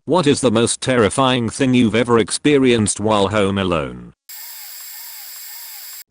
What is the most terrifying thing you've ever experienced while home alone?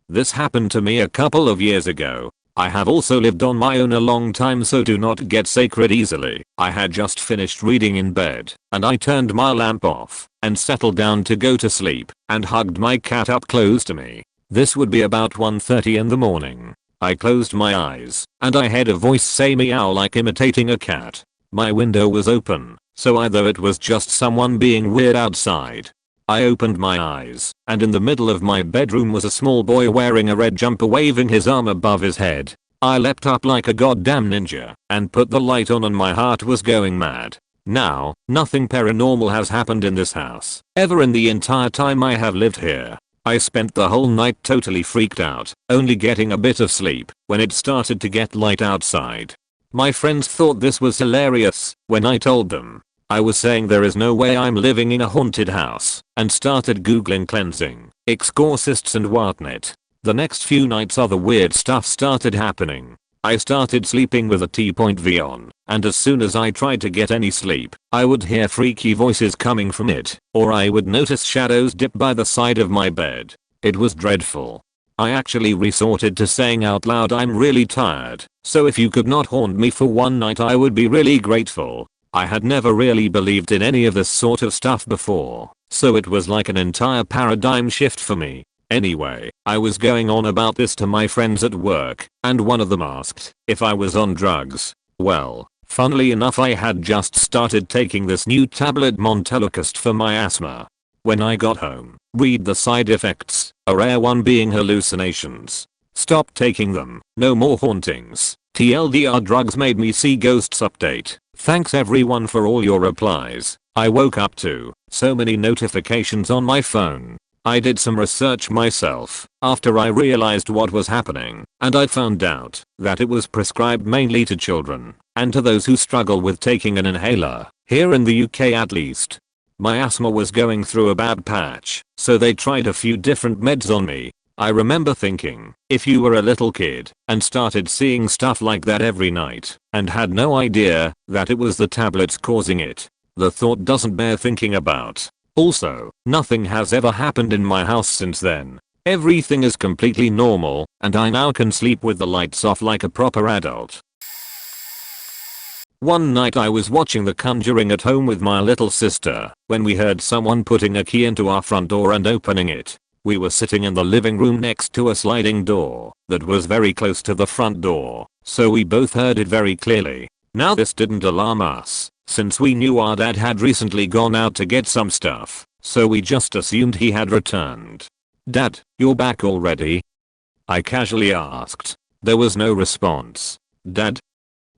This happened to me a couple of years ago. I have also lived on my own a long time, so do not get sacred easily. I had just finished reading in bed, and I turned my lamp off and settled down to go to sleep and hugged my cat up close to me. This would be about 1:30 in the morning. I closed my eyes and I heard a voice say meow, like imitating a cat. My window was open, so either it was just someone being weird outside. I opened my eyes, and in the middle of my bedroom was a small boy wearing a red jumper waving his arm above his head. I leapt up like a goddamn ninja and put the light on, and my heart was going mad. Now, nothing paranormal has happened in this house ever in the entire time I have lived here. I spent the whole night totally freaked out, only getting a bit of sleep when it started to get light outside. My friends thought this was hilarious when I told them. I was saying there is no way I'm living in a haunted house, and started googling cleansing, exorcists and whatnot. The next few nights other weird stuff started happening. I started sleeping with a T.V on, and as soon as I tried to get any sleep, I would hear freaky voices coming from it, or I would notice shadows dip by the side of my bed. It was dreadful. I actually resorted to saying out loud, "I'm really tired, so if you could not haunt me for one night I would be really grateful." I had never really believed in any of this sort of stuff before, so it was like an entire paradigm shift for me. Anyway, I was going on about this to my friends at work, and one of them asked if I was on drugs. Well, funnily enough, I had just started taking this new tablet Montelukast for my asthma. When I got home, read the side effects, a rare one being hallucinations. Stop taking them, no more hauntings. TLDR, drugs made me see ghosts. Update. Thanks everyone for all your replies. I woke up to so many notifications on my phone. I did some research myself after I realized what was happening, and I found out that it was prescribed mainly to children and to those who struggle with taking an inhaler, here in the UK at least. My asthma was going through a bad patch, so they tried a few different meds on me. I remember thinking, if you were a little kid and started seeing stuff like that every night and had no idea that it was the tablets causing it, the thought doesn't bear thinking about. Also, nothing has ever happened in my house since then. Everything is completely normal, and I now can sleep with the lights off like a proper adult. One night I was watching The Conjuring at home with my little sister when we heard someone putting a key into our front door and opening it. We were sitting in the living room next to a sliding door that was very close to the front door, so we both heard it very clearly. Now this didn't alarm us, since we knew our dad had recently gone out to get some stuff, so we just assumed he had returned. "Dad, you're back already?" I casually asked. There was no response. "Dad?"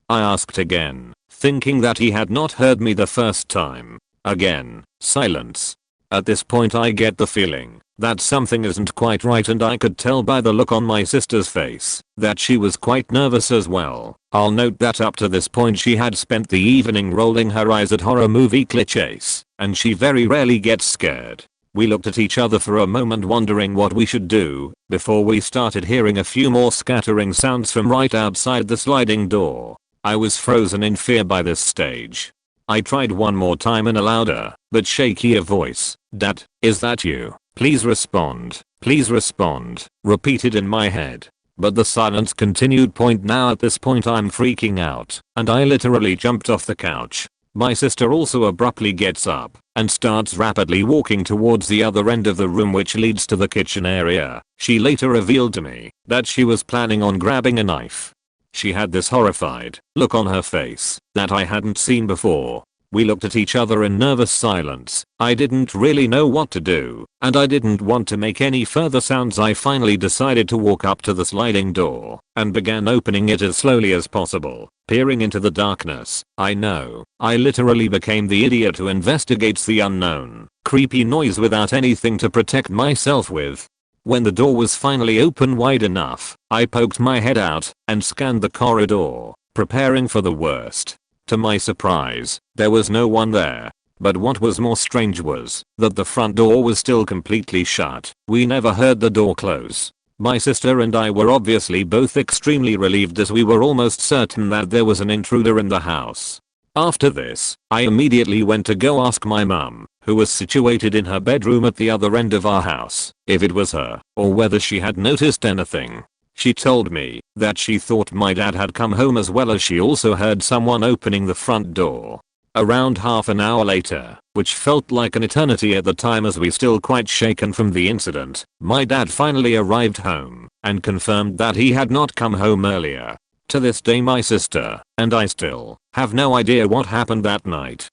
I asked again, thinking that he had not heard me the first time. Again, silence. At this point I get the feeling that something isn't quite right, and I could tell by the look on my sister's face that she was quite nervous as well. I'll note that up to this point she had spent the evening rolling her eyes at horror movie clichés, and she very rarely gets scared. We looked at each other for a moment wondering what we should do, before we started hearing a few more scattering sounds from right outside the sliding door. I was frozen in fear by this stage. I tried one more time in a louder, but shakier voice. "Dad, is that you? Please respond. Please respond," repeated in my head. But the silence continued. Now at this point I'm freaking out, and I literally jumped off the couch. My sister also abruptly gets up and starts rapidly walking towards the other end of the room, which leads to the kitchen area. She later revealed to me that she was planning on grabbing a knife. She had this horrified look on her face that I hadn't seen before. We looked at each other in nervous silence. I didn't really know what to do, and I didn't want to make any further sounds. I finally decided to walk up to the sliding door and began opening it as slowly as possible, peering into the darkness. I know, I literally became the idiot who investigates the unknown, creepy noise without anything to protect myself with. When the door was finally open wide enough, I poked my head out and scanned the corridor, preparing for the worst. To my surprise, there was no one there. But what was more strange was that the front door was still completely shut. We never heard the door close. My sister and I were obviously both extremely relieved, as we were almost certain that there was an intruder in the house. After this, I immediately went to go ask my mum, who was situated in her bedroom at the other end of our house, if it was her, or whether she had noticed anything. She told me that she thought my dad had come home, as well as she also heard someone opening the front door. Around half an hour later, which felt like an eternity at the time as we still quite shaken from the incident, my dad finally arrived home and confirmed that he had not come home earlier. To this day my sister and I still have no idea what happened that night.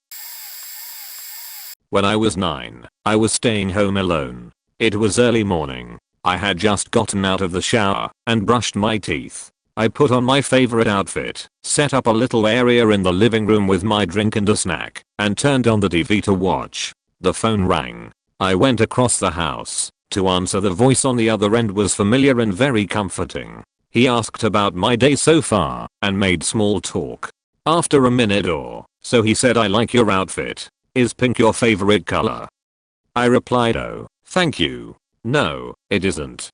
When I was 9, I was staying home alone. It was early morning. I had just gotten out of the shower and brushed my teeth. I put on my favorite outfit, set up a little area in the living room with my drink and a snack, and turned on the TV to watch. The phone rang. I went across the house to answer. The voice on the other end was familiar and very comforting. He asked about my day so far and made small talk. After a minute or so he said, "I like your outfit. Is pink your favorite color?" I replied, "Oh, thank you. No, it isn't."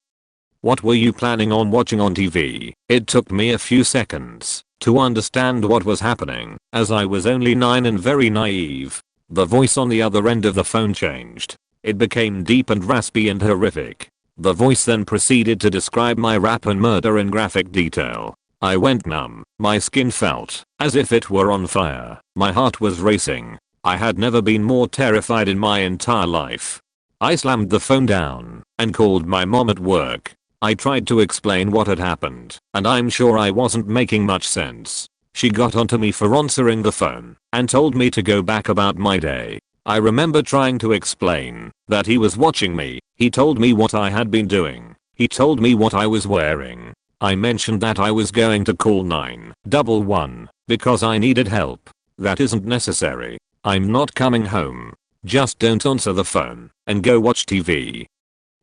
"What were you planning on watching on TV?" It took me a few seconds to understand what was happening, as I was only 9 and very naive. The voice on the other end of the phone changed. It became deep and raspy and horrific. The voice then proceeded to describe my rap and murder in graphic detail. I went numb. My skin felt as if it were on fire. My heart was racing. I had never been more terrified in my entire life. I slammed the phone down and called my mom at work. I tried to explain what had happened, and I'm sure I wasn't making much sense. She got onto me for answering the phone and told me to go back about my day. I remember trying to explain that he was watching me. He told me what I had been doing. He told me what I was wearing. I mentioned that I was going to call 911 because I needed help. That isn't necessary. I'm not coming home. Just don't answer the phone and go watch TV.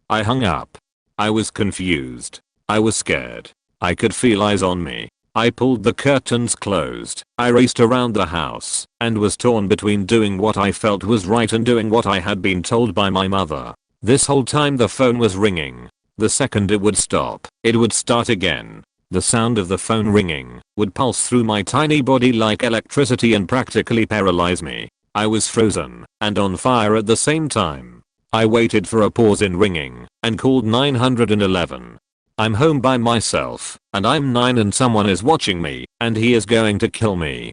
I hung up. I was confused. I was scared. I could feel eyes on me. I pulled the curtains closed. I raced around the house and was torn between doing what I felt was right and doing what I had been told by my mother. This whole time the phone was ringing. The second it would stop, it would start again. The sound of the phone ringing would pulse through my tiny body like electricity and practically paralyze me. I was frozen and on fire at the same time. I waited for a pause in ringing and called 911. I'm home by myself and I'm 9 and someone is watching me and he is going to kill me.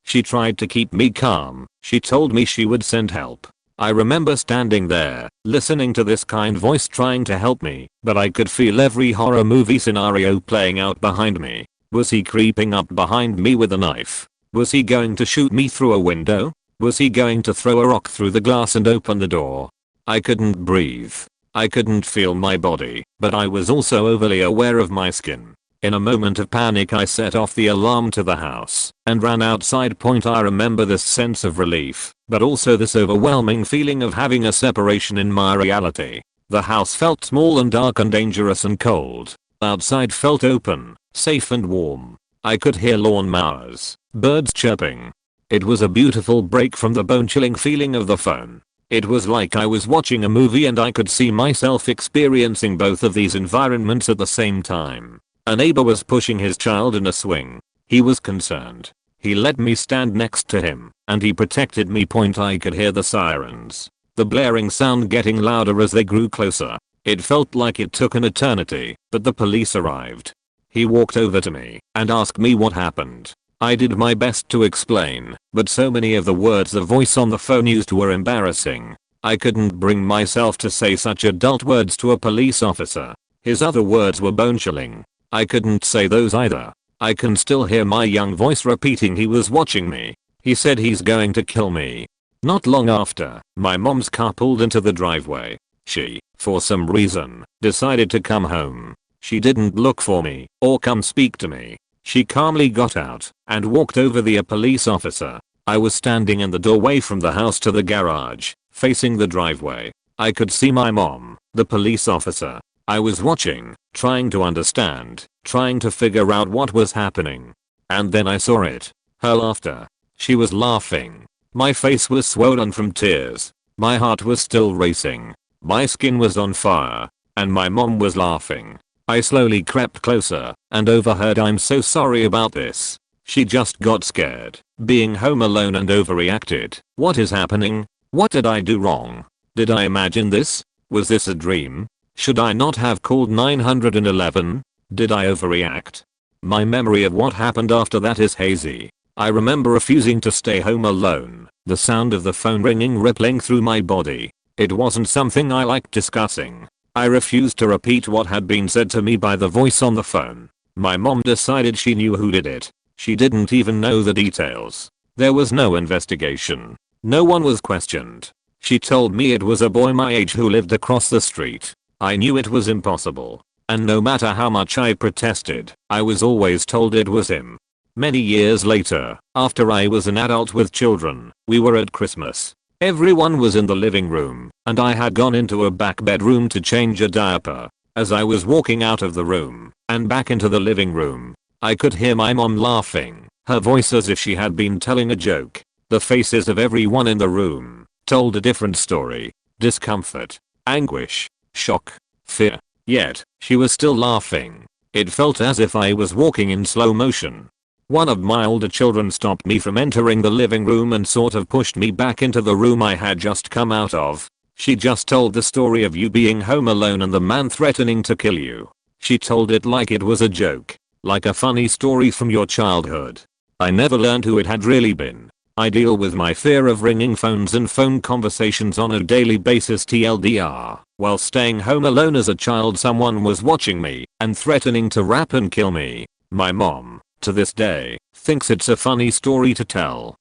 She tried to keep me calm. She told me she would send help. I remember standing there, listening to this kind voice trying to help me, but I could feel every horror movie scenario playing out behind me. Was he creeping up behind me with a knife? Was he going to shoot me through a window? Was he going to throw a rock through the glass and open the door? I couldn't breathe. I couldn't feel my body, but I was also overly aware of my skin. In a moment of panic I set off the alarm to the house and ran outside. I remember this sense of relief, but also this overwhelming feeling of having a separation in my reality. The house felt small and dark and dangerous and cold. Outside felt open, safe and warm. I could hear lawnmowers, birds chirping. It was a beautiful break from the bone-chilling feeling of the phone. It was like I was watching a movie and I could see myself experiencing both of these environments at the same time. A neighbor was pushing his child in a swing. He was concerned. He let me stand next to him and he protected me. I could hear the sirens, the blaring sound getting louder as they grew closer. It felt like it took an eternity, but the police arrived. He walked over to me and asked me what happened. I did my best to explain, but so many of the words the voice on the phone used were embarrassing. I couldn't bring myself to say such adult words to a police officer. His other words were bone-chilling. I couldn't say those either. I can still hear my young voice repeating he was watching me. He said he's going to kill me. Not long after, my mom's car pulled into the driveway. She, for some reason, decided to come home. She didn't look for me or come speak to me. She calmly got out and walked over the police officer. I was standing in the doorway from the house to the garage, facing the driveway. I could see my mom, the police officer. I was watching, trying to understand, trying to figure out what was happening. And then I saw it. Her laughter. She was laughing. My face was swollen from tears. My heart was still racing. My skin was on fire. And my mom was laughing. I slowly crept closer and overheard, "I'm so sorry about this. She just got scared. Being home alone and overreacted. What is happening? What did I do wrong? Did I imagine this? Was this a dream? Should I not have called 911? Did I overreact? My memory of what happened after that is hazy. I remember refusing to stay home alone, the sound of the phone ringing rippling through my body. It wasn't something I liked discussing. I refused to repeat what had been said to me by the voice on the phone. My mom decided she knew who did it. She didn't even know the details. There was no investigation. No one was questioned. She told me it was a boy my age who lived across the street. I knew it was impossible. And no matter how much I protested, I was always told it was him. Many years later, after I was an adult with children, we were at Christmas. Everyone was in the living room, and I had gone into a back bedroom to change a diaper. As I was walking out of the room, and back into the living room, I could hear my mom laughing, her voice as if she had been telling a joke. The faces of everyone in the room told a different story. Discomfort, anguish, shock, fear. Yet, she was still laughing. It felt as if I was walking in slow motion. One of my older children stopped me from entering the living room and sort of pushed me back into the room I had just come out of. She just told the story of you being home alone and the man threatening to kill you. She told it like it was a joke, like a funny story from your childhood. I never learned who it had really been. I deal with my fear of ringing phones and phone conversations on a daily basis TLDR. While staying home alone as a child, someone was watching me and threatening to rap and kill me. My mom, to this day, thinks it's a funny story to tell.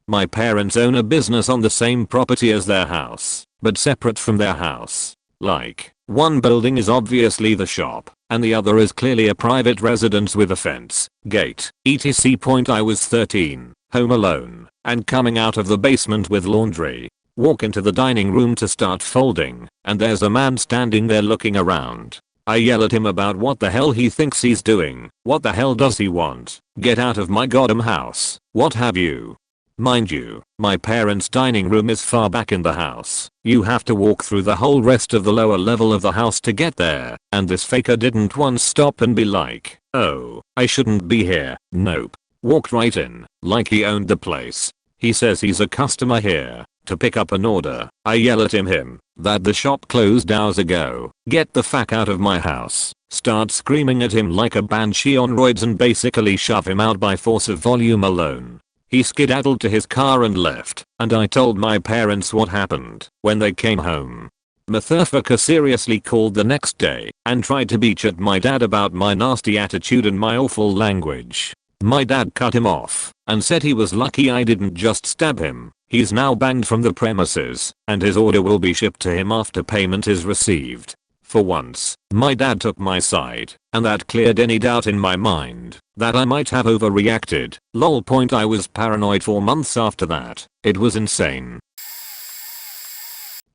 My parents own a business on the same property as their house, but separate from their house. Like, one building is obviously the shop, and the other is clearly a private residence with a fence, gate, etc. I was 13, home alone, and coming out of the basement with laundry. Walk into the dining room to start folding, and there's a man standing there looking around. I yell at him about what the hell he thinks he's doing. What the hell does he want? Get out of my goddamn house. What have you? Mind you, my parents' dining room is far back in the house. You have to walk through the whole rest of the lower level of the house to get there, and this faker didn't once stop and be like, oh, I shouldn't be here. Nope. Walked right in, like he owned the place. He says he's a customer here to pick up an order. I yell at him that the shop closed hours ago. Get the fuck out of my house. Start screaming at him like a banshee on roids and basically shove him out by force of volume alone. He skedaddled to his car and left, and I told my parents what happened when they came home. Motherfucker seriously called the next day and tried to bitch at my dad about my nasty attitude and my awful language. My dad cut him off and said he was lucky I didn't just stab him. He's now banned from the premises, and his order will be shipped to him after payment is received. For once, my dad took my side, and that cleared any doubt in my mind that I might have overreacted. Lol. I was paranoid for months after that. It was insane.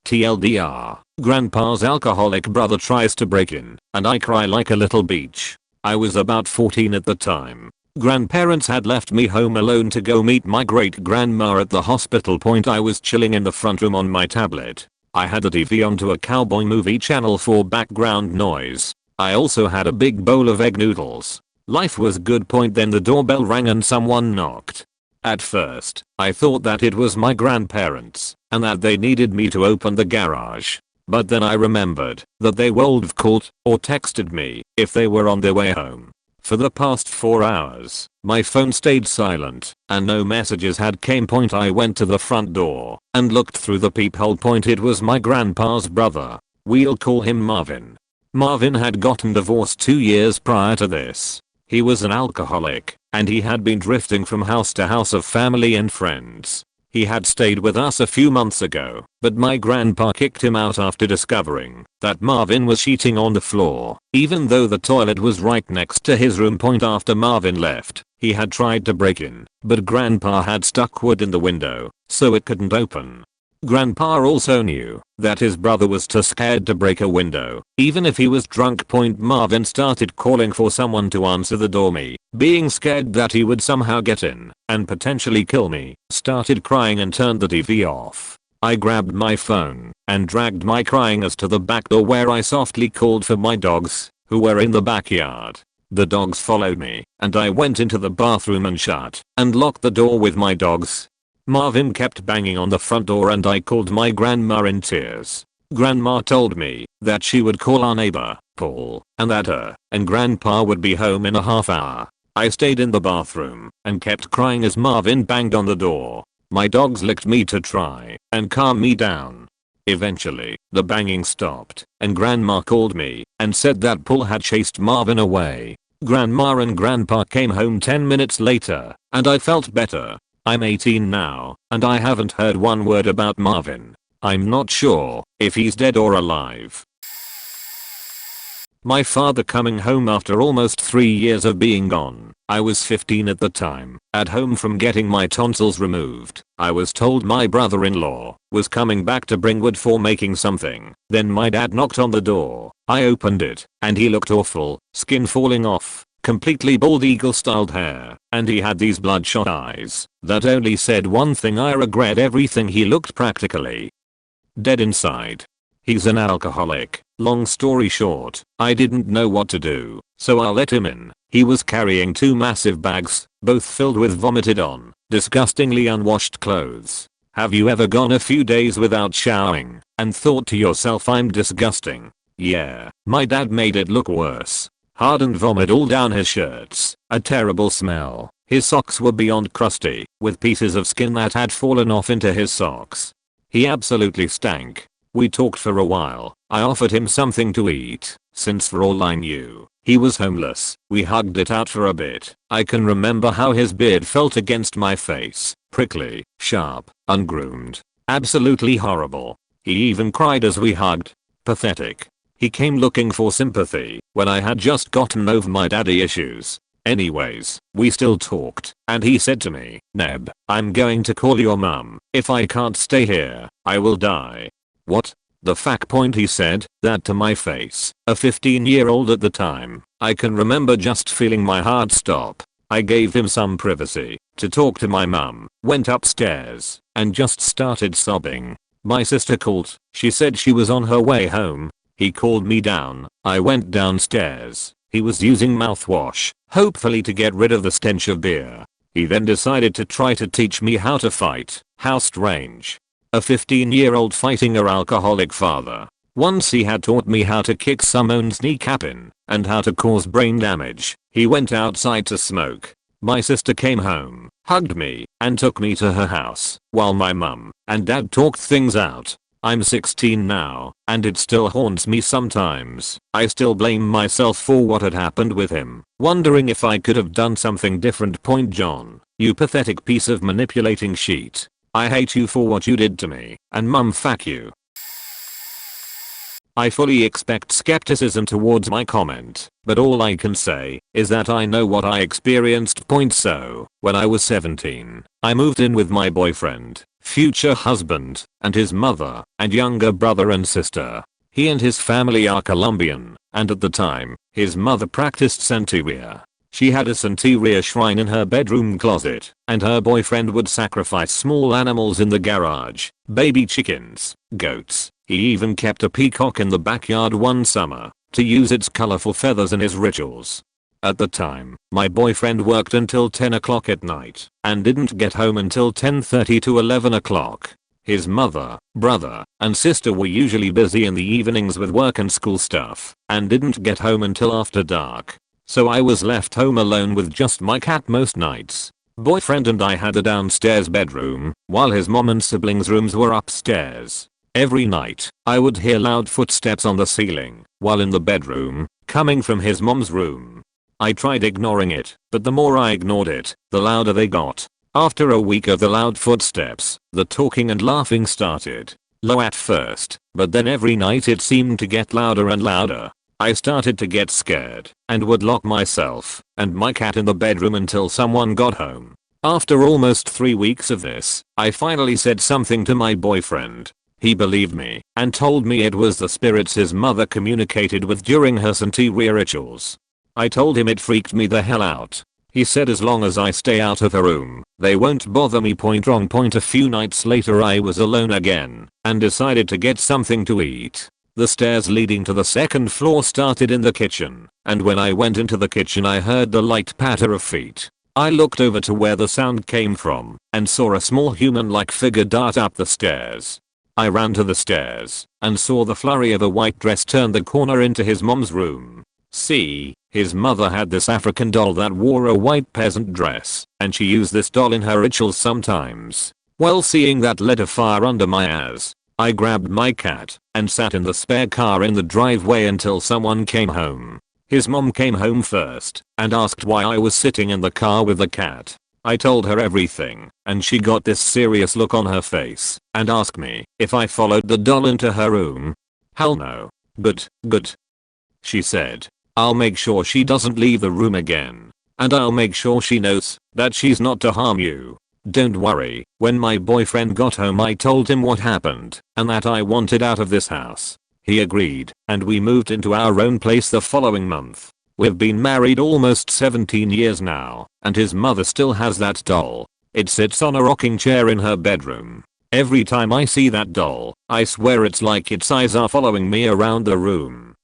TLDR, Grandpa's alcoholic brother tries to break in, and I cry like a little bitch. I was about 14 at the time. Grandparents had left me home alone to go meet my great grandma at the hospital. I was chilling in the front room on my tablet. I had the TV onto a cowboy movie channel for background noise. I also had a big bowl of egg noodles. Life was good. Then the doorbell rang and someone knocked. At first, I thought that it was my grandparents and that they needed me to open the garage. But then I remembered that they would have called or texted me if they were on their way home. For the past 4 hours, my phone stayed silent and no messages had came. I went to the front door and looked through the peephole. It was my grandpa's brother. We'll call him Marvin. Marvin had gotten divorced 2 years prior to this. He was an alcoholic, and he had been drifting from house to house of family and friends. He had stayed with us a few months ago, but my grandpa kicked him out after discovering that Marvin was cheating on the floor, even though the toilet was right next to his room. After Marvin left, he had tried to break in, but grandpa had stuck wood in the window, so it couldn't open. Grandpa also knew that his brother was too scared to break a window, even if he was drunk. Marvin started calling for someone to answer the door. Me, being scared that he would somehow get in and potentially kill me, started crying and turned the TV off. I grabbed my phone and dragged my crying ass to the back door where I softly called for my dogs, who were in the backyard. The dogs followed me, and I went into the bathroom and shut and locked the door with my dogs. Marvin kept banging on the front door and I called my grandma in tears. Grandma told me that she would call our neighbor, Paul, and that her and grandpa would be home in a half hour. I stayed in the bathroom and kept crying as Marvin banged on the door. My dogs licked me to try and calm me down. Eventually, the banging stopped, and Grandma called me and said that Paul had chased Marvin away. Grandma and Grandpa came home 10 minutes later, and I felt better. I'm 18 now, and I haven't heard one word about Marvin. I'm not sure if he's dead or alive. My father coming home after almost 3 years of being gone. I was 15 at the time, at home from getting my tonsils removed. I was told my brother-in-law was coming back to bring wood for making something. Then my dad knocked on the door. I opened it, and he looked awful, skin falling off, completely bald eagle-styled hair, and he had these bloodshot eyes that only said one thing: I regret everything. He looked practically dead inside. He's an alcoholic. Long story short, I didn't know what to do, so I let him in. He was carrying 2 massive bags, both filled with vomited on, disgustingly unwashed clothes. Have you ever gone a few days without showering and thought to yourself, I'm disgusting? Yeah, my dad made it look worse. Hardened vomit all down his shirts, a terrible smell. His socks were beyond crusty, with pieces of skin that had fallen off into his socks. He absolutely stank. We talked for a while. I offered him something to eat, since for all I knew, he was homeless. We hugged it out for a bit. I can remember how his beard felt against my face. Prickly, sharp, ungroomed. Absolutely horrible. He even cried as we hugged. Pathetic. He came looking for sympathy when I had just gotten over my daddy issues. Anyways, we still talked, and he said to me, Neb, I'm going to call your mum. If I can't stay here, I will die. What? The fuck point, he said that to my face. A 15-year-old at the time. I can remember just feeling my heart stop. I gave him some privacy to talk to my mum, went upstairs, and just started sobbing. My sister called. She said she was on her way home. He called me down. I went downstairs. He was using mouthwash, hopefully to get rid of the stench of beer. He then decided to try to teach me how to fight. How strange. A 15-year-old fighting her alcoholic father. Once he had taught me how to kick someone's kneecap in and how to cause brain damage. He went outside to smoke. My sister came home, hugged me, and took me to her house while my mum and dad talked things out. I'm 16 now, and it still haunts me sometimes. I still blame myself for what had happened with him, wondering if I could have done something different. John, you pathetic piece of manipulating shit. I hate you for what you did to me, and mum, fuck you. I fully expect skepticism towards my comment, but all I can say is that I know what I experienced. So, when I was 17, I moved in with my boyfriend, future husband, and his mother, and younger brother and sister. He and his family are Colombian, and at the time, his mother practiced Santeria. She had a Santeria shrine in her bedroom closet, and her boyfriend would sacrifice small animals in the garage, baby chickens, goats. He even kept a peacock in the backyard one summer to use its colorful feathers in his rituals. At the time, my boyfriend worked until 10 o'clock at night and didn't get home until 10:30 to 11 o'clock. His mother, brother, and sister were usually busy in the evenings with work and school stuff and didn't get home until after dark. So I was left home alone with just my cat most nights. Boyfriend and I had a downstairs bedroom, while his mom and siblings' rooms were upstairs. Every night, I would hear loud footsteps on the ceiling, while in the bedroom, coming from his mom's room. I tried ignoring it, but the more I ignored it, the louder they got. After a week of the loud footsteps, the talking and laughing started. Low at first, but then every night it seemed to get louder and louder. I started to get scared and would lock myself and my cat in the bedroom until someone got home. After almost 3 weeks of this, I finally said something to my boyfriend. He believed me and told me it was the spirits his mother communicated with during her Santeria rituals. I told him it freaked me the hell out. He said as long as I stay out of the room, they won't bother me. A few nights later I was alone again and decided to get something to eat. The stairs leading to the second floor started in the kitchen, and when I went into the kitchen I heard the light patter of feet. I looked over to where the sound came from and saw a small human-like figure dart up the stairs. I ran to the stairs and saw the flurry of a white dress turn the corner into his mom's room. See, his mother had this African doll that wore a white peasant dress, and she used this doll in her rituals sometimes. Well, seeing that lit a fire under my ass. I grabbed my cat and sat in the spare car in the driveway until someone came home. His mom came home first and asked why I was sitting in the car with the cat. I told her everything, and she got this serious look on her face and asked me if I followed the doll into her room. Hell no. Good. She said, I'll make sure she doesn't leave the room again. And I'll make sure she knows that she's not to harm you. Don't worry, when my boyfriend got home I told him what happened and that I wanted out of this house. He agreed, and we moved into our own place the following month. We've been married almost 17 years now, and his mother still has that doll. It sits on a rocking chair in her bedroom. Every time I see that doll, I swear it's like its eyes are following me around the room.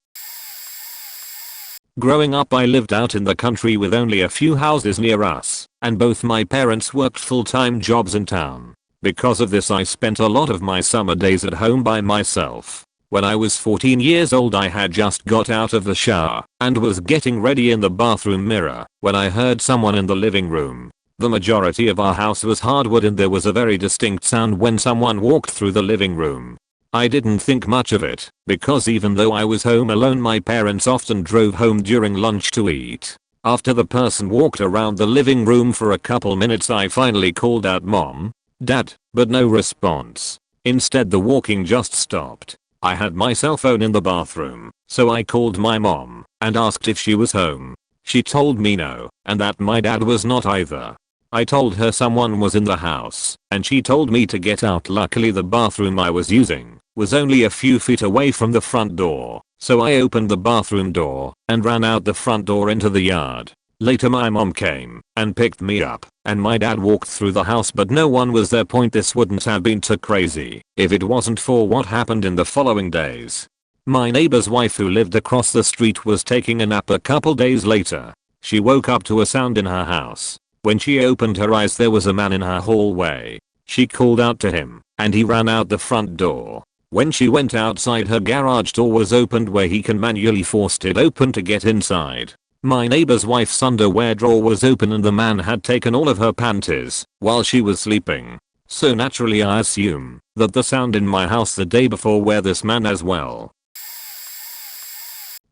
Growing up I lived out in the country with only a few houses near us, and both my parents worked full-time jobs in town. Because of this I spent a lot of my summer days at home by myself. When I was 14 years old I had just got out of the shower and was getting ready in the bathroom mirror when I heard someone in the living room. The majority of our house was hardwood and there was a very distinct sound when someone walked through the living room. I didn't think much of it, because even though I was home alone my parents often drove home during lunch to eat. After the person walked around the living room for a couple minutes I finally called out Mom, Dad, but no response. Instead the walking just stopped. I had my cell phone in the bathroom, so I called my mom and asked if she was home. She told me no, and that my dad was not either. I told her someone was in the house, and she told me to get out. Luckily the bathroom I was using was only a few feet away from the front door, so I opened the bathroom door and ran out the front door into the yard. Later my mom came and picked me up, and my dad walked through the house but no one was there. This wouldn't have been too crazy if it wasn't for what happened in the following days. My neighbor's wife who lived across the street was taking a nap a couple days later. She woke up to a sound in her house. When she opened her eyes there was a man in her hallway. She called out to him, and he ran out the front door. When she went outside her garage door was opened where he can manually forced it open to get inside. My neighbor's wife's underwear drawer was open and the man had taken all of her panties while she was sleeping. So naturally I assume that the sound in my house the day before were this man as well.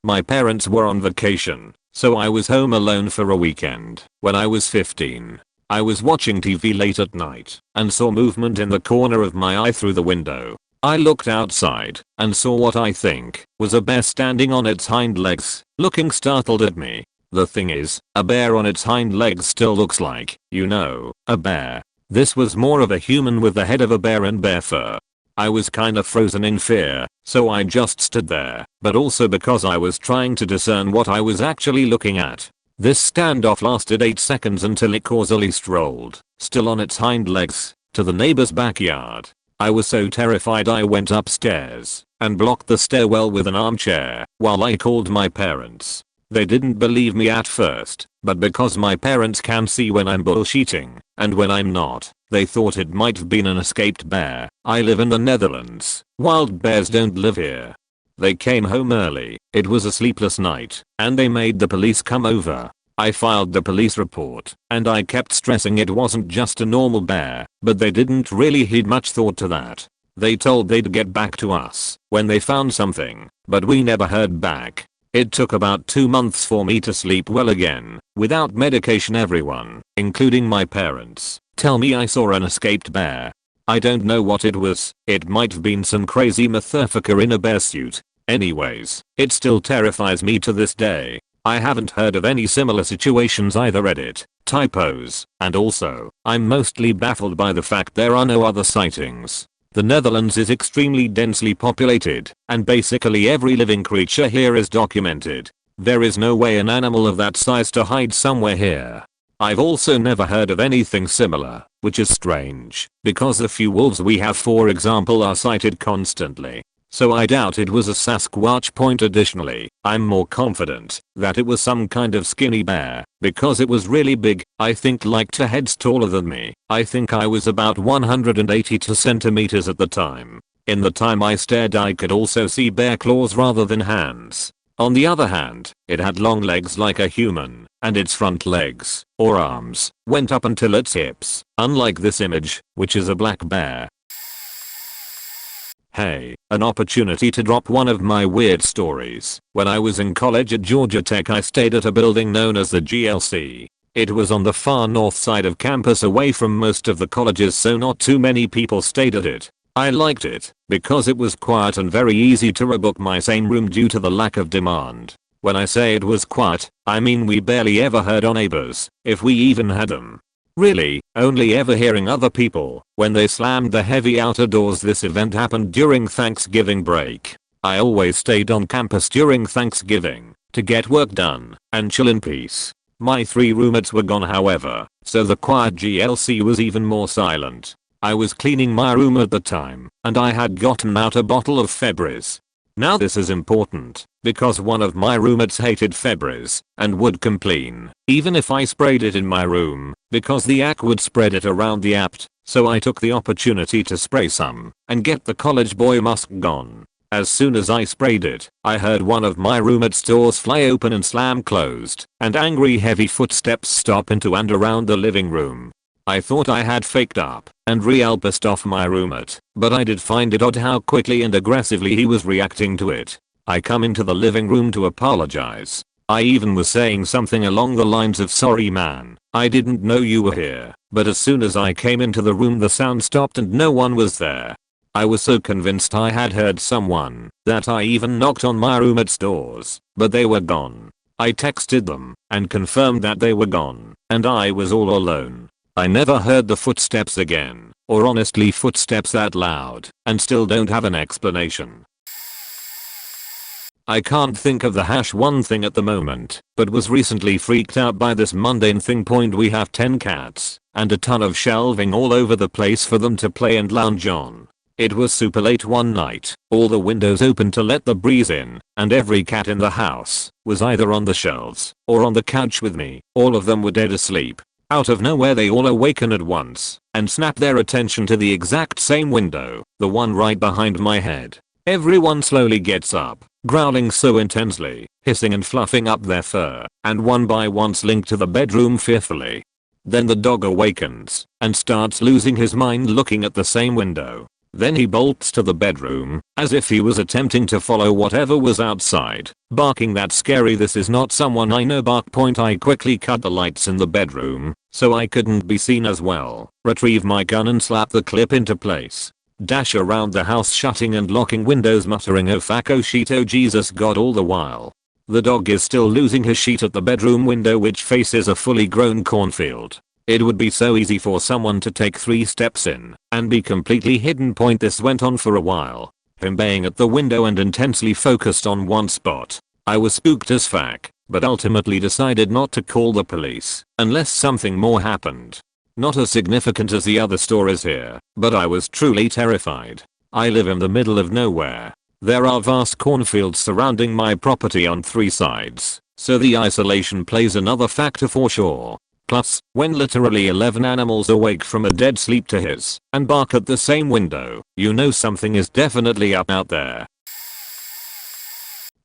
My parents were on vacation, so I was home alone for a weekend. When I was 15, I was watching TV late at night and saw movement in the corner of my eye through the window. I looked outside and saw what I think was a bear standing on its hind legs, looking startled at me. The thing is, a bear on its hind legs still looks like, a bear. This was more of a human with the head of a bear and bear fur. I was kinda frozen in fear, so I just stood there, but also because I was trying to discern what I was actually looking at. This standoff lasted 8 seconds until it causally strolled, still on its hind legs, to the neighbor's backyard. I was so terrified I went upstairs and blocked the stairwell with an armchair while I called my parents. They didn't believe me at first, but because my parents can see when I'm bullshitting and when I'm not, they thought it might have been an escaped bear. I live in the Netherlands. Wild bears don't live here. They came home early. It was a sleepless night, and they made the police come over. I filed the police report, and I kept stressing it wasn't just a normal bear, but they didn't really heed much thought to that. They told they'd get back to us when they found something, but we never heard back. It took about 2 months for me to sleep well again, without medication. Everyone, including my parents, tell me I saw an escaped bear. I don't know what it was. It might have been some crazy motherfucker in a bear suit. Anyways, it still terrifies me to this day. I haven't heard of any similar situations either. Edit, typos, and also, I'm mostly baffled by the fact there are no other sightings. The Netherlands is extremely densely populated, and basically every living creature here is documented. There is no way an animal of that size to hide somewhere here. I've also never heard of anything similar, which is strange, because the few wolves we have, for example, are sighted constantly. so I doubt it was a Sasquatch point. Additionally, I'm more confident that it was some kind of skinny bear because it was really big. I think like 2 heads taller than me. I think I was about 182 centimeters at the time. In the time I stared I could also see bear claws rather than hands. On the other hand, it had long legs like a human, and its front legs, or arms, went up until its hips, unlike this image, which is a black bear. Hey, an opportunity to drop one of my weird stories. When I was in college at Georgia Tech I stayed at a building known as the GLC. It was on the far north side of campus away from most of the colleges, so not too many people stayed at it. I liked it because it was quiet and very easy to rebook my same room due to the lack of demand. When I say it was quiet, I mean we barely ever heard our neighbors, if we even had them. Really, only ever hearing other people when they slammed the heavy outer doors. This event happened during Thanksgiving break. I always stayed on campus during Thanksgiving to get work done and chill in peace. My 3 roommates were gone however, so the quiet GLC was even more silent. I was cleaning my room at the time, and I had gotten out a bottle of Febreze. Now this is important, because one of my roommates hated Febreze, and would complain, even if I sprayed it in my room, because the act would spread it around the apt, so I took the opportunity to spray some, and get the college boy musk gone. As soon as I sprayed it, I heard one of my roommate's doors fly open and slam closed, and angry heavy footsteps stop into and around the living room. I thought I had faked up and real pissed off my roommate, but I did find it odd how quickly and aggressively he was reacting to it. I come into the living room to apologize. I even was saying something along the lines of, "Sorry man, I didn't know you were here," but as soon as I came into the room the sound stopped and no one was there. I was so convinced I had heard someone that I even knocked on my roommate's doors, but they were gone. I texted them and confirmed that they were gone, and I was all alone. I never heard the footsteps again, or honestly footsteps that loud, and still don't have an explanation. I can't think of the #1 thing at the moment, but was recently freaked out by this mundane thing. We have 10 cats, and a ton of shelving all over the place for them to play and lounge on. It was super late one night, all the windows open to let the breeze in, and every cat in the house was either on the shelves or on the couch with me. All of them were dead asleep. Out of nowhere they all awaken at once and snap their attention to the exact same window, the one right behind my head. Everyone slowly gets up, growling so intensely, hissing and fluffing up their fur, and one by one slink to the bedroom fearfully. Then the dog awakens and starts losing his mind looking at the same window. Then he bolts to the bedroom, as if he was attempting to follow whatever was outside, barking that scary "This is not someone I know" bark. I quickly cut the lights in the bedroom, so I couldn't be seen as well, retrieve my gun and slap the clip into place. Dash around the house shutting and locking windows muttering "Oh fuck, oh shit, oh Jesus God" all the while. The dog is still losing his shit at the bedroom window which faces a fully grown cornfield. It would be so easy for someone to take 3 steps in and be completely hidden. This went on for a while, him baying at the window and intensely focused on one spot. I was spooked as fuck, but ultimately decided not to call the police unless something more happened. Not as significant as the other stories here, but I was truly terrified. I live in the middle of nowhere. There are vast cornfields surrounding my property on 3 sides, so the isolation plays another factor for sure. Plus, when literally 11 animals awake from a dead sleep to hiss and bark at the same window, you know something is definitely up out there.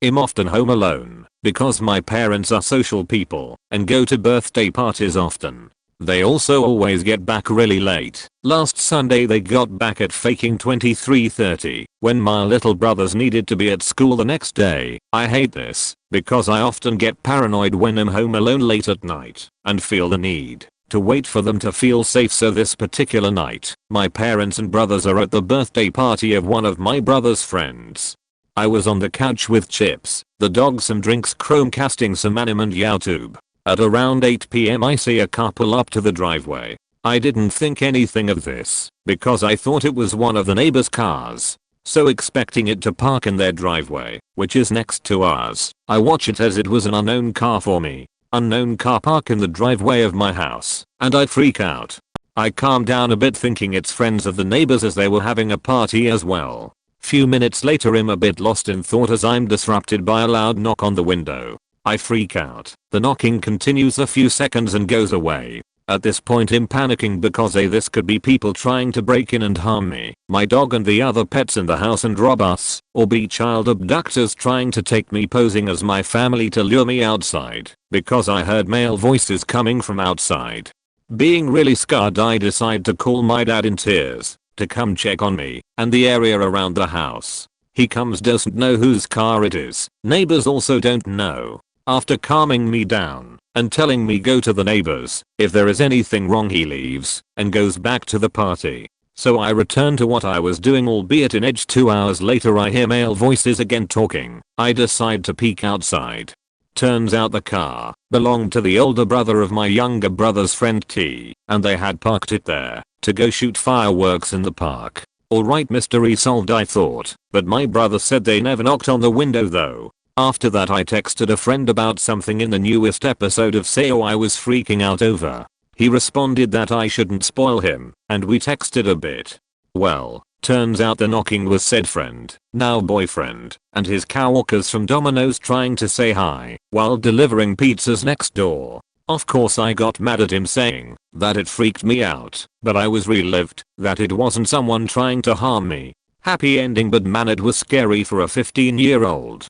I'm often home alone because my parents are social people and go to birthday parties often. They also always get back really late. Last Sunday they got back at fucking 23:30 when my little brothers needed to be at school the next day. I hate this because I often get paranoid when I'm home alone late at night and feel the need to wait for them to feel safe. So this particular night, my parents and brothers are at the birthday party of one of my brother's friends. I was on the couch with chips, the dog, some drinks, Chromecasting some anime and YouTube. At around 8 PM I see a car pull up to the driveway. I didn't think anything of this because I thought it was one of the neighbors' cars. So expecting it to park in their driveway, which is next to ours, I watch it as it was an unknown car for me. Unknown car park in the driveway of my house, and I freak out. I calm down a bit thinking it's friends of the neighbors as they were having a party as well. Few minutes later I'm a bit lost in thought as I'm disrupted by a loud knock on the window. I freak out. The knocking continues a few seconds and goes away. At this point I'm panicking because A, this could be people trying to break in and harm me, my dog and the other pets in the house and rob us, or B, child abductors trying to take me posing as my family to lure me outside, because I heard male voices coming from outside. Being really scared, I decide to call my dad in tears to come check on me and the area around the house. He comes, doesn't know whose car it is. Neighbors also don't know. After calming me down and telling me go to the neighbors, if there is anything wrong he leaves and goes back to the party. So I return to what I was doing, albeit in edge. 2 hours later I hear male voices again talking. I decide to peek outside. Turns out the car belonged to the older brother of my younger brother's friend T, and they had parked it there to go shoot fireworks in the park. Alright, mystery solved, I thought, but my brother said they never knocked on the window though. After that I texted a friend about something in the newest episode of SEO I was freaking out over. He responded that I shouldn't spoil him, and we texted a bit. Well, turns out the knocking was said friend, now boyfriend, and his coworkers from Domino's trying to say hi while delivering pizzas next door. Of course I got mad at him saying that it freaked me out, but I was relieved that it wasn't someone trying to harm me. Happy ending, but man, it was scary for a 15-year-old.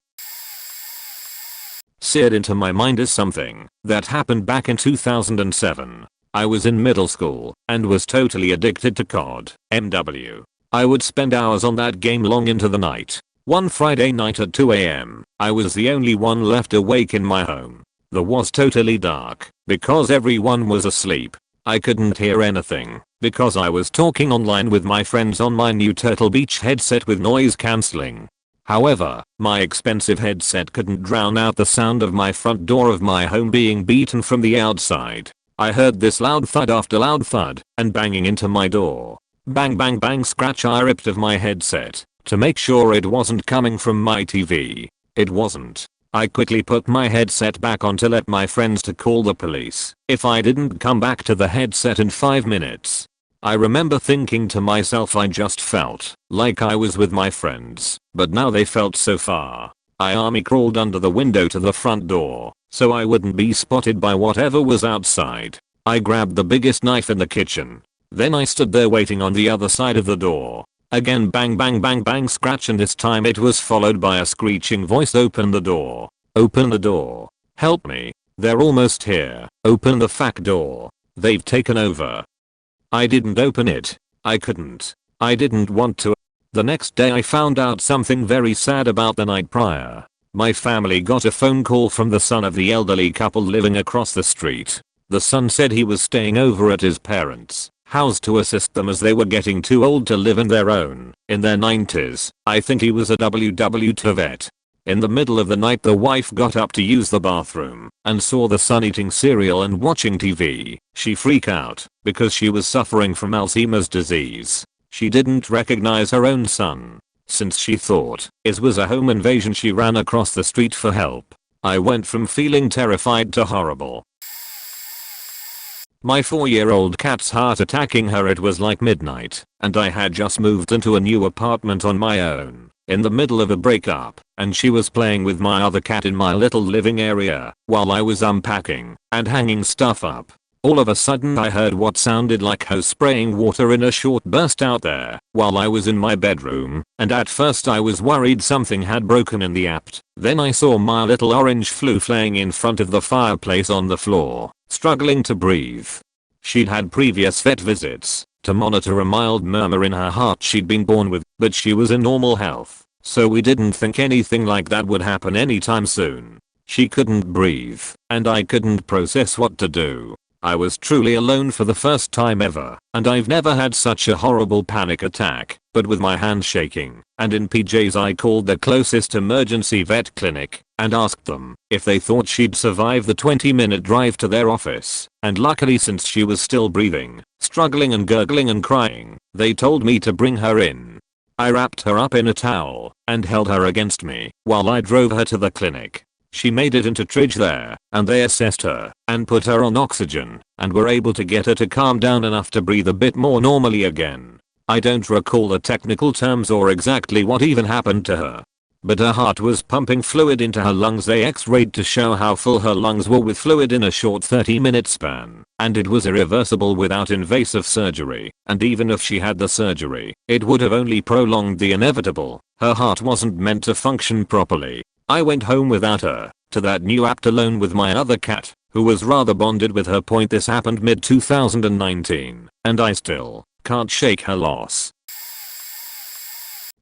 Seared into my mind is something that happened back in 2007. I was in middle school and was totally addicted to COD MW. I would spend hours on that game long into the night. One Friday night at 2 AM, I was the only one left awake in my home. The was totally dark because everyone was asleep. I couldn't hear anything because I was talking online with my friends on my new Turtle Beach headset with noise cancelling. However, my expensive headset couldn't drown out the sound of my front door of my home being beaten from the outside. I heard this loud thud after loud thud and banging into my door. Bang bang bang scratch. I ripped off my headset to make sure it wasn't coming from my TV. It wasn't. I quickly put my headset back on to let my friends to call the police if I didn't come back to the headset in 5 minutes. I remember thinking to myself, I just felt like I was with my friends, but now they felt so far. I army crawled under the window to the front door so I wouldn't be spotted by whatever was outside. I grabbed the biggest knife in the kitchen. Then I stood there waiting on the other side of the door. Again bang bang bang bang scratch, and this time it was followed by a screeching voice. Open the door. Open the door. Help me. They're almost here. Open the fuck door. They've taken over. I didn't open it. I couldn't. I didn't want to. The next day I found out something very sad about the night prior. My family got a phone call from the son of the elderly couple living across the street. The son said he was staying over at his parents' house to assist them as they were getting too old to live on their own, in their 90s. I think he was a WW2 vet. In the middle of the night the wife got up to use the bathroom and saw the son eating cereal and watching TV. She freaked out because she was suffering from Alzheimer's disease. She didn't recognize her own son. Since she thought it was a home invasion, she ran across the street for help. I went from feeling terrified to horrible. My 4-year-old cat's heart attacking her. It was like midnight and I had just moved into a new apartment on my own in the middle of a breakup, and she was playing with my other cat in my little living area while I was unpacking and hanging stuff up. All of a sudden I heard what sounded like hose spraying water in a short burst out there while I was in my bedroom, and at first I was worried something had broken in the apt. Then I saw my little orange floof laying in front of the fireplace on the floor, struggling to breathe. She'd had previous vet visits to monitor a mild murmur in her heart she'd been born with, but she was in normal health, so we didn't think anything like that would happen anytime soon. She couldn't breathe, and I couldn't process what to do. I was truly alone for the first time ever, and I've never had such a horrible panic attack. But with my hand shaking and in PJs I called the closest emergency vet clinic and asked them if they thought she'd survive the 20-minute drive to their office, and luckily, since she was still breathing, struggling and gurgling and crying, they told me to bring her in. I wrapped her up in a towel and held her against me while I drove her to the clinic. She made it into triage there, and they assessed her and put her on oxygen and were able to get her to calm down enough to breathe a bit more normally again. I don't recall the technical terms or exactly what even happened to her. But her heart was pumping fluid into her lungs. They x-rayed to show how full her lungs were with fluid in a short 30-minute span, and it was irreversible without invasive surgery, and even if she had the surgery, it would have only prolonged the inevitable. Her heart wasn't meant to function properly. I went home without her, to that new apt alone with my other cat, who was rather bonded with her. This happened mid 2019, and I still can't shake her loss.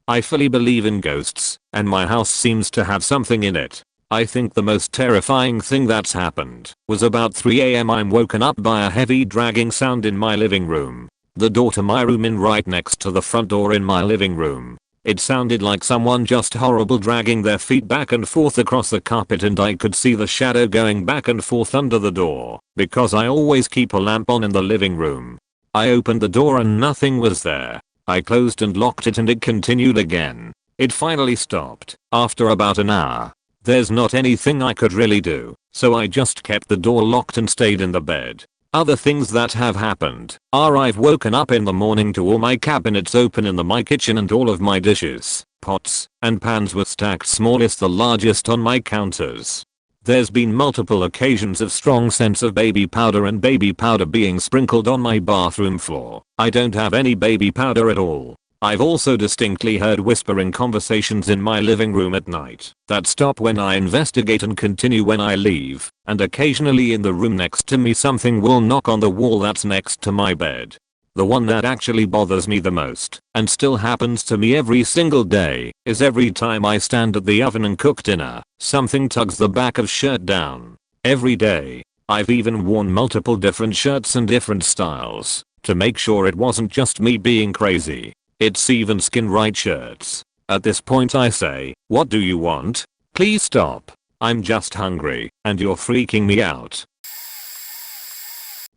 I fully believe in ghosts, and my house seems to have something in it. I think the most terrifying thing that's happened was about 3 AM. I'm woken up by a heavy dragging sound in my living room. The door to my room in right next to the front door in my living room. It sounded like someone just horrible dragging their feet back and forth across the carpet, and I could see the shadow going back and forth under the door, because I always keep a lamp on in the living room. I opened the door and nothing was there. I closed and locked it and it continued again. It finally stopped after about an hour. There's not anything I could really do, so I just kept the door locked and stayed in the bed. Other things that have happened are I've woken up in the morning to all my cabinets open in my kitchen and all of my dishes, pots, and pans were stacked smallest the largest on my counters. There's been multiple occasions of strong sense of baby powder and baby powder being sprinkled on my bathroom floor. I don't have any baby powder at all. I've also distinctly heard whispering conversations in my living room at night that stop when I investigate and continue when I leave, and occasionally in the room next to me something will knock on the wall that's next to my bed. The one that actually bothers me the most, and still happens to me every single day, is every time I stand at the oven and cook dinner, something tugs the back of shirt down. Every day. I've even worn multiple different shirts and different styles, to make sure it wasn't just me being crazy. It's even skin right shirts. At this point I say, what do you want? Please stop. I'm just hungry, and you're freaking me out.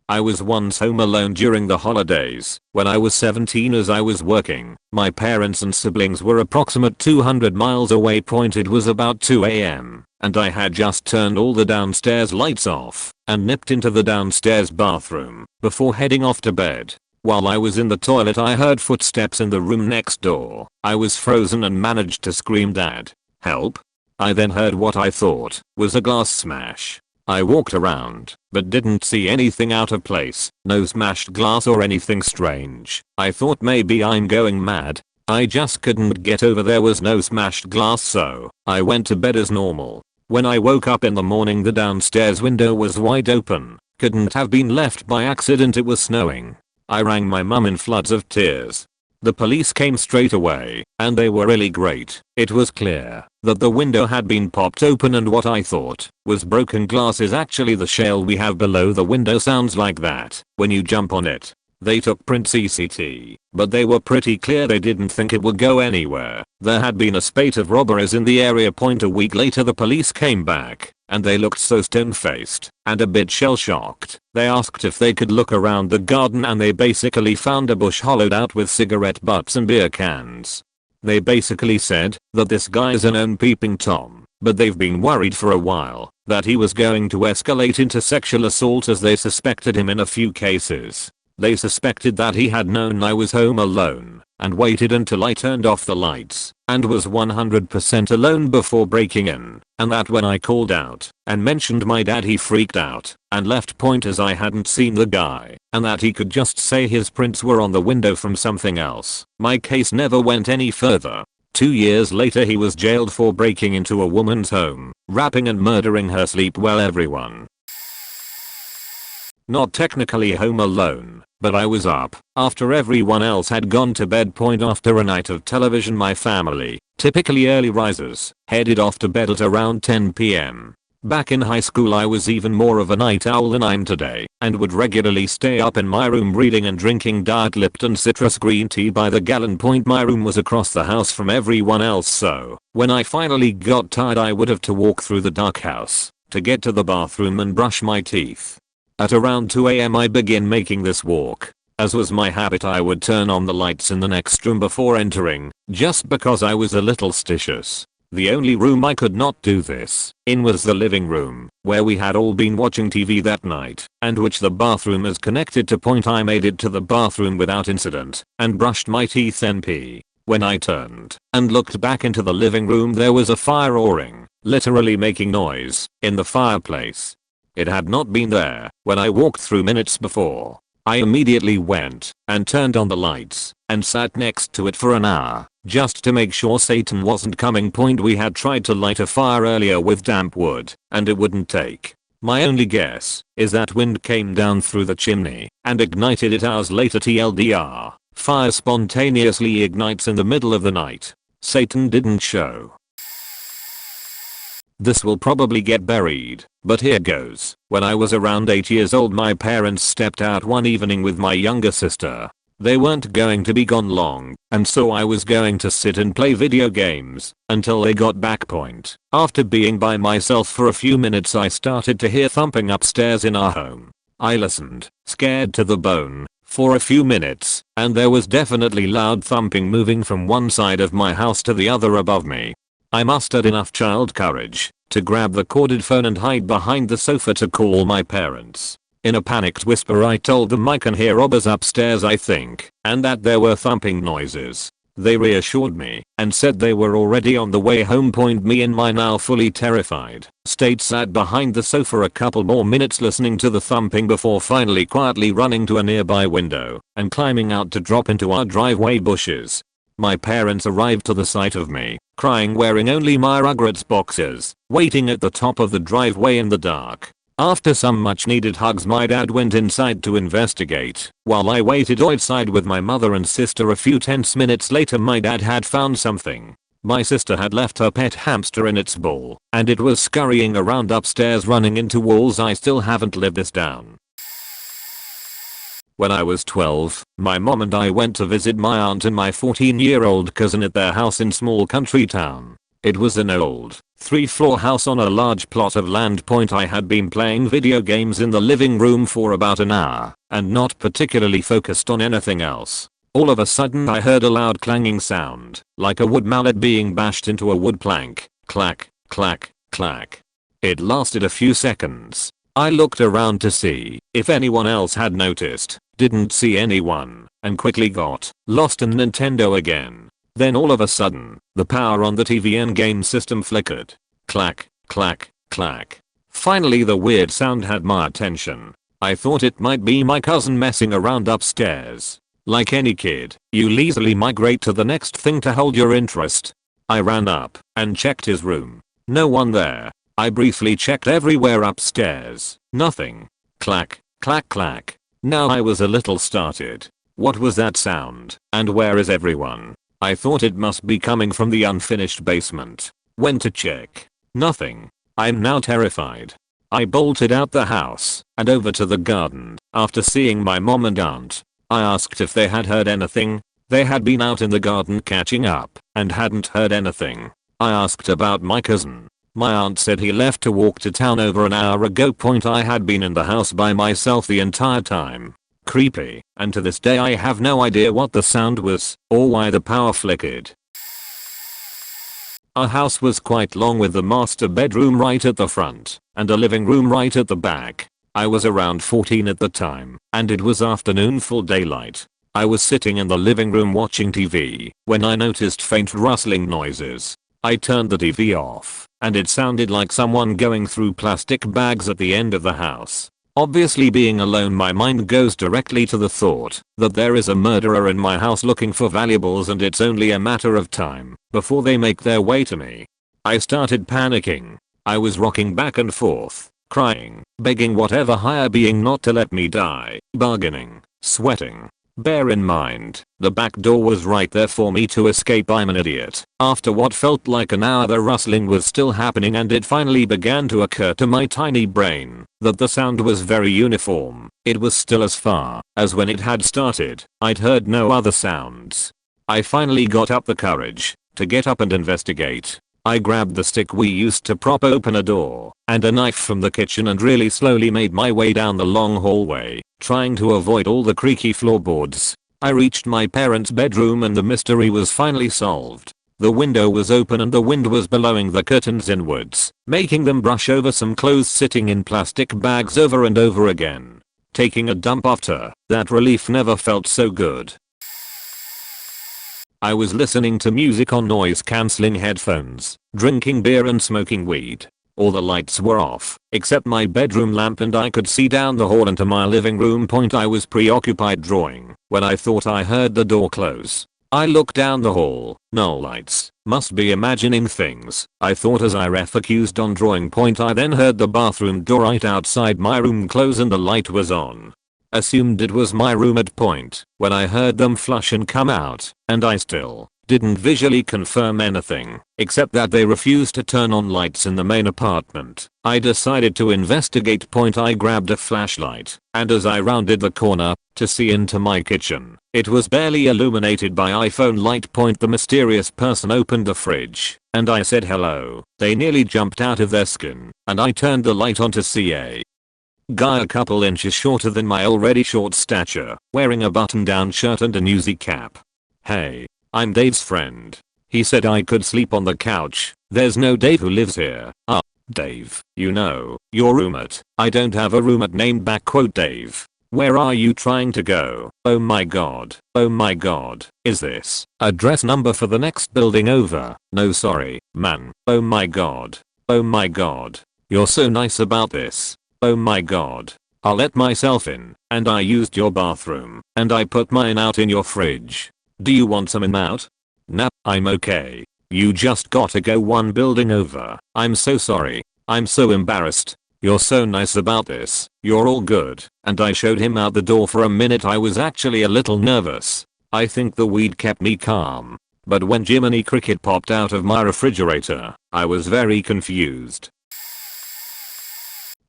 I was once home alone during the holidays, when I was 17 as I was working. My parents and siblings were approximate 200 miles away. It was about 2 AM, and I had just turned all the downstairs lights off, and nipped into the downstairs bathroom, before heading off to bed. While I was in the toilet I heard footsteps in the room next door. I was frozen and managed to scream, "Dad, help." I then heard what I thought was a glass smash. I walked around, but didn't see anything out of place, no smashed glass or anything strange. I thought maybe I'm going mad. I just couldn't get over there was no smashed glass, so I went to bed as normal. When I woke up in the morning the downstairs window was wide open. Couldn't have been left by accident, it was snowing. I rang my mum in floods of tears. The police came straight away, and they were really great. It was clear that the window had been popped open, and what I thought was broken glass is actually the shell we have below the window. Sounds like that when you jump on it. They took print CCT, but they were pretty clear they didn't think it would go anywhere. There had been a spate of robberies in the area. A week later the police came back, and they looked so stone-faced and a bit shell-shocked. They asked if they could look around the garden, and they basically found a bush hollowed out with cigarette butts and beer cans. They basically said that this guy's a known peeping Tom, but they've been worried for a while that he was going to escalate into sexual assault, as they suspected him in a few cases. They suspected that he had known I was home alone and waited until I turned off the lights and was 100% alone before breaking in, and that when I called out and mentioned my dad he freaked out and left as I hadn't seen the guy, and that he could just say his prints were on the window from something else. My case never went any further. 2 years later he was jailed for breaking into a woman's home, raping and murdering her. Sleep well everyone. Not technically home alone, but I was up after everyone else had gone to bed. After a night of television my family, typically early risers, headed off to bed at around 10 PM. Back in high school I was even more of a night owl than I'm today, and would regularly stay up in my room reading and drinking Diet Lipton citrus green tea by the gallon. My room was across the house from everyone else, so when I finally got tired I would have to walk through the dark house to get to the bathroom and brush my teeth. At around 2 AM I began making this walk. As was my habit I would turn on the lights in the next room before entering, just because I was a little suspicious. The only room I could not do this in was the living room, where we had all been watching TV that night, and which the bathroom is connected to. I made it to the bathroom without incident, and brushed my teeth NP. When I turned and looked back into the living room, there was a fire roaring, literally making noise, in the fireplace. It had not been there when I walked through minutes before. I immediately went and turned on the lights and sat next to it for an hour, just to make sure Satan wasn't coming. We had tried to light a fire earlier with damp wood, and it wouldn't take. My only guess is that wind came down through the chimney and ignited it hours later. TLDR, fire spontaneously ignites in the middle of the night. Satan didn't show. This will probably get buried, but here goes. When I was around 8 years old, my parents stepped out one evening with my younger sister. They weren't going to be gone long, and so I was going to sit and play video games until they got back. After being by myself for a few minutes, I started to hear thumping upstairs in our home. I listened, scared to the bone, for a few minutes, and there was definitely loud thumping moving from one side of my house to the other above me. I mustered enough child courage to grab the corded phone and hide behind the sofa to call my parents. In a panicked whisper, I told them I can hear robbers upstairs, I think, and that there were thumping noises. They reassured me and said they were already on the way home. Me and my now fully terrified state sat behind the sofa a couple more minutes listening to the thumping before finally quietly running to a nearby window and climbing out to drop into our driveway bushes. My parents arrived to the sight of me, crying, wearing only my Rugrats boxers, waiting at the top of the driveway in the dark. After some much needed hugs, my dad went inside to investigate, while I waited outside with my mother and sister. A few tense minutes later, my dad had found something. My sister had left her pet hamster in its bowl, and it was scurrying around upstairs, running into walls. I still haven't lived this down. When I was 12, my mom and I went to visit my aunt and my 14-year-old cousin at their house in small country town. It was an old, 3-floor house on a large plot of land. I had been playing video games in the living room for about an hour, and not particularly focused on anything else. All of a sudden I heard a loud clanging sound, like a wood mallet being bashed into a wood plank. Clack, clack, clack. It lasted a few seconds. I looked around to see if anyone else had noticed. Didn't see anyone, and quickly got lost in Nintendo again. Then all of a sudden, the power on the TV and game system flickered. Clack, clack, clack. Finally the weird sound had my attention. I thought it might be my cousin messing around upstairs. Like any kid, you'll easily migrate to the next thing to hold your interest. I ran up and checked his room. No one there. I briefly checked everywhere upstairs. Nothing. Clack, clack, clack. Now I was a little startled. What was that sound? And where is everyone? I thought it must be coming from the unfinished basement. Went to check. Nothing. I'm now terrified. I bolted out the house and over to the garden. After seeing my mom and aunt, I asked if they had heard anything. They had been out in the garden catching up and hadn't heard anything. I asked about my cousin. My aunt said he left to walk to town over an hour ago. I had been in the house by myself the entire time. Creepy, and to this day I have no idea what the sound was or why the power flickered. Our house was quite long, with the master bedroom right at the front and a living room right at the back. I was around 14 at the time, and it was afternoon, full daylight. I was sitting in the living room watching TV when I noticed faint rustling noises. I turned the TV off, and it sounded like someone going through plastic bags at the end of the house. Obviously, being alone, my mind goes directly to the thought that there is a murderer in my house looking for valuables, and it's only a matter of time before they make their way to me. I started panicking. I was rocking back and forth, crying, begging whatever higher being not to let me die, bargaining, sweating. Bear in mind, the back door was right there for me to escape. I'm an idiot. After what felt like an hour, the rustling was still happening, and it finally began to occur to my tiny brain that the sound was very uniform. It was still as far as when it had started. I'd heard no other sounds. I finally got up the courage to get up and investigate. I grabbed the stick we used to prop open a door and a knife from the kitchen and really slowly made my way down the long hallway, trying to avoid all the creaky floorboards. I reached my parents' bedroom and the mystery was finally solved. The window was open and the wind was blowing the curtains inwards, making them brush over some clothes sitting in plastic bags over and over again. Taking a dump after that relief never felt so good. I was listening to music on noise cancelling headphones, drinking beer and smoking weed. All the lights were off, except my bedroom lamp, and I could see down the hall into my living room. I was preoccupied drawing when I thought I heard the door close. I looked down the hall, no lights, must be imagining things, I thought as I refocused on drawing. I then heard the bathroom door right outside my room close and the light was on. Assumed it was my room at point when I heard them flush and come out, and I still didn't visually confirm anything, except that they refused to turn on lights in the main apartment. I decided to investigate. I grabbed a flashlight, and as I rounded the corner to see into my kitchen, it was barely illuminated by iPhone light. The mysterious person opened the fridge, and I said hello. They nearly jumped out of their skin, and I turned the light on to see a guy a couple inches shorter than my already short stature, wearing a button-down shirt and a newsy cap. "Hey, I'm Dave's friend." He said I could sleep on the couch. "There's no Dave who lives here." Dave, you know, your roommate. "I don't have a roommate named Dave. Where are you trying to go?" "Oh my god. Oh my god. Is this address number for the next building over?" "No sorry, man." "Oh my god. Oh my god. You're so nice about this." "Oh my god. I'll let myself in, and I used your bathroom, and I put mine out in your fridge. Do you want some in out?" "Nah, I'm okay. You just gotta go one building over. I'm so sorry. I'm so embarrassed. You're so nice about this. You're all good." And I showed him out the door. For a minute I was actually a little nervous. I think the weed kept me calm. But when Jiminy Cricket popped out of my refrigerator, I was very confused.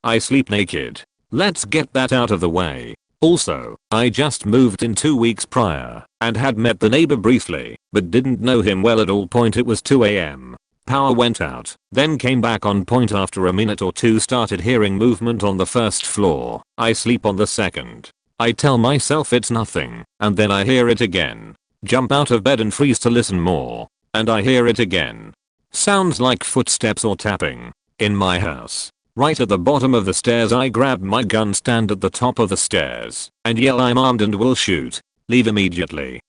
I sleep naked. Let's get that out of the way. Also, I just moved in 2 weeks prior and had met the neighbor briefly, but didn't know him well at all. It was 2 AM. Power went out, then came back on. After a minute or two started hearing movement on the first floor. I sleep on the second. I tell myself it's nothing, and then I hear it again. Jump out of bed and freeze to listen more, and I hear it again. Sounds like footsteps or tapping. In my house. Right at the bottom of the stairs. I grab my gun, stand at the top of the stairs, and yell, "I'm armed and will shoot. Leave immediately."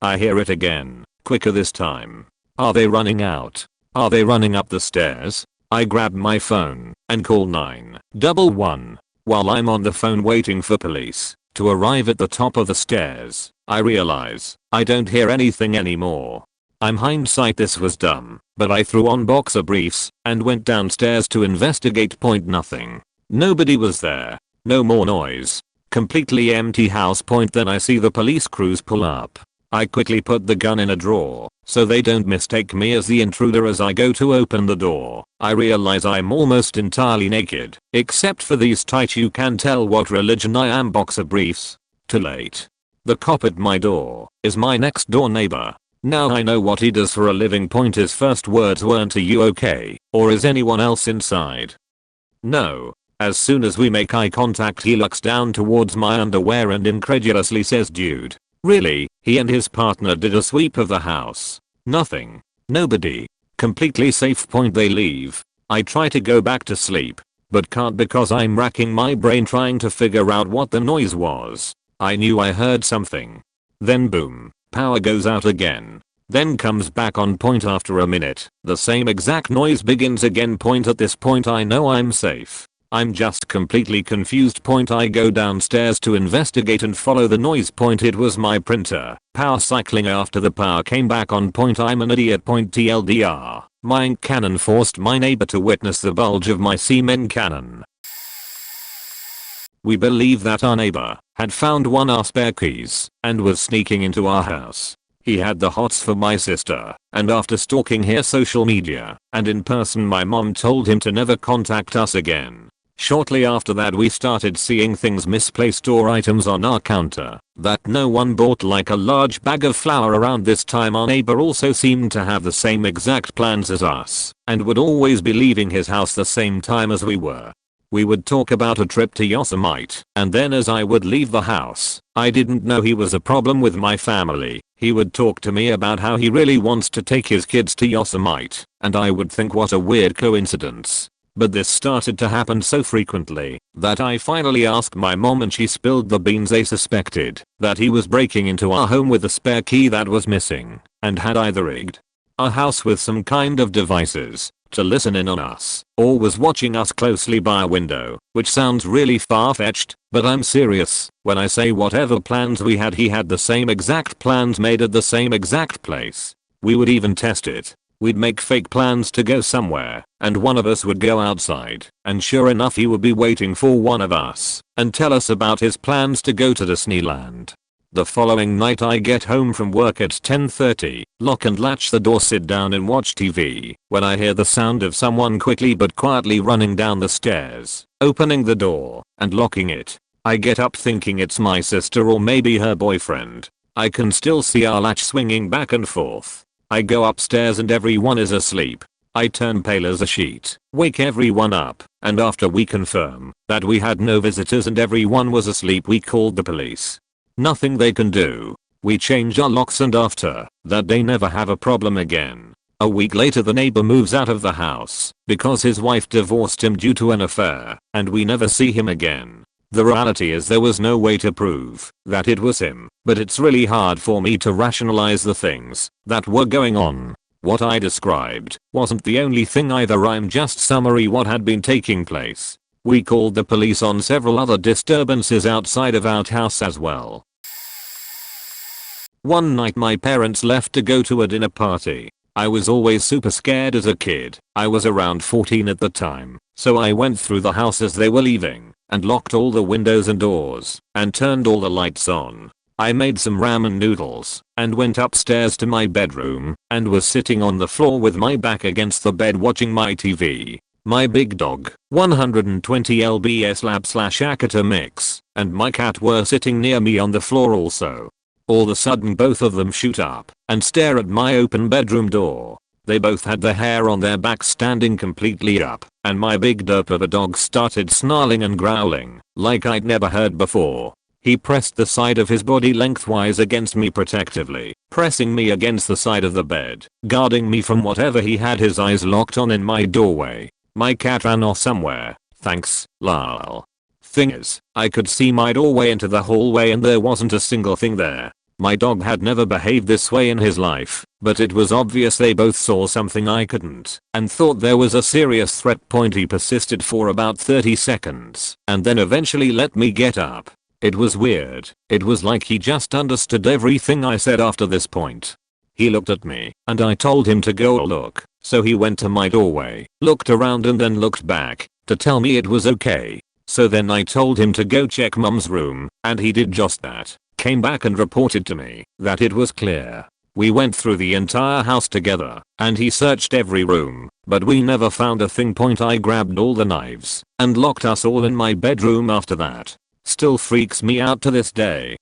I hear it again, quicker this time. Are they running out? Are they running up the stairs? I grab my phone and call 911. While I'm on the phone waiting for police to arrive at the top of the stairs, I realize I don't hear anything anymore. In hindsight this was dumb, but I threw on boxer briefs and went downstairs to investigate. Nothing. Nobody was there. No more noise. Completely empty house. Then I see the police crews pull up. I quickly put the gun in a drawer so they don't mistake me as the intruder. As I go to open the door, I realize I'm almost entirely naked, except for these tight you can tell what religion I am boxer briefs. Too late. The cop at my door is my next door neighbor. Now I know what he does for a living. His first words weren't, "Are you okay? Or is anyone else inside?" No. As soon as we make eye contact he looks down towards my underwear and incredulously says, "Dude, really?" He and his partner did a sweep of the house. Nothing. Nobody. Completely safe. They leave. I try to go back to sleep, but can't because I'm racking my brain trying to figure out what the noise was. I knew I heard something. Then boom. Power goes out again. Then comes back on. After a minute, the same exact noise begins again. At this point I know I'm safe. I'm just completely confused. I go downstairs to investigate and follow the noise. It was my printer. Power cycling after the power came back on. I'm an idiot. TLDR. My ink cannon forced my neighbor to witness the bulge of my semen cannon. We believe that our neighbor had found one of our spare keys and was sneaking into our house. He had the hots for my sister, and after stalking her social media and in person, my mom told him to never contact us again. Shortly after that we started seeing things misplaced or items on our counter that no one bought, like a large bag of flour. Around this time our neighbor also seemed to have the same exact plans as us and would always be leaving his house the same time as we were. We would talk about a trip to Yosemite, and then as I would leave the house, I didn't know he was a problem with my family. He would talk to me about how he really wants to take his kids to Yosemite, and I would think what a weird coincidence. But this started to happen so frequently that I finally asked my mom and she spilled the beans. They suspected that he was breaking into our home with a spare key that was missing and had either rigged our house with some kind of devices to listen in on us or was watching us closely by a window, which sounds really far-fetched, but I'm serious when I say whatever plans we had, he had the same exact plans made at the same exact place. We would even test it. We'd make fake plans to go somewhere, and one of us would go outside, and sure enough he would be waiting for one of us, and tell us about his plans to go to Disneyland. The following night I get home from work at 10:30, lock and latch the door, sit down and watch TV, when I hear the sound of someone quickly but quietly running down the stairs, opening the door, and locking it. I get up thinking it's my sister or maybe her boyfriend. I can still see our latch swinging back and forth. I go upstairs and everyone is asleep. I turn pale as a sheet, wake everyone up, and after we confirm that we had no visitors and everyone was asleep, we called the police. Nothing they can do. We change our locks and after that they never have a problem again. A week later the neighbor moves out of the house because his wife divorced him due to an affair, and we never see him again. The reality is there was no way to prove that it was him, but it's really hard for me to rationalize the things that were going on. What I described wasn't the only thing either. I'm just summary what had been taking place. We called the police on several other disturbances outside of our house as well. One night my parents left to go to a dinner party. I was always super scared as a kid. I was around 14 at the time, so I went through the house as they were leaving and locked all the windows and doors and turned all the lights on. I made some ramen noodles and went upstairs to my bedroom and was sitting on the floor with my back against the bed watching my TV. My big dog, 120 lbs lab/Akita mix, and my cat were sitting near me on the floor also. All of a sudden both of them shoot up and stare at my open bedroom door. They both had the hair on their back standing completely up, and my big derp of a dog started snarling and growling like I'd never heard before. He pressed the side of his body lengthwise against me protectively, pressing me against the side of the bed, guarding me from whatever he had his eyes locked on in my doorway. My cat ran off somewhere, thanks, lol. Thing is, I could see my doorway into the hallway and there wasn't a single thing there. My dog had never behaved this way in his life, but it was obvious they both saw something I couldn't and thought there was a serious threat. He persisted for about 30 seconds and then eventually let me get up. It was weird. It was like he just understood everything I said after this point. He looked at me and I told him to go look, so he went to my doorway, looked around and then looked back to tell me it was okay. So then I told him to go check Mum's room, and he did just that. Came back and reported to me that it was clear. We went through the entire house together and he searched every room, but we never found a thing. I grabbed all the knives and locked us all in my bedroom after that. Still freaks me out to this day.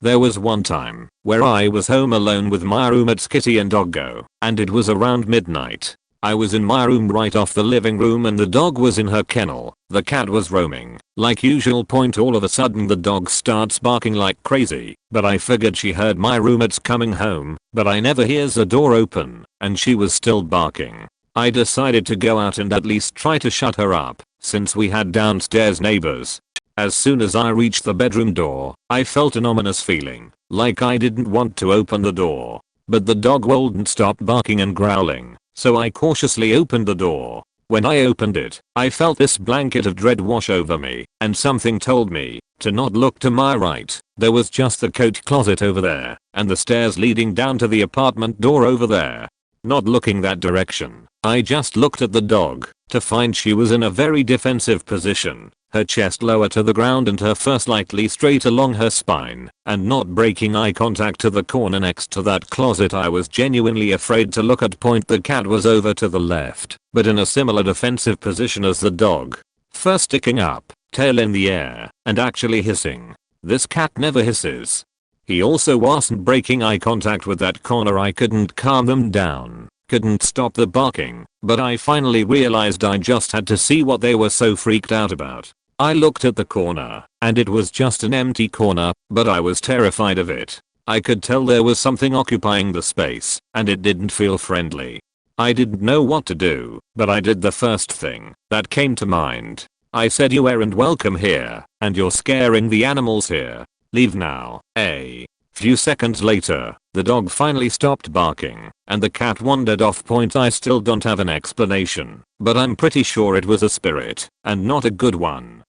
There was one time where I was home alone with my roommates Kitty and Doggo, and it was around midnight. I was in my room right off the living room and the dog was in her kennel. The cat was roaming like usual. All of a sudden the dog starts barking like crazy, but I figured she heard my roommates coming home, but I never hears the door open and she was still barking. I decided to go out and at least try to shut her up since we had downstairs neighbors. As soon as I reached the bedroom door, I felt an ominous feeling like I didn't want to open the door, but the dog wouldn't stop barking and growling. So I cautiously opened the door. When I opened it, I felt this blanket of dread wash over me, and something told me to not look to my right. There was just the coat closet over there, and the stairs leading down to the apartment door over there. Not looking that direction, I just looked at the dog to find she was in a very defensive position, her chest lower to the ground and her fur slightly straight along her spine, and not breaking eye contact to the corner next to that closet. I was genuinely afraid to look at. The cat was over to the left, but in a similar defensive position as the dog. Fur sticking up, tail in the air, and actually hissing. This cat never hisses. He also wasn't breaking eye contact with that corner. I couldn't calm them down. Couldn't stop the barking, but I finally realized I just had to see what they were so freaked out about. I looked at the corner, and it was just an empty corner, but I was terrified of it. I could tell there was something occupying the space, and it didn't feel friendly. I didn't know what to do, but I did the first thing that came to mind. I said, "You aren't welcome here, and you're scaring the animals here. Leave now." A few seconds later, the dog finally stopped barking, and the cat wandered off. I still don't have an explanation, but I'm pretty sure it was a spirit, and not a good one.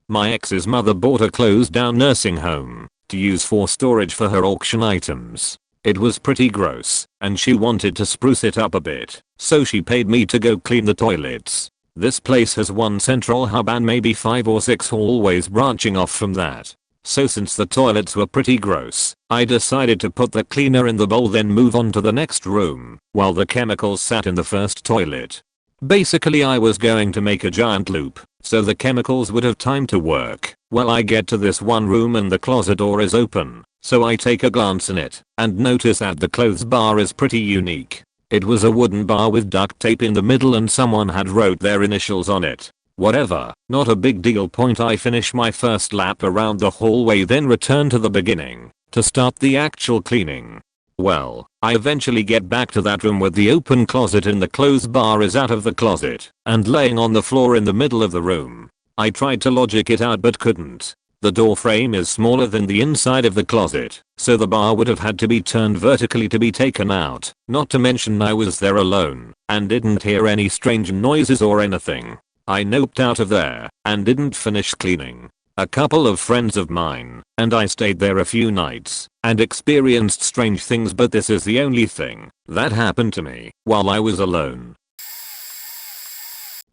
My ex's mother bought a closed down nursing home to use for storage for her auction items. It was pretty gross, and she wanted to spruce it up a bit, so she paid me to go clean the toilets. This place has one central hub and maybe 5 or 6 hallways branching off from that. So since the toilets were pretty gross, I decided to put the cleaner in the bowl then move on to the next room, while the chemicals sat in the first toilet. Basically I was going to make a giant loop, so the chemicals would have time to work. Well, I get to this one room and the closet door is open, so I take a glance in it, and notice that the clothes bar is pretty unique. It was a wooden bar with duct tape in the middle and someone had wrote their initials on it. Whatever, not a big deal. I finish my first lap around the hallway then return to the beginning to start the actual cleaning. Well, I eventually get back to that room with the open closet and the clothes bar is out of the closet and laying on the floor in the middle of the room. I tried to logic it out but couldn't. The door frame is smaller than the inside of the closet, so the bar would have had to be turned vertically to be taken out. Not to mention I was there alone and didn't hear any strange noises or anything. I noped out of there and didn't finish cleaning. A couple of friends of mine and I stayed there a few nights and experienced strange things, but this is the only thing that happened to me while I was alone.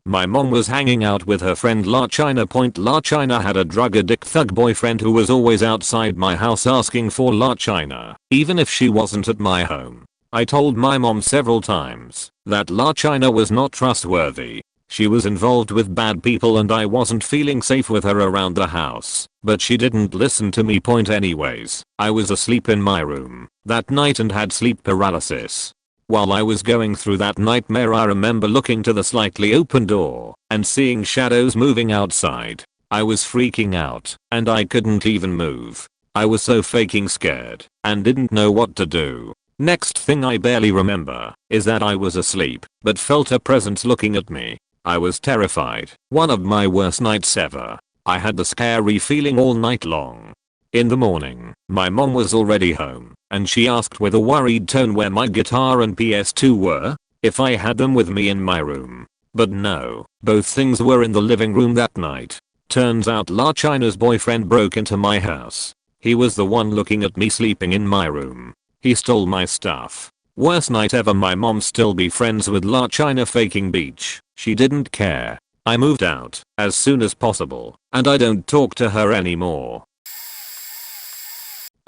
My mom was hanging out with her friend La China. La China had a drug addict thug boyfriend who was always outside my house asking for La China, even if she wasn't at my home. I told my mom several times that La China was not trustworthy. She was involved with bad people and I wasn't feeling safe with her around the house, but she didn't listen to me. Anyways, I was asleep in my room that night and had sleep paralysis. While I was going through that nightmare, I remember looking to the slightly open door and seeing shadows moving outside. I was freaking out and I couldn't even move. I was so fucking scared and didn't know what to do. Next thing I barely remember is that I was asleep but felt a presence looking at me. I was terrified. One of my worst nights ever. I had the scary feeling all night long. In the morning, my mom was already home, and she asked with a worried tone where my guitar and PS2 were, if I had them with me in my room. But no, both things were in the living room that night. Turns out La China's boyfriend broke into my house. He was the one looking at me sleeping in my room. He stole my stuff. Worst night ever. My mom still be friends with La China faking beach. She didn't care. I moved out as soon as possible, and I don't talk to her anymore.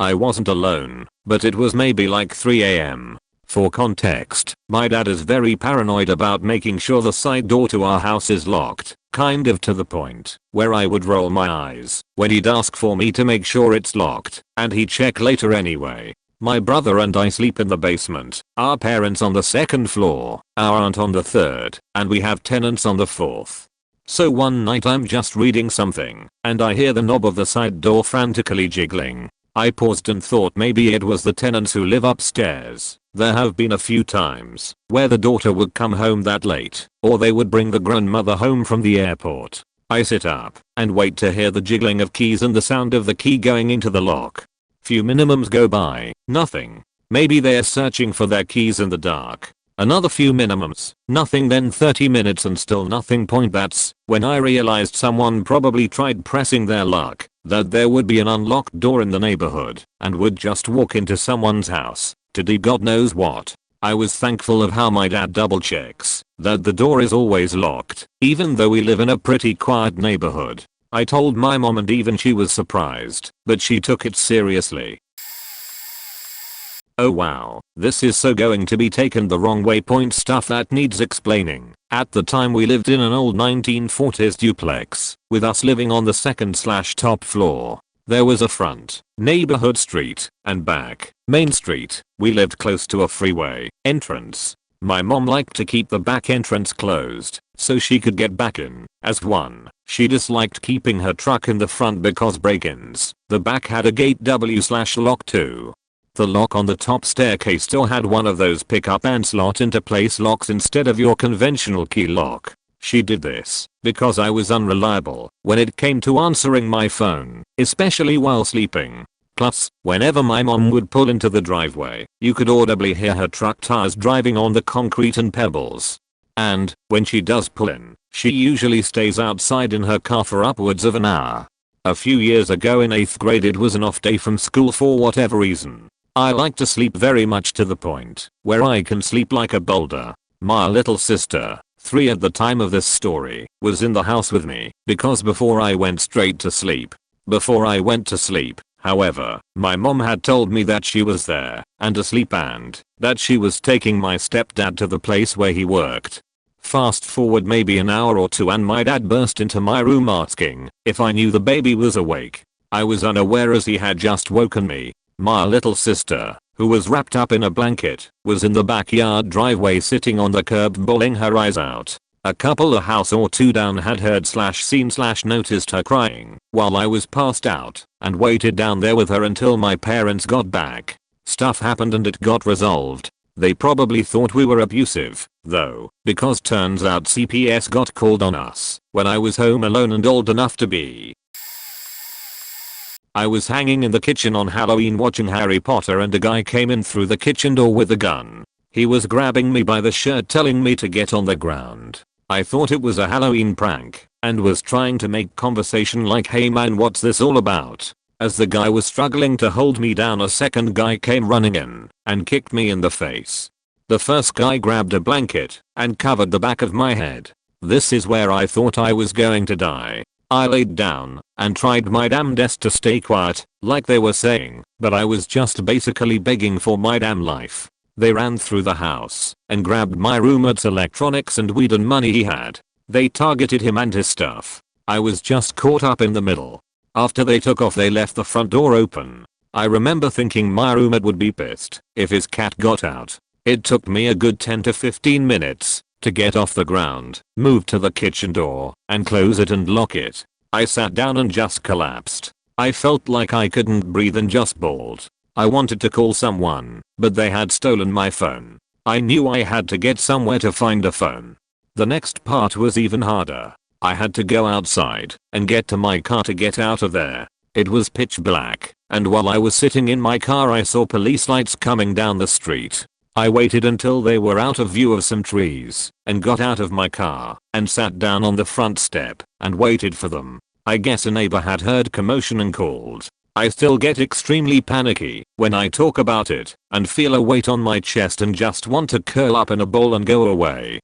I wasn't alone, but it was maybe like 3 AM. For context, my dad is very paranoid about making sure the side door to our house is locked, kind of to the point where I would roll my eyes when he'd ask for me to make sure it's locked, and he'd check later anyway. My brother and I sleep in the basement, our parents on the second floor, our aunt on the third, and we have tenants on the fourth. So one night I'm just reading something, and I hear the knob of the side door frantically jiggling. I paused and thought maybe it was the tenants who live upstairs. There have been a few times where the daughter would come home that late, or they would bring the grandmother home from the airport. I sit up and wait to hear the jiggling of keys and the sound of the key going into the lock. Few minimums go by, nothing. Maybe they're searching for their keys in the dark. Another few minimums, nothing. Then 30 minutes and still nothing. That's when I realized someone probably tried pressing their luck, that there would be an unlocked door in the neighborhood and would just walk into someone's house to do God knows what. I was thankful of how my dad double checks that the door is always locked, even though we live in a pretty quiet neighborhood. I told my mom and even she was surprised, but she took it seriously. Oh wow, this is so going to be taken the wrong way. Stuff that needs explaining. At the time we lived in an old 1940s duplex, with us living on the second/top floor. There was a front, neighborhood street, and back, main street. We lived close to a freeway entrance. My mom liked to keep the back entrance closed so she could get back in. As one, she disliked keeping her truck in the front because break-ins. The back had a gate W/lock too. The lock on the top staircase door had one of those pick up and slot into place locks instead of your conventional key lock. She did this because I was unreliable when it came to answering my phone, especially while sleeping. Plus, whenever my mom would pull into the driveway, you could audibly hear her truck tires driving on the concrete and pebbles. And, when she does pull in, she usually stays outside in her car for upwards of an hour. A few years ago in 8th grade it was an off day from school for whatever reason. I like to sleep very much to the point where I can sleep like a boulder. My little sister, 3 at the time of this story, was in the house with me because before I went to sleep, however, my mom had told me that she was there and asleep and that she was taking my stepdad to the place where he worked. Fast forward maybe an hour or two and my dad burst into my room asking if I knew the baby was awake. I was unaware as he had just woken me. My little sister, who was wrapped up in a blanket, was in the backyard driveway sitting on the curb bawling her eyes out. A couple a house or two down had heard/seen/noticed her crying while I was passed out and waited down there with her until my parents got back. Stuff happened and it got resolved. They probably thought we were abusive, though, because turns out CPS got called on us when I was home alone and old enough to be. I was hanging in the kitchen on Halloween watching Harry Potter and a guy came in through the kitchen door with a gun. He was grabbing me by the shirt telling me to get on the ground. I thought it was a Halloween prank and was trying to make conversation like, hey man, what's this all about? As the guy was struggling to hold me down, a second guy came running in and kicked me in the face. The first guy grabbed a blanket and covered the back of my head. This is where I thought I was going to die. I laid down and tried my damnedest to stay quiet, like they were saying, but I was just basically begging for my damn life. They ran through the house and grabbed my roommate's electronics and weed and money he had. They targeted him and his stuff. I was just caught up in the middle. After they took off they left the front door open. I remember thinking my roommate would be pissed if his cat got out. It took me a good 10 to 15 minutes to get off the ground, move to the kitchen door, and close it and lock it. I sat down and just collapsed. I felt like I couldn't breathe and just bawled. I wanted to call someone, but they had stolen my phone. I knew I had to get somewhere to find a phone. The next part was even harder. I had to go outside and get to my car to get out of there. It was pitch black, and while I was sitting in my car I saw police lights coming down the street. I waited until they were out of view of some trees and got out of my car and sat down on the front step and waited for them. I guess a neighbor had heard commotion and called. I still get extremely panicky when I talk about it and feel a weight on my chest and just want to curl up in a ball and go away.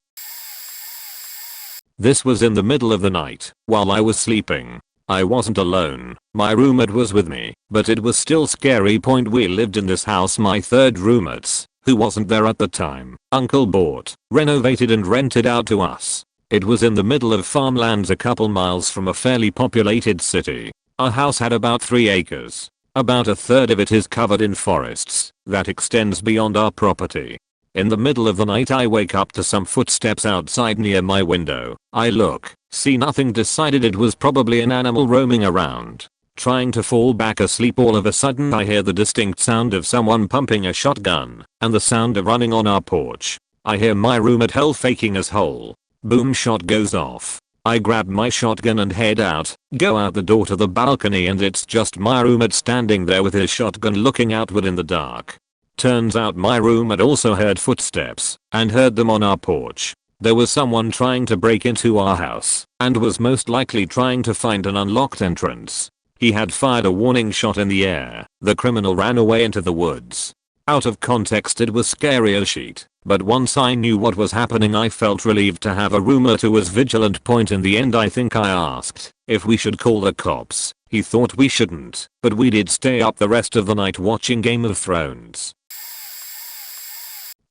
This was in the middle of the night while I was sleeping. I wasn't alone, my roommate was with me, but it was still scary. We lived in this house my third roommate's, who wasn't there at the time, uncle bought, renovated and rented out to us. It was in the middle of farmlands a couple miles from a fairly populated city. Our house had about 3 acres. About a third of it is covered in forests that extends beyond our property. In the middle of the night I wake up to some footsteps outside near my window. I look, see nothing, decided it was probably an animal roaming around. Trying to fall back asleep, all of a sudden I hear the distinct sound of someone pumping a shotgun and the sound of running on our porch. I hear my roommate hell faking as whole. Boom, shot goes off. I grab my shotgun and head out, go out the door to the balcony, and it's just my roommate standing there with his shotgun looking outward in the dark. Turns out my roommate also heard footsteps and heard them on our porch. There was someone trying to break into our house and was most likely trying to find an unlocked entrance. He had fired a warning shot in the air. The criminal ran away into the woods. Out of context it was scary as shit, but once I knew what was happening I felt relieved to have a roommate who was vigilant. In the end I think I asked if we should call the cops. He thought we shouldn't, but we did stay up the rest of the night watching Game of Thrones.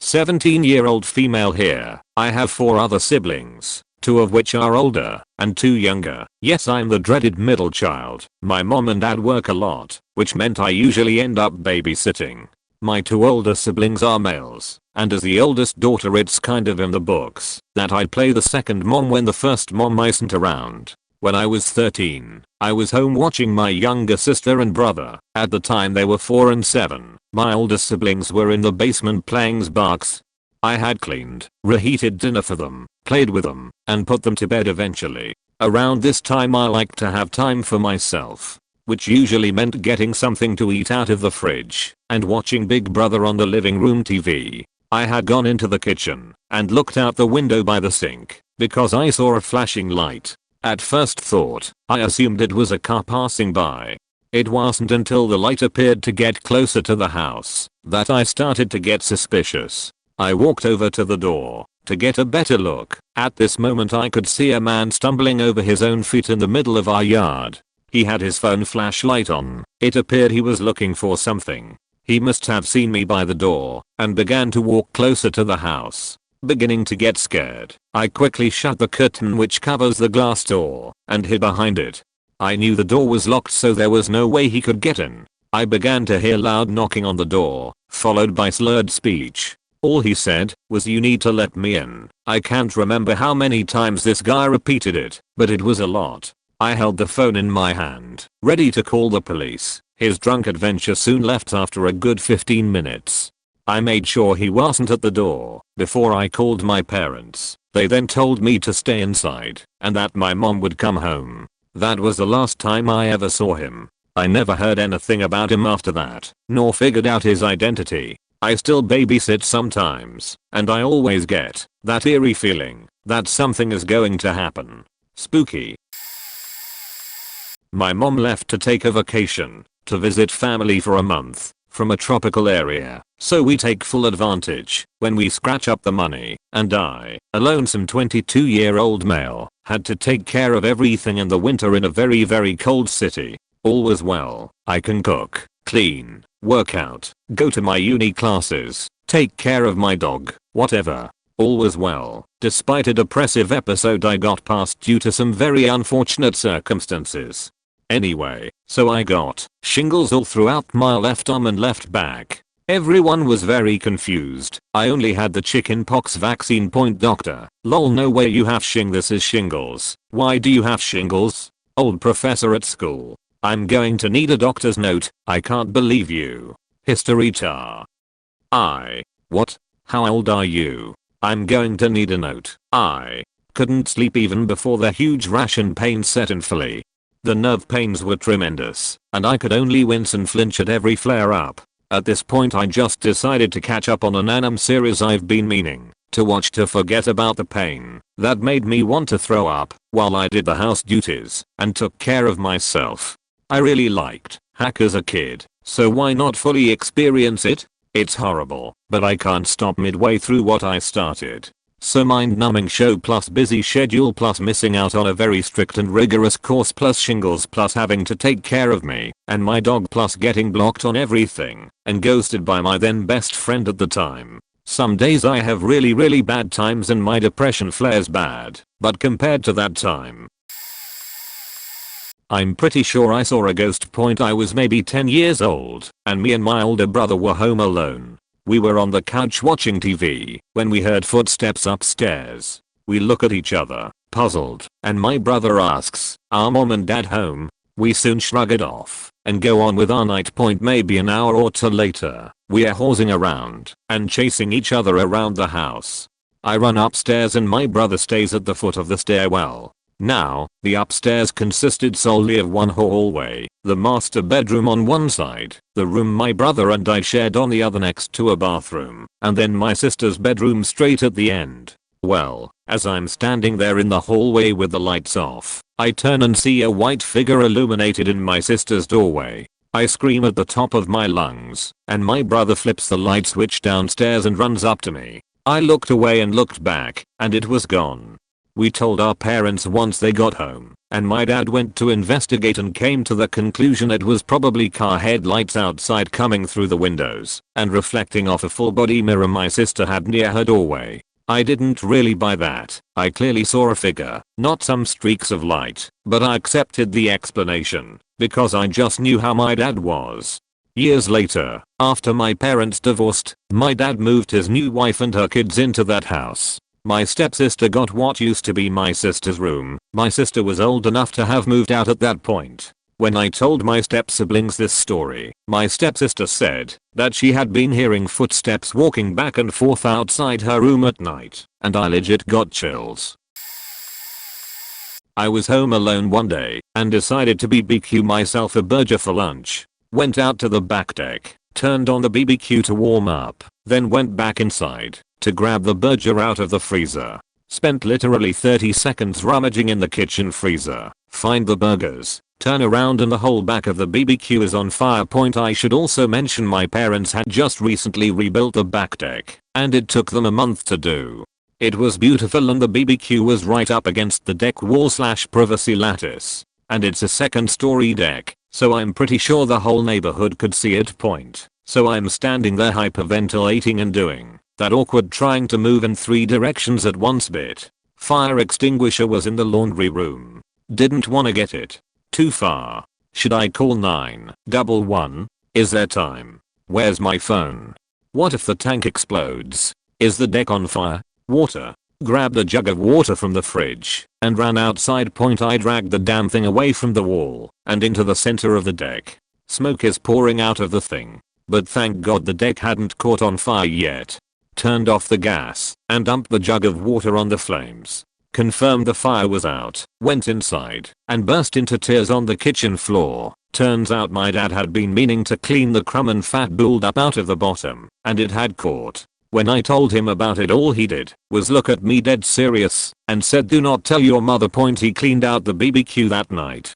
17-year-old female here. I have 4 other siblings, 2 of which are older and 2 younger. Yes, I'm the dreaded middle child. My mom and dad work a lot, which meant I usually end up babysitting. My two older siblings are males, and as the oldest daughter it's kind of in the books that I'd play the second mom when the first mom isn't around. When I was 13, I was home watching my younger sister and brother. At the time they were 4 and 7. My older siblings were in the basement playing Xbox. I had cleaned, reheated dinner for them, played with them, and put them to bed eventually. Around this time I liked to have time for myself, which usually meant getting something to eat out of the fridge and watching Big Brother on the living room TV. I had gone into the kitchen and looked out the window by the sink because I saw a flashing light. At first thought, I assumed it was a car passing by. It wasn't until the light appeared to get closer to the house that I started to get suspicious. I walked over to the door to get a better look. At this moment I could see a man stumbling over his own feet in the middle of our yard. He had his phone flashlight on. It appeared he was looking for something. He must have seen me by the door and began to walk closer to the house. Beginning to get scared, I quickly shut the curtain which covers the glass door and hid behind it. I knew the door was locked so there was no way he could get in. I began to hear loud knocking on the door, followed by slurred speech. All he said was, "You need to let me in." I can't remember how many times this guy repeated it, but it was a lot. I held the phone in my hand, ready to call the police. His drunk adventure soon left after a good 15 minutes. I made sure he wasn't at the door before I called my parents. They then told me to stay inside and that my mom would come home. That was the last time I ever saw him. I never heard anything about him after that, nor figured out his identity. I still babysit sometimes, and I always get that eerie feeling that something is going to happen. Spooky. My mom left to take a vacation to visit family for a month from a tropical area, so we take full advantage when we scratch up the money, and I, a lonesome 22-year-old male, had to take care of everything in the winter in a very cold city. All was well. I can cook, clean, work out, go to my uni classes, take care of my dog, whatever. All was well, despite a depressive episode I got past due to some very unfortunate circumstances. Anyway, so I got shingles all throughout my left arm and left back. Everyone was very confused. I only had the chicken pox vaccine. Point doctor. Lol, no way you have this is shingles. Why do you have shingles? Old professor at school. I'm going to need a doctor's note. I can't believe you. History tar. What? How old are you? I'm going to need a note. I couldn't sleep even before the huge rash and pain set in fully. The nerve pains were tremendous, and I could only wince and flinch at every flare-up. At this point I just decided to catch up on an anime series I've been meaning to watch to forget about the pain that made me want to throw up while I did the house duties and took care of myself. I really liked Hack as a kid, so why not fully experience it? It's horrible, but I can't stop midway through what I started. So mind-numbing show plus busy schedule plus missing out on a very strict and rigorous course plus shingles plus having to take care of me and my dog plus getting blocked on everything and ghosted by my then best friend at the time. Some days I have really bad times and my depression flares bad, but compared to that time, I'm pretty sure I saw a ghost. Point I was maybe 10 years old and me and my older brother were home alone. We were on the couch watching TV when we heard footsteps upstairs. We look at each other, puzzled, and my brother asks, "Are mom and dad home?" We soon shrug it off and go on with our night. Point maybe an hour or two later, we are horsing around and chasing each other around the house. I run upstairs and my brother stays at the foot of the stairwell. Now, the upstairs consisted solely of one hallway, the master bedroom on one side, the room my brother and I shared on the other next to a bathroom, and then my sister's bedroom straight at the end. Well, as I'm standing there in the hallway with the lights off, I turn and see a white figure illuminated in my sister's doorway. I scream at the top of my lungs, and my brother flips the light switch downstairs and runs up to me. I looked away and looked back, and it was gone. We told our parents once they got home, and my dad went to investigate and came to the conclusion it was probably car headlights outside coming through the windows and reflecting off a full body mirror my sister had near her doorway. I didn't really buy that. I clearly saw a figure, not some streaks of light, but I accepted the explanation because I just knew how my dad was. Years later, after my parents divorced, my dad moved his new wife and her kids into that house. My stepsister got what used to be my sister's room. My sister was old enough to have moved out at that point. When I told my step-siblings this story, my stepsister said that she had been hearing footsteps walking back and forth outside her room at night, and I legit got chills. I was home alone one day and decided to BBQ myself a burger for lunch. Went out to the back deck, turned on the BBQ to warm up, then went back inside to grab the burger out of the freezer. Spent literally 30 seconds rummaging in the kitchen freezer, find the burgers, turn around and the whole back of the BBQ is on fire. I should also mention my parents had just recently rebuilt the back deck, and it took them a month to do. It was beautiful and the BBQ was right up against the deck wall / privacy lattice. And it's a second story deck, so I'm pretty sure the whole neighborhood could see it. So I'm standing there hyperventilating and doing that awkward trying to move in 3 directions at once bit. Fire extinguisher was in the laundry room. Didn't wanna get it too far. Should I call 911? Is there time? Where's my phone? What if the tank explodes? Is the deck on fire? Water. Grabbed a jug of water from the fridge and ran outside. I dragged the damn thing away from the wall and into the center of the deck. Smoke is pouring out of the thing, but thank God the deck hadn't caught on fire yet. Turned off the gas and dumped the jug of water on the flames. Confirmed the fire was out, went inside and burst into tears on the kitchen floor. Turns out my dad had been meaning to clean the crumb and fat buildup out of the bottom, and it had caught. When I told him about it, all he did was look at me dead serious and said, "Do not tell your mother." He cleaned out the BBQ that night.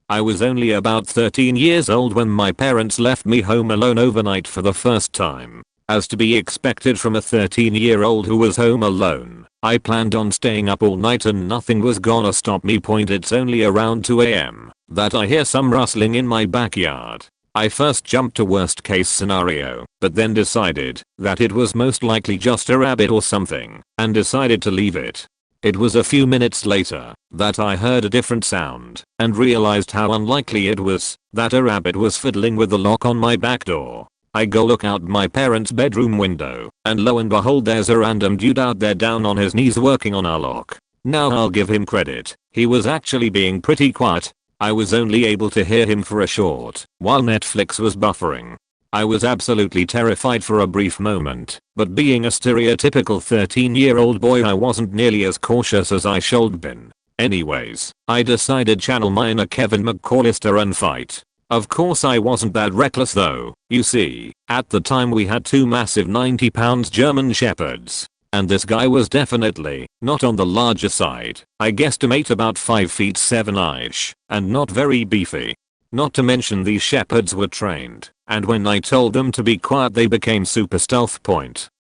I was only about 13 years old when my parents left me home alone overnight for the first time. As to be expected from a 13-year-old who was home alone, I planned on staying up all night and nothing was gonna stop me. It's only around 2 AM that I hear some rustling in my backyard. I first jumped to worst case scenario, but then decided that it was most likely just a rabbit or something, and decided to leave it. It was a few minutes later that I heard a different sound and realized how unlikely it was that a rabbit was fiddling with the lock on my back door. I go look out my parents' bedroom window, and lo and behold there's a random dude out there down on his knees working on our lock. Now I'll give him credit, he was actually being pretty quiet. I was only able to hear him for a short while Netflix was buffering. I was absolutely terrified for a brief moment, but being a stereotypical 13-year-old boy I wasn't nearly as cautious as I should been. Anyways, I decided channel my inner Kevin McCallister and fight. Of course I wasn't that reckless though. You see, at the time we had 2 massive 90-pound German shepherds. And this guy was definitely not on the larger side. I guesstimate about 5 feet 7-ish, and not very beefy. Not to mention these shepherds were trained, and when I told them to be quiet they became super stealth.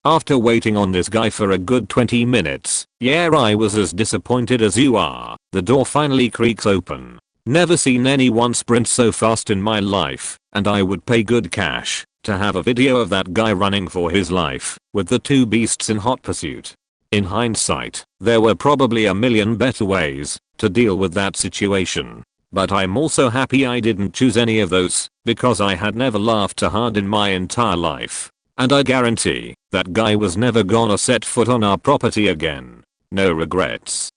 After waiting on this guy for a good 20 minutes, yeah, I was as disappointed as you are. The door finally creaks open. Never seen anyone sprint so fast in my life, and I would pay good cash to have a video of that guy running for his life with the 2 beasts in hot pursuit. In hindsight, there were probably a million better ways to deal with that situation. But I'm also happy I didn't choose any of those, because I had never laughed so hard in my entire life. And I guarantee that guy was never gonna set foot on our property again. No regrets.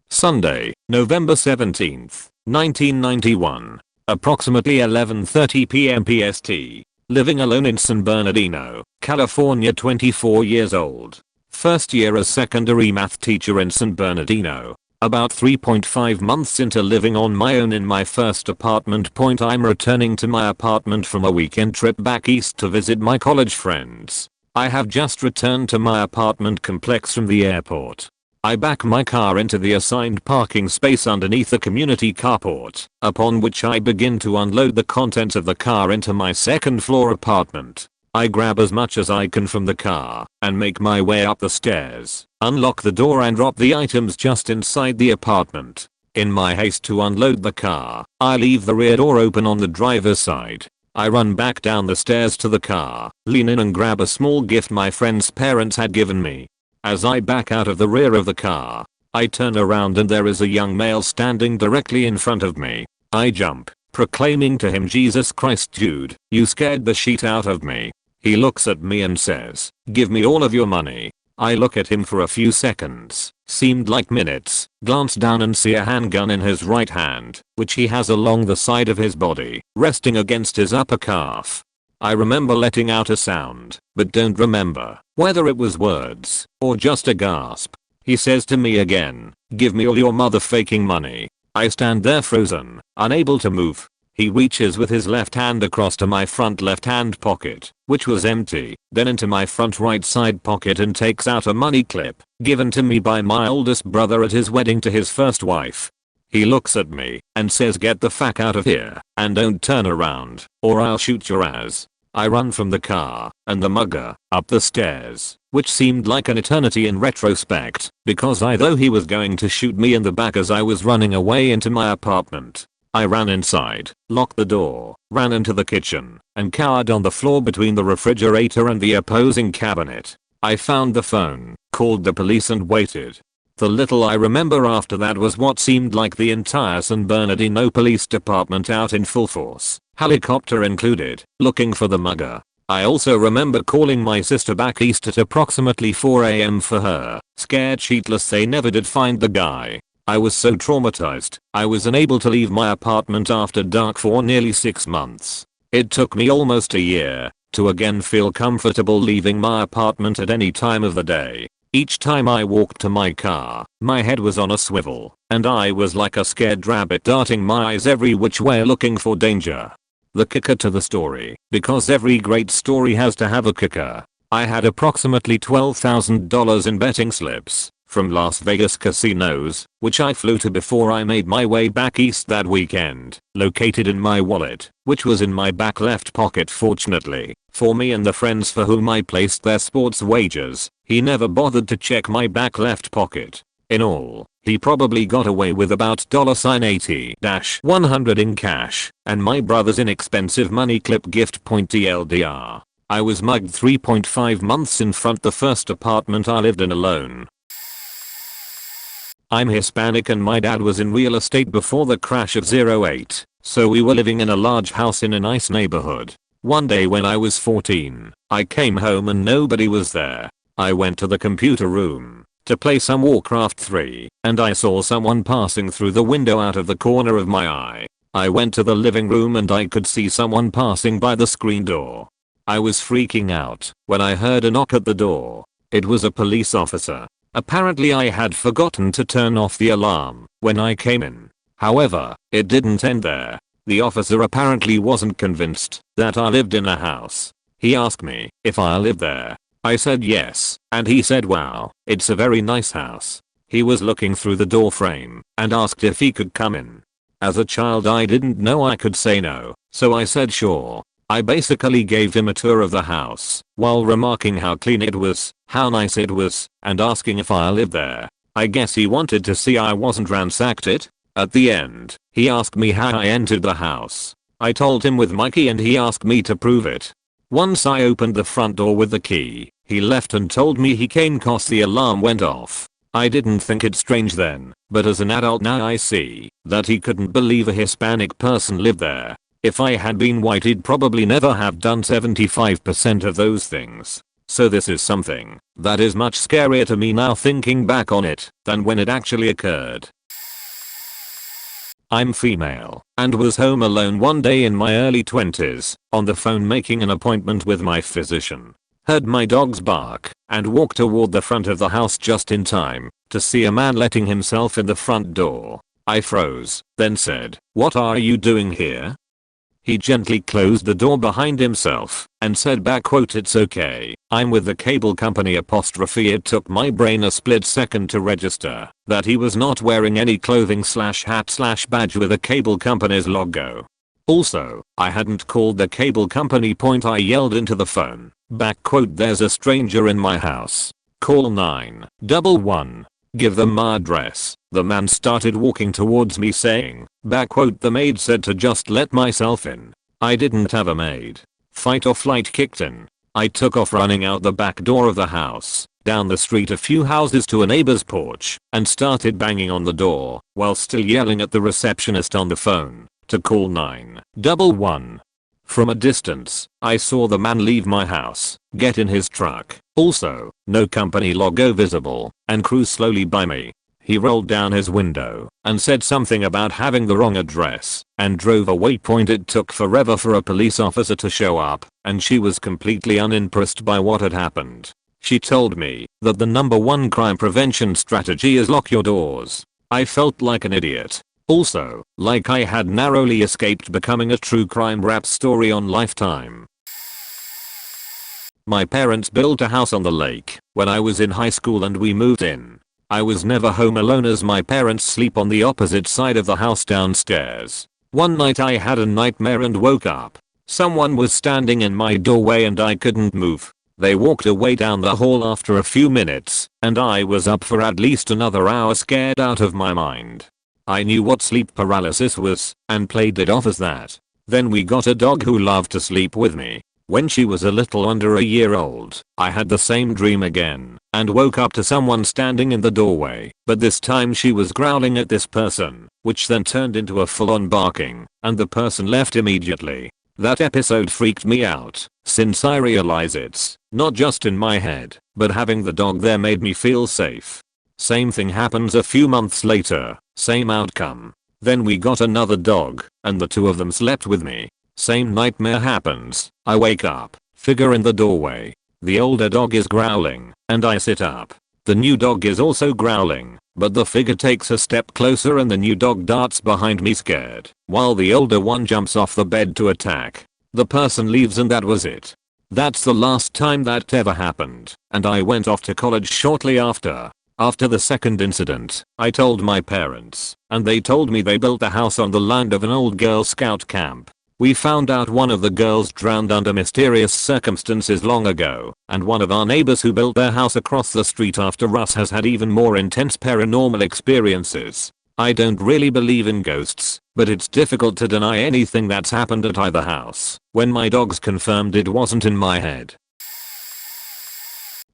Sunday, November 17th, 1991. Approximately 11:30 p.m. PST. Living alone in San Bernardino, California, 24 years old. First year as secondary math teacher in San Bernardino. About 3.5 months into living on my own in my first apartment. I'm returning to my apartment from a weekend trip back east to visit my college friends. I have just returned to my apartment complex from the airport. I back my car into the assigned parking space underneath the community carport, upon which I begin to unload the contents of the car into my second floor apartment. I grab as much as I can from the car and make my way up the stairs, unlock the door and drop the items just inside the apartment. In my haste to unload the car, I leave the rear door open on the driver's side. I run back down the stairs to the car, lean in and grab a small gift my friend's parents had given me. As I back out of the rear of the car, I turn around and there is a young male standing directly in front of me. I jump, proclaiming to him, "Jesus Christ dude, you scared the shit out of me." He looks at me and says, "Give me all of your money." I look at him for a few seconds, seemed like minutes, glance down and see a handgun in his right hand, which he has along the side of his body, resting against his upper calf. I remember letting out a sound, but don't remember whether it was words or just a gasp. He says to me again, "Give me all your motherfucking money." I stand there frozen, unable to move. He reaches with his left hand across to my front left hand pocket, which was empty, then into my front right side pocket and takes out a money clip, given to me by my oldest brother at his wedding to his first wife. He looks at me and says, "Get the fuck out of here and don't turn around or I'll shoot your ass." I run from the car and the mugger up the stairs, which seemed like an eternity in retrospect, because though he was going to shoot me in the back as I was running away into my apartment. I ran inside, locked the door, ran into the kitchen, and cowered on the floor between the refrigerator and the opposing cabinet. I found the phone, called the police and waited. The little I remember after that was what seemed like the entire San Bernardino Police Department out in full force, helicopter included, looking for the mugger. I also remember calling my sister back east at approximately 4 AM for her, scared shitless they never did find the guy. I was so traumatized, I was unable to leave my apartment after dark for nearly 6 months. It took me almost a year to again feel comfortable leaving my apartment at any time of the day. Each time I walked to my car, my head was on a swivel, and I was like a scared rabbit darting my eyes every which way looking for danger. The kicker to the story, because every great story has to have a kicker. I had approximately $12,000 in betting slips from Las Vegas casinos, which I flew to before I made my way back east that weekend, located in my wallet, which was in my back left pocket fortunately, for me and the friends for whom I placed their sports wagers. He never bothered to check my back left pocket. In all, he probably got away with about $80-100 in cash, and my brother's inexpensive money clip gift point TLDR. I was mugged 3.5 months in front the first apartment I lived in alone. I'm Hispanic and my dad was in real estate before the crash of '08, so we were living in a large house in a nice neighborhood. One day when I was 14, I came home and nobody was there. I went to the computer room to play some Warcraft 3, and I saw someone passing through the window out of the corner of my eye. I went to the living room and I could see someone passing by the screen door. I was freaking out when I heard a knock at the door. It was a police officer. Apparently I had forgotten to turn off the alarm when I came in. However, it didn't end there. The officer apparently wasn't convinced that I lived in a house. He asked me if I lived there. I said yes, and he said, "Wow, it's a very nice house." He was looking through the door frame and asked if he could come in. As a child I didn't know I could say no, so I said sure. I basically gave him a tour of the house, while remarking how clean it was, how nice it was, and asking if I lived there. I guess he wanted to see I wasn't ransacked it. At the end, he asked me how I entered the house. I told him with my key and he asked me to prove it. Once I opened the front door with the key, he left and told me he came 'cause the alarm went off. I didn't think it strange then, but as an adult now I see that he couldn't believe a Hispanic person lived there. If I had been white he'd probably never have done 75% of those things. So this is something that is much scarier to me now thinking back on it than when it actually occurred. I'm female and was home alone one day in my early 20s, on the phone making an appointment with my physician. Heard my dogs bark and walked toward the front of the house just in time to see a man letting himself in the front door. I froze, then said, "What are you doing here?" He gently closed the door behind himself and said back quote, "It's okay, I'm with the cable company apostrophe." It took my brain a split second to register that he was not wearing any clothing / hat / badge with a cable company's logo. Also, I hadn't called the cable company. I yelled into the phone, back quote, "There's a stranger in my house. Call 911. Give them my address." The man started walking towards me saying, back quote, "The maid said to just let myself in." I didn't have a maid. Fight or flight kicked in. I took off running out the back door of the house, down the street a few houses to a neighbor's porch, and started banging on the door while still yelling at the receptionist on the phone. to call 911. From a distance, I saw the man leave my house, get in his truck, also, no company logo visible, and cruise slowly by me. He rolled down his window and said something about having the wrong address and drove away. It took forever for a police officer to show up, and she was completely unimpressed by what had happened. She told me that the #1 crime prevention strategy is lock your doors. I felt like an idiot. Also, like I had narrowly escaped becoming a true crime rap story on Lifetime. My parents built a house on the lake when I was in high school and we moved in. I was never home alone as my parents sleep on the opposite side of the house downstairs. One night I had a nightmare and woke up. Someone was standing in my doorway and I couldn't move. They walked away down the hall after a few minutes, and I was up for at least another hour scared out of my mind. I knew what sleep paralysis was, and played it off as that. Then we got a dog who loved to sleep with me. When she was a little under a year old, I had the same dream again, and woke up to someone standing in the doorway, but this time she was growling at this person, which then turned into a full-on barking, and the person left immediately. That episode freaked me out, since I realize it's not just in my head, but having the dog there made me feel safe. Same thing happens a few months later, same outcome. Then we got another dog, and the two of them slept with me. Same nightmare happens. I wake up, figure in the doorway. The older dog is growling, and I sit up. The new dog is also growling, but the figure takes a step closer and the new dog darts behind me scared, while the older one jumps off the bed to attack. The person leaves and that was it. That's the last time that ever happened, and I went off to college shortly after. After the second incident, I told my parents, and they told me they built a house on the land of an old Girl Scout camp. We found out one of the girls drowned under mysterious circumstances long ago, and one of our neighbors who built their house across the street after us has had even more intense paranormal experiences. I don't really believe in ghosts, but it's difficult to deny anything that's happened at either house, when my dogs confirmed it wasn't in my head.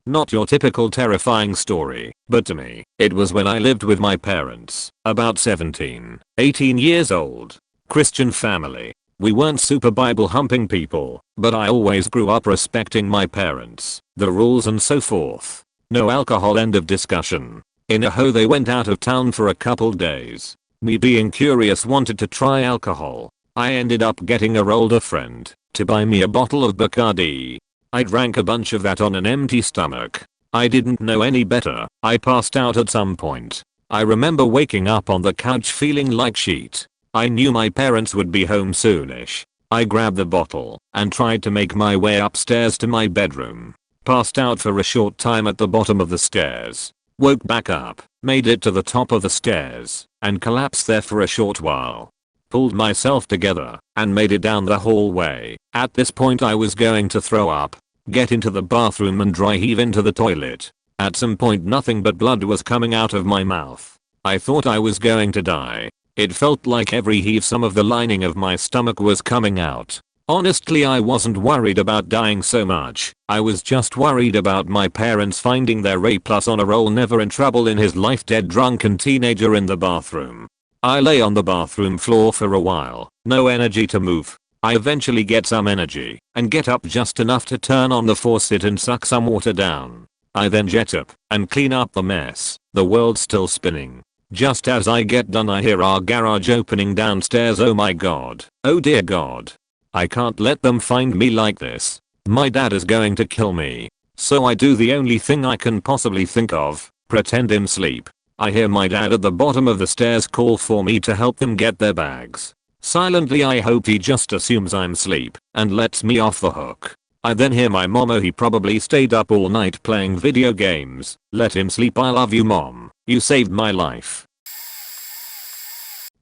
Not your typical terrifying story, but to me, it was when I lived with my parents, about 17, 18 years old. Christian family. We weren't super Bible humping people, but I always grew up respecting my parents, the rules and so forth. No alcohol, end of discussion. In a hoe they went out of town for a couple days. Me being curious wanted to try alcohol. I ended up getting a older friend to buy me a bottle of Bacardi. I drank a bunch of that on an empty stomach. I didn't know any better. I passed out at some point. I remember waking up on the couch feeling like shit. I knew my parents would be home soonish. I grabbed the bottle and tried to make my way upstairs to my bedroom. Passed out for a short time at the bottom of the stairs. Woke back up, made it to the top of the stairs, and collapsed there for a short while. Pulled myself together and made it down the hallway. At this point I was going to throw up, get into the bathroom and dry heave into the toilet. At some point nothing but blood was coming out of my mouth. I thought I was going to die. It felt like every heave some of the lining of my stomach was coming out. Honestly, I wasn't worried about dying so much. I was just worried about my parents finding their A+ on a roll, never in trouble in his life, dead drunken teenager in the bathroom. I lay on the bathroom floor for a while, no energy to move. I eventually get some energy and get up just enough to turn on the faucet and suck some water down. I then jet up and clean up the mess, the world still spinning. Just as I get done I hear our garage opening downstairs. Oh my god. Oh dear god. I can't let them find me like this. My dad is going to kill me. So I do the only thing I can possibly think of, pretend I'm asleep. I hear my dad at the bottom of the stairs call for me to help them get their bags. Silently I hope he just assumes I'm asleep and lets me off the hook. I then hear my mom. Oh, he probably stayed up all night playing video games. Let him sleep. I love you, mom. You saved my life.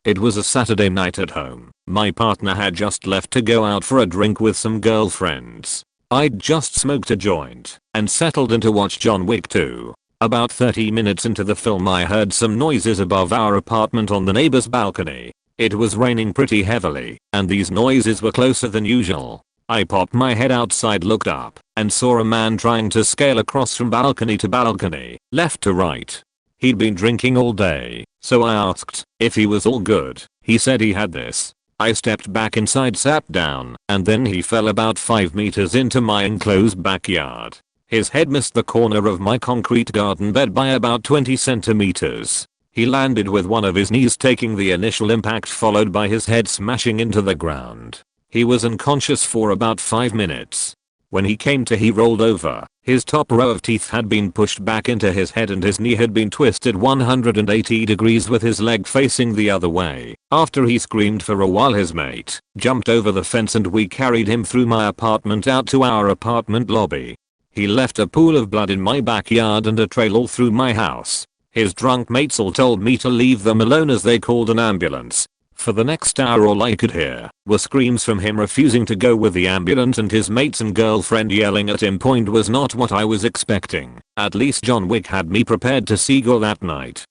It was a Saturday night at home. My partner had just left to go out for a drink with some girlfriends. I'd just smoked a joint and settled in to watch John Wick 2. About 30 minutes into the film I heard some noises above our apartment on the neighbor's balcony. It was raining pretty heavily, and these noises were closer than usual. I popped my head outside, looked up, and saw a man trying to scale across from balcony to balcony, left to right. He'd been drinking all day, so I asked if he was all good. He said he had this I stepped back inside, sat down, and then he fell about 5 meters into my enclosed backyard. His head missed the corner of my concrete garden bed by about 20 centimeters. He landed with one of his knees taking the initial impact, followed by his head smashing into the ground. He was unconscious for about 5 minutes. When he came to, he rolled over. His top row of teeth had been pushed back into his head and his knee had been twisted 180 degrees with his leg facing the other way. After he screamed for a while, his mate jumped over the fence and we carried him through my apartment out to our apartment lobby. He left a pool of blood in my backyard and a trail all through my house. His drunk mates all told me to leave them alone as they called an ambulance. For the next hour all I could hear were screams from him refusing to go with the ambulance and his mates and girlfriend yelling at him. Point was not what I was expecting. At least John Wick had me prepared to seagull that night.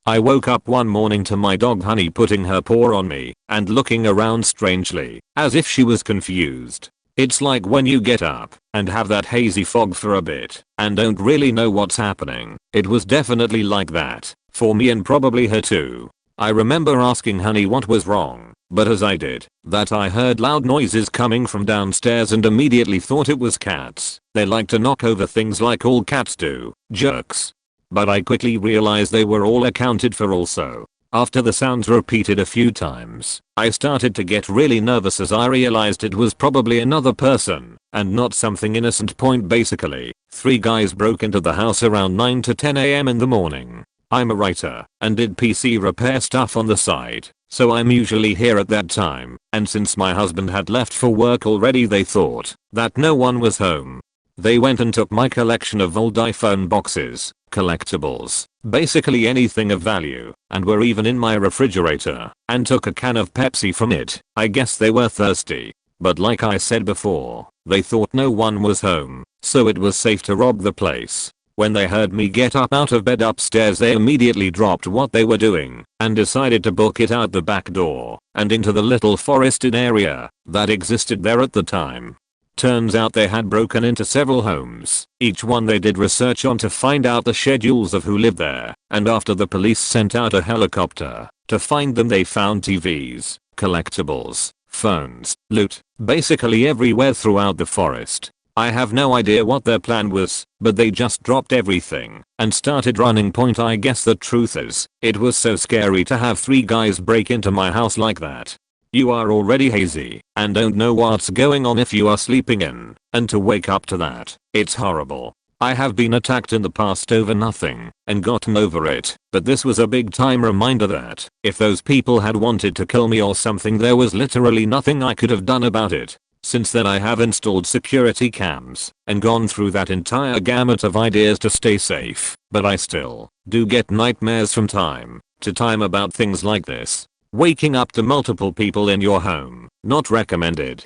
I woke up one morning to my dog Honey putting her paw on me and looking around strangely, as if she was confused. It's like when you get up and have that hazy fog for a bit and don't really know what's happening. It was definitely like that for me and probably her too. I remember asking Honey what was wrong, but as I did that I heard loud noises coming from downstairs and immediately thought it was cats. They like to knock over things like all cats do, jerks. But I quickly realized they were all accounted for also. After the sounds repeated a few times, I started to get really nervous as I realized it was probably another person and not something innocent. Point basically, 3 guys broke into the house around 9 to 10 AM in the morning. I'm a writer and did PC repair stuff on the side, so I'm usually here at that time, and since my husband had left for work already, they thought that no one was home. They went and took my collection of old iPhone boxes, collectibles, basically anything of value, and were even in my refrigerator, and took a can of Pepsi from it. I guess they were thirsty, but like I said before, they thought no one was home, so it was safe to rob the place. When they heard me get up out of bed upstairs, they immediately dropped what they were doing and decided to book it out the back door and into the little forested area that existed there at the time. Turns out they had broken into several homes. Each one they did research on to find out the schedules of who lived there, and after the police sent out a helicopter to find them, they found TVs, collectibles, phones, loot, basically everywhere throughout the forest. I have no idea what their plan was, but they just dropped everything and started running. Point I guess the truth is, it was so scary to have 3 guys break into my house like that. You are already hazy and don't know what's going on if you are sleeping in, and to wake up to that, it's horrible. I have been attacked in the past over nothing and gotten over it, but this was a big time reminder that if those people had wanted to kill me or something, there was literally nothing I could have done about it. Since then I have installed security cams and gone through that entire gamut of ideas to stay safe, but I still do get nightmares from time to time about things like this. Waking up to multiple people in your home, not recommended.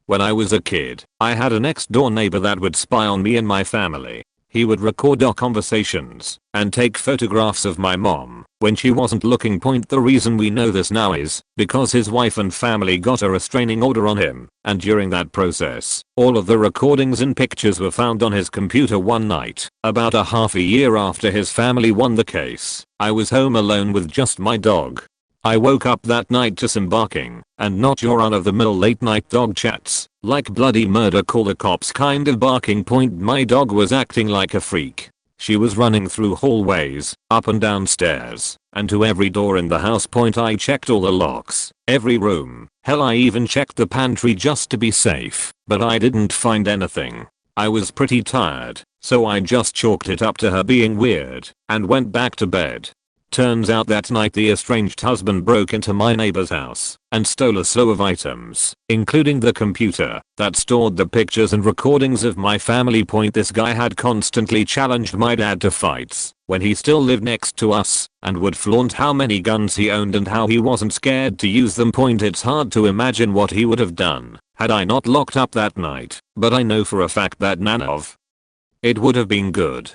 When I was a kid, I had a next door neighbor that would spy on me and my family. He would record our conversations and take photographs of my mom when she wasn't looking. Point the reason we know this now is because his wife and family got a restraining order on him, and during that process, all of the recordings and pictures were found on his computer one night, about a half a year after his family won the case. I was home alone with just my dog. I woke up that night to some barking, and not your run-of-the-mill late-night dog chats, like bloody murder call the cops kind of barking. Point my dog was acting like a freak. She was running through hallways, up and down stairs, and to every door in the house. Point I checked all the locks, every room, hell I even checked the pantry just to be safe, but I didn't find anything. I was pretty tired, so I just chalked it up to her being weird, and went back to bed. Turns out that night the estranged husband broke into my neighbor's house and stole a slew of items, including the computer that stored the pictures and recordings of my family. Point this guy had constantly challenged my dad to fights when he still lived next to us and would flaunt how many guns he owned and how he wasn't scared to use them. Point it's hard to imagine what he would have done had I not locked up that night, but I know for a fact that none of it would have been good.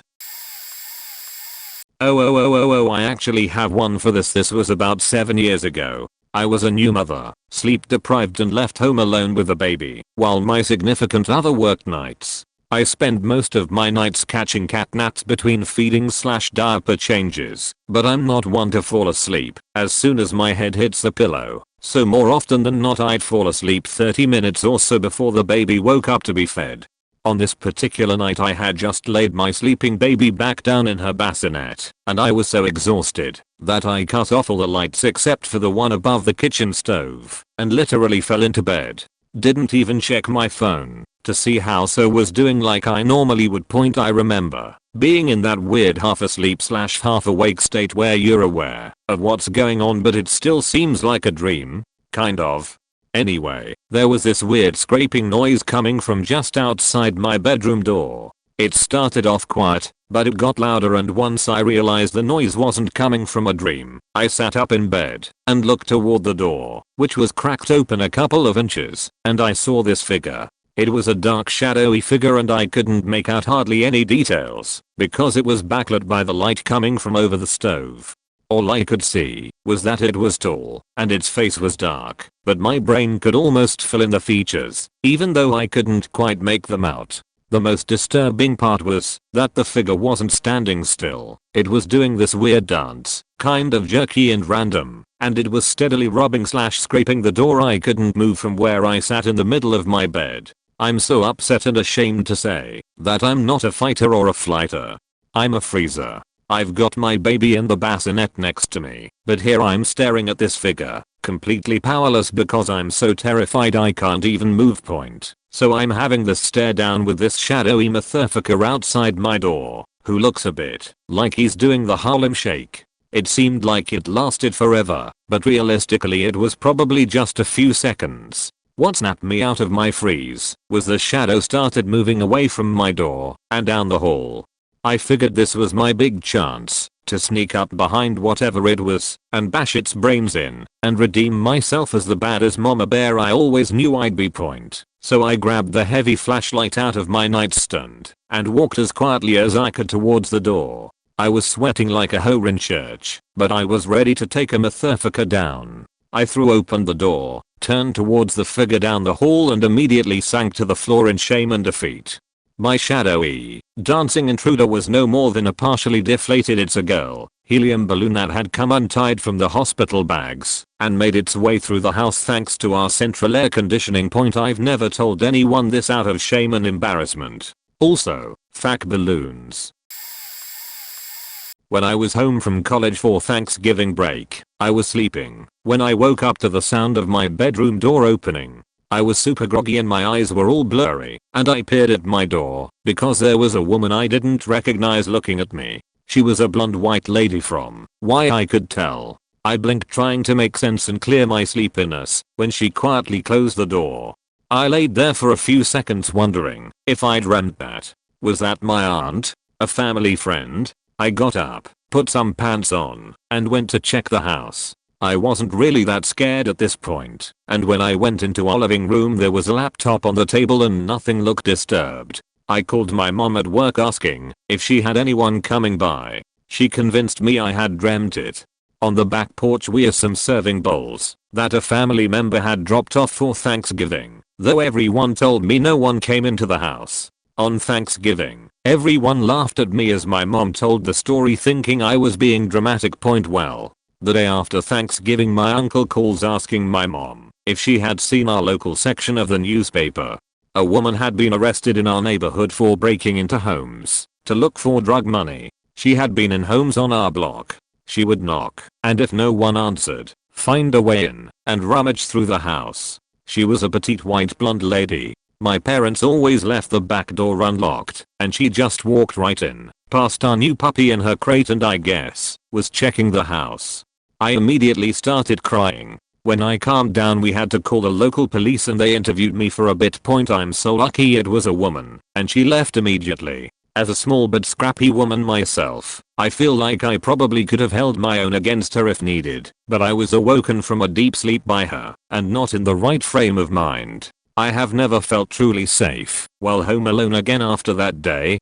Oh, I actually have one for this. This was about 7 years ago. I was a new mother, sleep deprived and left home alone with a baby, while my significant other worked nights. I spend most of my nights catching cat naps between feedings/diaper changes, but I'm not one to fall asleep as soon as my head hits the pillow, so more often than not I'd fall asleep 30 minutes or so before the baby woke up to be fed. On this particular night I had just laid my sleeping baby back down in her bassinet, and I was so exhausted that I cut off all the lights except for the one above the kitchen stove and literally fell into bed. Didn't even check my phone to see how so was doing like I normally would. I remember being in that weird half asleep/half awake state where you're aware of what's going on but it still seems like a dream, kind of. Anyway, there was this weird scraping noise coming from just outside my bedroom door. It started off quiet, but it got louder, and once I realized the noise wasn't coming from a dream, I sat up in bed and looked toward the door, which was cracked open a couple of inches, and I saw this figure. It was a dark shadowy figure and I couldn't make out hardly any details because it was backlit by the light coming from over the stove. All I could see was that it was tall and its face was dark, but my brain could almost fill in the features, even though I couldn't quite make them out. The most disturbing part was that the figure wasn't standing still. It was doing this weird dance, kind of jerky and random, and it was steadily rubbing/scraping the door. I couldn't move from where I sat in the middle of my bed. I'm so upset and ashamed to say that I'm not a fighter or a flighter. I'm a freezer. I've got my baby in the bassinet next to me, but here I'm staring at this figure, completely powerless because I'm so terrified I can't even move. So I'm having this stare down with this shadowy motherfucker outside my door, who looks a bit like he's doing the Harlem Shake. It seemed like it lasted forever, but realistically it was probably just a few seconds. What snapped me out of my freeze was the shadow started moving away from my door and down the hall. I figured this was my big chance to sneak up behind whatever it was and bash its brains in and redeem myself as the badass mama bear I always knew I'd be. So I grabbed the heavy flashlight out of my nightstand and walked as quietly as I could towards the door. I was sweating like a hoe in church, but I was ready to take a motherfucker down. I threw open the door, turned towards the figure down the hall and immediately sank to the floor in shame and defeat. My shadowy, dancing intruder was no more than a partially deflated "it's a girl" helium balloon that had come untied from the hospital bags and made its way through the house thanks to our central air conditioning. I've never told anyone this out of shame and embarrassment. Also, fuck balloons. When I was home from college for Thanksgiving break, I was sleeping when I woke up to the sound of my bedroom door opening. I was super groggy and my eyes were all blurry, and I peered at my door because there was a woman I didn't recognize looking at me. She was a blonde white lady from why I could tell. I blinked trying to make sense and clear my sleepiness when she quietly closed the door. I laid there for a few seconds wondering if I'd dreamt that. Was that my aunt? A family friend? I got up, put some pants on, and went to check the house. I wasn't really that scared at this point, and when I went into our living room there was a laptop on the table and nothing looked disturbed. I called my mom at work asking if she had anyone coming by. She convinced me I had dreamt it. On the back porch were some serving bowls that a family member had dropped off for Thanksgiving, though everyone told me no one came into the house. On Thanksgiving, everyone laughed at me as my mom told the story thinking I was being dramatic. Well, the day after Thanksgiving my uncle calls asking my mom if she had seen our local section of the newspaper. A woman had been arrested in our neighborhood for breaking into homes to look for drug money. She had been in homes on our block. She would knock, and if no one answered, find a way in and rummage through the house. She was a petite white blonde lady. My parents always left the back door unlocked, and she just walked right in, past our new puppy in her crate, and I guess was checking the house. I immediately started crying. When I calmed down we had to call the local police and they interviewed me for a bit. I'm so lucky it was a woman and she left immediately. As a small but scrappy woman myself, I feel like I probably could have held my own against her if needed, but I was awoken from a deep sleep by her and not in the right frame of mind. I have never felt truly safe while home alone again after that day.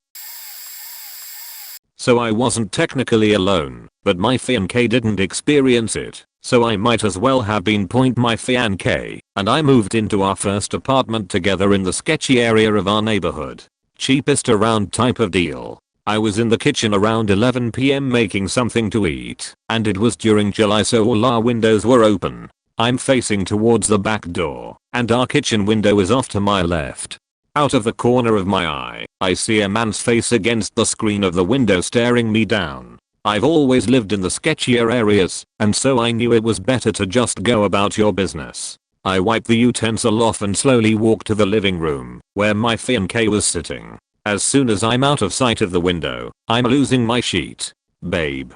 So I wasn't technically alone, but my fiancé didn't experience it, so I might as well have been. My fiancé and I moved into our first apartment together in the sketchy area of our neighborhood. cheapest around type of deal. I was in the kitchen around 11 PM making something to eat, and it was during July so all our windows were open. I'm facing towards the back door, and our kitchen window is off to my left. Out of the corner of my eye, I see a man's face against the screen of the window staring me down. I've always lived in the sketchier areas, and so I knew it was better to just go about your business. I wiped the utensil off and slowly walked to the living room, where my fiancé was sitting. As soon as I'm out of sight of the window, I'm losing my shit. Babe.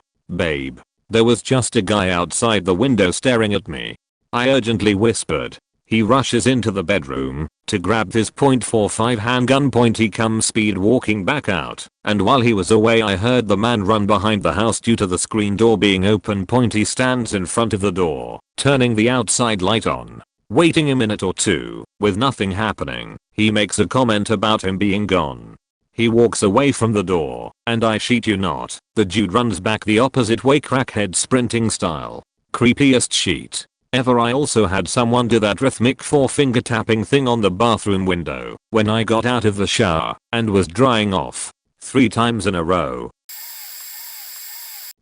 There was just a guy outside the window staring at me. I urgently whispered. He rushes into the bedroom to grab his .45 handgun. He comes speed walking back out, and while he was away I heard the man run behind the house due to the screen door being open. He stands in front of the door, turning the outside light on. Waiting a minute or two, with nothing happening, he makes a comment about him being gone. He walks away from the door, and I shit you not, the dude runs back the opposite way, crackhead sprinting style. Creepiest shit ever. I also had someone do that rhythmic 4-finger tapping thing on the bathroom window when I got out of the shower and was drying off 3 times in a row.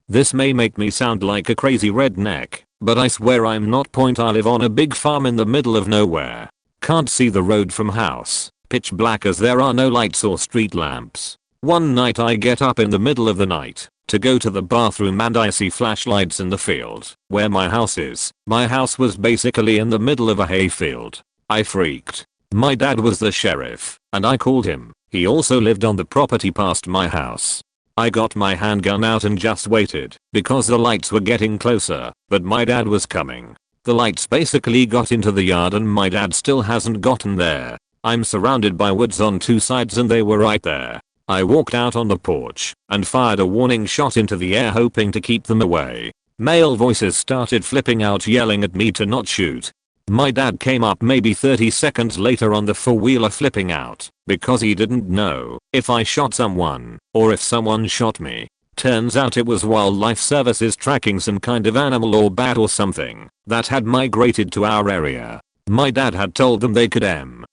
This may make me sound like a crazy redneck, but I swear I'm not. I live on a big farm in the middle of nowhere. Can't see the road from house, pitch black as there are no lights or street lamps. One night I get up in the middle of the night to go to the bathroom and I see flashlights in the field where my house is. My house was basically in the middle of a hayfield. I freaked. My dad was the sheriff, and I called him. He also lived on the property past my house. I got my handgun out and just waited because the lights were getting closer, but my dad was coming. The lights basically got into the yard and my dad still hasn't gotten there. I'm surrounded by woods on 2 sides and they were right there. I walked out on the porch and fired a warning shot into the air hoping to keep them away. Male voices started flipping out yelling at me to not shoot. My dad came up maybe 30 seconds later on the 4-wheeler flipping out because he didn't know if I shot someone or if someone shot me. Turns out it was wildlife services tracking some kind of animal or bat or something that had migrated to our area. My dad had told them they could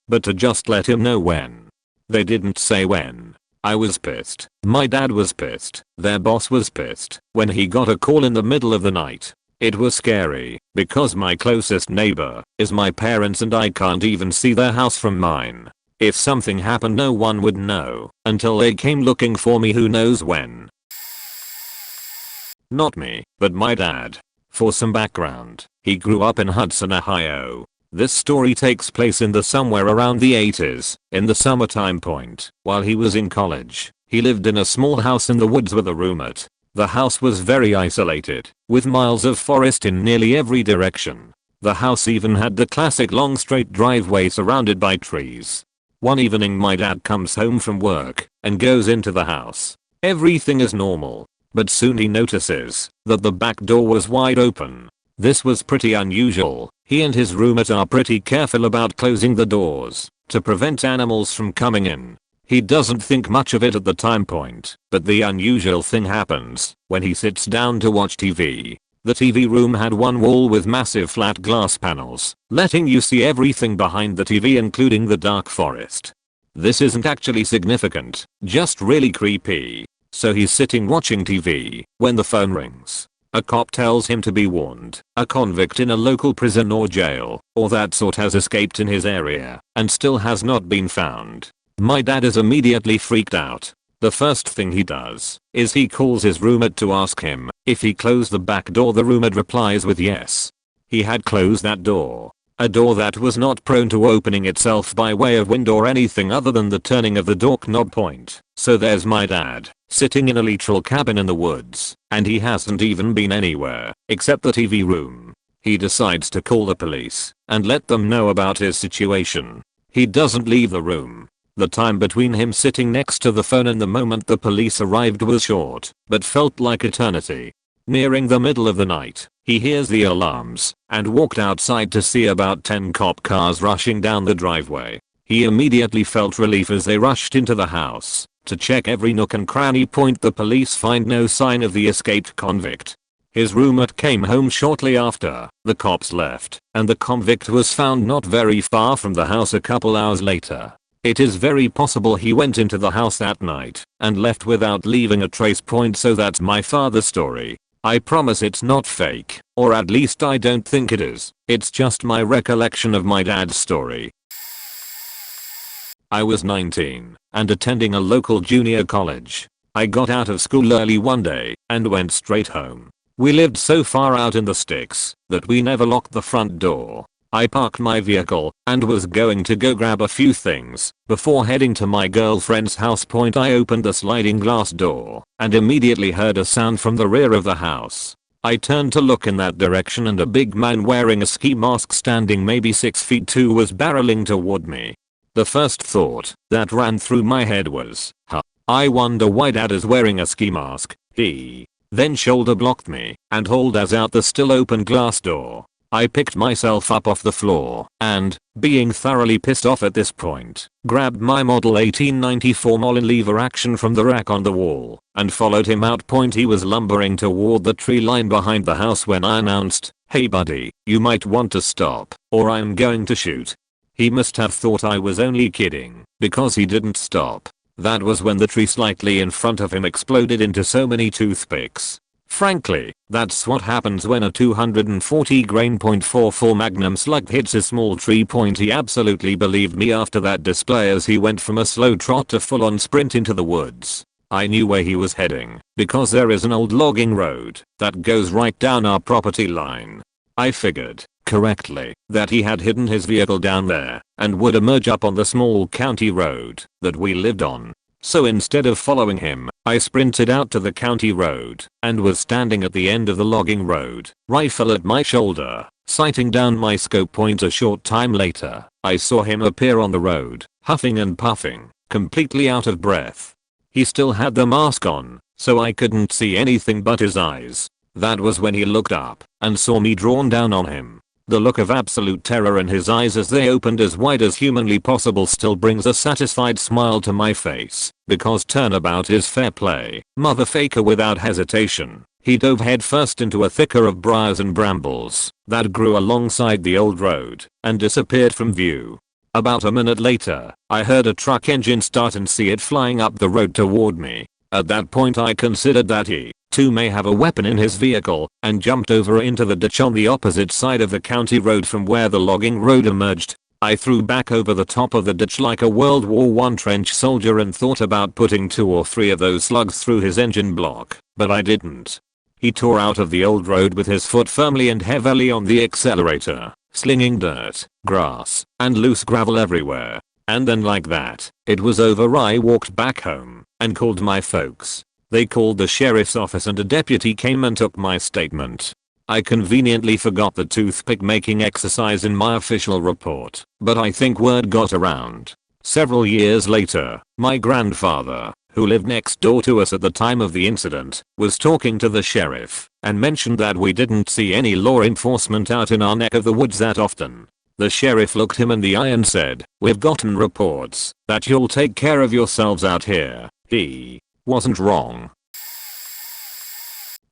but to just let him know when. They didn't say when. I was pissed. My dad was pissed. Their boss was pissed when he got a call in the middle of the night. It was scary because my closest neighbor is my parents and I can't even see their house from mine. If something happened no one would know until they came looking for me who knows when. Not me, but my dad. For some background, he grew up in Hudson, Ohio. This story takes place in the somewhere around the 80s, in the summertime point. While he was in college, he lived in a small house in the woods with a roommate. The house was very isolated, with miles of forest in nearly every direction. The house even had the classic long straight driveway surrounded by trees. One evening my dad comes home from work and goes into the house. Everything is normal, but soon he notices that the back door was wide open. This was pretty unusual. He and his roommate are pretty careful about closing the doors to prevent animals from coming in. He doesn't think much of it at the time point, but the unusual thing happens when he sits down to watch TV. The TV room had one wall with massive flat glass panels, letting you see everything behind the TV including the dark forest. This isn't actually significant, just really creepy. So he's sitting watching TV when the phone rings. A cop tells him to be warned. A convict in a local prison or jail or that sort has escaped in his area and still has not been found. My dad is immediately freaked out. The first thing he does is he calls his roommate to ask him if he closed the back door. The roommate replies with yes. He had closed that door. A door that was not prone to opening itself by way of wind or anything other than the turning of the doorknob point. So there's my dad, sitting in a literal cabin in the woods, and he hasn't even been anywhere except the TV room. He decides to call the police and let them know about his situation. He doesn't leave the room. The time between him sitting next to the phone and the moment the police arrived was short, but felt like eternity. Nearing the middle of the night, he hears the alarms and walked outside to see about 10 cop cars rushing down the driveway. He immediately felt relief as they rushed into the house to check every nook and cranny. The police find no sign of the escaped convict. His roommate came home shortly after the cops left, and the convict was found not very far from the house a couple hours later. It is very possible he went into the house that night and left without leaving a trace point, so that's my father's story. I promise it's not fake, or at least I don't think it is. It's just my recollection of my dad's story. I was 19 and attending a local junior college. I got out of school early one day and went straight home. We lived so far out in the sticks that we never locked the front door. I parked my vehicle and was going to go grab a few things before heading to my girlfriend's house. I opened the sliding glass door and immediately heard a sound from the rear of the house. I turned to look in that direction and a big man wearing a ski mask standing maybe 6 feet 2 was barreling toward me. The first thought that ran through my head was, I wonder why dad is wearing a ski mask. He then shoulder blocked me and hauled us out the still open glass door. I picked myself up off the floor and, being thoroughly pissed off at this point, grabbed my Model 1894 Molin lever action from the rack on the wall and followed him out. He was lumbering toward the tree line behind the house when I announced, "Hey buddy, you might want to stop or I'm going to shoot." He must have thought I was only kidding because he didn't stop. That was when the tree slightly in front of him exploded into so many toothpicks. Frankly, that's what happens when a 240 grain .44 Magnum slug hits a small tree. He absolutely believed me after that display as he went from a slow trot to full on sprint into the woods. I knew where he was heading because there is an old logging road that goes right down our property line. I figured, correctly, that he had hidden his vehicle down there and would emerge up on the small county road that we lived on. So instead of following him, I sprinted out to the county road and was standing at the end of the logging road, rifle at my shoulder, sighting down my scope. A short time later, I saw him appear on the road, huffing and puffing, completely out of breath. He still had the mask on, so I couldn't see anything but his eyes. That was when he looked up and saw me drawn down on him. The look of absolute terror in his eyes as they opened as wide as humanly possible still brings a satisfied smile to my face, because turnabout is fair play. Motherfaker. Without hesitation, he dove headfirst into a thicker of briars and brambles that grew alongside the old road and disappeared from view. About a minute later, I heard a truck engine start and see it flying up the road toward me. At that point I considered that he, too, may have a weapon in his vehicle and jumped over into the ditch on the opposite side of the county road from where the logging road emerged. I threw back over the top of the ditch like a World War I trench soldier and thought about putting 2 or 3 of those slugs through his engine block, but I didn't. He tore out of the old road with his foot firmly and heavily on the accelerator, slinging dirt, grass, and loose gravel everywhere. And then like that, it was over. I walked back home and called my folks. They called the sheriff's office and a deputy came and took my statement. I conveniently forgot the toothpick making exercise in my official report, but I think word got around. Several years later, my grandfather, who lived next door to us at the time of the incident, was talking to the sheriff and mentioned that we didn't see any law enforcement out in our neck of the woods that often. The sheriff looked him in the eye and said, "We've gotten reports that you'll take care of yourselves out here." He wasn't wrong.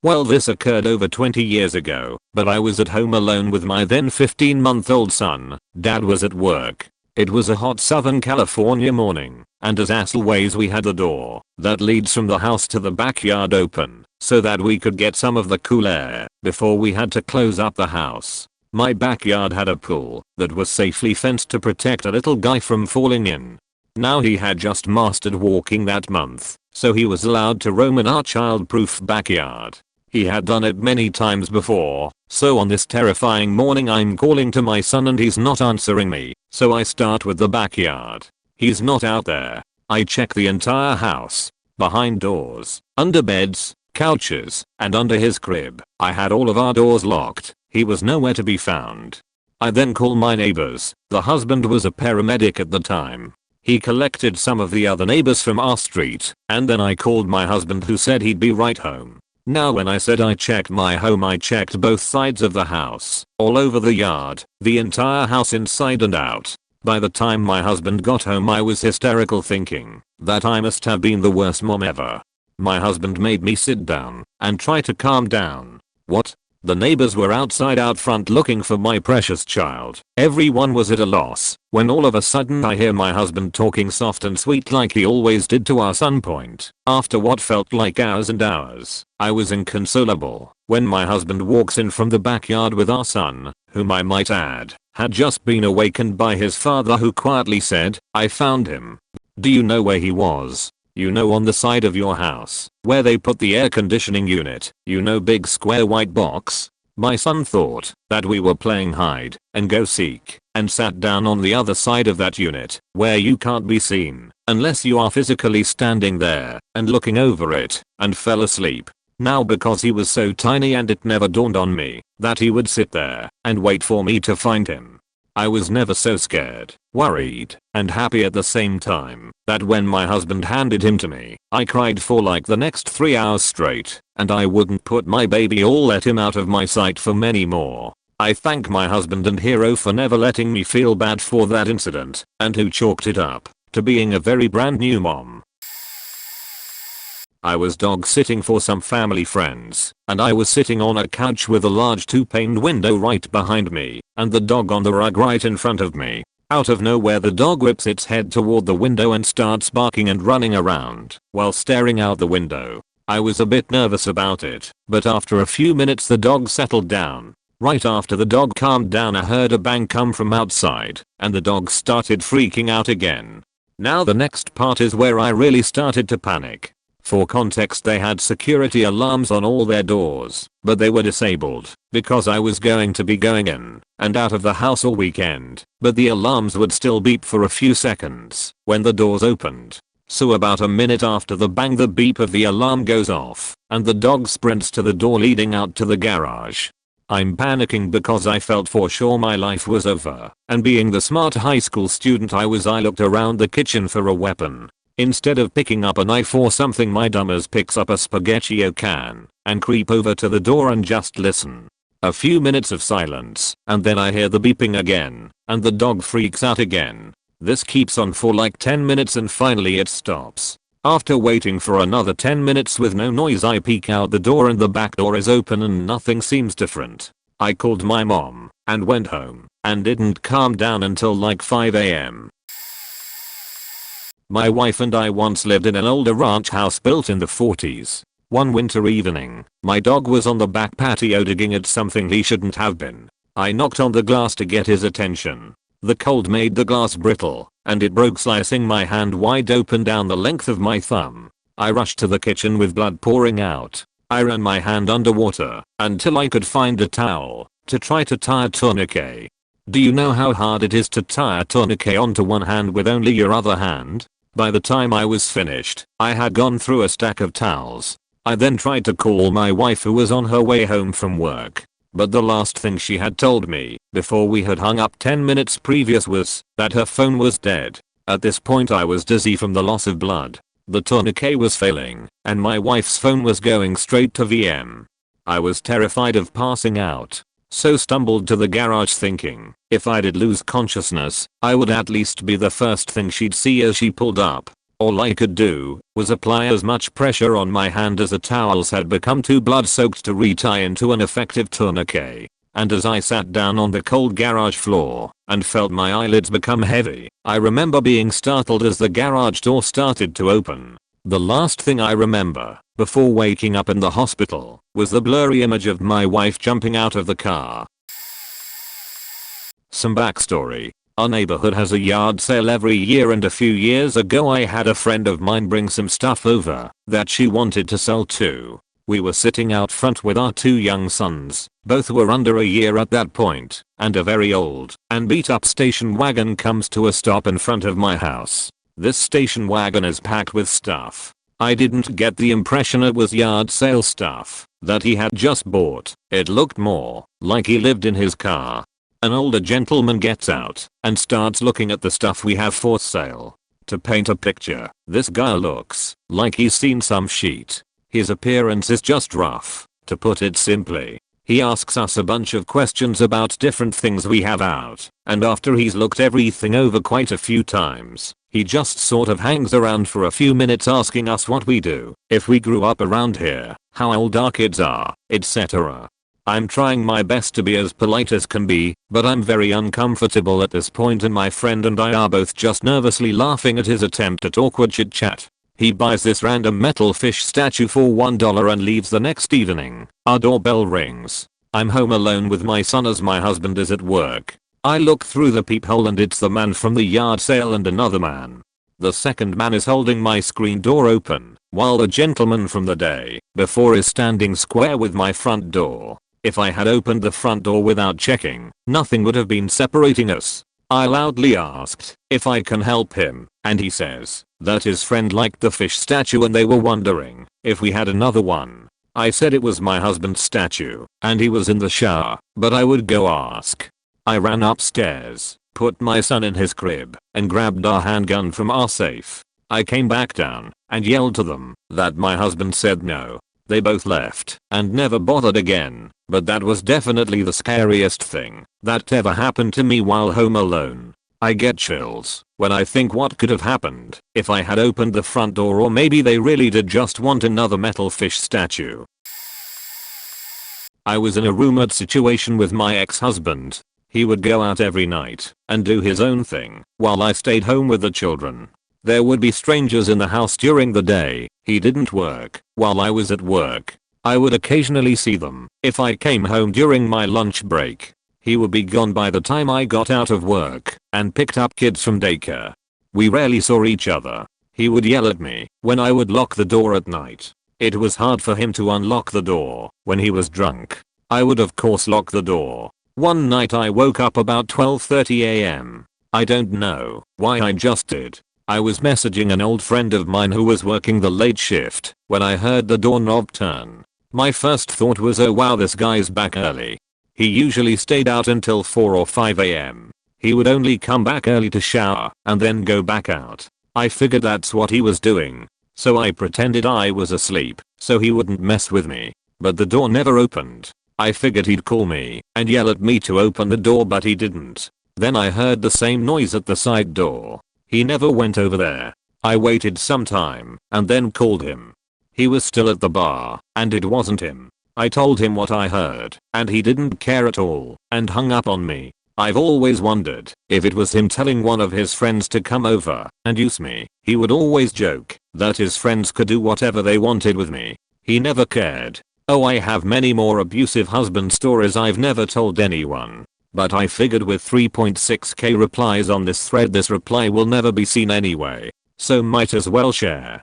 Well, this occurred over 20 years ago, but I was at home alone with my then 15-month-old son. Dad was at work. It was a hot Southern California morning, and as always we had the door that leads from the house to the backyard open, so that we could get some of the cool air before we had to close up the house. My backyard had a pool that was safely fenced to protect a little guy from falling in. Now he had just mastered walking that month, so he was allowed to roam in our child-proof backyard. He had done it many times before, so on this terrifying morning I'm calling to my son and he's not answering me, so I start with the backyard. He's not out there. I check the entire house, behind doors, under beds, couches, and under his crib. I had all of our doors locked. He was nowhere to be found. I then call my neighbors. The husband was a paramedic at the time. He collected some of the other neighbors from our street, and then I called my husband who said he'd be right home. Now when I said I checked my home, I checked both sides of the house, all over the yard, the entire house inside and out. By the time my husband got home I was hysterical, thinking that I must have been the worst mom ever. My husband made me sit down and try to calm down. "What? The neighbors were outside out front looking for my precious child. Everyone was at a loss when all of a sudden I hear my husband talking soft and sweet like he always did to our son. After what felt like hours and hours, I was inconsolable when my husband walks in from the backyard with our son, whom I might add, had just been awakened by his father, who quietly said, "I found him." Do you know where he was? You know, on the side of your house, where they put the air conditioning unit, you know, big square white box. My son thought that we were playing hide and go seek and sat down on the other side of that unit, where you can't be seen unless you are physically standing there and looking over it, and fell asleep. Now, because he was so tiny and it never dawned on me that he would sit there and wait for me to find him, I was never so scared, worried, and happy at the same time that when my husband handed him to me, I cried for like the next 3 hours straight, and I wouldn't put my baby or let him out of my sight for many more. I thank my husband and hero for never letting me feel bad for that incident, and who chalked it up to being a very brand new mom. I was dog sitting for some family friends, and I was sitting on a couch with a large 2-paned window right behind me, and the dog on the rug right in front of me. Out of nowhere, the dog whips its head toward the window and starts barking and running around while staring out the window. I was a bit nervous about it, but after a few minutes the dog settled down. Right after the dog calmed down, I heard a bang come from outside, and the dog started freaking out again. Now the next part is where I really started to panic. For context, they had security alarms on all their doors, but they were disabled because I was going to be going in and out of the house all weekend, but the alarms would still beep for a few seconds when the doors opened. So about a minute after the bang, the beep of the alarm goes off and the dog sprints to the door leading out to the garage. I'm panicking because I felt for sure my life was over, and being the smart high school student I was, I looked around the kitchen for a weapon. Instead of picking up a knife or something, my dumbass picks up a spaghettio can and creep over to the door and just listen. A few minutes of silence, and then I hear the beeping again, and the dog freaks out again. This keeps on for like 10 minutes and finally it stops. After waiting for another 10 minutes with no noise, I peek out the door and the back door is open and nothing seems different. I called my mom and went home and didn't calm down until like 5 a.m. My wife and I once lived in an older ranch house built in the 40s. One winter evening, my dog was on the back patio digging at something he shouldn't have been. I knocked on the glass to get his attention. The cold made the glass brittle, and it broke, slicing my hand wide open down the length of my thumb. I rushed to the kitchen with blood pouring out. I ran my hand underwater until I could find a towel to try to tie a tourniquet. Do you know how hard it is to tie a tourniquet onto one hand with only your other hand? By the time I was finished, I had gone through a stack of towels. I then tried to call my wife, who was on her way home from work. But the last thing she had told me before we had hung up 10 minutes previous was that her phone was dead. At this point I was dizzy from the loss of blood. The tourniquet was failing, and my wife's phone was going straight to VM. I was terrified of passing out, so stumbled to the garage thinking if I did lose consciousness, I would at least be the first thing she'd see as she pulled up. All I could do was apply as much pressure on my hand as the towels had become too blood-soaked to retie into an effective tourniquet. And as I sat down on the cold garage floor and felt my eyelids become heavy, I remember being startled as the garage door started to open. The last thing I remember before waking up in the hospital was the blurry image of my wife jumping out of the car. Some backstory. Our neighborhood has a yard sale every year, and a few years ago I had a friend of mine bring some stuff over that she wanted to sell too. We were sitting out front with our 2 young sons. Both were under a year at that point, and a very old and beat up station wagon comes to a stop in front of my house. This station wagon is packed with stuff. I didn't get the impression it was yard sale stuff that he had just bought. It looked more like he lived in his car. An older gentleman gets out and starts looking at the stuff we have for sale. To paint a picture, this guy looks like he's seen some shit. His appearance is just rough, to put it simply. He asks us a bunch of questions about different things we have out, and after he's looked everything over quite a few times, he just sort of hangs around for a few minutes asking us what we do, if we grew up around here, how old our kids are, etc. I'm trying my best to be as polite as can be, but I'm very uncomfortable at this point and my friend and I are both just nervously laughing at his attempt at awkward chit chat. He buys this random metal fish statue for $1 and leaves the next evening. Our doorbell rings. I'm home alone with my son as my husband is at work. I look through the peephole and it's the man from the yard sale and another man. The second man is holding my screen door open, while the gentleman from the day before is standing square with my front door. If I had opened the front door without checking, nothing would have been separating us. I loudly asked if I can help him, and he says that his friend liked the fish statue and they were wondering if we had another one. I said it was my husband's statue, and he was in the shower, but I would go ask. I ran upstairs, put my son in his crib, and grabbed our handgun from our safe. I came back down and yelled to them that my husband said no. They both left and never bothered again, but that was definitely the scariest thing that ever happened to me while home alone. I get chills when I think what could have happened if I had opened the front door, or maybe they really did just want another metal fish statue. I was in a roommate situation with my ex-husband. He would go out every night and do his own thing while I stayed home with the children. There would be strangers in the house during the day. He didn't work while I was at work. I would occasionally see them if I came home during my lunch break. He would be gone by the time I got out of work and picked up kids from daycare. We rarely saw each other. He would yell at me when I would lock the door at night. It was hard for him to unlock the door when he was drunk. I would of course lock the door. One night I woke up about 12:30 am. I don't know why, I just did. I was messaging an old friend of mine who was working the late shift when I heard the doorknob turn. My first thought was, oh wow, this guy's back early. He usually stayed out until 4 or 5 am. He would only come back early to shower and then go back out. I figured that's what he was doing, so I pretended I was asleep so he wouldn't mess with me. But the door never opened. I figured he'd call me and yell at me to open the door, but he didn't. Then I heard the same noise at the side door. He never went over there. I waited some time and then called him. He was still at the bar and it wasn't him. I told him what I heard and he didn't care at all and hung up on me. I've always wondered if it was him telling one of his friends to come over and use me. He would always joke that his friends could do whatever they wanted with me. He never cared. Oh, I have many more abusive husband stories I've never told anyone. But I figured with 3.6k replies on this thread, this reply will never be seen anyway, so might as well share.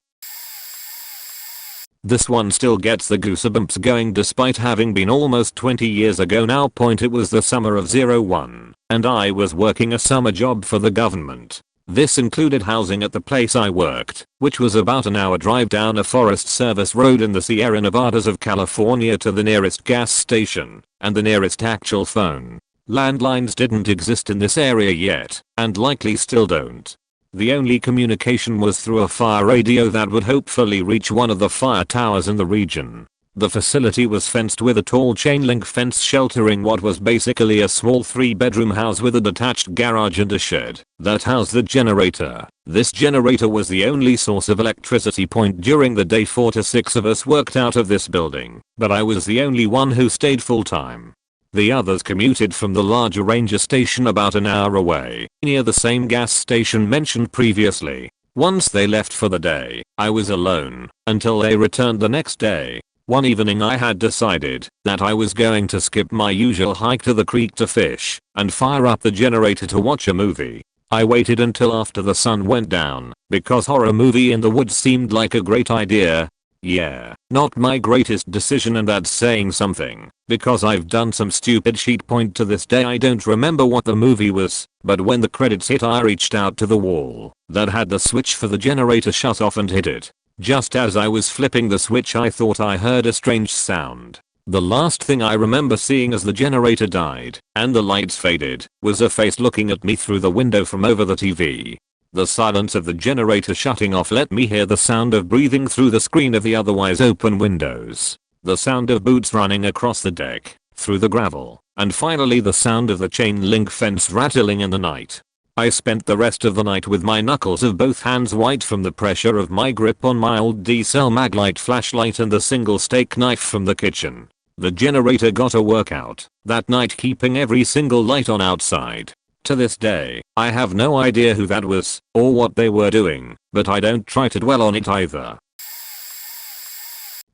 This one still gets the goosebumps going despite having been almost 20 years ago now. It was the summer of 01 and I was working a summer job for the government. This included housing at the place I worked, which was about an hour drive down a Forest Service road in the Sierra Nevadas of California to the nearest gas station and the nearest actual phone. Landlines didn't exist in this area yet, and likely still don't. The only communication was through a fire radio that would hopefully reach one of the fire towers in the region. The facility was fenced with a tall chain link fence sheltering what was basically a small 3-bedroom house with a detached garage and a shed that housed the generator. This generator was the only source of electricity during the day. 4 to 6 of us worked out of this building, but I was the only one who stayed full time. The others commuted from the larger ranger station about an hour away, near the same gas station mentioned previously. Once they left for the day, I was alone until they returned the next day. One evening I had decided that I was going to skip my usual hike to the creek to fish and fire up the generator to watch a movie. I waited until after the sun went down because horror movie in the woods seemed like a great idea. Yeah, not my greatest decision, and that's saying something because I've done some stupid shit. To this day I don't remember what the movie was, but when the credits hit I reached out to the wall that had the switch for the generator shut off and hit it. Just as I was flipping the switch I thought I heard a strange sound. The last thing I remember seeing as the generator died and the lights faded was a face looking at me through the window from over the TV. The silence of the generator shutting off let me hear the sound of breathing through the screen of the otherwise open windows, the sound of boots running across the deck, through the gravel, and finally the sound of the chain link fence rattling in the night. I spent the rest of the night with my knuckles of both hands white from the pressure of my grip on my old D-cell maglite flashlight and the single steak knife from the kitchen. The generator got a workout that night, keeping every single light on outside. To this day, I have no idea who that was or what they were doing, but I don't try to dwell on it either.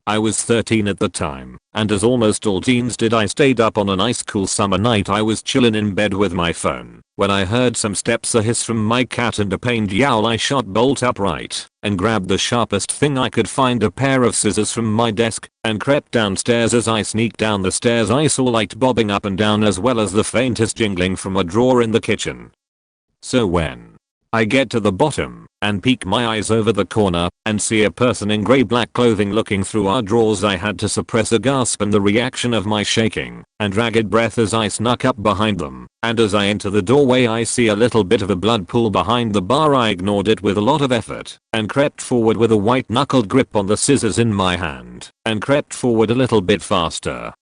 I was 13 at the time, and as almost all teens did, I stayed up on a nice cool summer night. I was chillin' in bed with my phone when I heard some steps, a hiss from my cat, and a pained yowl. I shot bolt upright and grabbed the sharpest thing I could find, a pair of scissors, from my desk and crept downstairs. As I sneaked down the stairs, I saw light bobbing up and down as well as the faintest jingling from a drawer in the kitchen. So when I get to the bottom and peek my eyes over the corner and see a person in grey black clothing looking through our drawers, I had to suppress a gasp and the reaction of my shaking and ragged breath as I snuck up behind them, and as I enter the doorway I see a little bit of a blood pool behind the bar. I ignored it with a lot of effort and crept forward with a white knuckled grip on the scissors in my hand and crept forward a little bit faster.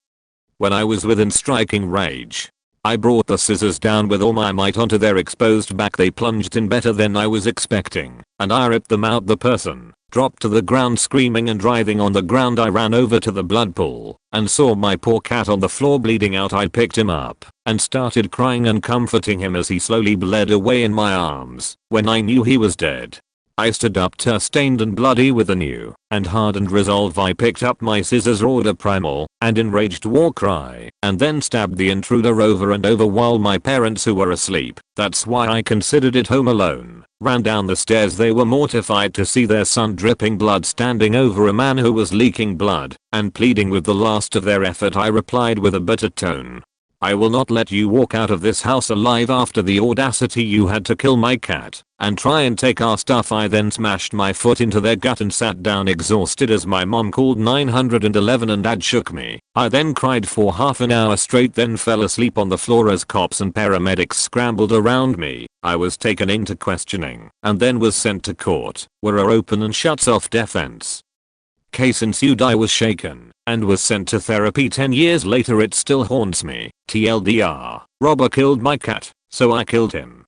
When I was within striking range, I brought the scissors down with all my might onto their exposed back. They plunged in better than I was expecting, and I ripped them out. The person dropped to the ground screaming and writhing on the ground. I ran over to the blood pool and saw my poor cat on the floor bleeding out. I picked him up and started crying and comforting him as he slowly bled away in my arms. When I knew he was dead, I stood up, tear-stained and bloody. With a new and hardened resolve, I picked up my scissors, roared a primal and enraged war cry, and then stabbed the intruder over and over while my parents, who were asleep, that's why I considered it Home Alone, ran down the stairs. They were mortified to see their son dripping blood, standing over a man who was leaking blood and pleading with the last of their effort. I replied with a bitter tone, "I will not let you walk out of this house alive after the audacity you had to kill my cat and try and take our stuff." I then smashed my foot into their gut and sat down exhausted as my mom called 911 and dad shook me. I then cried for half an hour straight, then fell asleep on the floor as cops and paramedics scrambled around me. I was taken into questioning and then was sent to court, where a open and shuts off defense case ensued. I was shaken and was sent to therapy. 10 years later it still haunts me. TLDR, robber killed my cat, so I killed him.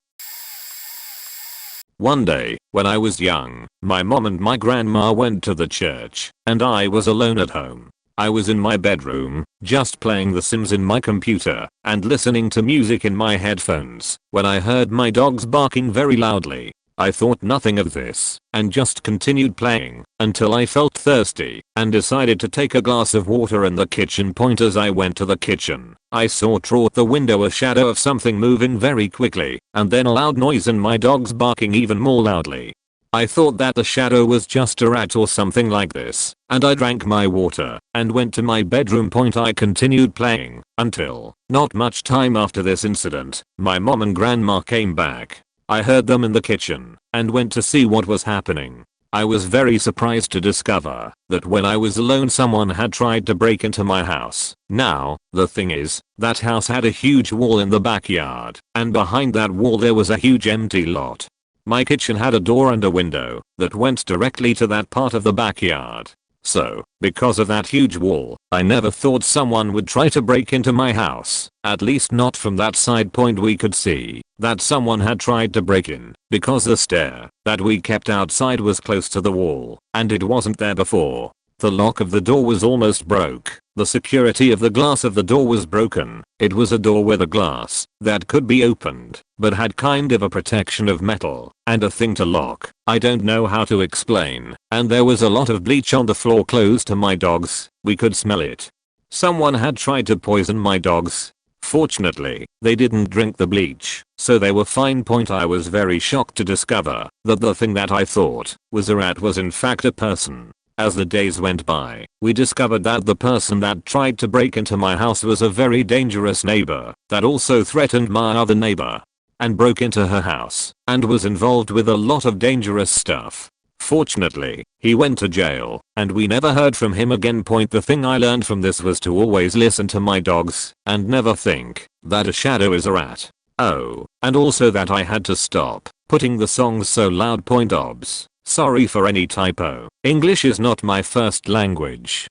One day, when I was young, my mom and my grandma went to the church, and I was alone at home. I was in my bedroom, just playing The Sims in my computer, and listening to music in my headphones, when I heard my dogs barking very loudly. I thought nothing of this and just continued playing until I felt thirsty and decided to take a glass of water in the kitchen. As I went to the kitchen, I saw through the window a shadow of something moving very quickly, and then a loud noise and my dogs barking even more loudly. I thought that the shadow was just a rat or something like this, and I drank my water and went to my bedroom. I continued playing until, not much time after this incident, my mom and grandma came back. I heard them in the kitchen and went to see what was happening. I was very surprised to discover that when I was alone someone had tried to break into my house. Now, the thing is, that house had a huge wall in the backyard, and behind that wall there was a huge empty lot. My kitchen had a door and a window that went directly to that part of the backyard. So, because of that huge wall, I never thought someone would try to break into my house, at least not from that side. We could see that someone had tried to break in because the stair that we kept outside was close to the wall, and it wasn't there before. The lock of the door was almost broke. The security of the glass of the door was broken. It was a door with a glass that could be opened, but had kind of a protection of metal and a thing to lock. I don't know how to explain. And there was a lot of bleach on the floor close to my dogs. We could smell it. Someone had tried to poison my dogs. Fortunately, they didn't drink the bleach, so they were fine. I was very shocked to discover that the thing that I thought was a rat was in fact a person. As the days went by, we discovered that the person that tried to break into my house was a very dangerous neighbor that also threatened my other neighbor and broke into her house and was involved with a lot of dangerous stuff. Fortunately, he went to jail and we never heard from him again. The thing I learned from this was to always listen to my dogs and never think that a shadow is a rat. Oh, and also that I had to stop putting the songs so loud. Obs. Sorry for any typo. English is not my first language.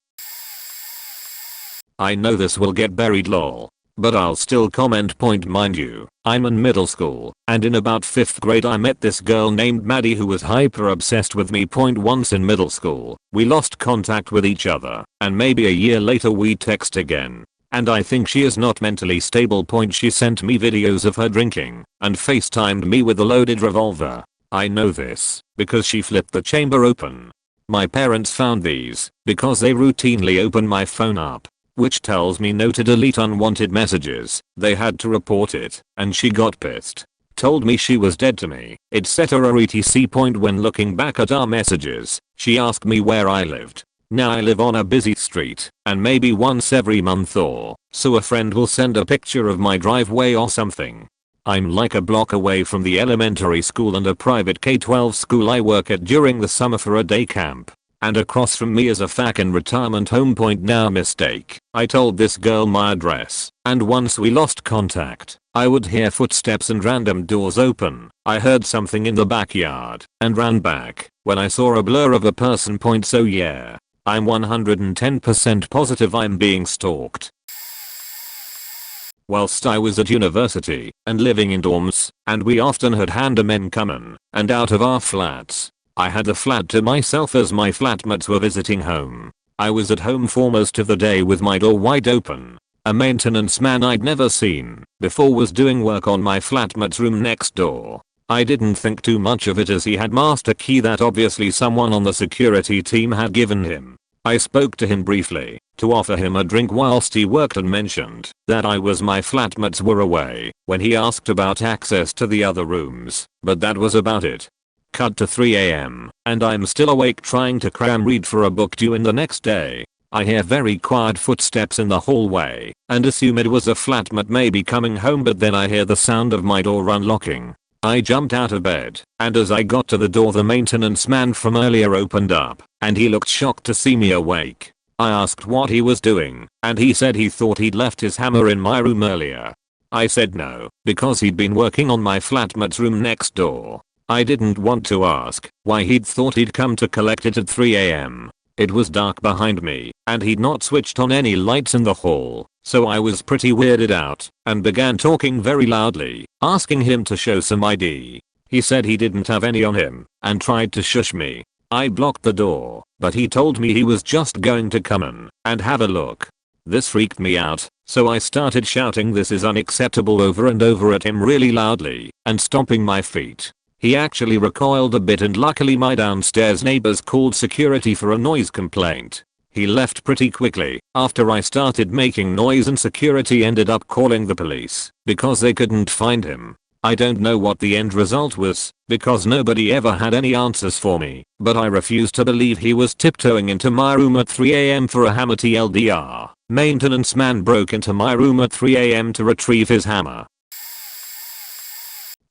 I know this will get buried lol. but I'll still comment. Point mind you, I'm in middle school, and in about 5th grade I met this girl named Maddie who was hyper obsessed with me. Once in middle school, we lost contact with each other, and maybe a year later we text again. And I think she is not mentally stable. She sent me videos of her drinking, and FaceTimed me with a loaded revolver. I know this, because she flipped the chamber open. My parents found these, because they routinely open my phone up, which tells me no to delete unwanted messages. They had to report it, and she got pissed. Told me she was dead to me, etc. etc. When looking back at our messages, she asked me where I lived. Now I live on a busy street, and maybe once every month or so a friend will send a picture of my driveway or something. I'm like a block away from the elementary school and a private K-12 school I work at during the summer for a day camp. And across from me is a fucking retirement home. Now mistake. I told this girl my address, and once we lost contact, I would hear footsteps and random doors open. I heard something in the backyard, and ran back, when I saw a blur of a person. So yeah, I'm 110% positive I'm being stalked. Whilst I was at university, and living in dorms, and we often had handymen come in and out of our flats. I had the flat to myself as my flatmates were visiting home. I was at home for most of the day with my door wide open. A maintenance man I'd never seen before was doing work on my flatmate's room next door. I didn't think too much of it as he had master key that obviously someone on the security team had given him. I spoke to him briefly to offer him a drink whilst he worked and mentioned that I was my flatmates were away when he asked about access to the other rooms, but that was about it. Cut to 3 AM, and I'm still awake trying to cram read for a book due in the next day. I hear very quiet footsteps in the hallway and assume it was a flatmate maybe coming home, but then I hear the sound of my door unlocking. I jumped out of bed, and as I got to the door the maintenance man from earlier opened up, and he looked shocked to see me awake. I asked what he was doing, and he said he thought he'd left his hammer in my room earlier. I said no, because he'd been working on my flatmate's room next door. I didn't want to ask why he'd thought he'd come to collect it at 3 AM. It was dark behind me, and he'd not switched on any lights in the hall, so I was pretty weirded out, and began talking very loudly, asking him to show some ID. He said he didn't have any on him, and tried to shush me. I blocked the door, but he told me he was just going to come in and have a look. This freaked me out, so I started shouting "This is unacceptable" over and over at him really loudly, and stomping my feet. He actually recoiled a bit, and luckily my downstairs neighbors called security for a noise complaint. He left pretty quickly after I started making noise, and security ended up calling the police because they couldn't find him. I don't know what the end result was, because nobody ever had any answers for me, but I refuse to believe he was tiptoeing into my room at 3 AM for a hammer. TLDR, maintenance man broke into my room at 3 AM to retrieve his hammer.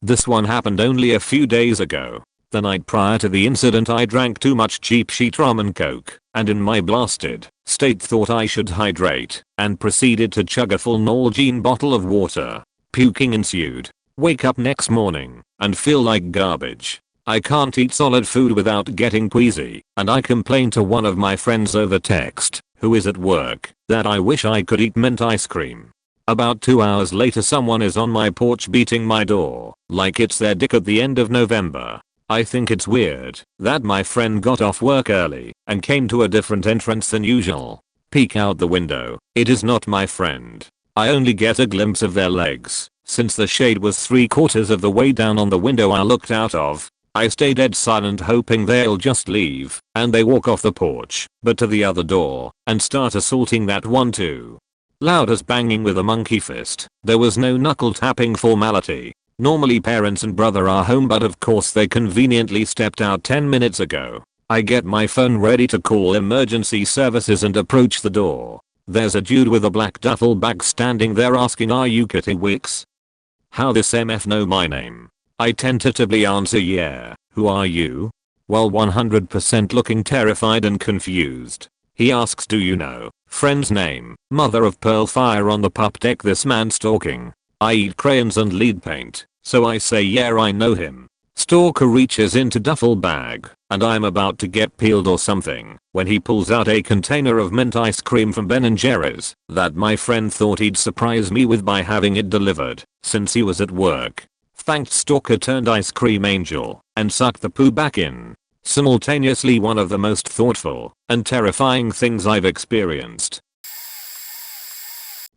This one happened only a few days ago. The night prior to the incident I drank too much cheap sheet rum and coke, and in my blasted state thought I should hydrate, and proceeded to chug a full Nalgene bottle of water. Puking ensued. Wake up next morning and feel like garbage. I can't eat solid food without getting queasy, and I complained to one of my friends over text, who is at work, that I wish I could eat mint ice cream. About 2 hours later someone is on my porch beating my door, like it's their dick at the end of November. I think it's weird that my friend got off work early and came to a different entrance than usual. Peek out the window. It is not my friend. I only get a glimpse of their legs, since the shade was 3/4 of the way down on the window I looked out of. I stay dead silent hoping they'll just leave, and they walk off the porch, but to the other door, and start assaulting that one too. Loud as banging with a monkey fist. There was no knuckle tapping formality. Normally parents and brother are home, but of course they conveniently stepped out 10 minutes ago. I get my phone ready to call emergency services and approach the door. There's a dude with a black duffel bag standing there asking, "Are you Kitty Wicks?" How this MF know my name? I tentatively answer, "Yeah, who are you?" While 100% looking terrified and confused. He asks, "Do you know friend's name? Mother of pearl, fire on the pup deck, this man stalking. I eat crayons and lead paint, so I say, "Yeah, I know him." Stalker reaches into duffel bag, and I'm about to get peeled or something, when he pulls out a container of mint ice cream from Ben & Jerry's that my friend thought he'd surprise me with by having it delivered, since he was at work. Thanked Stalker turned ice cream angel, and sucked the poo back in. Simultaneously one of the most thoughtful and terrifying things I've experienced.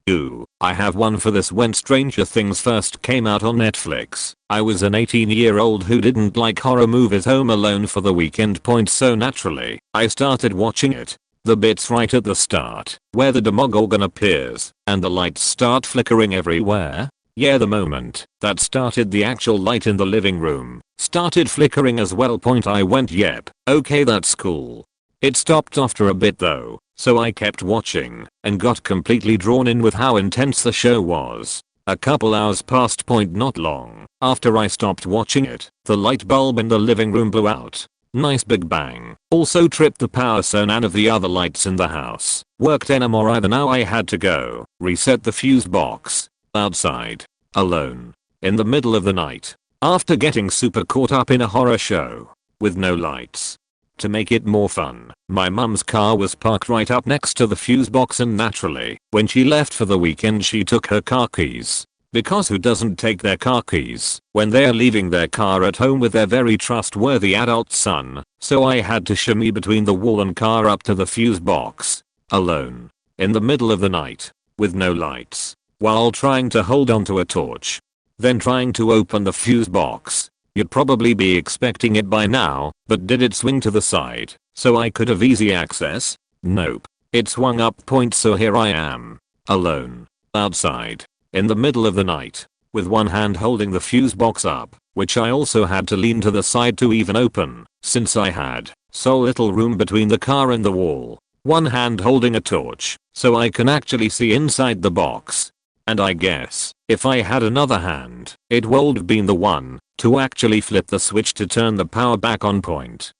Ooh, I have one for this. When Stranger Things first came out on Netflix, I was an 18-year-old who didn't like horror movies home alone for the weekend. So naturally, I started watching it. The bits right at the start, where the Demogorgon appears, and the lights start flickering everywhere. Yeah, the moment that started, the actual light in the living room started flickering as well. I went, yep, okay, that's cool. It stopped after a bit though, so I kept watching and got completely drawn in with how intense the show was. A couple hours passed. Not long after I stopped watching it, the light bulb in the living room blew out. Nice big bang. Also tripped the power, so none of the other lights in the house worked anymore either. Now I had to go reset the fuse box. Outside, alone, in the middle of the night, after getting super caught up in a horror show with no lights. To make it more fun, my mum's car was parked right up next to the fuse box, and naturally, when she left for the weekend she took her car keys. Because who doesn't take their car keys when they're leaving their car at home with their very trustworthy adult son? So I had to shimmy between the wall and car up to the fuse box, alone, in the middle of the night, with no lights, while trying to hold onto a torch. Then trying to open the fuse box. You'd probably be expecting it by now, but did it swing to the side so I could have easy access? Nope. It swung up. So here I am, alone, outside, in the middle of the night, with one hand holding the fuse box up, which I also had to lean to the side to even open, since I had so little room between the car and the wall. One hand holding a torch, so I can actually see inside the box. And I guess, if I had another hand, it would have been the one to actually flip the switch to turn the power back on.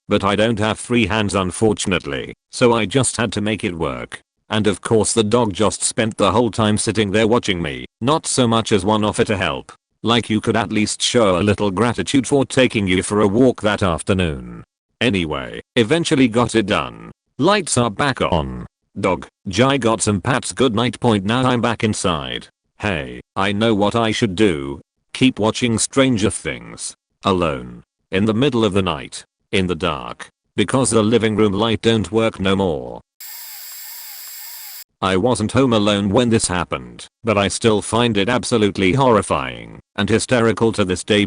But I don't have 3 hands unfortunately, so I just had to make it work. And of course the dog just spent the whole time sitting there watching me, not so much as one offer to help. Like you could at least show a little gratitude for taking you for a walk that afternoon. Anyway, eventually got it done. Lights are back on. Dog, Jai got some pats. Good night. Now I'm back inside. Hey, I know what I should do. Keep watching Stranger Things, alone, in the middle of the night, in the dark, because the living room light don't work no more. I wasn't home alone when this happened, but I still find it absolutely horrifying and hysterical to this day.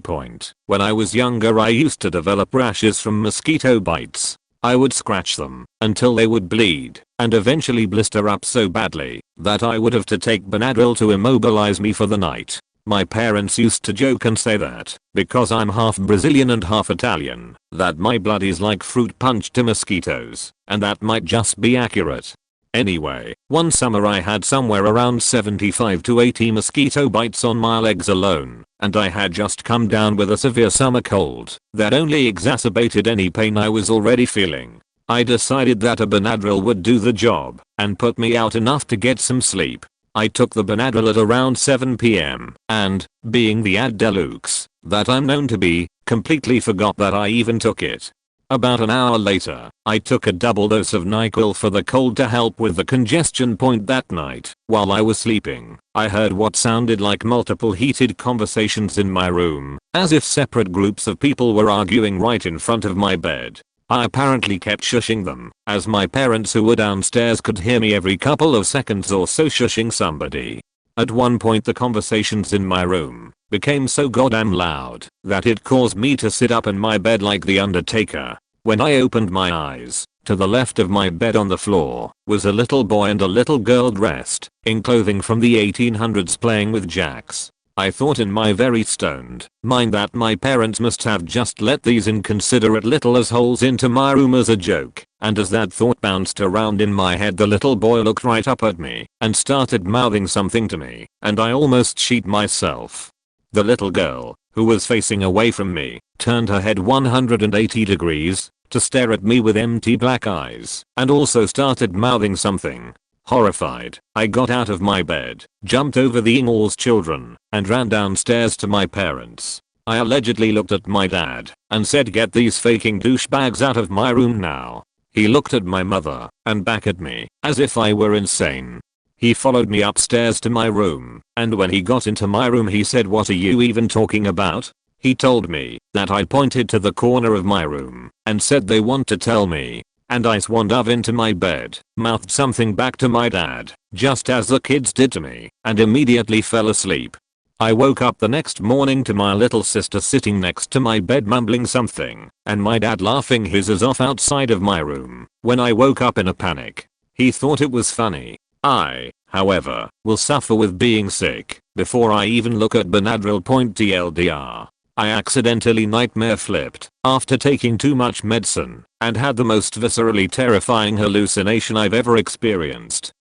When I was younger I used to develop rashes from mosquito bites. I would scratch them until they would bleed and eventually blister up so badly that I would have to take Benadryl to immobilize me for the night. My parents used to joke and say that, because I'm half Brazilian and half Italian, that my blood is like fruit punch to mosquitoes, and that might just be accurate. Anyway, one summer I had somewhere around 75 to 80 mosquito bites on my legs alone, and I had just come down with a severe summer cold that only exacerbated any pain I was already feeling. I decided that a Benadryl would do the job and put me out enough to get some sleep. I took the Benadryl at around 7 PM and, being the ad deluxe that I'm known to be, completely forgot that I even took it. About an hour later, I took a double dose of NyQuil for the cold to help with the congestion. That night, while I was sleeping, I heard what sounded like multiple heated conversations in my room, as if separate groups of people were arguing right in front of my bed. I apparently kept shushing them, as my parents who were downstairs could hear me every couple of seconds or so shushing somebody. At one point the conversations in my room became so goddamn loud that it caused me to sit up in my bed like the Undertaker. When I opened my eyes, to the left of my bed on the floor was a little boy and a little girl dressed in clothing from the 1800s playing with jacks. I thought in my very stoned mind that my parents must have just let these inconsiderate little assholes into my room as a joke, and as that thought bounced around in my head the little boy looked right up at me and started mouthing something to me, and I almost shit myself. The little girl, who was facing away from me, turned her head 180 degrees to stare at me with empty black eyes and also started mouthing something. Horrified, I got out of my bed, jumped over the in-laws children, and ran downstairs to my parents. I allegedly looked at my dad and said, "Get these faking douchebags out of my room now." He looked at my mother and back at me as if I were insane. He followed me upstairs to my room, and when he got into my room he said, "What are you even talking about?" He told me that I pointed to the corner of my room and said, "They want to tell me." And I swan dove into my bed, mouthed something back to my dad, just as the kids did to me, and immediately fell asleep. I woke up the next morning to my little sister sitting next to my bed mumbling something, and my dad laughing his ass off outside of my room. When I woke up in a panic, he thought it was funny. I, however, will suffer with being sick before I even look at Benadryl. TLDR. I accidentally nightmare flipped after taking too much medicine and had the most viscerally terrifying hallucination I've ever experienced.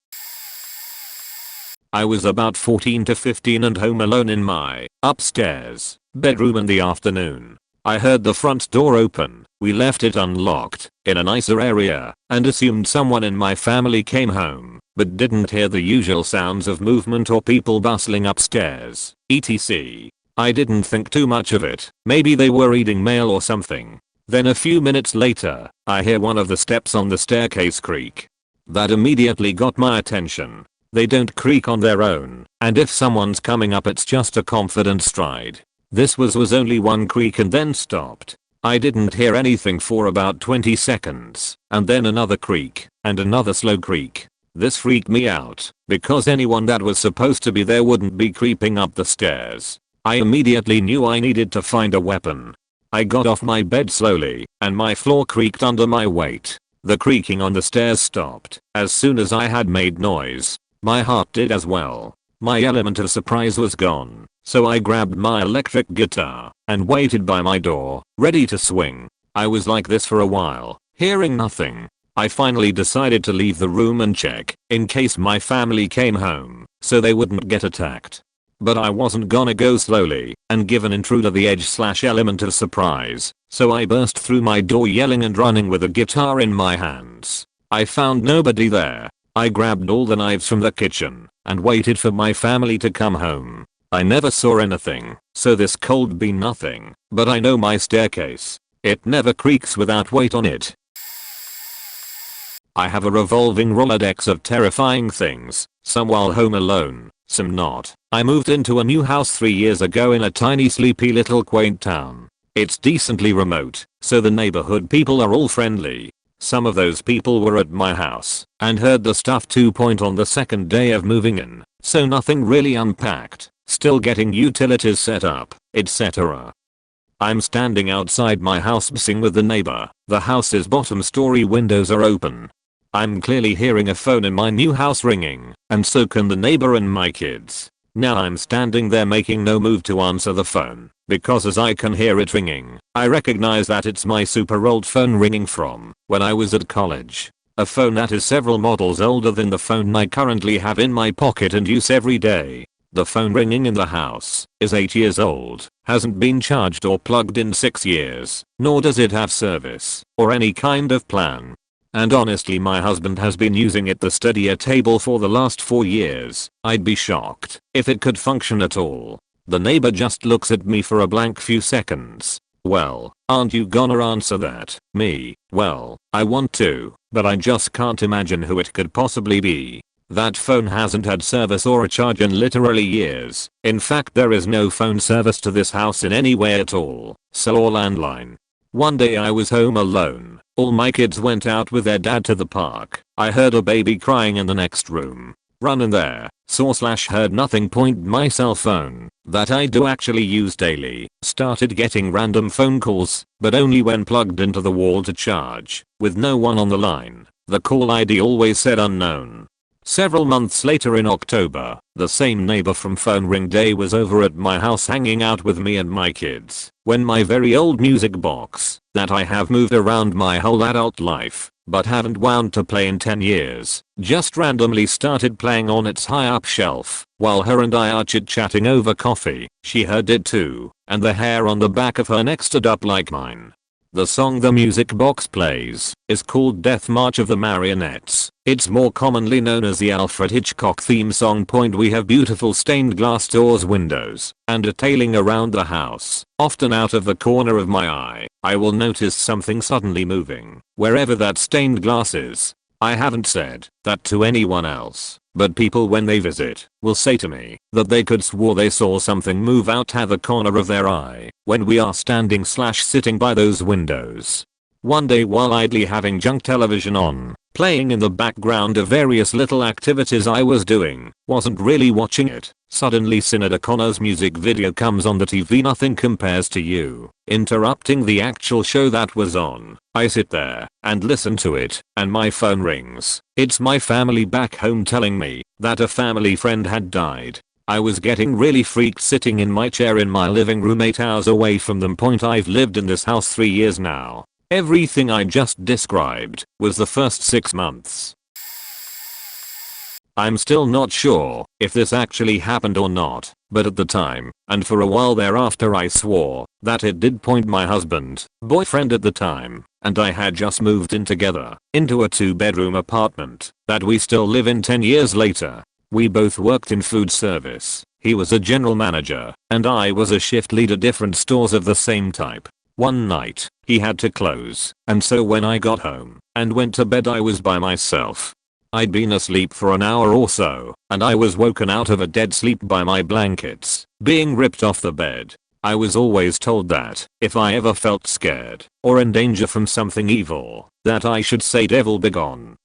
I was about 14 to 15 and home alone in my upstairs bedroom in the afternoon. I heard the front door open. We left it unlocked in a nicer area and assumed someone in my family came home, but didn't hear the usual sounds of movement or people bustling upstairs, etc. I didn't think too much of it. Maybe they were reading mail or something. Then a few minutes later, I hear one of the steps on the staircase creak. That immediately got my attention. They don't creak on their own, and if someone's coming up it's just a confident stride. This was only one creak and then stopped. I didn't hear anything for about 20 seconds, and then another creak, and another slow creak. This freaked me out, because anyone that was supposed to be there wouldn't be creeping up the stairs. I immediately knew I needed to find a weapon. I got off my bed slowly, and my floor creaked under my weight. The creaking on the stairs stopped as soon as I had made noise. My heart did as well. My element of surprise was gone, so I grabbed my electric guitar and waited by my door, ready to swing. I was like this for a while, hearing nothing. I finally decided to leave the room and check, in case my family came home, so they wouldn't get attacked. But I wasn't gonna go slowly and give an intruder the edge/element of surprise, so I burst through my door yelling and running with a guitar in my hands. I found nobody there. I grabbed all the knives from the kitchen and waited for my family to come home. I never saw anything, so this could be nothing, but I know my staircase. It never creaks without weight on it. I have a revolving Rolodex of terrifying things, some while home alone, some not. I moved into a new house 3 years ago in a tiny sleepy little quaint town. It's decently remote, so the neighborhood people are all friendly. Some of those people were at my house and heard the stuff 2. On the second day of moving in, so nothing really unpacked, still getting utilities set up, etc. I'm standing outside my house messing with the neighbor. The house's bottom story windows are open. I'm clearly hearing a phone in my new house ringing, and so can the neighbor and my kids. Now I'm standing there making no move to answer the phone, because as I can hear it ringing, I recognize that it's my super old phone ringing from when I was at college. A phone that is several models older than the phone I currently have in my pocket and use every day. The phone ringing in the house is 8 years old, hasn't been charged or plugged in 6 years, nor does it have service or any kind of plan. And honestly, my husband has been using it to study a table for the last 4 years. I'd be shocked if it could function at all. The neighbor just looks at me for a blank few seconds. "Well, aren't you gonna answer that?" Me, "Well, I want to, but I just can't imagine who it could possibly be. That phone hasn't had service or a charge in literally years. In fact, there is no phone service to this house in any way at all, so all landline." One day I was home alone. All my kids went out with their dad to the park. I heard a baby crying in the next room. Run in there, saw/heard nothing. My cell phone, that I do actually use daily, started getting random phone calls, but only when plugged into the wall to charge, with no one on the line. The call ID always said unknown. Several months later in October, the same neighbor from phone ring day was over at my house hanging out with me and my kids, when my very old music box, that I have moved around my whole adult life, but haven't wound to play in 10 years, just randomly started playing on its high up shelf. While her and I are chit-chatting over coffee, she heard it too, and the hair on the back of her neck stood up like mine. The song the music box plays is called Death March of the Marionettes. It's more commonly known as the Alfred Hitchcock theme song. We have beautiful stained glass doors, windows, and detailing around the house. Often out of the corner of my eye, I will notice something suddenly moving, wherever that stained glass is. I haven't said that to anyone else, but people when they visit will say to me that they could swore they saw something move out of the corner of their eye when we are standing/sitting by those windows. One day while idly having junk television on, playing in the background of various little activities I was doing, wasn't really watching it, suddenly Sinead O'Connor's music video comes on the TV. Nothing Compares to You, interrupting the actual show that was on. I sit there and listen to it, and my phone rings. It's my family back home telling me that a family friend had died. I was getting really freaked sitting in my chair in my living room 8 hours away from them. I've lived in this house 3 years now. Everything I just described was the first 6 months. I'm still not sure if this actually happened or not, but at the time, and for a while thereafter, I swore that it did. My husband, boyfriend at the time, and I had just moved in together into a 2-bedroom apartment that we still live in 10 years later. We both worked in food service. He was a general manager, and I was a shift leader, different stores of the same type. One night, he had to close, and so when I got home and went to bed, I was by myself. I'd been asleep for an hour or so, and I was woken out of a dead sleep by my blankets being ripped off the bed. I was always told that if I ever felt scared or in danger from something evil, that I should say, "Devil begone,"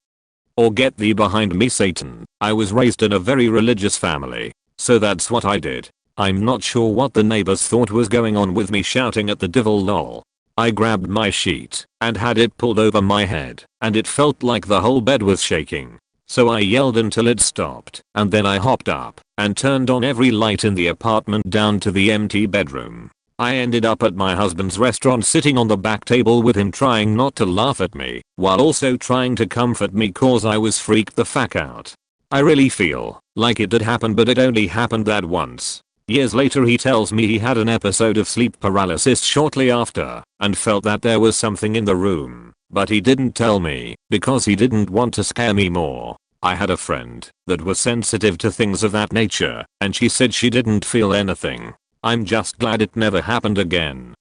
or "Get thee behind me, Satan." I was raised in a very religious family, so that's what I did. I'm not sure what the neighbors thought was going on with me shouting at the devil, lol. I grabbed my sheet and had it pulled over my head, and it felt like the whole bed was shaking. So I yelled until it stopped, and then I hopped up and turned on every light in the apartment down to the empty bedroom. I ended up at my husband's restaurant sitting on the back table with him, trying not to laugh at me while also trying to comfort me cause I was freaked the fuck out. I really feel like it did happen, but it only happened that once. Years later he tells me he had an episode of sleep paralysis shortly after and felt that there was something in the room, but he didn't tell me because he didn't want to scare me more. I had a friend that was sensitive to things of that nature, and she said she didn't feel anything. I'm just glad it never happened again.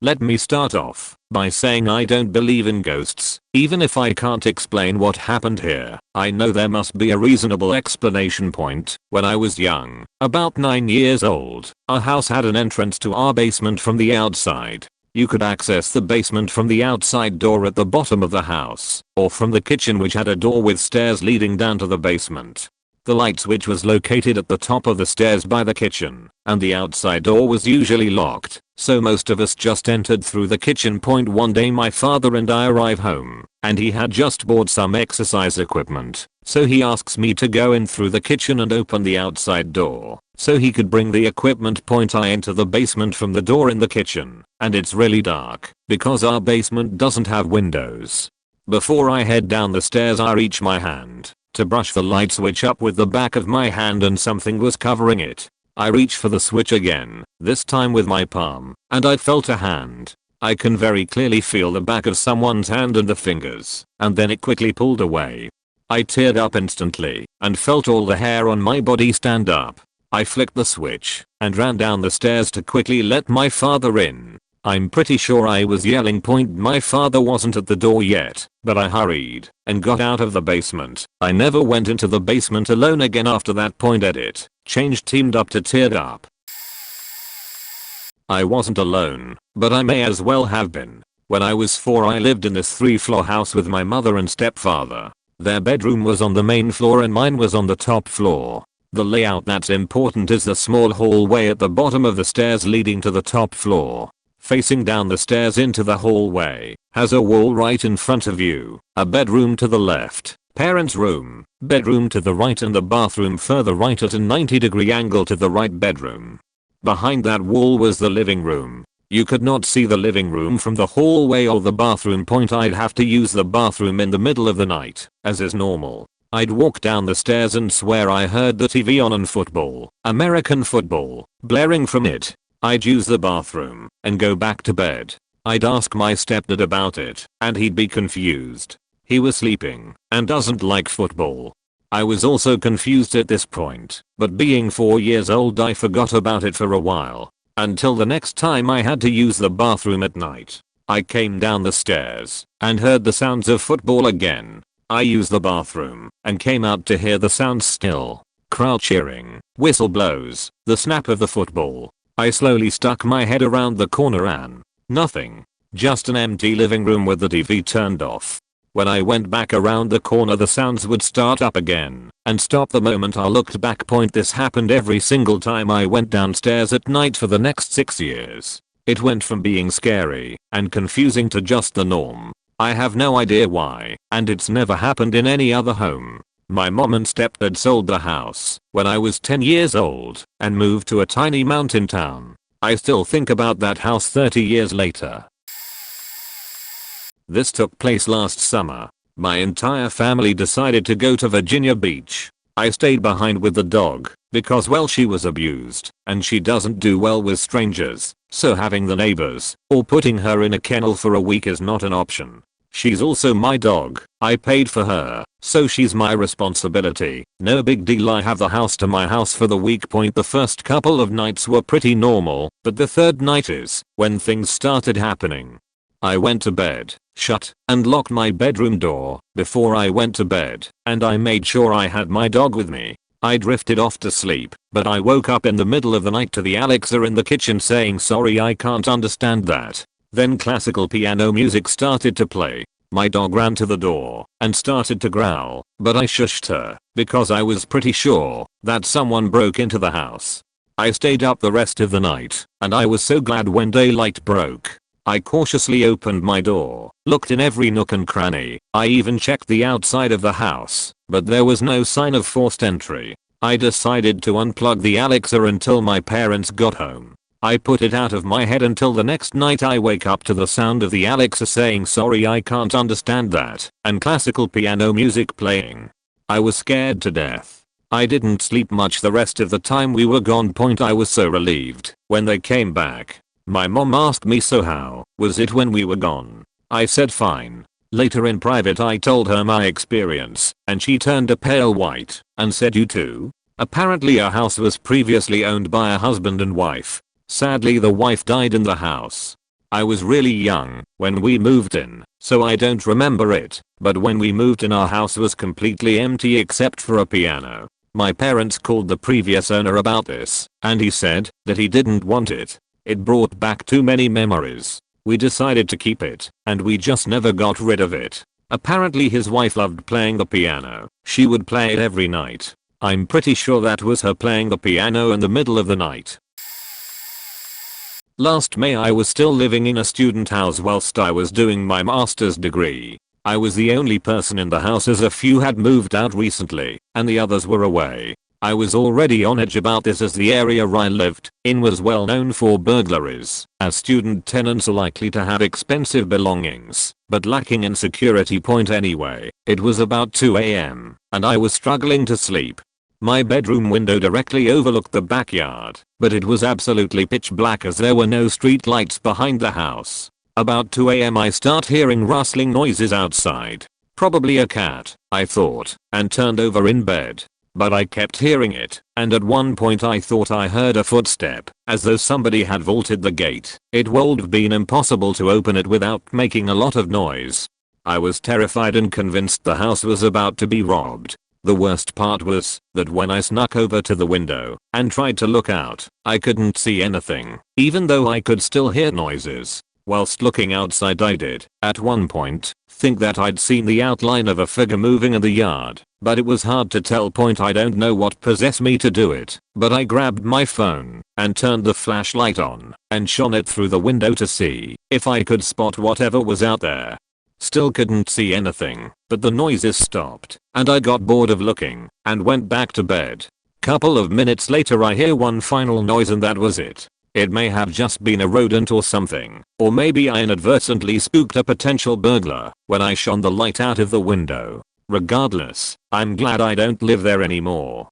Let me start off by saying I don't believe in ghosts. Even if I can't explain what happened here, I know there must be a reasonable explanation. When I was young, about 9 years old, our house had an entrance to our basement from the outside. You could access the basement from the outside door at the bottom of the house, or from the kitchen, which had a door with stairs leading down to the basement. The light switch was located at the top of the stairs by the kitchen, and the outside door was usually locked, so most of us just entered through the kitchen. One day my father and I arrive home, and he had just bought some exercise equipment, so he asks me to go in through the kitchen and open the outside door so he could bring the equipment. I enter the basement from the door in the kitchen, and it's really dark because our basement doesn't have windows. Before I head down the stairs, I reach my hand to brush the light switch up with the back of my hand, and something was covering it. I reach for the switch again, this time with my palm, and I felt a hand. I can very clearly feel the back of someone's hand and the fingers, and then it quickly pulled away. I teared up instantly and felt all the hair on my body stand up. I flicked the switch and ran down the stairs to quickly let my father in. I'm pretty sure I was yelling. My father wasn't at the door yet, but I hurried and got out of the basement. I never went into the basement alone again after that. Edit. Changed teamed up to teared up. I wasn't alone, but I may as well have been. When I was 4, I lived in this 3-floor house with my mother and stepfather. Their bedroom was on the main floor and mine was on the top floor. The layout that's important is the small hallway at the bottom of the stairs leading to the top floor. Facing down the stairs into the hallway has a wall right in front of you, a bedroom to the left, parents' room, bedroom to the right, and the bathroom further right at a 90-degree angle to the right bedroom. Behind that wall was the living room. You could not see the living room from the hallway or the bathroom. I'd have to use the bathroom in the middle of the night, as is normal. I'd walk down the stairs and swear I heard the TV on and football, American football, blaring from it. I'd use the bathroom and go back to bed. I'd ask my stepdad about it and he'd be confused. He was sleeping and doesn't like football. I was also confused at this point, but being 4 years old I forgot about it for a while. Until the next time I had to use the bathroom at night. I came down the stairs and heard the sounds of football again. I used the bathroom and came out to hear the sounds still. Crowd cheering, whistle blows, the snap of the football. I slowly stuck my head around the corner and nothing. Just an empty living room with the TV turned off. When I went back around the corner the sounds would start up again and stop the moment I looked back. This happened every single time I went downstairs at night for the next 6 years. It went from being scary and confusing to just the norm. I have no idea why, and it's never happened in any other home. My mom and stepdad sold the house when I was 10 years old and moved to a tiny mountain town. I still think about that house 30 years later. This took place last summer. My entire family decided to go to Virginia Beach. I stayed behind with the dog because well she was abused and she doesn't do well with strangers, so having the neighbors or putting her in a kennel for a week is not an option. She's also my dog. I paid for her, so she's my responsibility. No big deal. I have the house to my house for the week. The first couple of nights were pretty normal, but the third night is when things started happening. I went to bed, shut and locked my bedroom door before I went to bed, and I made sure I had my dog with me. I drifted off to sleep, but I woke up in the middle of the night to the Alexa in the kitchen saying sorry I can't understand that. Then classical piano music started to play. My dog ran to the door and started to growl, but I shushed her because I was pretty sure that someone broke into the house. I stayed up the rest of the night, and I was so glad when daylight broke. I cautiously opened my door, looked in every nook and cranny. I even checked the outside of the house, but there was no sign of forced entry. I decided to unplug the Alexa until my parents got home. I put it out of my head until the next night I wake up to the sound of the Alexa saying sorry I can't understand that, and classical piano music playing. I was scared to death. I didn't sleep much the rest of the time we were gone. I was so relieved when they came back. My mom asked me so how was it when we were gone. I said fine. Later in private I told her my experience and she turned a pale white and said you too? Apparently our house was previously owned by a husband and wife. Sadly the wife died in the house. I was really young when we moved in, so I don't remember it, but when we moved in our house was completely empty except for a piano. My parents called the previous owner about this and he said that he didn't want it. It brought back too many memories. We decided to keep it, and we just never got rid of it. Apparently his wife loved playing the piano. She would play it every night. I'm pretty sure that was her playing the piano in the middle of the night. Last May I was still living in a student house whilst I was doing my master's degree. I was the only person in the house as a few had moved out recently, and the others were away. I was already on edge about this as the area I lived in was well known for burglaries, as student tenants are likely to have expensive belongings, but lacking in security. Anyway, it was about 2 AM, and I was struggling to sleep. My bedroom window directly overlooked the backyard, but it was absolutely pitch black as there were no street lights behind the house. About 2 AM I start hearing rustling noises outside. Probably a cat, I thought, and turned over in bed. But I kept hearing it, and at one point I thought I heard a footstep, as though somebody had vaulted the gate. It would have been impossible to open it without making a lot of noise. I was terrified and convinced the house was about to be robbed. The worst part was that when I snuck over to the window and tried to look out, I couldn't see anything, even though I could still hear noises. Whilst looking outside I did, at one point, think that I'd seen the outline of a figure moving in the yard, but it was hard to tell. I don't know what possessed me to do it, but I grabbed my phone and turned the flashlight on and shone it through the window to see if I could spot whatever was out there. Still couldn't see anything, but the noises stopped, and I got bored of looking and went back to bed. Couple of minutes later I hear one final noise and that was it. It may have just been a rodent or something, or maybe I inadvertently spooked a potential burglar when I shone the light out of the window. Regardless, I'm glad I don't live there anymore.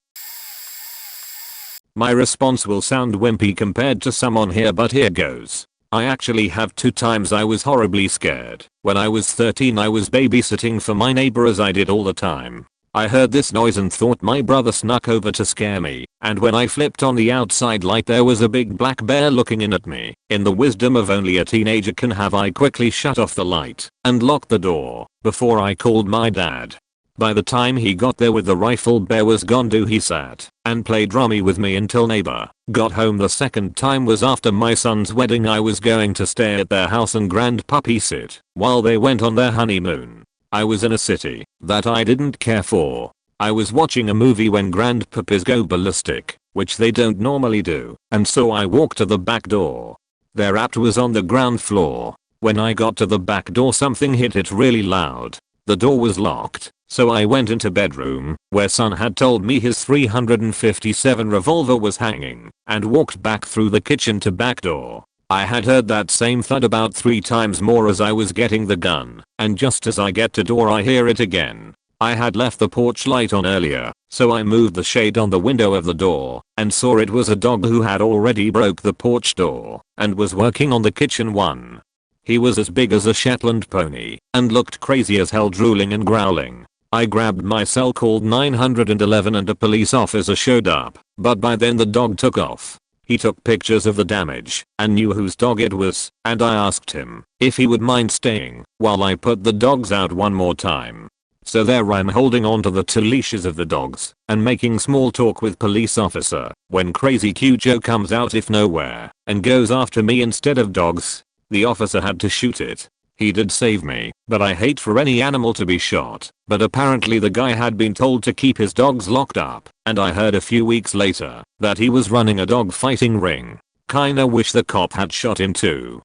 My response will sound wimpy compared to some on here, but here goes. I actually have 2 times I was horribly scared. When I was 13 I was babysitting for my neighbor, as I did all the time. I heard this noise and thought my brother snuck over to scare me, and when I flipped on the outside light there was a big black bear looking in at me. In the wisdom of only a teenager can have, I quickly shut off the light and locked the door before I called my dad. By the time he got there with the rifle, bear was gone. He sat and played rummy with me until neighbor got home. The second time was after my son's wedding. I was going to stay at their house and grandpuppy sit while they went on their honeymoon. I was in a city that I didn't care for. I was watching a movie when grandpuppies go ballistic, which they don't normally do, and so I walked to the back door. Their apt was on the ground floor. When I got to the back door something hit it really loud. The door was locked, so I went into bedroom, where son had told me his .357 revolver was hanging, and walked back through the kitchen to back door. I had heard that same thud about 3 times more as I was getting the gun, and just as I get to door I hear it again. I had left the porch light on earlier, so I moved the shade on the window of the door, and saw it was a dog who had already broke the porch door, and was working on the kitchen one. He was as big as a Shetland pony, and looked crazy as hell, drooling and growling. I grabbed my cell, called 911 and a police officer showed up, but by then the dog took off. He took pictures of the damage and knew whose dog it was, and I asked him if he would mind staying while I put the dogs out one more time. So there I'm holding on to the 2 leashes of the dogs and making small talk with police officer when crazy Cujo comes out if nowhere and goes after me instead of dogs. The officer had to shoot it. He did save me, but I hate for any animal to be shot. But apparently the guy had been told to keep his dogs locked up, and I heard a few weeks later that he was running a dog fighting ring. Kinda wish the cop had shot him too.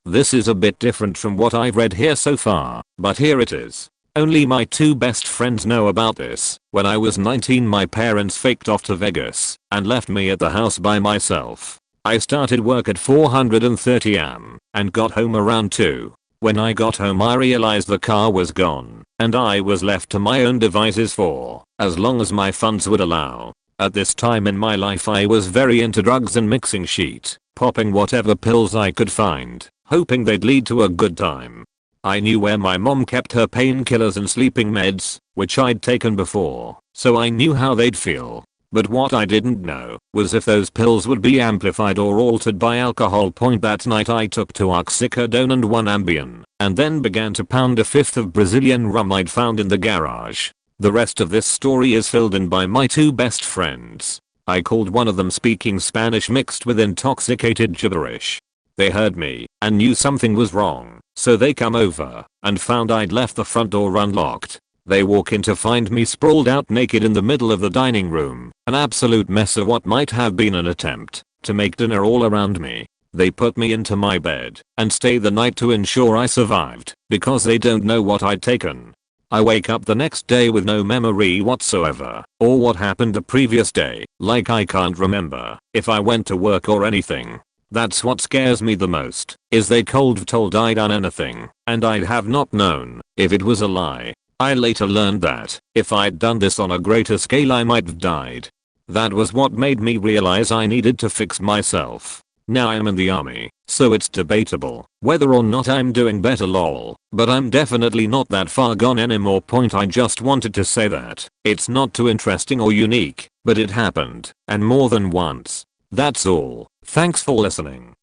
This is a bit different from what I've read here so far, but here it is. Only my 2 best friends know about this. When I was 19 my parents faked off to Vegas and left me at the house by myself. I started work at 4:30 am and got home around 2. When I got home I realized the car was gone and I was left to my own devices for as long as my funds would allow. At this time in my life I was very into drugs and mixing sheet, popping whatever pills I could find, hoping they'd lead to a good time. I knew where my mom kept her painkillers and sleeping meds, which I'd taken before, so I knew how they'd feel. But what I didn't know was if those pills would be amplified or altered by alcohol. That night I took 2 oxycodone and 1 Ambien, and then began to pound a 5th of Brazilian rum I'd found in the garage. The rest of this story is filled in by my 2 best friends. I called one of them speaking Spanish mixed with intoxicated gibberish. They heard me and knew something was wrong, so they come over and found I'd left the front door unlocked. They walk in to find me sprawled out naked in the middle of the dining room, an absolute mess of what might have been an attempt to make dinner all around me. They put me into my bed and stayed the night to ensure I survived, because they don't know what I'd taken. I wake up the next day with no memory whatsoever, or what happened the previous day, like I can't remember if I went to work or anything. That's what scares me the most, is they cold told I'd done anything, and I'd have not known if it was a lie. I later learned that if I'd done this on a greater scale I might have died. That was what made me realize I needed to fix myself. Now I'm in the army, so it's debatable whether or not I'm doing better lol, but I'm definitely not that far gone anymore. I just wanted to say that it's not too interesting or unique, but it happened, and more than once. That's all. Thanks for listening.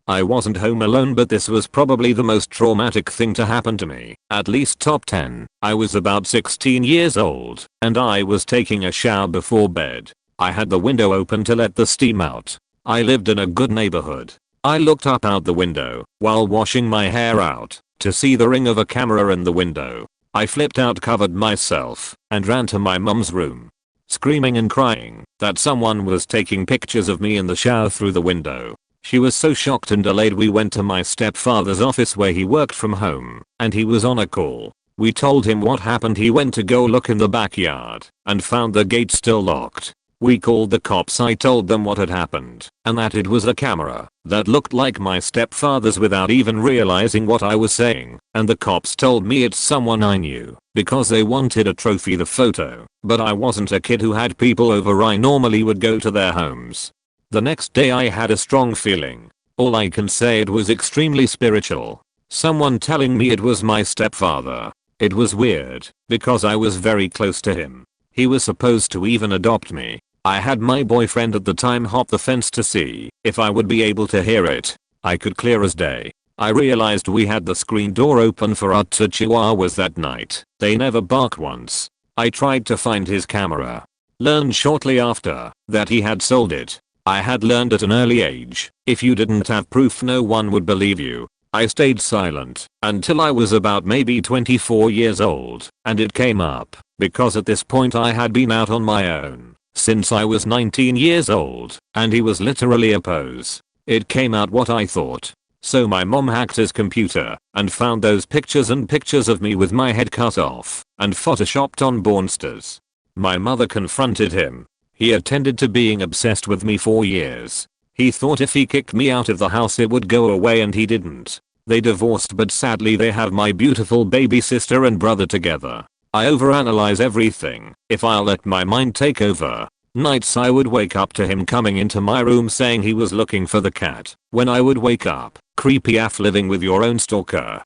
I wasn't home alone, but this was probably the most traumatic thing to happen to me, at least top 10. I was about 16 years old, and I was taking a shower before bed. I had the window open to let the steam out. I lived in a good neighborhood. I looked up out the window while washing my hair out to see the ring of a camera in the window. I flipped out, covered myself, and ran to my mum's room, screaming and crying that someone was taking pictures of me in the shower through the window. She was so shocked and delayed we went to my stepfather's office where he worked from home, and he was on a call. We told him what happened. He went to go look in the backyard and found the gate still locked. We called the cops. I told them what had happened and that it was a camera that looked like my stepfather's without even realizing what I was saying, and the cops told me it's someone I knew because they wanted a trophy, the photo, but I wasn't a kid who had people over. I normally would go to their homes. The next day I had a strong feeling. All I can say, it was extremely spiritual. Someone telling me it was my stepfather. It was weird because I was very close to him. He was supposed to even adopt me. I had my boyfriend at the time hop the fence to see if I would be able to hear it. I could clear as day. I realized we had the screen door open for our two chihuahuas that night. They never barked once. I tried to find his camera. Learned shortly after that he had sold it. I had learned at an early age, if you didn't have proof no one would believe you. I stayed silent until I was about maybe 24 years old, and it came up because at this point I had been out on my own since I was 19 years old, and he was literally a pose. It came out what I thought. So my mom hacked his computer and found those pictures and pictures of me with my head cut off and photoshopped on Bornsters. My mother confronted him. He attended to being obsessed with me for years. He thought if he kicked me out of the house it would go away, and he didn't. They divorced, but sadly they have my beautiful baby sister and brother together. I overanalyze everything if I'll let my mind take over. Nights I would wake up to him coming into my room saying he was looking for the cat. When I would wake up, creepy AF, living with your own stalker.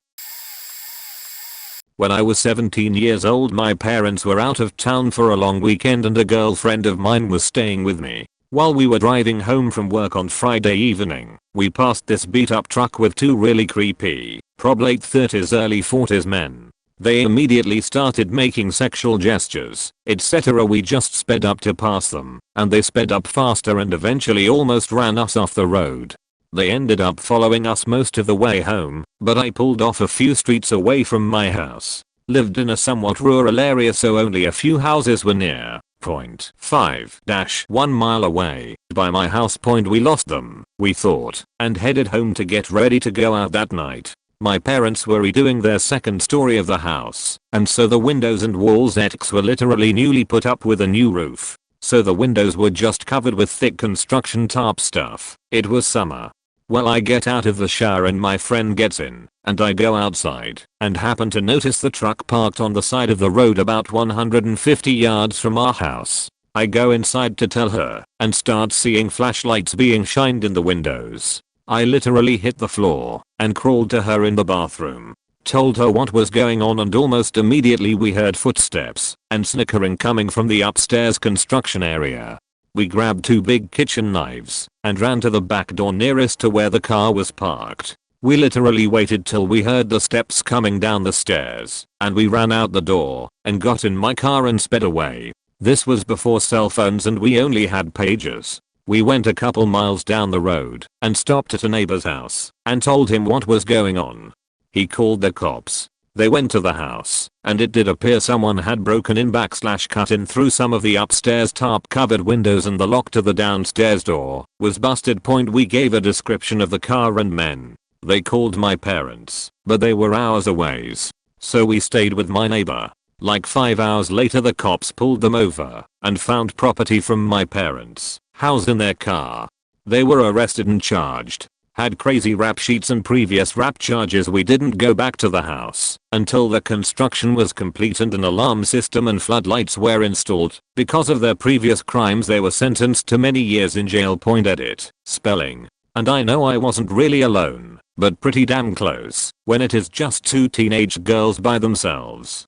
When I was 17 years old, my parents were out of town for a long weekend and a girlfriend of mine was staying with me. While we were driving home from work on Friday evening, we passed this beat up truck with two really creepy, prob late 30s early 40s men. They immediately started making sexual gestures, etc. We just sped up to pass them, and they sped up faster and eventually almost ran us off the road. They ended up following us most of the way home, but I pulled off a few streets away from my house. Lived in a somewhat rural area, so only a few houses were near. 0.5-1 mile away by my house. We lost them, we thought, and headed home to get ready to go out that night. My parents were redoing their second story of the house, and so the windows and walls were literally newly put up with a new roof. So the windows were just covered with thick construction tarp stuff. It was summer. Well, I get out of the shower and my friend gets in, and I go outside and happen to notice the truck parked on the side of the road about 150 yards from our house. I go inside to tell her and start seeing flashlights being shined in the windows. I literally hit the floor and crawled to her in the bathroom. Told her what was going on, and almost immediately we heard footsteps and snickering coming from the upstairs construction area. We grabbed two big kitchen knives and ran to the back door nearest to where the car was parked. We literally waited till we heard the steps coming down the stairs, and we ran out the door and got in my car and sped away. This was before cell phones and we only had pagers. We went a couple miles down the road and stopped at a neighbor's house and told him what was going on. He called the cops. They went to the house, and it did appear someone had broken in / cut in through some of the upstairs tarp covered windows, and the lock to the downstairs door was busted. We gave a description of the car and men. They called my parents, but they were hours away. So we stayed with my neighbor. Like 5 hours later the cops pulled them over and found property from my parents housed in their car. They were arrested and charged. Had crazy rap sheets and previous rap charges. We didn't go back to the house until the construction was complete and an alarm system and floodlights were installed. Because of their previous crimes they were sentenced to many years in jail. Edit. Spelling. And I know I wasn't really alone, but pretty damn close when it is just two teenage girls by themselves.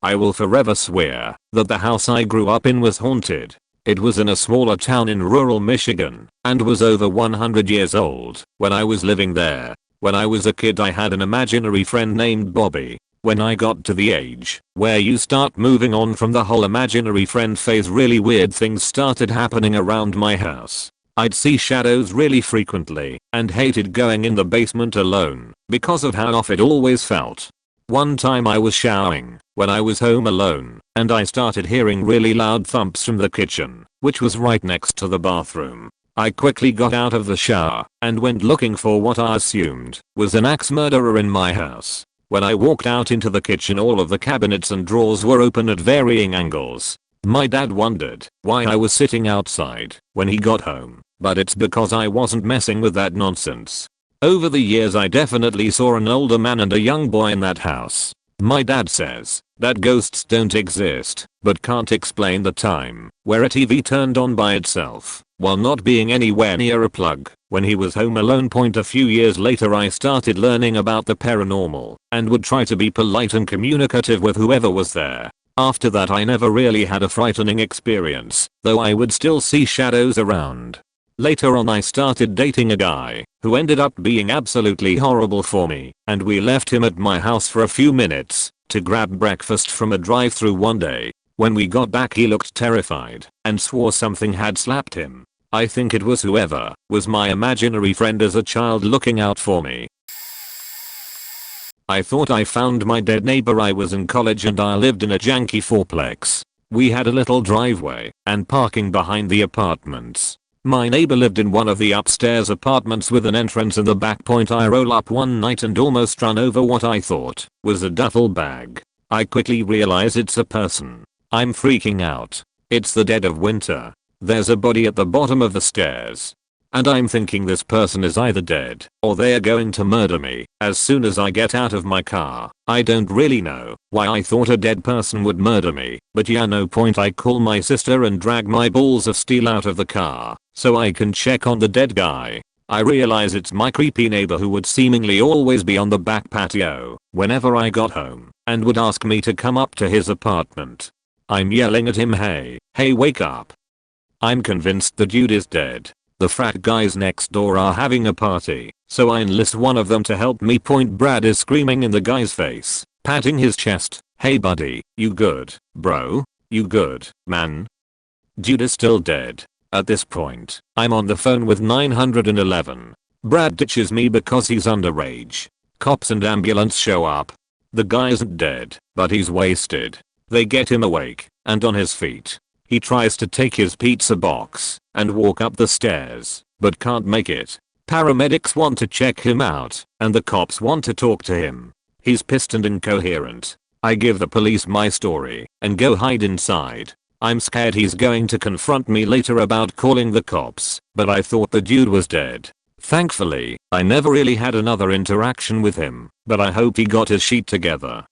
I will forever swear that the house I grew up in was haunted. It was in a smaller town in rural Michigan and was over 100 years old when I was living there. When I was a kid I had an imaginary friend named Bobby. When I got to the age where you start moving on from the whole imaginary friend phase, really weird things started happening around my house. I'd see shadows really frequently and hated going in the basement alone because of how off it always felt. One time I was showering when I was home alone and I started hearing really loud thumps from the kitchen, which was right next to the bathroom. I quickly got out of the shower and went looking for what I assumed was an axe murderer in my house. When I walked out into the kitchen all of the cabinets and drawers were open at varying angles. My dad wondered why I was sitting outside when he got home, but it's because I wasn't messing with that nonsense. Over the years I definitely saw an older man and a young boy in that house. My dad says that ghosts don't exist, but can't explain the time where a TV turned on by itself while not being anywhere near a plug when he was home alone. A few years later I started learning about the paranormal and would try to be polite and communicative with whoever was there. After that I never really had a frightening experience, though I would still see shadows around. Later on I started dating a guy who ended up being absolutely horrible for me, and we left him at my house for a few minutes to grab breakfast from a drive-thru one day. When we got back he looked terrified and swore something had slapped him. I think it was whoever was my imaginary friend as a child looking out for me. I thought I found my dead neighbor. I was in college and I lived in a janky fourplex. We had a little driveway and parking behind the apartments. My neighbor lived in one of the upstairs apartments with an entrance in the back. I roll up one night and almost run over what I thought was a duffel bag. I quickly realize it's a person. I'm freaking out. It's the dead of winter. There's a body at the bottom of the stairs. And I'm thinking this person is either dead or they're going to murder me as soon as I get out of my car. I don't really know why I thought a dead person would murder me, but yeah, no point. I call my sister and drag my balls of steel out of the car so I can check on the dead guy. I realize it's my creepy neighbor who would seemingly always be on the back patio whenever I got home and would ask me to come up to his apartment. I'm yelling at him, hey, wake up. I'm convinced the dude is dead. The frat guys next door are having a party, so I enlist one of them to help me. Brad is screaming in the guy's face, patting his chest. Hey buddy, you good, bro? You good, man? Dude is still dead. At this point, I'm on the phone with 911. Brad ditches me because he's underage. Cops and ambulance show up. The guy isn't dead, but he's wasted. They get him awake and on his feet. He tries to take his pizza box and walk up the stairs, but can't make it. Paramedics want to check him out, and the cops want to talk to him. He's pissed and incoherent. I give the police my story and go hide inside. I'm scared he's going to confront me later about calling the cops, but I thought the dude was dead. Thankfully, I never really had another interaction with him, but I hope he got his shit together.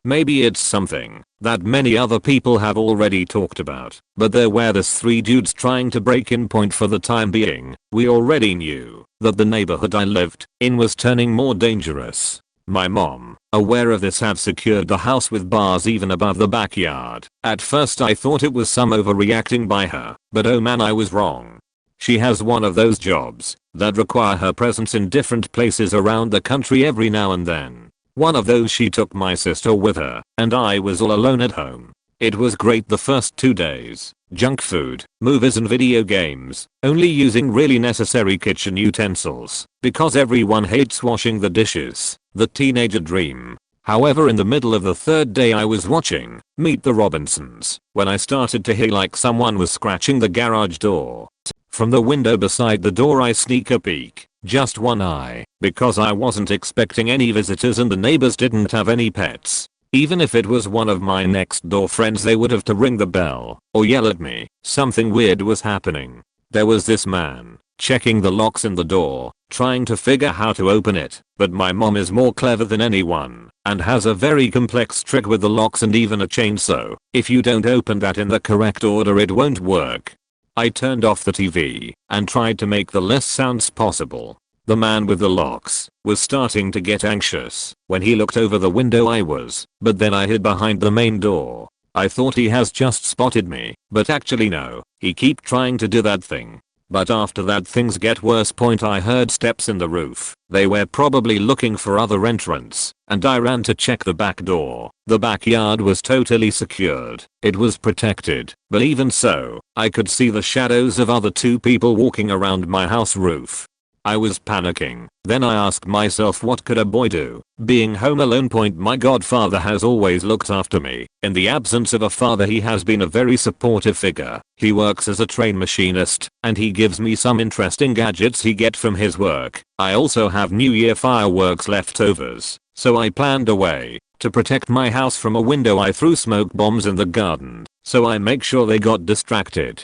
Maybe it's something that many other people have already talked about, but there were these 3 dudes trying to break in. For the time being, we already knew that the neighborhood I lived in was turning more dangerous. My mom, aware of this, had secured the house with bars even above the backyard. At first I thought it was some overreacting by her, but oh man, I was wrong. She has one of those jobs that require her presence in different places around the country every now and then. One of those, she took my sister with her, and I was all alone at home. It was great the first 2 days. Junk food, movies and video games, only using really necessary kitchen utensils, because everyone hates washing the dishes. The teenager dream. However, in the middle of the 3rd day I was watching Meet the Robinsons when I started to hear like someone was scratching the garage door. From the window beside the door I sneak a peek, just one eye, because I wasn't expecting any visitors and the neighbors didn't have any pets. Even if it was one of my next door friends, they would have to ring the bell or yell at me. Something weird was happening. There was this man checking the locks in the door, trying to figure how to open it, but my mom is more clever than anyone and has a very complex trick with the locks and even a chainsaw. If you don't open that in the correct order, it won't work. I turned off the TV and tried to make the less sounds possible. The man with the locks was starting to get anxious when he looked over the window I was, but then I hid behind the main door. I thought he has just spotted me, but actually no, he kept trying to do that thing. But after that things get worse. I heard steps in the roof. They were probably looking for other entrance, and I ran to check the back door. The backyard was totally secured. It was protected, but even so, I could see the shadows of other 2 people walking around my house roof. I was panicking. Then I asked myself, what could a boy do? Being home alone. My godfather has always looked after me. In the absence of a father, he has been a very supportive figure. He works as a train machinist, and he gives me some interesting gadgets he gets from his work. I also have New Year fireworks leftovers, so I planned a way To protect my house from a window I threw smoke bombs in the garden, so I make sure they got distracted.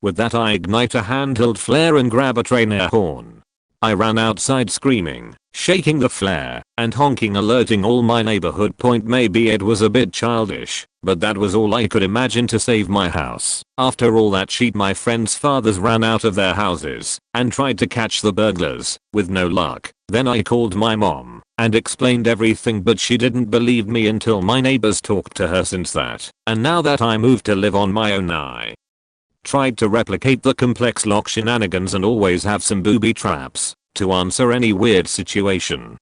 With that I ignite a handheld flare and grab a train air horn. I ran outside screaming, shaking the flare, and honking alerting all my neighborhood. Maybe it was a bit childish, but that was all I could imagine to save my house. After all that shit, my friends' fathers ran out of their houses and tried to catch the burglars, with no luck. Then I called my mom and explained everything, but she didn't believe me until my neighbors talked to her since that. And now that I moved to live on my own, I tried to replicate the complex lock shenanigans and always have some booby traps to answer any weird situation.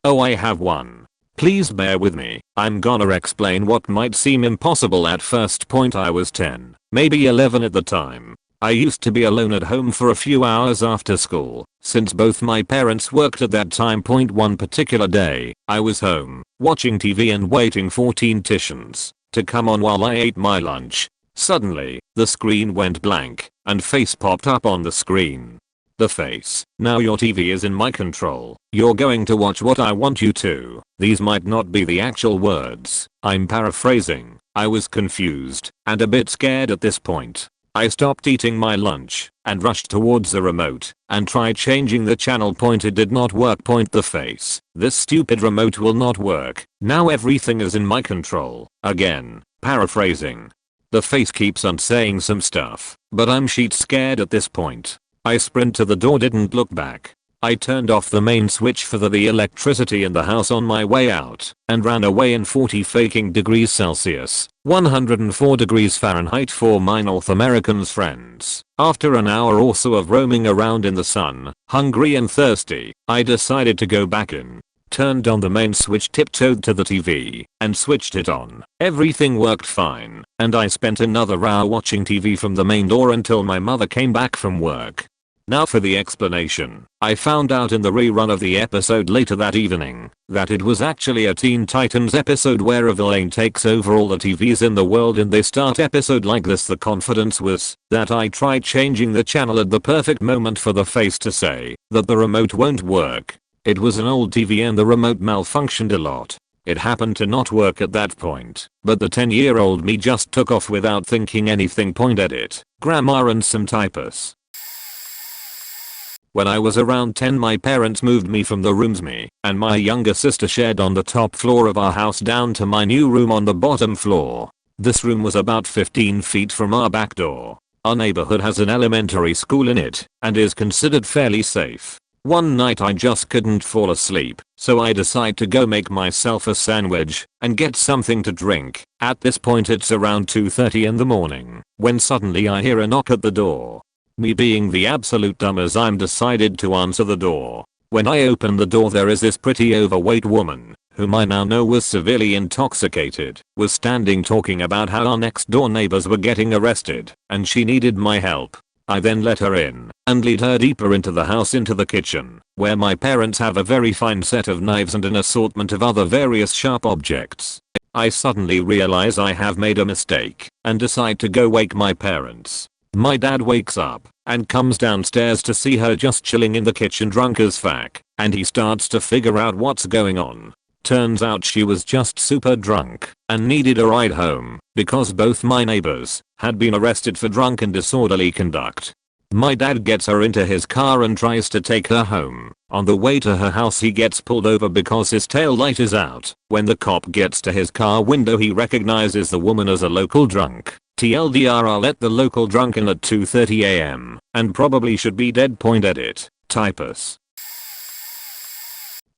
Oh, I have one. Please bear with me. I'm gonna explain what might seem impossible at first. I was 10, maybe 11 at the time. I used to be alone at home for a few hours after school, since both my parents worked at that time. One particular day, I was home, watching TV and waiting for Teen Titans to come on while I ate my lunch. Suddenly, the screen went blank, and face popped up on the screen. The face: "Now your TV is in my control. You're going to watch what I want you to." These might not be the actual words. I'm paraphrasing. I was confused and a bit scared at this point. I stopped eating my lunch and rushed towards the remote and tried changing the channel. It did not work. The face: "This stupid remote will not work. Now everything is in my control." Again, paraphrasing. The face keeps on saying some stuff, but I'm shit scared at this point. I sprint to the door, didn't look back. I turned off the main switch for the electricity in the house on my way out and ran away in 40 faking degrees Celsius, 104 degrees Fahrenheit for my North Americans friends. After an hour or so of roaming around in the sun, hungry and thirsty, I decided to go back in. Turned on the main switch, tiptoed to the TV, and switched it on. Everything worked fine, and I spent another hour watching TV from the main door until my mother came back from work. Now for the explanation. I found out in the rerun of the episode later that evening that it was actually a Teen Titans episode where a villain takes over all the TVs in the world, and they start episode like this. The confidence was that I tried changing the channel at the perfect moment for the face to say that the remote won't work. It was an old TV and the remote malfunctioned a lot. It happened to not work at that point, but the 10-year-old me just took off without thinking anything. Edit: grammar and some typos. When I was around 10, my parents moved me from the rooms me and my younger sister shared on the top floor of our house down to my new room on the bottom floor. This room was about 15 feet from our back door. Our neighborhood has an elementary school in it and is considered fairly safe. One night I just couldn't fall asleep, so I decide to go make myself a sandwich and get something to drink. At this point it's around 2:30 in the morning when suddenly I hear a knock at the door. Me being the absolute dumb as I'm, decided to answer the door. When I open the door, there is this pretty overweight woman, whom I now know was severely intoxicated, was standing talking about how our next door neighbors were getting arrested and she needed my help. I then let her in and lead her deeper into the house, into the kitchen, where my parents have a very fine set of knives and an assortment of other various sharp objects. I suddenly realize I have made a mistake and decide to go wake my parents. My dad wakes up and comes downstairs to see her just chilling in the kitchen drunk as fuck, and he starts to figure out what's going on. Turns out she was just super drunk and needed a ride home because both my neighbors had been arrested for drunk and disorderly conduct. My dad gets her into his car and tries to take her home. On the way to her house he gets pulled over because his tail light is out. When the cop gets to his car window he recognizes the woman as a local drunk. TLDR, I let the local drunk in at 2:30 am and probably should be dead. Edit: typos.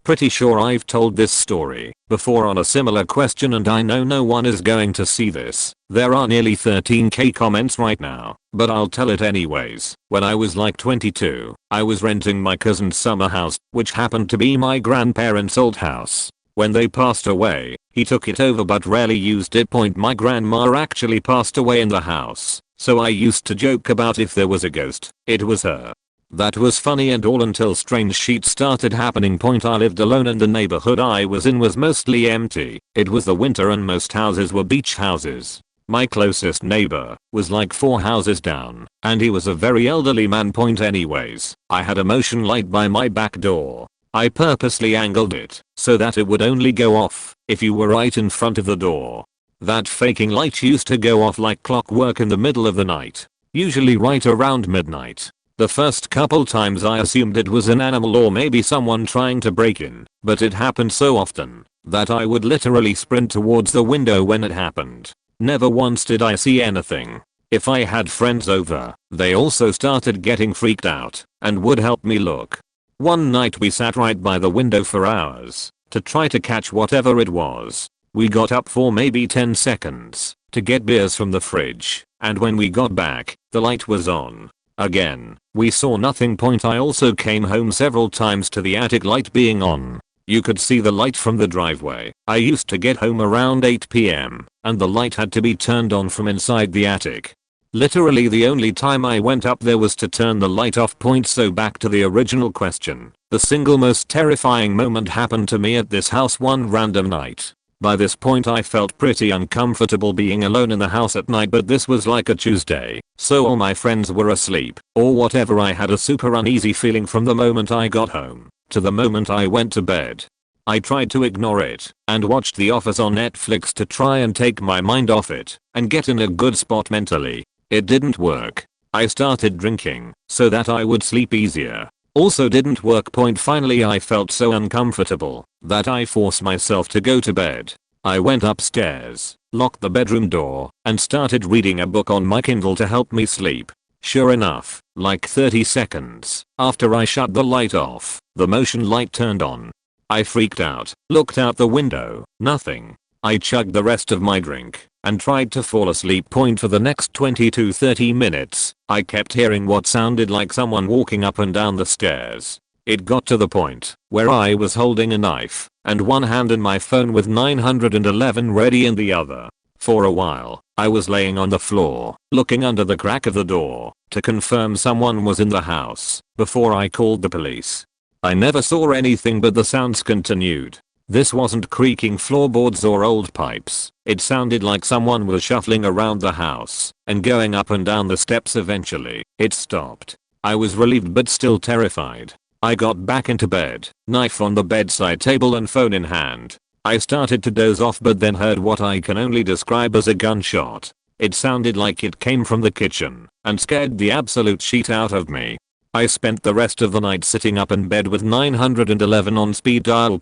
Pretty sure I've told this story before on a similar question, and I know no one is going to see this. There are nearly 13k comments right now, but I'll tell it anyways. When I was like 22, I was renting my cousin's summer house, which happened to be my grandparents' old house. When they passed away, he took it over but rarely used it. My grandma actually passed away in the house, so I used to joke about if there was a ghost, it was her. That was funny and all until strange shit started happening. I lived alone and the neighborhood I was in was mostly empty. It was the winter and most houses were beach houses. My closest neighbor was like 4 houses down, and he was a very elderly man. Anyways, I had a motion light by my back door. I purposely angled it so that it would only go off if you were right in front of the door. That faking light used to go off like clockwork in the middle of the night, usually right around midnight. The first couple times I assumed it was an animal or maybe someone trying to break in, but it happened so often that I would literally sprint towards the window when it happened. Never once did I see anything. If I had friends over, they also started getting freaked out and would help me look. One night we sat right by the window for hours to try to catch whatever it was. We got up for maybe 10 seconds to get beers from the fridge, and when we got back, the light was on. Again, we saw nothing. I also came home several times to the attic light being on. You could see the light from the driveway. I used to get home around 8 p.m. and the light had to be turned on from inside the attic. Literally the only time I went up there was to turn the light off. So back to the original question. The single most terrifying moment happened to me at this house one random night. By this point I felt pretty uncomfortable being alone in the house at night, but this was like a Tuesday, so all my friends were asleep or whatever. I had a super uneasy feeling from the moment I got home to the moment I went to bed. I tried to ignore it and watched The Office on Netflix to try and take my mind off it and get in a good spot mentally. It didn't work. I started drinking so that I would sleep easier. Also didn't work. Finally I felt so uncomfortable that I forced myself to go to bed. I went upstairs, locked the bedroom door, and started reading a book on my Kindle to help me sleep. Sure enough, like 30 seconds after I shut the light off, the motion light turned on. I freaked out, looked out the window, nothing. I chugged the rest of my drink and tried to fall asleep. For the next 20 to 30 minutes, I kept hearing what sounded like someone walking up and down the stairs. It got to the point where I was holding a knife and one hand in my phone with 911 ready in the other. For a while, I was laying on the floor, looking under the crack of the door to confirm someone was in the house before I called the police. I never saw anything, but the sounds continued. This wasn't creaking floorboards or old pipes. It sounded like someone was shuffling around the house and going up and down the steps. Eventually, it stopped. I was relieved but still terrified. I got back into bed, knife on the bedside table and phone in hand. I started to doze off but then heard what I can only describe as a gunshot. It sounded like it came from the kitchen and scared the absolute shit out of me. I spent the rest of the night sitting up in bed with 911 on speed dial.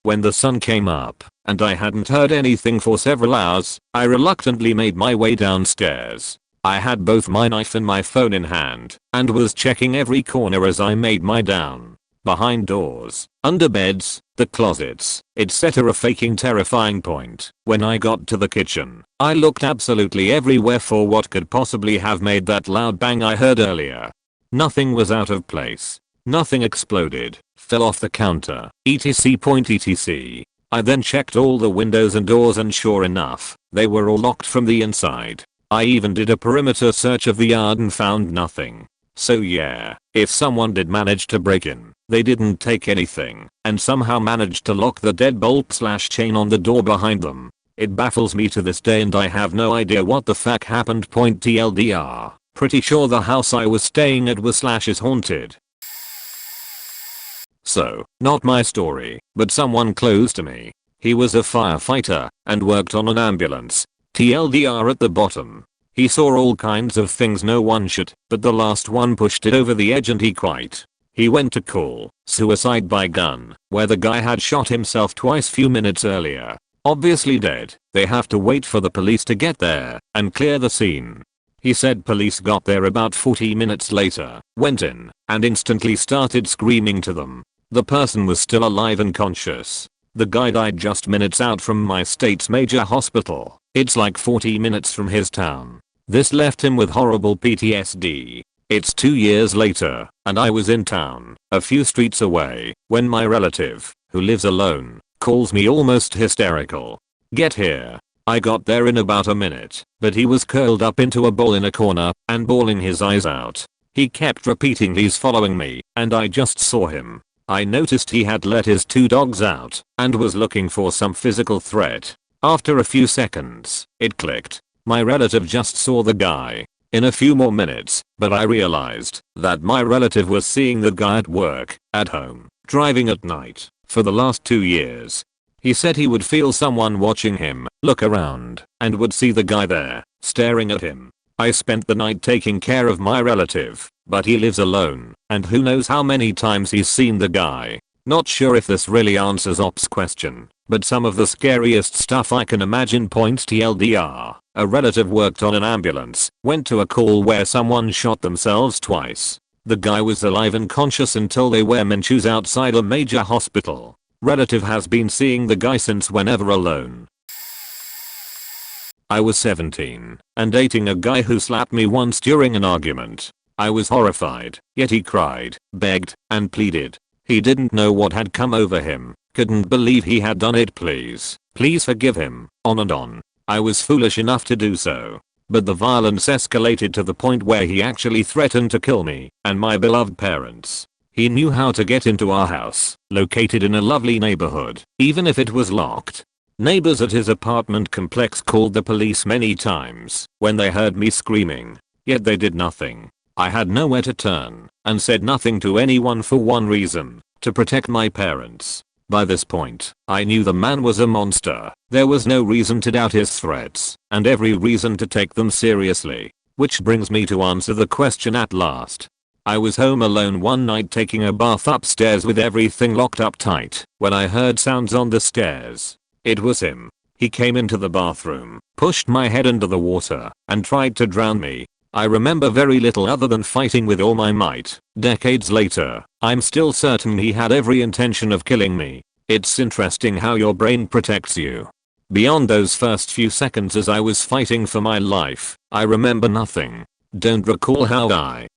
When the sun came up and I hadn't heard anything for several hours, I reluctantly made my way downstairs. I had both my knife and my phone in hand and was checking every corner as I made my down. Behind doors, under beds, the closets, etc. Faking terrifying. When I got to the kitchen, I looked absolutely everywhere for what could possibly have made that loud bang I heard earlier. Nothing was out of place. Nothing exploded, fell off the counter, etc. I then checked all the windows and doors and sure enough, they were all locked from the inside. I even did a perimeter search of the yard and found nothing. So yeah, if someone did manage to break in, they didn't take anything and somehow managed to lock the deadbolt/chain on the door behind them. It baffles me to this day and I have no idea what the fuck happened. TLDR. Pretty sure the house I was staying at was / is haunted. So, not my story, but someone close to me. He was a firefighter and worked on an ambulance. TLDR at the bottom. He saw all kinds of things no one should, but the last one pushed it over the edge and he went to call suicide by gun, where the guy had shot himself twice few minutes earlier. Obviously dead. They have to wait for the police to get there and clear the scene. He said police got there about 40 minutes later, went in, and instantly started screaming to them. The person was still alive and conscious. The guy died just minutes out from my state's major hospital. It's like 40 minutes from his town. This left him with horrible PTSD. It's 2 years later, and I was in town, a few streets away, when my relative, who lives alone, calls me almost hysterical. Get here. I got there in about a minute, but he was curled up into a ball in a corner and bawling his eyes out. He kept repeating he's following me, and I just saw him. I noticed he had let his 2 dogs out and was looking for some physical threat. After a few seconds, it clicked. My relative just saw the guy. In a few more minutes, but I realized that my relative was seeing the guy at work, at home, driving at night for the last 2 years. He said he would feel someone watching him, look around, and would see the guy there, staring at him. I spent the night taking care of my relative, but he lives alone, and who knows how many times he's seen the guy. Not sure if this really answers Op's question, but some of the scariest stuff I can imagine. TLDR, a relative worked on an ambulance, went to a call where someone shot themselves twice. The guy was alive and conscious until they were mentioned outside a major hospital. Relative has been seeing the guy since whenever alone. I was 17 and dating a guy who slapped me once during an argument. I was horrified, yet he cried, begged, and pleaded. He didn't know what had come over him, couldn't believe he had done it. Please forgive him, on and on. I was foolish enough to do so. But the violence escalated to the point where he actually threatened to kill me and my beloved parents. He knew how to get into our house, located in a lovely neighborhood, even if it was locked. Neighbors at his apartment complex called the police many times when they heard me screaming, yet they did nothing. I had nowhere to turn and said nothing to anyone for one reason: to protect my parents. By this point, I knew the man was a monster. There was no reason to doubt his threats, and every reason to take them seriously. Which brings me to answer the question at last. I was home alone one night taking a bath upstairs with everything locked up tight when I heard sounds on the stairs. It was him. He came into the bathroom, pushed my head under the water, and tried to drown me. I remember very little other than fighting with all my might. Decades later, I'm still certain he had every intention of killing me. It's interesting how your brain protects you. Beyond those first few seconds as I was fighting for my life, I remember nothing. Don't recall how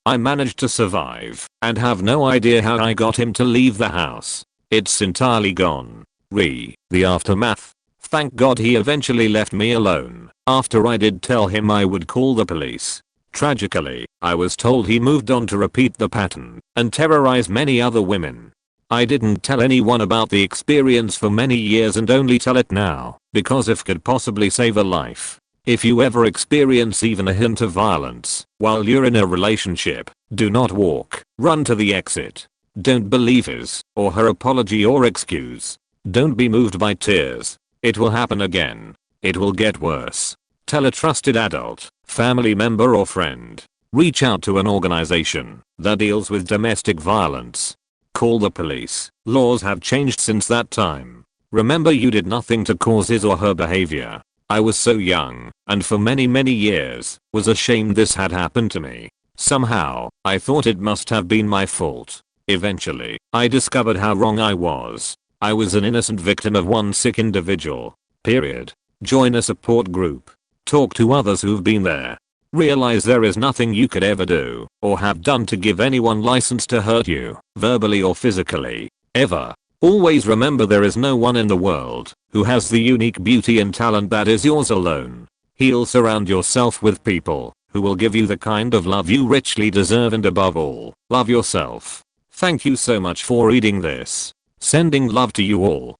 I managed to survive, and have no idea how I got him to leave the house. It's entirely gone. The aftermath. Thank God he eventually left me alone, after I did tell him I would call the police. Tragically, I was told he moved on to repeat the pattern and terrorize many other women. I didn't tell anyone about the experience for many years and only tell it now, because if could possibly save a life. If you ever experience even a hint of violence while you're in a relationship, do not walk, run to the exit. Don't believe his or her apology or excuse. Don't be moved by tears. It will happen again. It will get worse. Tell a trusted adult, family member or friend. Reach out to an organization that deals with domestic violence. Call the police. Laws have changed since that time. Remember, you did nothing to cause his or her behavior. I was so young, and for many years, was ashamed this had happened to me. Somehow, I thought it must have been my fault. Eventually, I discovered how wrong I was. I was an innocent victim of one sick individual. Period. Join a support group. Talk to others who've been there. Realize there is nothing you could ever do, or have done to give anyone license to hurt you, verbally or physically, ever. Always remember there is no one in the world who has the unique beauty and talent that is yours alone. Heal, surround yourself with people who will give you the kind of love you richly deserve, and above all, love yourself. Thank you so much for reading this. Sending love to you all.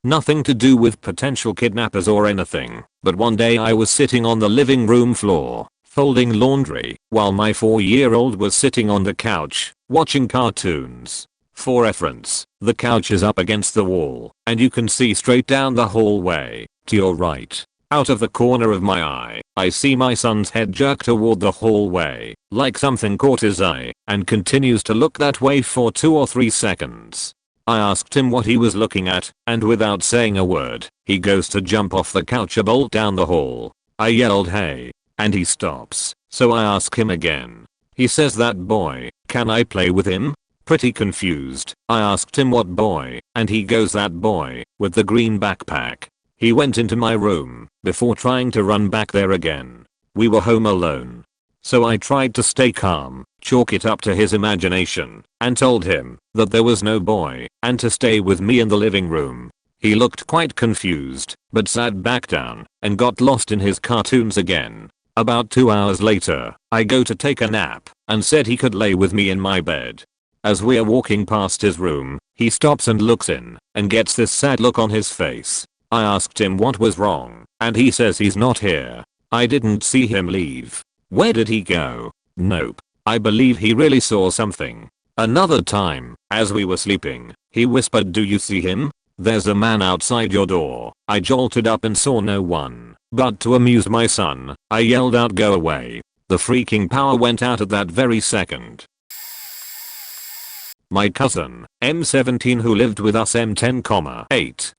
Nothing to do with potential kidnappers or anything, but one day I was sitting on the living room floor, folding laundry, while my 4-year-old was sitting on the couch, watching cartoons. For reference, the couch is up against the wall, and you can see straight down the hallway, to your right. Out of the corner of my eye, I see my son's head jerk toward the hallway, like something caught his eye, and continues to look that way for 2 or 3 seconds. I asked him what he was looking at, and without saying a word, he goes to jump off the couch and bolt down the hall. I yelled hey, and he stops, so I ask him again. He says, that boy, can I play with him? Pretty confused, I asked him what boy, and he goes, that boy, with the green backpack. He went into my room, before trying to run back there again. We were home alone. So I tried to stay calm, chalk it up to his imagination, and told him that there was no boy, and to stay with me in the living room. He looked quite confused, but sat back down, and got lost in his cartoons again. About 2 hours later, I go to take a nap, and said he could lay with me in my bed. As we're walking past his room, he stops and looks in, and gets this sad look on his face. I asked him what was wrong, and he says he's not here. I didn't see him leave. Where did he go? Nope. I believe he really saw something. Another time, as we were sleeping, he whispered, "Do you see him? There's a man outside your door." I jolted up and saw no one, but to amuse my son, I yelled out, "Go away." The freaking power went out at that very second. My cousin, M17, who lived with us M10, 8,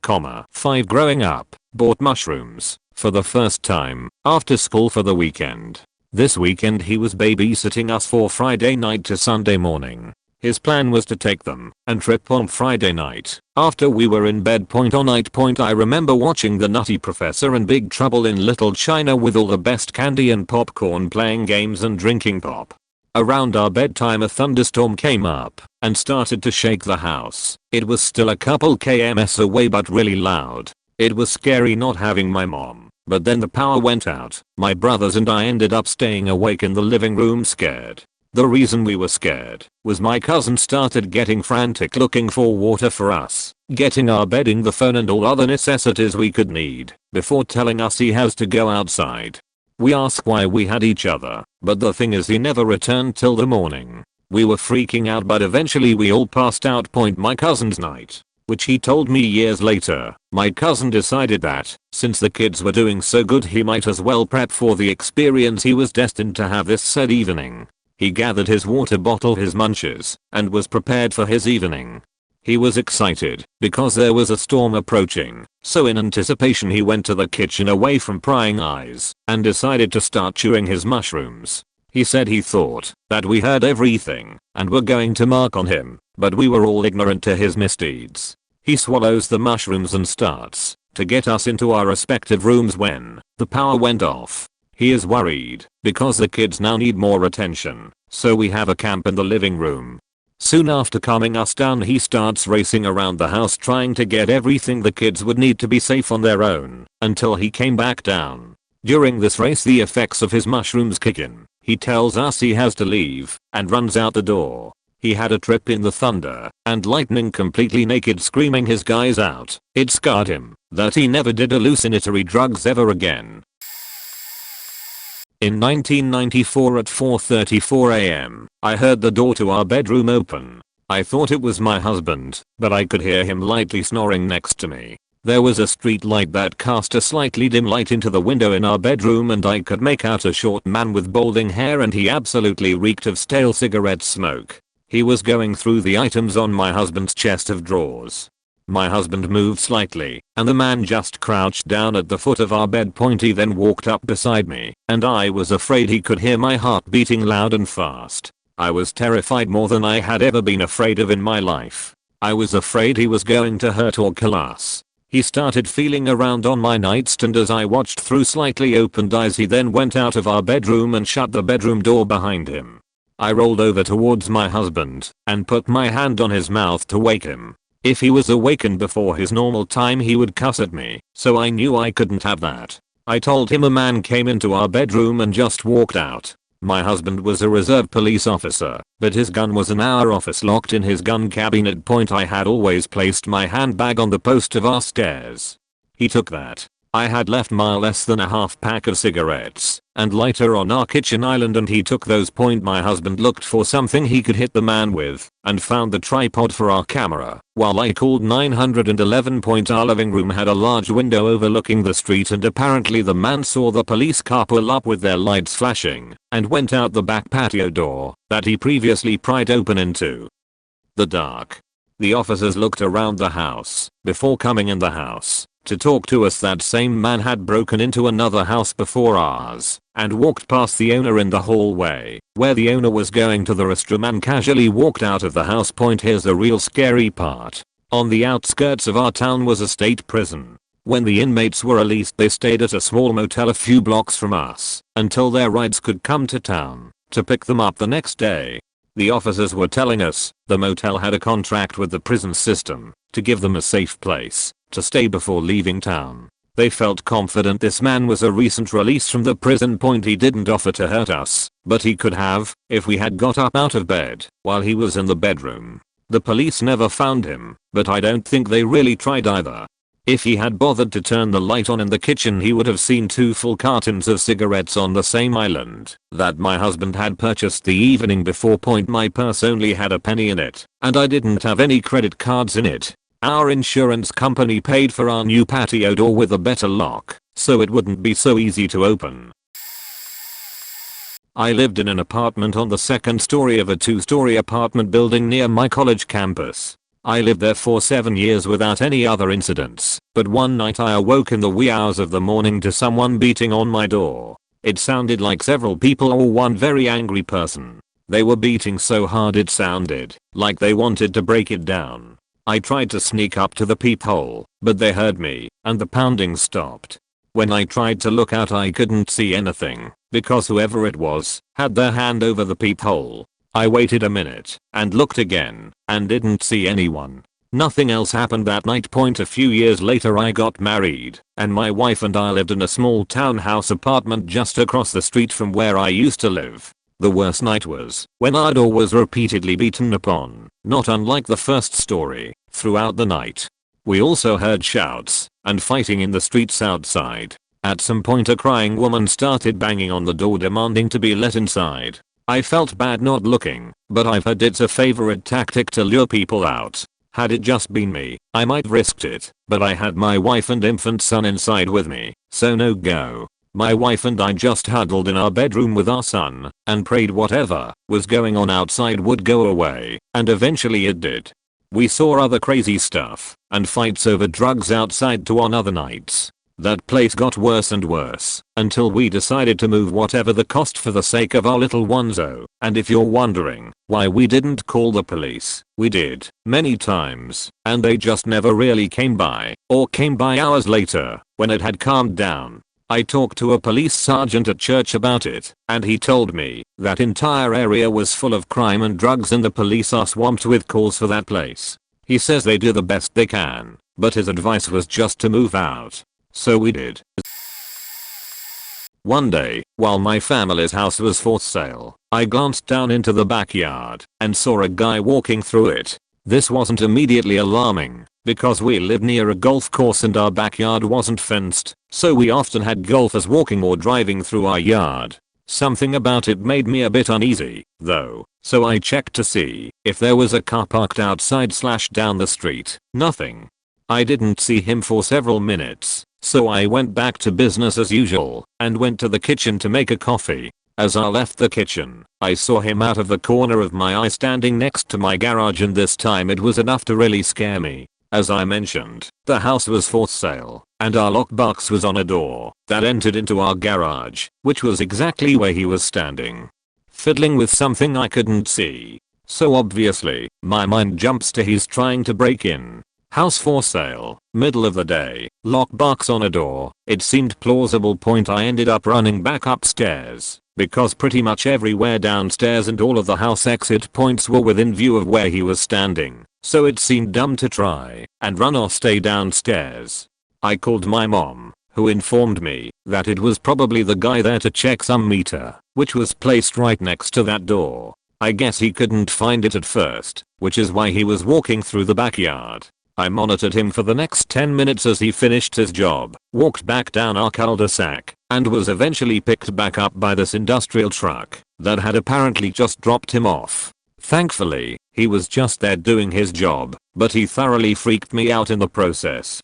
5 growing up, bought mushrooms for the first time after school for the weekend. This weekend he was babysitting us for Friday night to Sunday morning. His plan was to take them and trip on Friday night after we were in bed. On night. I remember watching The Nutty Professor and Big Trouble in Little China with all the best candy and popcorn, playing games and drinking pop. Around our bedtime a thunderstorm came up and started to shake the house. It was still a couple kms away but really loud. It was scary not having my mom, but then the power went out. My brothers and I ended up staying awake in the living room scared. The reason we were scared was my cousin started getting frantic looking for water for us, getting our bedding, the phone and all other necessities we could need before telling us he has to go outside. We asked why we had each other, but the thing is he never returned till the morning. We were freaking out but eventually we all passed out. My cousin's night, which he told me years later, my cousin decided that, since the kids were doing so good, he might as well prep for the experience he was destined to have this said evening. He gathered his water bottle, his munches, and was prepared for his evening. He was excited because there was a storm approaching, so in anticipation he went to the kitchen away from prying eyes and decided to start chewing his mushrooms. He said he thought that we heard everything and were going to mark on him, but we were all ignorant to his misdeeds. He swallows the mushrooms and starts to get us into our respective rooms when the power went off. He is worried because the kids now need more attention, so we have a camp in the living room. Soon after calming us down he starts racing around the house trying to get everything the kids would need to be safe on their own until he came back down. During this race the effects of his mushrooms kick in. He tells us he has to leave and runs out the door. He had a trip in the thunder and lightning, completely naked, screaming his guys out. It scarred him that he never did hallucinatory drugs ever again. In 1994 at 4:34 am, I heard the door to our bedroom open. I thought it was my husband, but I could hear him lightly snoring next to me. There was a street light that cast a slightly dim light into the window in our bedroom and I could make out a short man with balding hair, and he absolutely reeked of stale cigarette smoke. He was going through the items on my husband's chest of drawers. My husband moved slightly, and the man just crouched down at the foot of our bed. He then walked up beside me, and I was afraid he could hear my heart beating loud and fast. I was terrified more than I had ever been afraid of in my life. I was afraid he was going to hurt or kill us. He started feeling around on my nightstand as I watched through slightly opened eyes. He then went out of our bedroom and shut the bedroom door behind him. I rolled over towards my husband and put my hand on his mouth to wake him. If he was awakened before his normal time he would cuss at me, so I knew I couldn't have that. I told him a man came into our bedroom and just walked out. My husband was a reserve police officer, but his gun was in our office locked in his gun cabinet. I had always placed my handbag on the post of our stairs. He took that. I had left less than a half pack of cigarettes and lighter on our kitchen island, and he took those. My husband looked for something he could hit the man with and found the tripod for our camera, while I called 911. Our living room had a large window overlooking the street, and apparently the man saw the police car pull up with their lights flashing and went out the back patio door that he previously pried open into the dark. The officers looked around the house before coming in the house to talk to us. That same man had broken into another house before ours and walked past the owner in the hallway where the owner was going to the restroom and casually walked out of the house. Here's the real scary part. On the outskirts of our town was a state prison. When the inmates were released they stayed at a small motel a few blocks from us until their rides could come to town to pick them up the next day. The officers were telling us the motel had a contract with the prison system to give them a safe place to stay before leaving town. They felt confident this man was a recent release from the prison. He didn't offer to hurt us, but he could have if we had got up out of bed while he was in the bedroom. The police never found him, but I don't think they really tried either. If he had bothered to turn the light on in the kitchen, he would have seen 2 full cartons of cigarettes on the same island that my husband had purchased the evening before. My purse only had a penny in it, and I didn't have any credit cards in it. Our insurance company paid for our new patio door with a better lock, so it wouldn't be so easy to open. I lived in an apartment on the 2nd story of a 2-story apartment building near my college campus. I lived there for 7 years without any other incidents, but one night I awoke in the wee hours of the morning to someone beating on my door. It sounded like several people or one very angry person. They were beating so hard it sounded like they wanted to break it down. I tried to sneak up to the peephole, but they heard me, and the pounding stopped. When I tried to look out, I couldn't see anything, because whoever it was had their hand over the peephole. I waited a minute and looked again and didn't see anyone. Nothing else happened that night. A few years later I got married, and my wife and I lived in a small townhouse apartment just across the street from where I used to live. The worst night was when our door was repeatedly beaten upon, not unlike the first story, throughout the night. We also heard shouts and fighting in the streets outside. At some point a crying woman started banging on the door demanding to be let inside. I felt bad not looking, but I've heard it's a favorite tactic to lure people out. Had it just been me, I might risked it, but I had my wife and infant son inside with me, so no go. My wife and I just huddled in our bedroom with our son and prayed whatever was going on outside would go away, and eventually it did. We saw other crazy stuff and fights over drugs outside too on other nights. That place got worse and worse until we decided to move, whatever the cost, for the sake of our little onezo. And if you're wondering why we didn't call the police, we did many times, and they just never really came by, or came by hours later when it had calmed down. I talked to a police sergeant at church about it, and he told me that entire area was full of crime and drugs and the police are swamped with calls for that place. He says they do the best they can, but his advice was just to move out. So we did. One day, while my family's house was for sale, I glanced down into the backyard and saw a guy walking through it. This wasn't immediately alarming, because we lived near a golf course and our backyard wasn't fenced, so we often had golfers walking or driving through our yard. Something about it made me a bit uneasy, though, so I checked to see if there was a car parked outside / down the street. Nothing. I didn't see him for several minutes, so I went back to business as usual and went to the kitchen to make a coffee. As I left the kitchen, I saw him out of the corner of my eye standing next to my garage, and this time it was enough to really scare me. As I mentioned, the house was for sale, and our lockbox was on a door that entered into our garage, which was exactly where he was standing, fiddling with something I couldn't see. So obviously, my mind jumps to he's trying to break in. House for sale, middle of the day, lockbox on a door. It seemed plausible. I ended up running back upstairs, because pretty much everywhere downstairs and all of the house exit points were within view of where he was standing, so it seemed dumb to try and run or stay downstairs. I called my mom, who informed me that it was probably the guy there to check some meter, which was placed right next to that door. I guess he couldn't find it at first, which is why he was walking through the backyard. I monitored him for the next 10 minutes as he finished his job, walked back down our cul-de-sac, and was eventually picked back up by this industrial truck that had apparently just dropped him off. Thankfully, he was just there doing his job, but he thoroughly freaked me out in the process.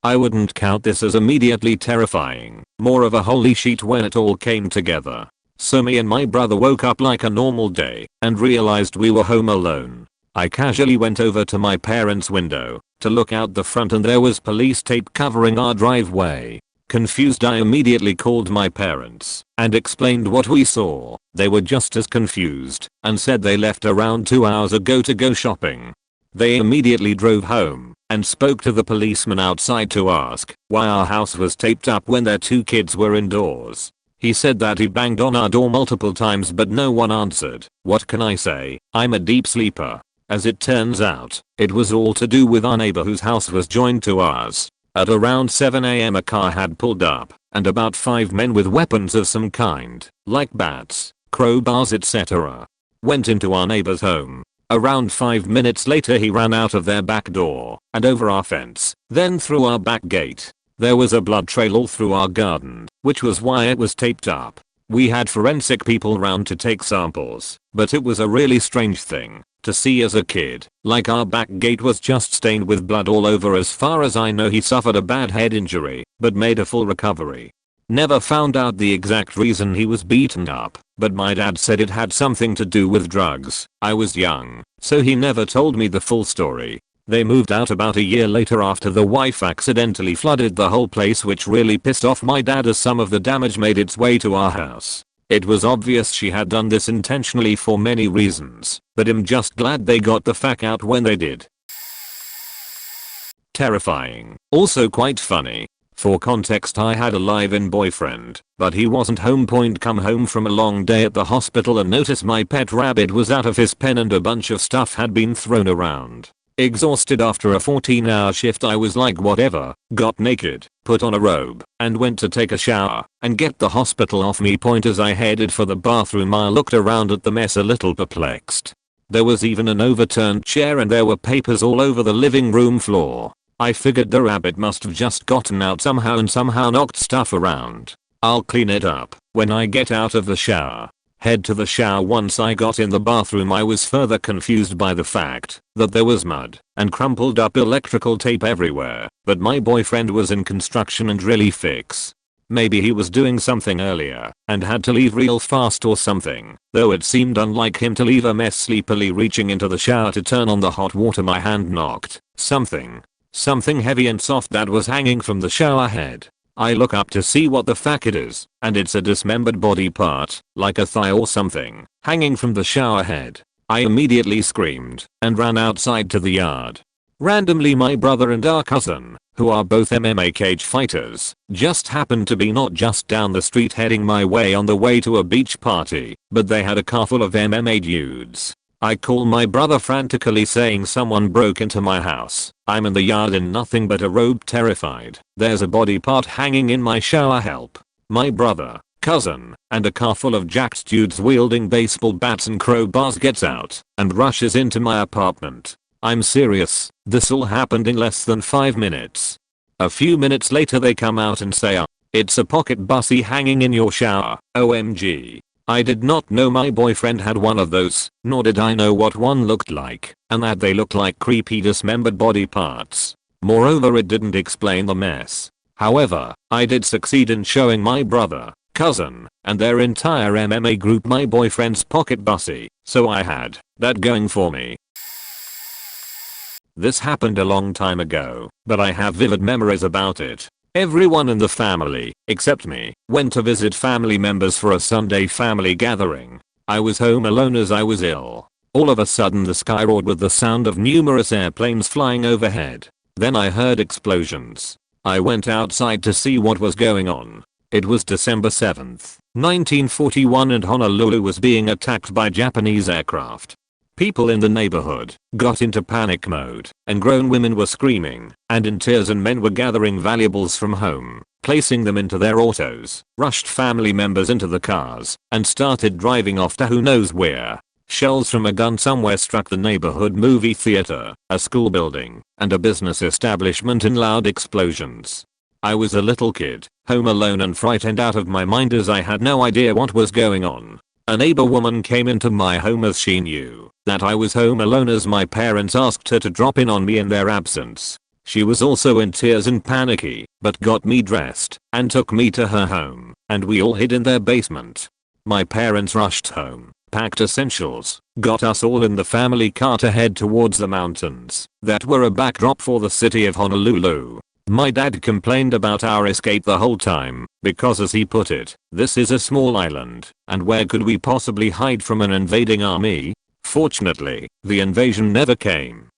I wouldn't count this as immediately terrifying, more of a holy shit when it all came together. So me and my brother woke up like a normal day and realized we were home alone. I casually went over to my parents' window to look out the front, and there was police tape covering our driveway. Confused, I immediately called my parents and explained what we saw. They were just as confused and said they left around 2 hours ago to go shopping. They immediately drove home and spoke to the policeman outside to ask why our house was taped up when their 2 kids were indoors. He said that he banged on our door multiple times but no one answered. What can I say? I'm a deep sleeper. As it turns out, it was all to do with our neighbor whose house was joined to ours. At around 7 AM a car had pulled up, and about 5 men with weapons of some kind, like bats, crowbars etc., went into our neighbor's home. Around 5 minutes later he ran out of their back door and over our fence, then through our back gate. There was a blood trail all through our garden, which was why it was taped up. We had forensic people round to take samples, but it was a really strange thing to see as a kid. Like our back gate was just stained with blood all over. As far as I know he suffered a bad head injury, but made a full recovery. Never found out the exact reason he was beaten up, but my dad said it had something to do with drugs. I was young, so he never told me the full story. They moved out about a year later after the wife accidentally flooded the whole place, which really pissed off my dad as some of the damage made its way to our house. It was obvious she had done this intentionally for many reasons, but I'm just glad they got the fuck out when they did. Terrifying. Also quite funny. For context, I had a live-in boyfriend, but he wasn't home. Come home from a long day at the hospital and noticed my pet rabbit was out of his pen and a bunch of stuff had been thrown around. Exhausted after a 14-hour shift, I was like whatever, got naked, put on a robe, and went to take a shower and get the hospital off me. As I headed for the bathroom, I looked around at the mess a little perplexed. There was even an overturned chair and there were papers all over the living room floor. I figured the rabbit must have just gotten out somehow and somehow knocked stuff around. I'll clean it up when I get out of the shower. Head to the shower. Once I got in the bathroom, I was further confused by the fact that there was mud and crumpled up electrical tape everywhere, but my boyfriend was in construction and really fix. Maybe he was doing something earlier and had to leave real fast or something, though it seemed unlike him to leave a mess. Sleepily reaching into the shower to turn on the hot water, my hand knocked something heavy and soft that was hanging from the shower head. I look up to see what the fuck it is, and it's a dismembered body part, like a thigh or something, hanging from the shower head. I immediately screamed and ran outside to the yard. Randomly, my brother and our cousin, who are both MMA cage fighters, just happened to be not just down the street heading my way on the way to a beach party, but they had a car full of MMA dudes. I call my brother frantically saying someone broke into my house. I'm in the yard in nothing but a robe, terrified. There's a body part hanging in my shower. Help. My brother, cousin, and a car full of jacked dudes wielding baseball bats and crowbars gets out and rushes into my apartment. I'm serious, this all happened in less than 5 minutes. A few minutes later they come out and say, it's a pocket bussy hanging in your shower. OMG. I did not know my boyfriend had one of those, nor did I know what one looked like, and that they looked like creepy dismembered body parts. Moreover, it didn't explain the mess. However, I did succeed in showing my brother, cousin, and their entire MMA group my boyfriend's pocket bussy, so I had that going for me. This happened a long time ago, but I have vivid memories about it. Everyone in the family, except me, went to visit family members for a Sunday family gathering. I was home alone as I was ill. All of a sudden the sky roared with the sound of numerous airplanes flying overhead. Then I heard explosions. I went outside to see what was going on. It was December 7th, 1941, and Honolulu was being attacked by Japanese aircraft. People in the neighborhood got into panic mode, and grown women were screaming and in tears, and men were gathering valuables from home, placing them into their autos, rushed family members into the cars, and started driving off to who knows where. Shells from a gun somewhere struck the neighborhood movie theater, a school building, and a business establishment in loud explosions. I was a little kid, home alone and frightened out of my mind as I had no idea what was going on. A neighbor woman came into my home as she knew that I was home alone, as my parents asked her to drop in on me in their absence. She was also in tears and panicky, but got me dressed and took me to her home, and we all hid in their basement. My parents rushed home, packed essentials, got us all in the family car to head towards the mountains that were a backdrop for the city of Honolulu. My dad complained about our escape the whole time, because as he put it, this is a small island, and where could we possibly hide from an invading army? Fortunately, the invasion never came.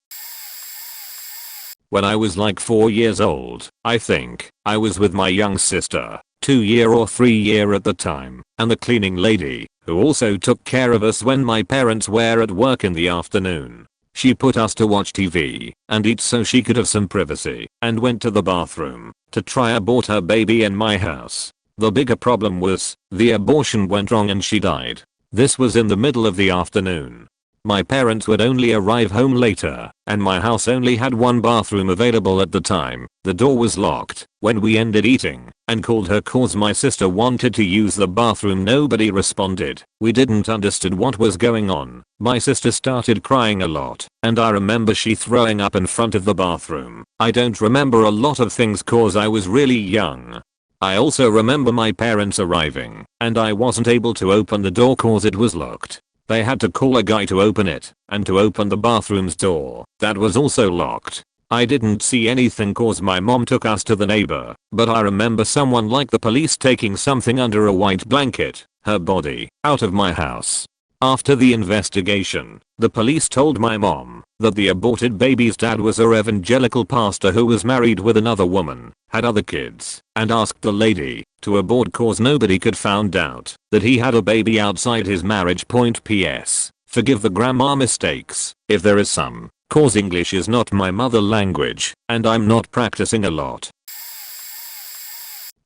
When I was like 4 years old, I think, I was with my young sister, 2 or 3 at the time, and the cleaning lady, who also took care of us when my parents were at work in the afternoon. She put us to watch TV and eat so she could have some privacy, and went to the bathroom to try abort her baby in my house. The bigger problem was, the abortion went wrong and she died. This was in the middle of the afternoon. My parents would only arrive home later, and my house only had one bathroom available at the time. The door was locked when we ended eating and called her cause my sister wanted to use the bathroom. Nobody responded. We didn't understand what was going on. My sister started crying a lot, and I remember she throwing up in front of the bathroom. I don't remember a lot of things cause I was really young. I also remember my parents arriving, and I wasn't able to open the door cause it was locked. They had to call a guy to open it, and to open the bathroom's door, that was also locked. I didn't see anything cause my mom took us to the neighbor, but I remember someone like the police taking something under a white blanket, her body, out of my house. After the investigation, the police told my mom that the aborted baby's dad was a evangelical pastor who was married with another woman, had other kids, and asked the lady to abort cause nobody could found out that he had a baby outside his marriage. PS. Forgive the grammar mistakes, if there is some, cause English is not my mother language, and I'm not practicing a lot.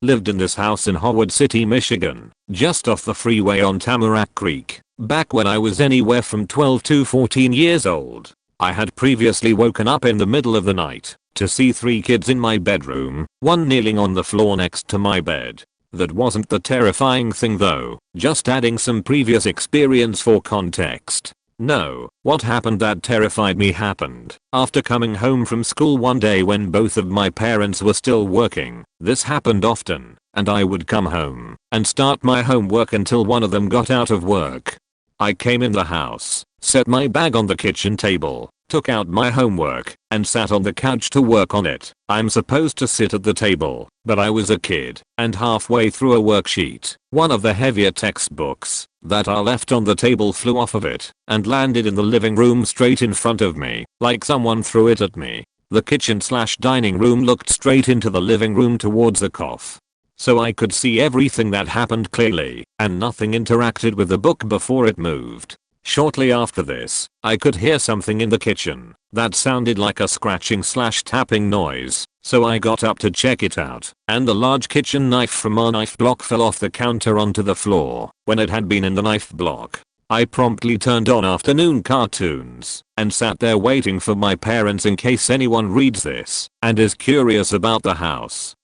Lived in this house in Howard City, Michigan, just off the freeway on Tamarack Creek, back when I was anywhere from 12 to 14 years old. I had previously woken up in the middle of the night to see 3 kids in my bedroom, one kneeling on the floor next to my bed. That wasn't the terrifying thing though, just adding some previous experience for context. No, what happened that terrified me happened after coming home from school one day when both of my parents were still working. This happened often, and I would come home and start my homework until one of them got out of work. I came in the house, set my bag on the kitchen table, took out my homework, and sat on the couch to work on it. I'm supposed to sit at the table, but I was a kid, and halfway through a worksheet, one of the heavier textbooks that I left on the table flew off of it and landed in the living room straight in front of me, like someone threw it at me. The kitchen/dining room looked straight into the living room towards the cough. So I could see everything that happened clearly, and nothing interacted with the book before it moved. Shortly after this, I could hear something in the kitchen that sounded like a scratching/tapping noise, so I got up to check it out, and the large kitchen knife from our knife block fell off the counter onto the floor when it had been in the knife block. I promptly turned on afternoon cartoons and sat there waiting for my parents in case anyone reads this and is curious about the house.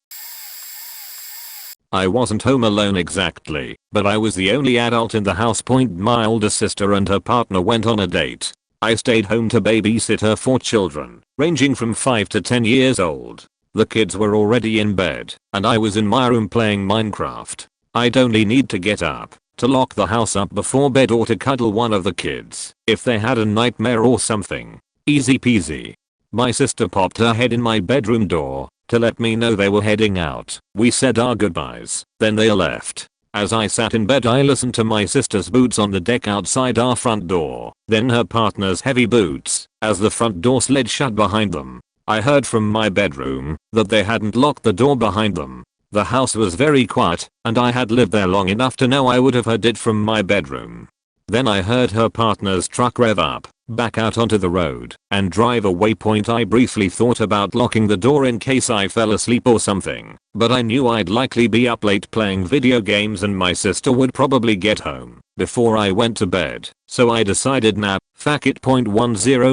I wasn't home alone exactly, but I was the only adult in the house. My older sister and her partner went on a date. I stayed home to babysit her 4 children, ranging from 5 to 10 years old. The kids were already in bed, and I was in my room playing Minecraft. I'd only need to get up to lock the house up before bed or to cuddle one of the kids if they had a nightmare or something. Easy peasy. My sister popped her head in my bedroom door to let me know they were heading out. We said our goodbyes, then they left. As I sat in bed I listened to my sister's boots on the deck outside our front door, then her partner's heavy boots as the front door slid shut behind them. I heard from my bedroom that they hadn't locked the door behind them. The house was very quiet, and I had lived there long enough to know I would have heard it from my bedroom. Then I heard her partner's truck rev up, back out onto the road, and drive away. I briefly thought about locking the door in case I fell asleep or something, but I knew I'd likely be up late playing video games and my sister would probably get home before I went to bed, so I decided nap. Fuck it. 10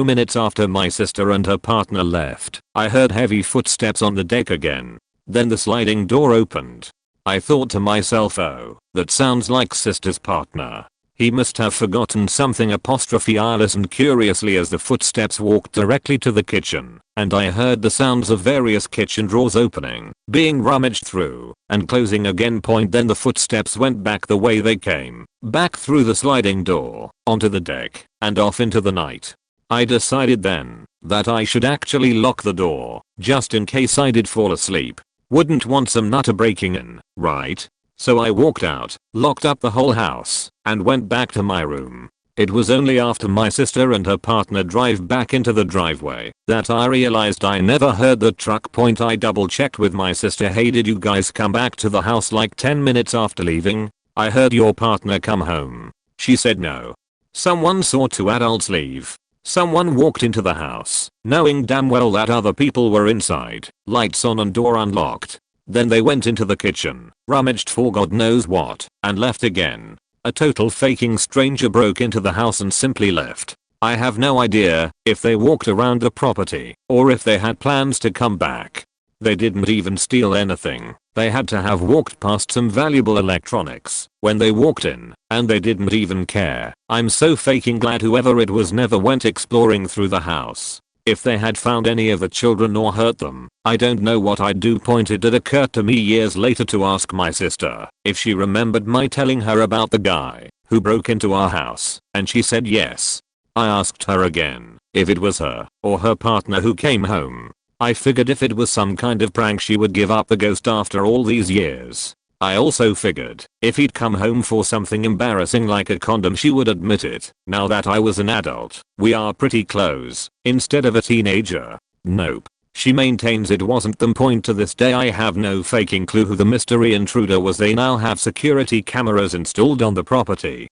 minutes after my sister and her partner left, I heard heavy footsteps on the deck again. Then the sliding door opened. I thought to myself, oh, that sounds like sister's partner. He must have forgotten something. I listened curiously as the footsteps walked directly to the kitchen, and I heard the sounds of various kitchen drawers opening, being rummaged through, and closing again. Then the footsteps went back the way they came, back through the sliding door, onto the deck, and off into the night. I decided then that I should actually lock the door, just in case I did fall asleep. Wouldn't want some nutter breaking in, right? So I walked out, locked up the whole house, and went back to my room. It was only after my sister and her partner drive back into the driveway that I realized I never heard the truck. I double checked with my sister, hey, did you guys come back to the house like 10 minutes after leaving? I heard your partner come home. She said no. Someone saw 2 adults leave. Someone walked into the house, knowing damn well that other people were inside, lights on and door unlocked. Then they went into the kitchen, rummaged for God knows what, and left again. A total faking stranger broke into the house and simply left. I have no idea if they walked around the property or if they had plans to come back. They didn't even steal anything. They had to have walked past some valuable electronics when they walked in, and they didn't even care. I'm so fucking glad whoever it was never went exploring through the house. If they had found any of the children or hurt them, I don't know what I'd do. Point it occurred to me years later to ask my sister if she remembered my telling her about the guy who broke into our house, and she said yes. I asked her again if it was her or her partner who came home. I figured if it was some kind of prank she would give up the ghost after all these years. I also figured if he'd come home for something embarrassing like a condom she would admit it. Now that I was an adult, we are pretty close. Instead of a teenager. Nope. She maintains it wasn't them. Point to this day I have no fucking clue who the mystery intruder was. They now have security cameras installed on the property.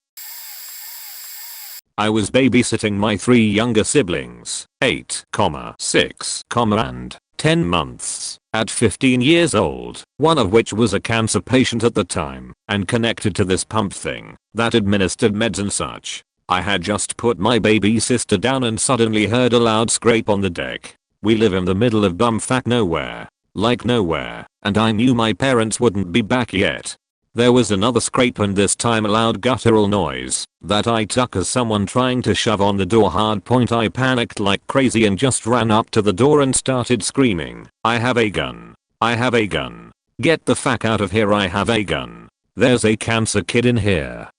I was babysitting my 3 younger siblings, 8, 6, and 10 months, at 15 years old, one of which was a cancer patient at the time, and connected to this pump thing that administered meds and such. I had just put my baby sister down and suddenly heard a loud scrape on the deck. We live in the middle of bumfuck nowhere. Like nowhere, and I knew my parents wouldn't be back yet. There was another scrape and this time a loud guttural noise that I took as someone trying to shove on the door hard. Point I panicked like crazy and just ran up to the door and started screaming, "I have a gun. I have a gun. Get the fuck out of here, I have a gun. There's a cancer kid in here."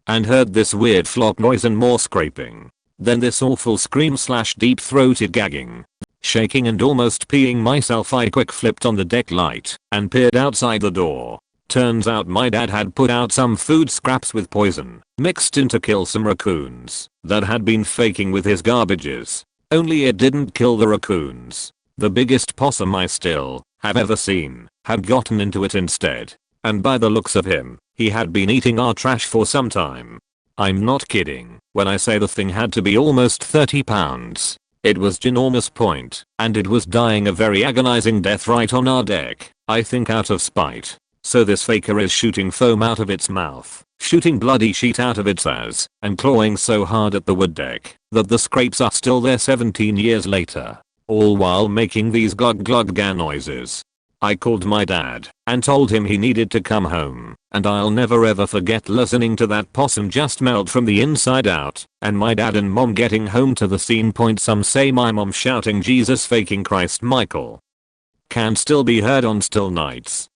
And heard this weird flop noise and more scraping. Then this awful scream / deep throated gagging. Shaking and almost peeing myself, I quick flipped on the deck light and peered outside the door. Turns out my dad had put out some food scraps with poison mixed in to kill some raccoons that had been faking with his garbages. Only it didn't kill the raccoons. The biggest possum I still have ever seen had gotten into it instead. And by the looks of him, he had been eating our trash for some time. I'm not kidding when I say the thing had to be almost 30 pounds. It was ginormous. Point, and it was dying a very agonizing death right on our deck, I think out of spite. So this faker is shooting foam out of its mouth, shooting bloody sheet out of its ass, and clawing so hard at the wood deck that the scrapes are still there 17 years later. All while making these glug glug ga noises. I called my dad and told him he needed to come home, and I'll never ever forget listening to that possum just melt from the inside out, and my dad and mom getting home to the scene. Point some say my mom shouting Jesus fucking Christ Michael. Can still be heard on still nights.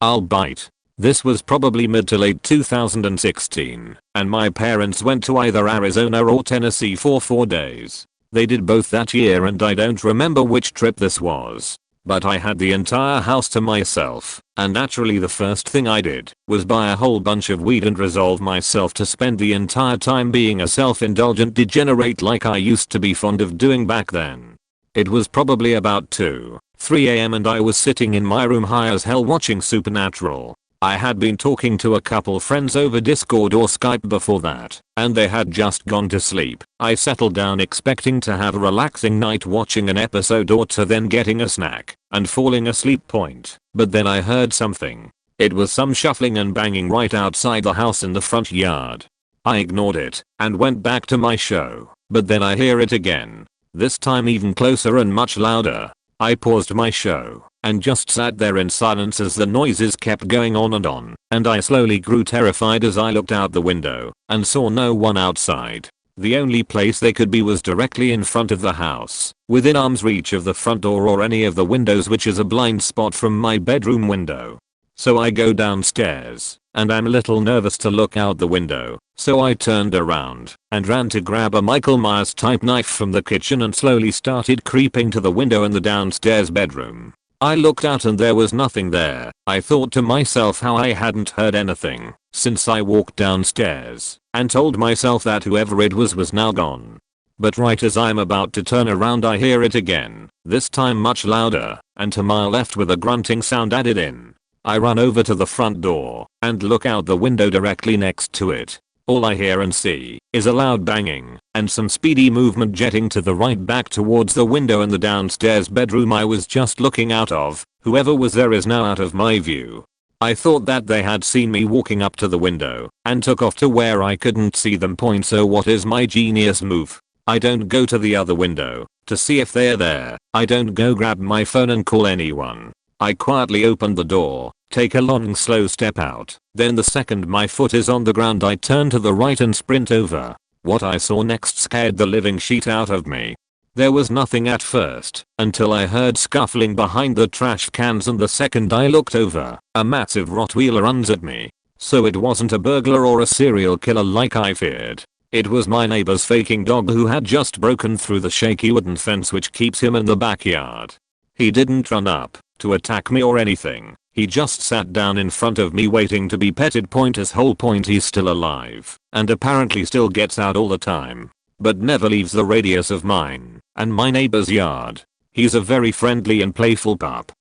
I'll bite. This was probably mid to late 2016, and my parents went to either Arizona or Tennessee for 4 days. They did both that year and I don't remember which trip this was. But I had the entire house to myself, and naturally the first thing I did was buy a whole bunch of weed and resolve myself to spend the entire time being a self-indulgent degenerate like I used to be fond of doing back then. It was probably about 2-3 AM and I was sitting in my room high as hell watching Supernatural. I had been talking to a couple friends over Discord or Skype before that, and they had just gone to sleep. I settled down expecting to have a relaxing night watching an episode or two, then getting a snack and falling asleep. Point. But then I heard something. It was some shuffling and banging right outside the house in the front yard. I ignored it and went back to my show, but then I hear it again. This time even closer and much louder. I paused my show and just sat there in silence as the noises kept going on, and I slowly grew terrified as I looked out the window and saw no one outside. The only place they could be was directly in front of the house, within arm's reach of the front door or any of the windows, which is a blind spot from my bedroom window. So I go downstairs, and I'm a little nervous to look out the window, so I turned around and ran to grab a Michael Myers type knife from the kitchen and slowly started creeping to the window in the downstairs bedroom. I looked out and there was nothing there. I thought to myself how I hadn't heard anything since I walked downstairs, and told myself that whoever it was now gone. But right as I'm about to turn around I hear it again, this time much louder, and to my left with a grunting sound added in. I run over to the front door and look out the window directly next to it. All I hear and see is a loud banging and some speedy movement jetting to the right back towards the window in the downstairs bedroom I was just looking out of. Whoever was there is now out of my view. I thought that they had seen me walking up to the window and took off to where I couldn't see them point. So what is my genius move? I don't go to the other window to see if they're there. I don't go grab my phone and call anyone. I quietly open the door, take a long slow step out. Then the second my foot is on the ground I turn to the right and sprint over. What I saw next scared the living shit out of me. There was nothing at first until I heard scuffling behind the trash cans, and the second I looked over, a massive Rottweiler runs at me. So it wasn't a burglar or a serial killer like I feared. It was my neighbor's faking dog who had just broken through the shaky wooden fence which keeps him in the backyard. He didn't run up to attack me or anything. He just sat down in front of me waiting to be petted. His whole point, he's still alive and apparently still gets out all the time, but never leaves the radius of mine and my neighbor's yard. He's a very friendly and playful pup.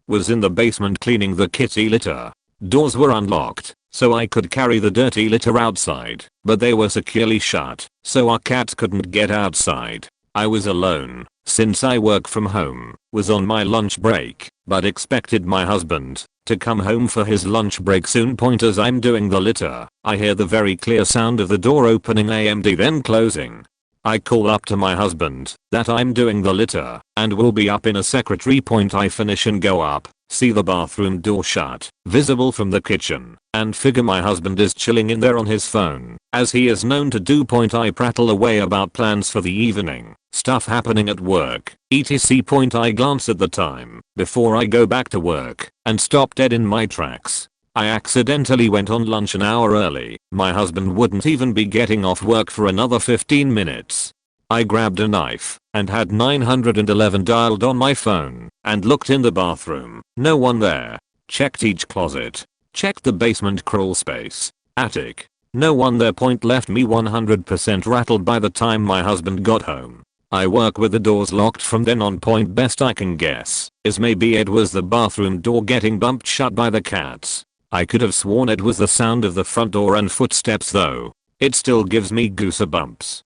Was in the basement cleaning the kitty litter. Doors were unlocked, so I could carry the dirty litter outside, but they were securely shut, so our cat couldn't get outside. I was alone, since I work from home, was on my lunch break, but expected my husband to come home for his lunch break soon. As I'm doing the litter, I hear the very clear sound of the door opening and then closing. I call up to my husband that I'm doing the litter and will be up in a secretary. I finish and go up, see the bathroom door shut, visible from the kitchen, and figure my husband is chilling in there on his phone, as he is known to do. I prattle away about plans for the evening, stuff happening at work, etc. I glance at the time before I go back to work and stop dead in my tracks. I accidentally went on lunch an hour early. My husband wouldn't even be getting off work for another 15 minutes. I grabbed a knife and had 911 dialed on my phone and looked in the bathroom. No one there. Checked each closet. Checked the basement crawl space. Attic. No one there. Left me 100% rattled by the time my husband got home. I work with the doors locked from then on. Best I can guess is maybe it was the bathroom door getting bumped shut by the cats. I could have sworn it was the sound of the front door and footsteps though. It still gives me goosebumps.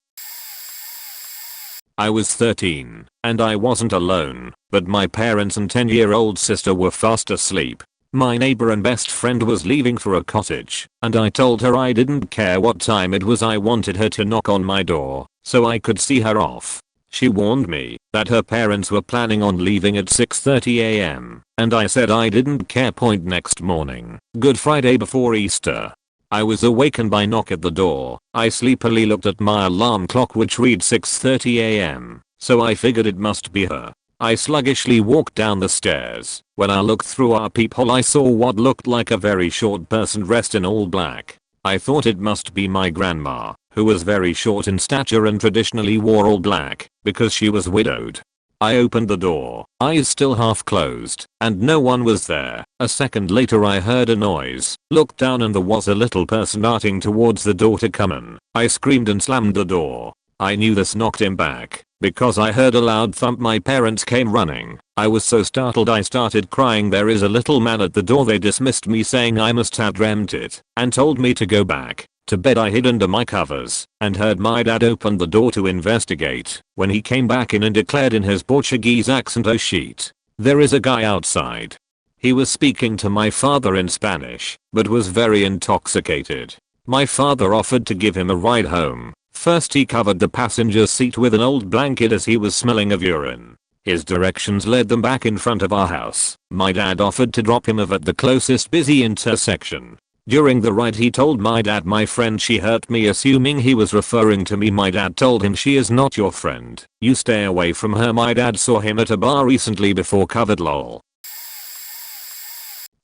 I was 13, and I wasn't alone, but my parents and 10-year-old sister were fast asleep. My neighbor and best friend was leaving for a cottage, and I told her I didn't care what time it was. I wanted her to knock on my door so I could see her off. She warned me that her parents were planning on leaving at 6:30 a.m. and I said I didn't care. Next morning, Good Friday before Easter, I was awakened by knock at the door. I sleepily looked at my alarm clock which read 6:30 a.m. so I figured it must be her. I sluggishly walked down the stairs. When I looked through our peephole I saw what looked like a very short person dressed in all black. I thought it must be my grandma, who was very short in stature and traditionally wore all black because she was widowed. I opened the door, eyes still half closed, and no one was there. A second later I heard a noise, looked down and there was a little person darting towards the door to come in. I screamed and slammed the door. I knew this knocked him back because I heard a loud thump. My parents came running. I was so startled I started crying. There is a little man at the door. They dismissed me saying I must have dreamt it and told me to go back to bed. I hid under my covers and heard my dad open the door to investigate. When he came back in and declared in his Portuguese accent, "Oh shit, there is a guy outside." He was speaking to my father in Spanish, but was very intoxicated. My father offered to give him a ride home. First he covered the passenger seat with an old blanket as he was smelling of urine. His directions led them back in front of our house. My dad offered to drop him off at the closest busy intersection. During the ride he told my dad, "My friend, she hurt me," assuming he was referring to me. My dad told him, "She is not your friend. You stay away from her." My dad saw him at a bar recently before covered lol.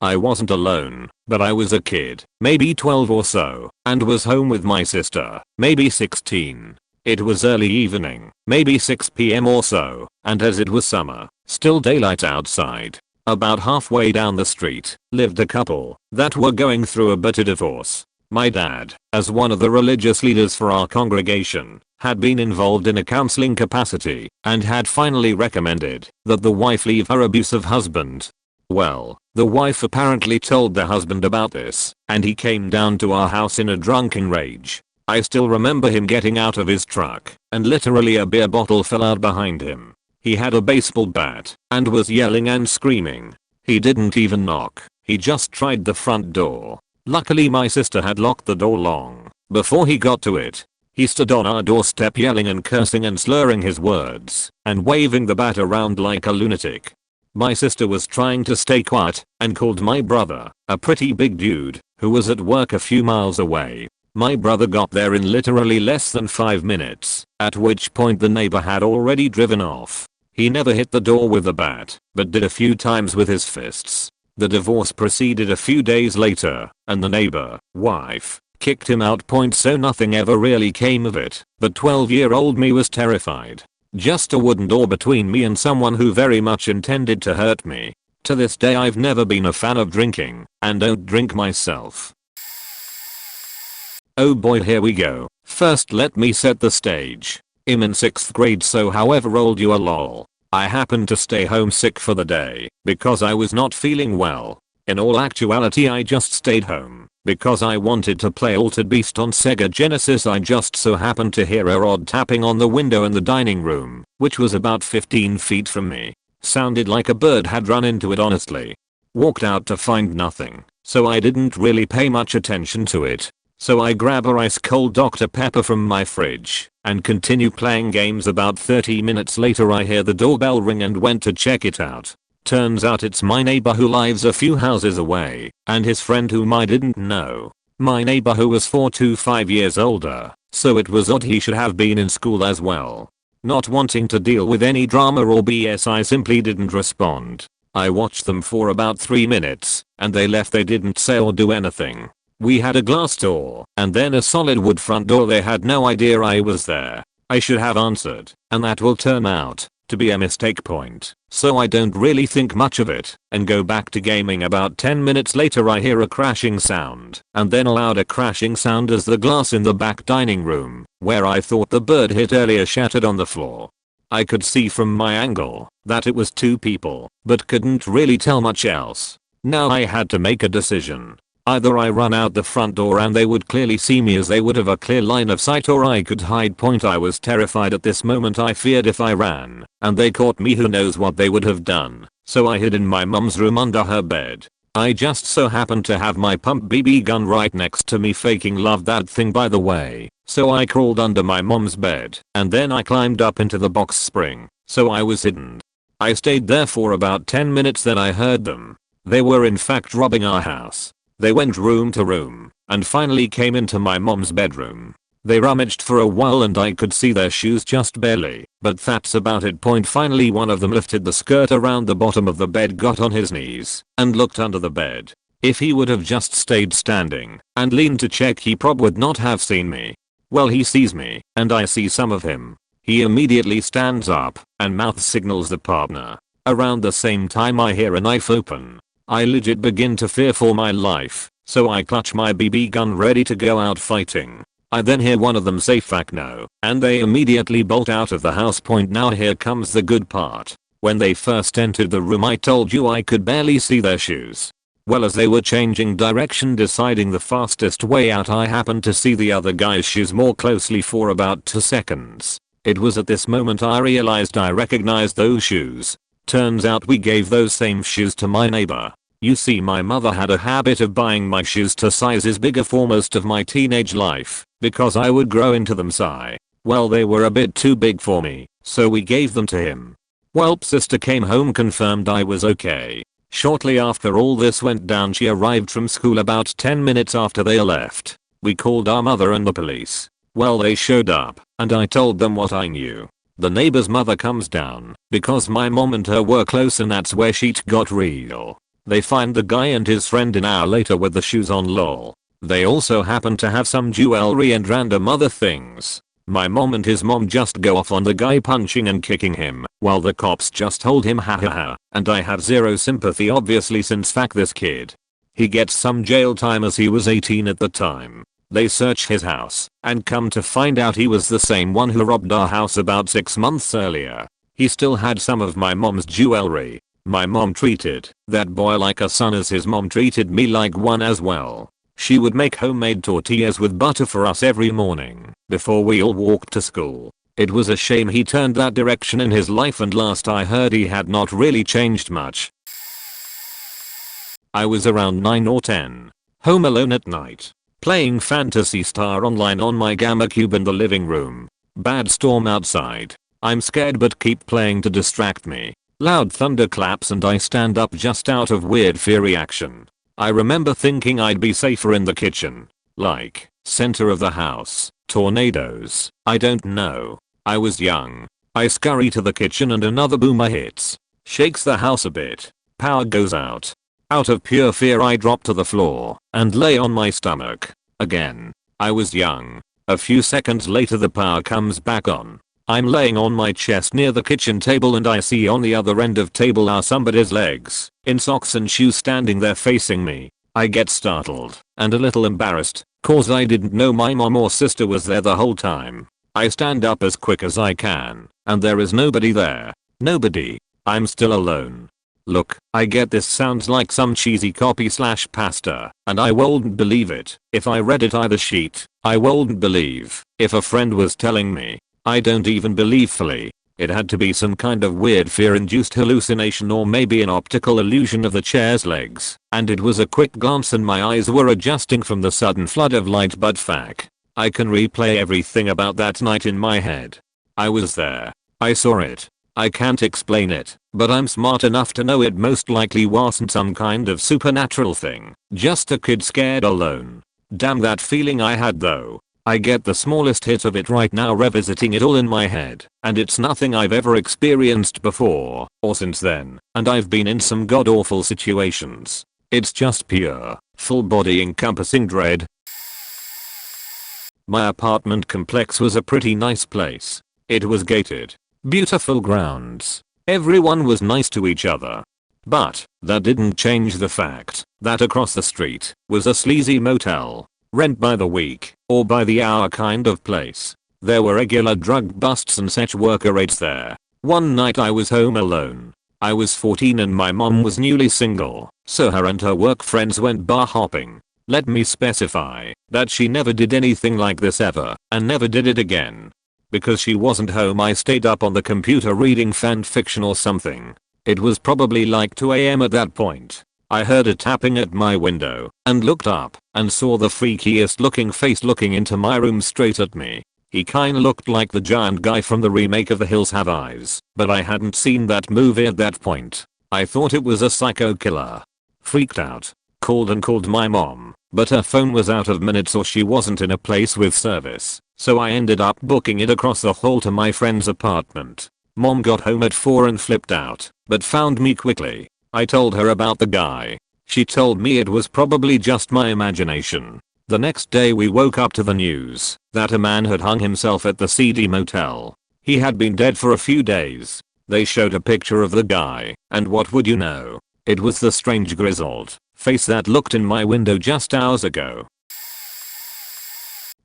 I wasn't alone, but I was a kid, maybe 12 or so, and was home with my sister, maybe 16. It was early evening, maybe 6 p.m. or so, and as it was summer, still daylight outside. About halfway down the street lived a couple that were going through a bitter divorce. My dad, as one of the religious leaders for our congregation, had been involved in a counseling capacity and had finally recommended that the wife leave her abusive husband. Well, the wife apparently told the husband about this, and he came down to our house in a drunken rage. I still remember him getting out of his truck, and literally a beer bottle fell out behind him. He had a baseball bat, and was yelling and screaming. He didn't even knock, he just tried the front door. Luckily my sister had locked the door long before he got to it. He stood on our doorstep yelling and cursing and slurring his words and waving the bat around like a lunatic. My sister was trying to stay quiet and called my brother, a pretty big dude, who was at work a few miles away. My brother got there in literally less than 5 minutes, at which point the neighbor had already driven off. He never hit the door with the bat, but did a few times with his fists. The divorce proceeded a few days later, and the neighbor, wife, kicked him out. So nothing ever really came of it, but 12-year-old me was terrified. Just a wooden door between me and someone who very much intended to hurt me. To this day I've never been a fan of drinking, and don't drink myself. Oh boy, here we go. First let me set the stage. I'm in 6th grade, so however old you are lol. I happened to stay home sick for the day because I was not feeling well. In all actuality I just stayed home because I wanted to play Altered Beast on Sega Genesis. I just so happened to hear a odd tapping on the window in the dining room, which was about 15 feet from me. Sounded like a bird had run into it honestly. Walked out to find nothing, so I didn't really pay much attention to it. So I grab a ice cold Dr. Pepper from my fridge and continue playing games. About 30 minutes later I hear the doorbell ring and went to check it out. Turns out it's my neighbor who lives a few houses away and his friend whom I didn't know. My neighbor who was 4 to 5 years older, so it was odd he should have been in school as well. Not wanting to deal with any drama or BS, I simply didn't respond. I watched them for about 3 minutes and they left. They didn't say or do anything. We had a glass door and then a solid wood front door. They had no idea I was there. I should have answered, and that will turn out to be a mistake point, so I don't really think much of it and go back to gaming. About 10 minutes later I hear a crashing sound and then a louder crashing sound as the glass in the back dining room, where I thought the bird hit earlier, shattered on the floor. I could see from my angle that it was 2 people, but couldn't really tell much else. Now I had to make a decision. Either I run out the front door and they would clearly see me as they would have a clear line of sight, or I could hide. I was terrified at this moment. I feared if I ran and they caught me, who knows what they would have done. So I hid in my mom's room under her bed. I just so happened to have my pump BB gun right next to me. Faking love that thing by the way. So I crawled under my mom's bed and then I climbed up into the box spring. So I was hidden. I stayed there for about 10 minutes. Then I heard them. They were in fact robbing our house. They went room to room and finally came into my mom's bedroom. They rummaged for a while and I could see their shoes just barely, but that's about it. Finally one of them lifted the skirt around the bottom of the bed, got on his knees and looked under the bed. If he would have just stayed standing and leaned to check, he probably would not have seen me. Well, he sees me and I see some of him. He immediately stands up and mouth signals the partner. Around the same time I hear a knife open. I legit begin to fear for my life, so I clutch my BB gun ready to go out fighting. I then hear one of them say "fuck no," and they immediately bolt out of the house. Now here comes the good part. When they first entered the room, I told you I could barely see their shoes. Well, as they were changing direction deciding the fastest way out, I happened to see the other guy's shoes more closely for about 2 seconds. It was at this moment I realized I recognized those shoes. Turns out we gave those same shoes to my neighbor. You see, my mother had a habit of buying my shoes to sizes bigger for most of my teenage life because I would grow into them. Well, they were a bit too big for me, so we gave them to him. Welp, sister came home, confirmed I was okay. Shortly after all this went down, she arrived from school about 10 minutes after they left. We called our mother and the police. Well, they showed up and I told them what I knew. The neighbor's mother comes down because my mom and her were close, and that's where shit got real. They find the guy and his friend an hour later with the shoes on. Lol. They also happen to have some jewelry and random other things. My mom and his mom just go off on the guy, punching and kicking him, while the cops just hold him, hahaha, and I have zero sympathy obviously, since fuck this kid. He gets some jail time as he was 18 at the time. They search his house and come to find out he was the same one who robbed our house about 6 months earlier. He still had some of my mom's jewelry. My mom treated that boy like a son, as his mom treated me like one as well. She would make homemade tortillas with butter for us every morning before we all walked to school. It was a shame he turned that direction in his life, and last I heard he had not really changed much. I was around 9 or 10. Home alone at night. Playing Phantasy Star Online on my Gamma Cube in the living room. Bad storm outside. I'm scared but keep playing to distract me. Loud thunderclaps and I stand up just out of weird fear reaction. I remember thinking I'd be safer in the kitchen. Like, center of the house. Tornadoes. I don't know. I was young. I scurry to the kitchen and another boomer hits. Shakes the house a bit. Power goes out. Out of pure fear I drop to the floor and lay on my stomach. Again. I was young. A few seconds later the power comes back on. I'm laying on my chest near the kitchen table and I see on the other end of table are somebody's legs, in socks and shoes standing there facing me. I get startled and a little embarrassed, cause I didn't know my mom or sister was there the whole time. I stand up as quick as I can, and there is nobody there. Nobody. I'm still alone. Look, I get this sounds like some cheesy copy/pasta, and I wouldn't believe it if I read it either sheet. I wouldn't believe if a friend was telling me. I don't even believe fully. It had to be some kind of weird fear-induced hallucination or maybe an optical illusion of the chair's legs, and it was a quick glance and my eyes were adjusting from the sudden flood of light but fuck. I can replay everything about that night in my head. I was there. I saw it. I can't explain it, but I'm smart enough to know it most likely wasn't some kind of supernatural thing, just a kid scared alone. Damn that feeling I had though. I get the smallest hit of it right now revisiting it all in my head, and it's nothing I've ever experienced before or since then, and I've been in some god-awful situations. It's just pure, full body encompassing dread. My apartment complex was a pretty nice place. It was gated. Beautiful grounds. Everyone was nice to each other. But that didn't change the fact that across the street was a sleazy motel. Rent by the week or by the hour kind of place. There were regular drug busts and such worker rates there. One night I was home alone. I was 14 and my mom was newly single, so her and her work friends went bar hopping. Let me specify that she never did anything like this ever and never did it again. Because she wasn't home I stayed up on the computer reading fan fiction or something. It was probably like 2 AM at that point. I heard a tapping at my window and looked up and saw the freakiest looking face looking into my room straight at me. He kinda looked like the giant guy from the remake of The Hills Have Eyes, but I hadn't seen that movie at that point. I thought it was a psycho killer. Freaked out. Called my mom, but her phone was out of minutes or she wasn't in a place with service, so I ended up booking it across the hall to my friend's apartment. Mom got home at 4 and flipped out, but found me quickly. I told her about the guy. She told me it was probably just my imagination. The next day we woke up to the news that a man had hung himself at the seedy motel. He had been dead for a few days. They showed a picture of the guy, and what would you know? It was the strange grizzled face that looked in my window just hours ago.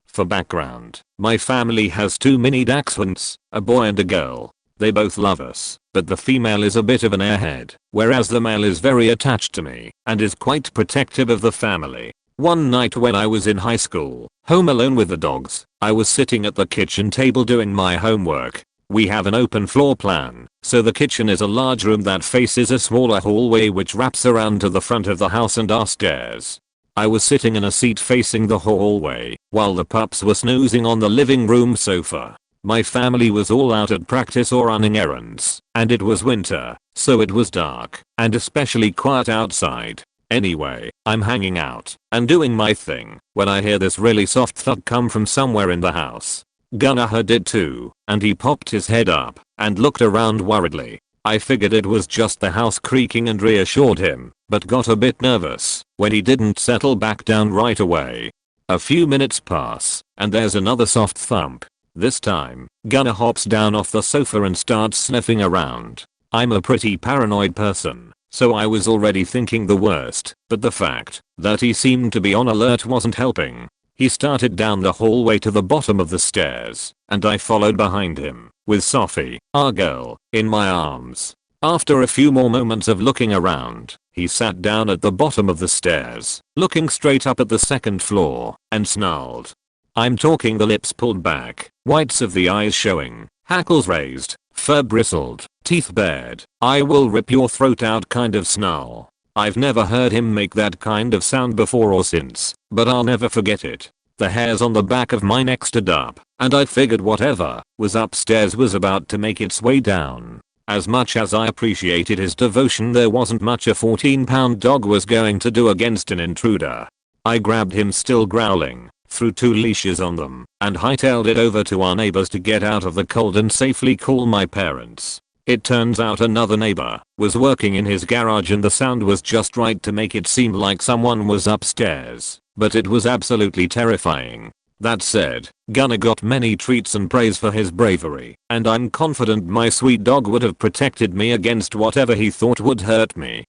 For background, my family has 2 mini dachshunds, a boy and a girl. They both love us, but the female is a bit of an airhead, whereas the male is very attached to me and is quite protective of the family. One night when I was in high school, home alone with the dogs, I was sitting at the kitchen table doing my homework. We have an open floor plan, so the kitchen is a large room that faces a smaller hallway which wraps around to the front of the house and our stairs. I was sitting in a seat facing the hallway, while the pups were snoozing on the living room sofa. My family was all out at practice or running errands, and it was winter, so it was dark, and especially quiet outside. Anyway, I'm hanging out and doing my thing when I hear this really soft thud come from somewhere in the house. Gunnar heard it too, and he popped his head up and looked around worriedly. I figured it was just the house creaking and reassured him, but got a bit nervous when he didn't settle back down right away. A few minutes pass, and there's another soft thump. This time, Gunnar hops down off the sofa and starts sniffing around. I'm a pretty paranoid person, so I was already thinking the worst, but the fact that he seemed to be on alert wasn't helping. He started down the hallway to the bottom of the stairs, and I followed behind him, with Sophie, our girl, in my arms. After a few more moments of looking around, he sat down at the bottom of the stairs, looking straight up at the second floor, and snarled. I'm talking the lips pulled back, whites of the eyes showing, hackles raised, fur bristled, teeth bared, I will rip your throat out kind of snarl. I've never heard him make that kind of sound before or since, but I'll never forget it. The hairs on the back of my neck stood up, and I figured whatever was upstairs was about to make its way down. As much as I appreciated his devotion, there wasn't much a 14-pound dog was going to do against an intruder. I grabbed him still growling, threw 2 leashes on them, and hightailed it over to our neighbors to get out of the cold and safely call my parents. It turns out another neighbor was working in his garage and the sound was just right to make it seem like someone was upstairs, but it was absolutely terrifying. That said, Gunner got many treats and praise for his bravery, and I'm confident my sweet dog would have protected me against whatever he thought would hurt me.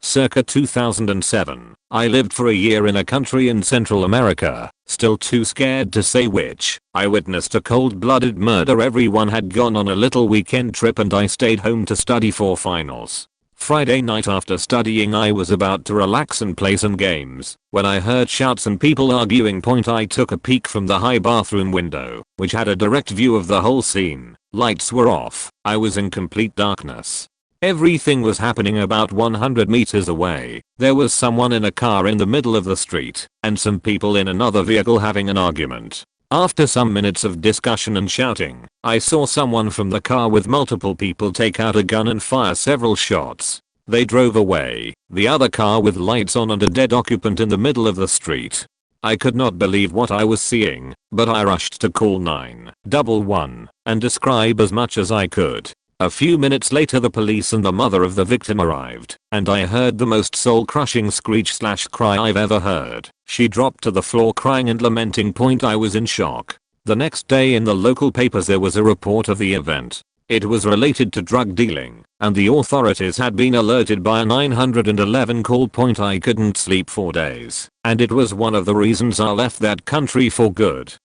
Circa 2007, I lived for a year in a country in Central America, still too scared to say which. I witnessed a cold-blooded murder. Everyone had gone on a little weekend trip and I stayed home to study for finals. Friday night after studying, I was about to relax and play some games when I heard shouts and people arguing. I took a peek from the high bathroom window, which had a direct view of the whole scene. Lights were off. I was in complete darkness. Everything was happening about 100 meters away. There was someone in a car in the middle of the street, and some people in another vehicle having an argument. After some minutes of discussion and shouting, I saw someone from the car with multiple people take out a gun and fire several shots. They drove away, the other car with lights on and a dead occupant in the middle of the street. I could not believe what I was seeing, but I rushed to call 911 and describe as much as I could. A few minutes later, the police and the mother of the victim arrived, and I heard the most soul-crushing screech/cry I've ever heard. She dropped to the floor crying and lamenting. I was in shock. The next day in the local papers there was a report of the event. It was related to drug dealing, and the authorities had been alerted by a 911 call. I couldn't sleep for days, and it was one of the reasons I left that country for good.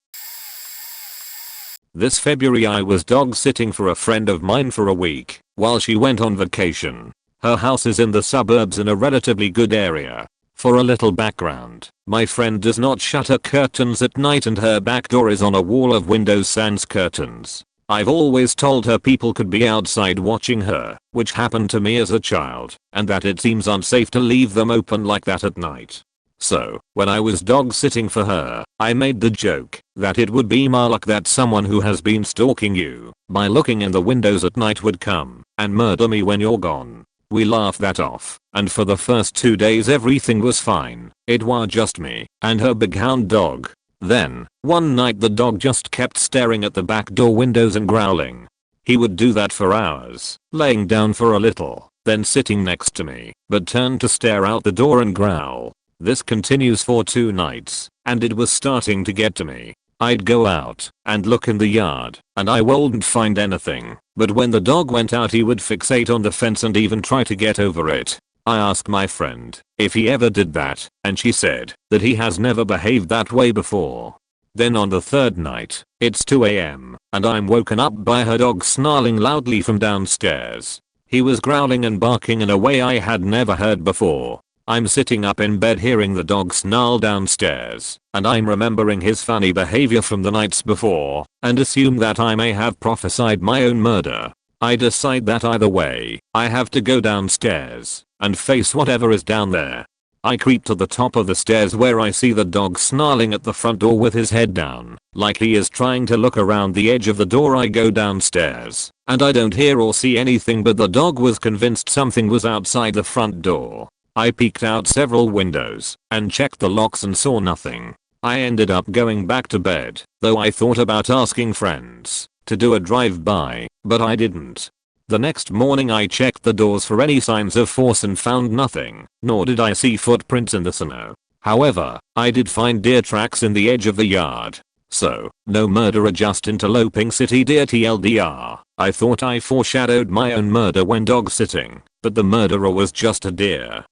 This February I was dog sitting for a friend of mine for a week while she went on vacation. Her house is in the suburbs in a relatively good area. For a little background, my friend does not shut her curtains at night and her back door is on a wall of windows sans curtains. I've always told her people could be outside watching her, which happened to me as a child, and that it seems unsafe to leave them open like that at night. So, when I was dog sitting for her, I made the joke that it would be my luck that someone who has been stalking you by looking in the windows at night would come and murder me when you're gone. We laughed that off, and for the first 2 days everything was fine. It was just me and her big hound dog. Then, one night the dog just kept staring at the back door windows and growling. He would do that for hours, laying down for a little, then sitting next to me, but turned to stare out the door and growl. This continues for 2 nights, and it was starting to get to me. I'd go out and look in the yard, and I wouldn't find anything, but when the dog went out he would fixate on the fence and even try to get over it. I asked my friend if he ever did that, and she said that he has never behaved that way before. Then on the 3rd night, it's 2 AM, and I'm woken up by her dog snarling loudly from downstairs. He was growling and barking in a way I had never heard before. I'm sitting up in bed hearing the dog snarl downstairs, and I'm remembering his funny behavior from the nights before, and assume that I may have prophesied my own murder. I decide that either way, I have to go downstairs and face whatever is down there. I creep to the top of the stairs where I see the dog snarling at the front door with his head down, like he is trying to look around the edge of the door. I go downstairs, and I don't hear or see anything, but the dog was convinced something was outside the front door. I peeked out several windows and checked the locks and saw nothing. I ended up going back to bed, though I thought about asking friends to do a drive-by, but I didn't. The next morning I checked the doors for any signs of force and found nothing, nor did I see footprints in the snow. However, I did find deer tracks in the edge of the yard. So, no murderer, just interloping city deer TLDR. I thought I foreshadowed my own murder when dog sitting, but the murderer was just a deer.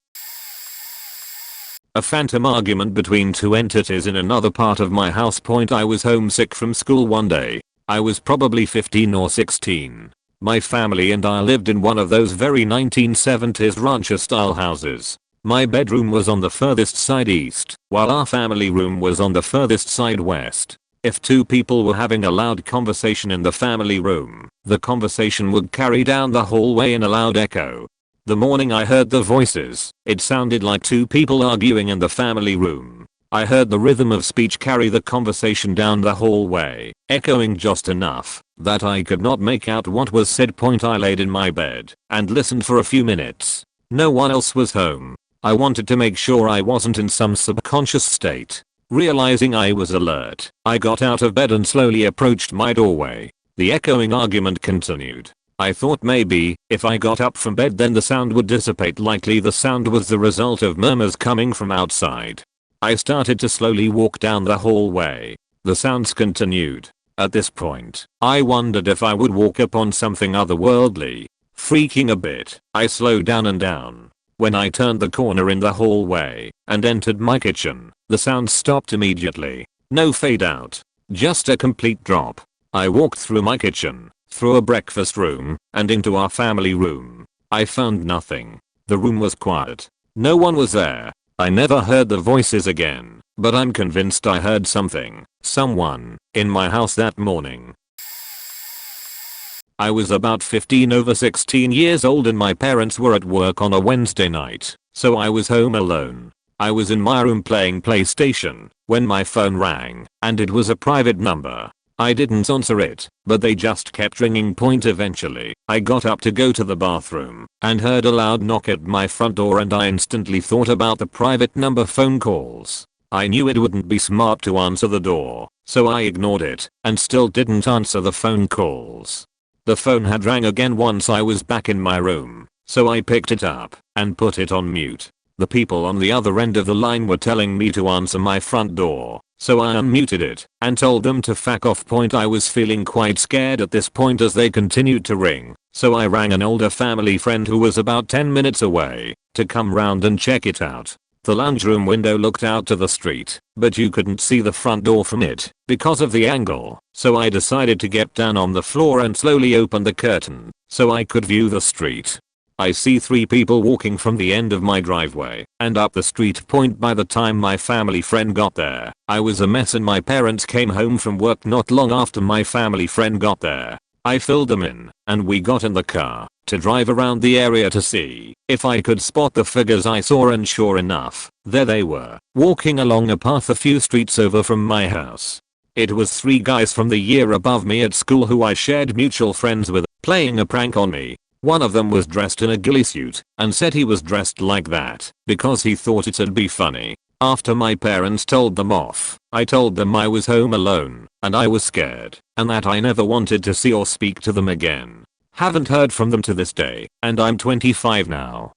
A phantom argument between 2 entities in another part of my house. I was homesick from school one day. I was probably 15 or 16. My family and I lived in one of those very 1970s rancher style houses. My bedroom was on the furthest side east, while our family room was on the furthest side west. If 2 people were having a loud conversation in the family room, the conversation would carry down the hallway in a loud echo. The morning I heard the voices, it sounded like two people arguing in the family room. I heard the rhythm of speech carry the conversation down the hallway, echoing just enough that I could not make out what was said. I laid in my bed and listened for a few minutes. No one else was home. I wanted to make sure I wasn't in some subconscious state. Realizing I was alert, I got out of bed and slowly approached my doorway. The echoing argument continued. I thought maybe, if I got up from bed then the sound would dissipate. Likely the sound was the result of murmurs coming from outside. I started to slowly walk down the hallway. The sounds continued. At this point, I wondered if I would walk upon something otherworldly. Freaking a bit, I slowed down. When I turned the corner in the hallway and entered my kitchen, the sound stopped immediately. No fade out. Just a complete drop. I walked through my kitchen, through a breakfast room, and into our family room. I found nothing. The room was quiet. No one was there. I never heard the voices again, but I'm convinced I heard someone, in my house that morning. I was about 15 over 16 years old and my parents were at work on a Wednesday night, so I was home alone. I was in my room playing PlayStation when my phone rang, and it was a private number. I didn't answer it, but they just kept ringing. Eventually, I got up to go to the bathroom and heard a loud knock at my front door and I instantly thought about the private number phone calls. I knew it wouldn't be smart to answer the door, so I ignored it and still didn't answer the phone calls. The phone had rang again once I was back in my room, so I picked it up and put it on mute. The people on the other end of the line were telling me to answer my front door, so I unmuted it and told them to fuck off. I was feeling quite scared at this point as they continued to ring, so I rang an older family friend who was about 10 minutes away to come round and check it out. The lounge room window looked out to the street, but you couldn't see the front door from it because of the angle, so I decided to get down on the floor and slowly open the curtain so I could view the street. I see 3 people walking from the end of my driveway and up the street. By the time my family friend got there, I was a mess and my parents came home from work not long after my family friend got there. I filled them in and we got in the car to drive around the area to see if I could spot the figures I saw, and sure enough, there they were, walking along a path a few streets over from my house. It was 3 guys from the year above me at school who I shared mutual friends with, playing a prank on me. One of them was dressed in a ghillie suit and said he was dressed like that because he thought it'd be funny. After my parents told them off, I told them I was home alone and I was scared and that I never wanted to see or speak to them again. Haven't heard from them to this day, and I'm 25 now.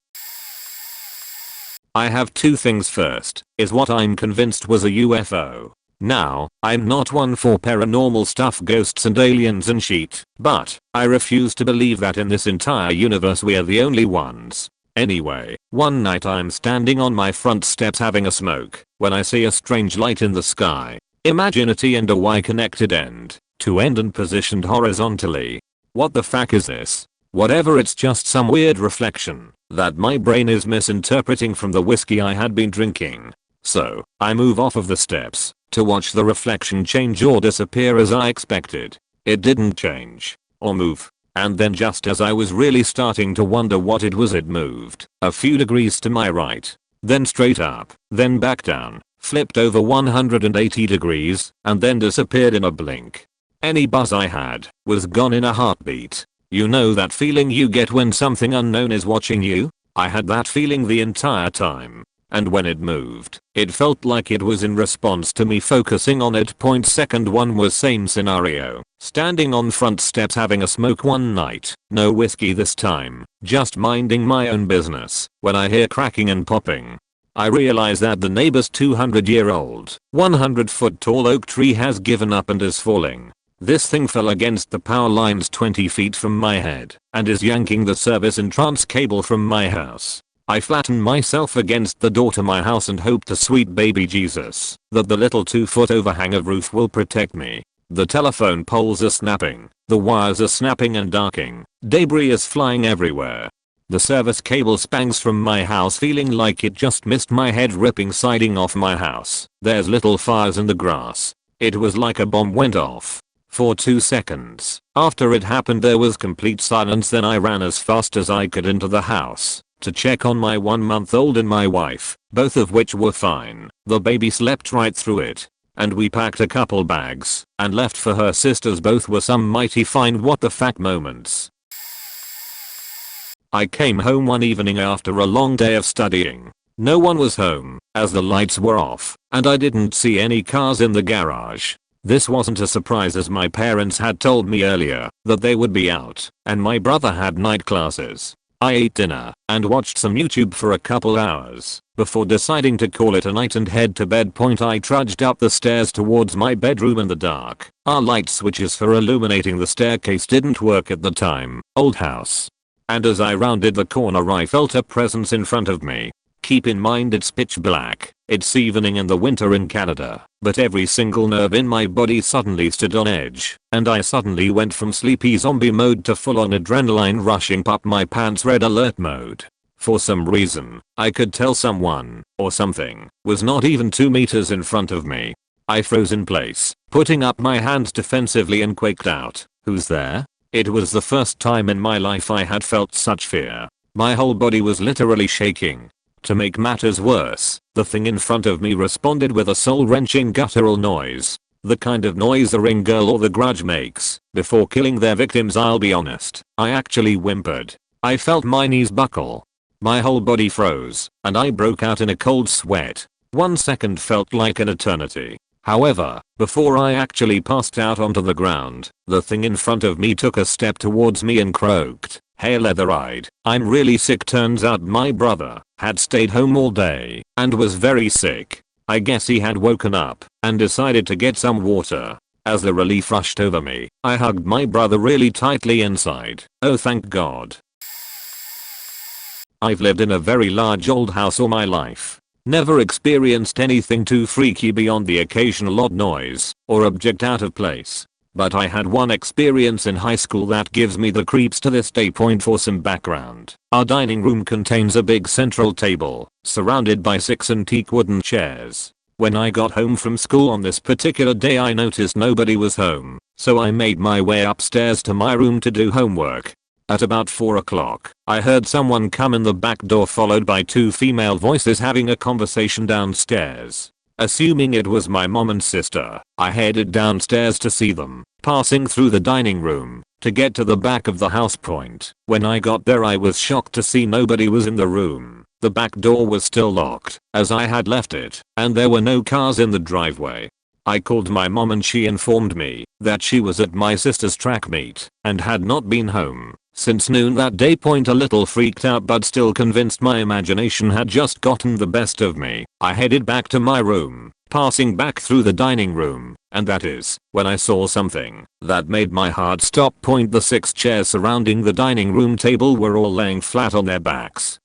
I have 2 things. First is what I'm convinced was a UFO. Now, I'm not one for paranormal stuff, ghosts and aliens and shit, but I refuse to believe that in this entire universe we are the only ones. Anyway, one night I'm standing on my front steps having a smoke when I see a strange light in the sky. Imagine a T and a Y connected end to end and positioned horizontally. What the fuck is this? Whatever, it's just some weird reflection that my brain is misinterpreting from the whiskey I had been drinking. So, I move off of the steps to watch the reflection change or disappear as I expected. It didn't change or move, and then just as I was really starting to wonder what it was, it moved a few degrees to my right, then straight up, then back down, flipped over 180 degrees, and then disappeared in a blink. Any buzz I had was gone in a heartbeat. You know that feeling you get when something unknown is watching you? I had that feeling the entire time. And when it moved, it felt like it was in response to me focusing on it. Second one was same scenario. Standing on front steps having a smoke one night. No whiskey this time. Just minding my own business when I hear cracking and popping. I realize that the neighbor's 200-year-old, 100-foot tall oak tree has given up and is falling. This thing fell against the power lines 20 feet from my head and is yanking the service and trans cable from my house. I flatten myself against the door to my house and hope to sweet baby Jesus that the little 2-foot overhang of roof will protect me. The telephone poles are snapping, the wires are snapping and arcing, debris is flying everywhere. The service cable spangs from my house feeling like it just missed my head, ripping siding off my house. There's little fires in the grass. It was like a bomb went off. for 2 seconds. After it happened there was complete silence, then I ran as fast as I could into the house to check on my 1-month-old and my wife, both of which were fine. The baby slept right through it. And we packed a couple bags and left for her sisters. Both were some mighty fine what the fuck moments. I came home one evening after a long day of studying. No one was home, as the lights were off, and I didn't see any cars in the garage. This wasn't a surprise, as my parents had told me earlier that they would be out, and my brother had night classes. I ate dinner and watched some YouTube for a couple hours before deciding to call it a night and head to bed. I trudged up the stairs towards my bedroom in the dark. Our light switches for illuminating the staircase didn't work at the time. Old house. And as I rounded the corner I felt a presence in front of me. Keep in mind it's pitch black. It's evening in the winter in Canada, but every single nerve in my body suddenly stood on edge, and I suddenly went from sleepy zombie mode to full on adrenaline rushing up my pants red alert mode. For some reason, I could tell someone, or something, was not even 2 meters in front of me. I froze in place, putting up my hands defensively and quaked out. Who's there? It was the first time in my life I had felt such fear. My whole body was literally shaking. To make matters worse, the thing in front of me responded with a soul-wrenching guttural noise. The kind of noise a ring girl or the Grudge makes before killing their victims. I'll be honest, I actually whimpered. I felt my knees buckle. My whole body froze, and I broke out in a cold sweat. 1 second felt like an eternity. However, before I actually passed out onto the ground, the thing in front of me took a step towards me and croaked, "Hey leather-eyed, I'm really sick." Turns out my brother had stayed home all day and was very sick. I guess he had woken up and decided to get some water. As the relief rushed over me, I hugged my brother really tightly inside. Oh, thank God. I've lived in a very large old house all my life. Never experienced anything too freaky beyond the occasional odd noise or object out of place. But I had one experience in high school that gives me the creeps to this day. For some background, our dining room contains a big central table surrounded by 6 antique wooden chairs. When I got home from school on this particular day I noticed nobody was home, so I made my way upstairs to my room to do homework. At about 4 o'clock, I heard someone come in the back door followed by 2 female voices having a conversation downstairs. Assuming it was my mom and sister, I headed downstairs to see them, passing through the dining room to get to the back of the house. When I got there I was shocked to see nobody was in the room. The back door was still locked, as I had left it, and there were no cars in the driveway. I called my mom and she informed me that she was at my sister's track meet and had not been home since noon that day. A little freaked out but still convinced my imagination had just gotten the best of me. I headed back to my room, passing back through the dining room, and that is when I saw something that made my heart stop. The 6 chairs surrounding the dining room table were all laying flat on their backs,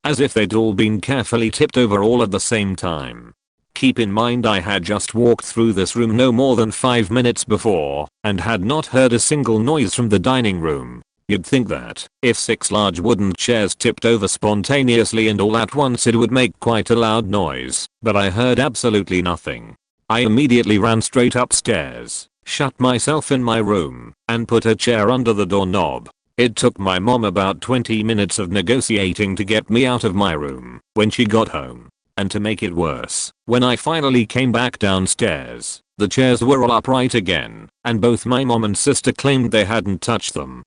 as if they'd all been carefully tipped over all at the same time. Keep in mind I had just walked through this room no more than 5 minutes before and had not heard a single noise from the dining room. You'd think that if 6 large wooden chairs tipped over spontaneously and all at once it would make quite a loud noise, but I heard absolutely nothing. I immediately ran straight upstairs, shut myself in my room, and put a chair under the doorknob. It took my mom about 20 minutes of negotiating to get me out of my room when she got home. And to make it worse, when I finally came back downstairs, the chairs were all upright again, and both my mom and sister claimed they hadn't touched them.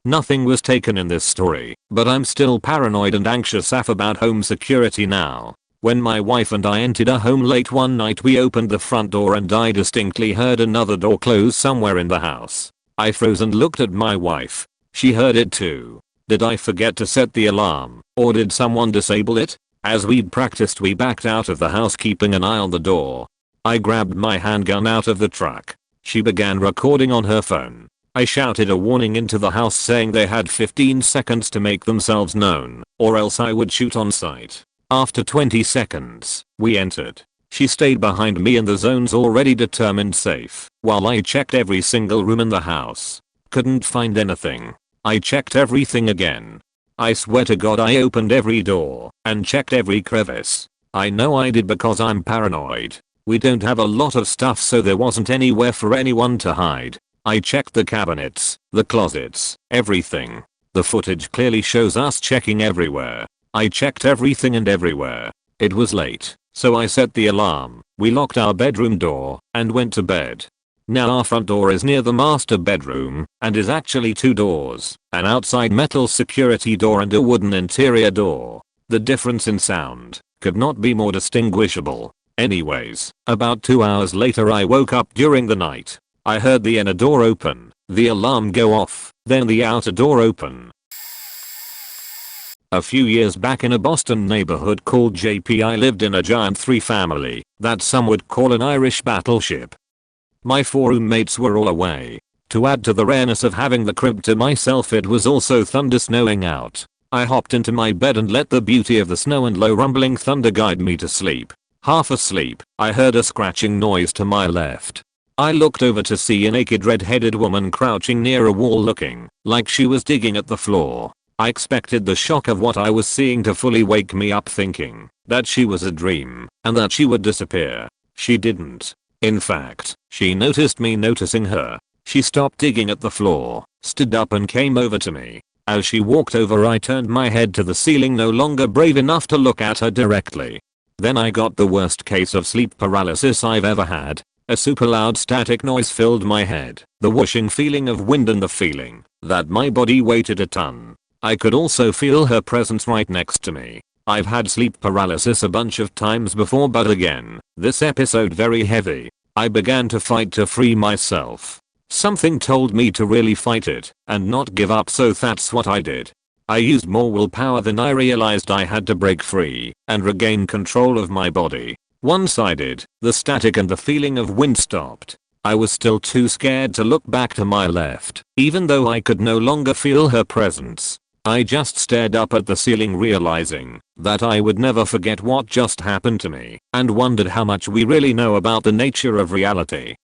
Nothing was taken in this story, but I'm still paranoid and anxious AF about home security now. When my wife and I entered a home late one night we opened the front door and I distinctly heard another door close somewhere in the house. I froze and looked at my wife. She heard it too. Did I forget to set the alarm, or did someone disable it? As we'd practiced we backed out of the house keeping an eye on the door. I grabbed my handgun out of the truck. She began recording on her phone. I shouted a warning into the house saying they had 15 seconds to make themselves known, or else I would shoot on sight. After 20 seconds, we entered. She stayed behind me in the zone's already determined safe, while I checked every single room in the house. Couldn't find anything. I checked everything again. I swear to God I opened every door and checked every crevice. I know I did because I'm paranoid. We don't have a lot of stuff, so there wasn't anywhere for anyone to hide. I checked the cabinets, the closets, everything. The footage clearly shows us checking everywhere. I checked everything and everywhere. It was late, so I set the alarm. We locked our bedroom door and went to bed. Now our front door is near the master bedroom and is actually 2 doors, an outside metal security door and a wooden interior door. The difference in sound could not be more distinguishable. Anyways, about 2 hours later I woke up during the night. I heard the inner door open, the alarm go off, then the outer door open. A few years back in a Boston neighborhood called JP, I lived in a giant 3-family that some would call an Irish battleship. My 4 roommates were all away. To add to the rareness of having the crib to myself, it was also thunder snowing out. I hopped into my bed and let the beauty of the snow and low rumbling thunder guide me to sleep. Half asleep, I heard a scratching noise to my left. I looked over to see a naked red-headed woman crouching near a wall looking like she was digging at the floor. I expected the shock of what I was seeing to fully wake me up, thinking that she was a dream and that she would disappear. She didn't. In fact, she noticed me noticing her. She stopped digging at the floor, stood up and came over to me. As she walked over, I turned my head to the ceiling, no longer brave enough to look at her directly. Then I got the worst case of sleep paralysis I've ever had. A super loud static noise filled my head, the whooshing feeling of wind and the feeling that my body weighted a ton. I could also feel her presence right next to me. I've had sleep paralysis a bunch of times before, but again, this episode very heavy. I began to fight to free myself. Something told me to really fight it and not give up, so that's what I did. I used more willpower than I realized I had to break free and regain control of my body. Once I did, the static and the feeling of wind stopped. I was still too scared to look back to my left, even though I could no longer feel her presence. I just stared up at the ceiling, realizing that I would never forget what just happened to me, and wondered how much we really know about the nature of reality.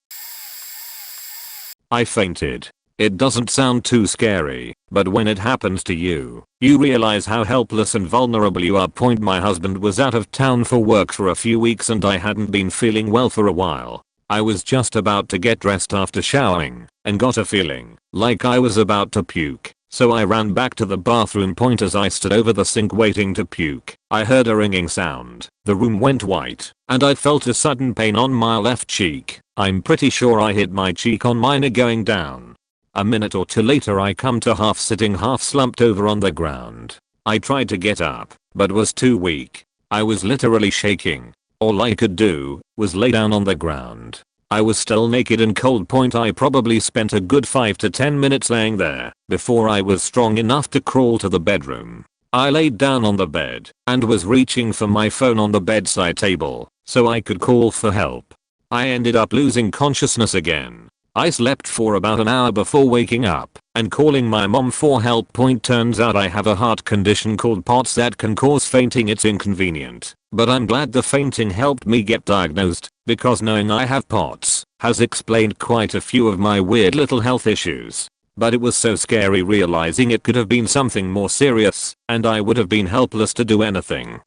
I fainted. It doesn't sound too scary, but when it happens to you, you realize how helpless and vulnerable you are. My husband was out of town for work for a few weeks and I hadn't been feeling well for a while. I was just about to get dressed after showering and got a feeling like I was about to puke. So I ran back to the bathroom. As I stood over the sink waiting to puke, I heard a ringing sound. The room went white and I felt a sudden pain on my left cheek. I'm pretty sure I hit my cheek on mine going down. A minute or two later I come to half sitting, half slumped over on the ground. I tried to get up, but was too weak. I was literally shaking. All I could do was lay down on the ground. I was still naked and cold. I probably spent a good 5 to 10 minutes laying there before I was strong enough to crawl to the bedroom. I laid down on the bed and was reaching for my phone on the bedside table so I could call for help. I ended up losing consciousness again. I slept for about an hour before waking up and calling my mom for help. Turns out I have a heart condition called POTS that can cause fainting. It's inconvenient, but I'm glad the fainting helped me get diagnosed, because knowing I have POTS has explained quite a few of my weird little health issues. But it was so scary realizing it could have been something more serious, and I would have been helpless to do anything.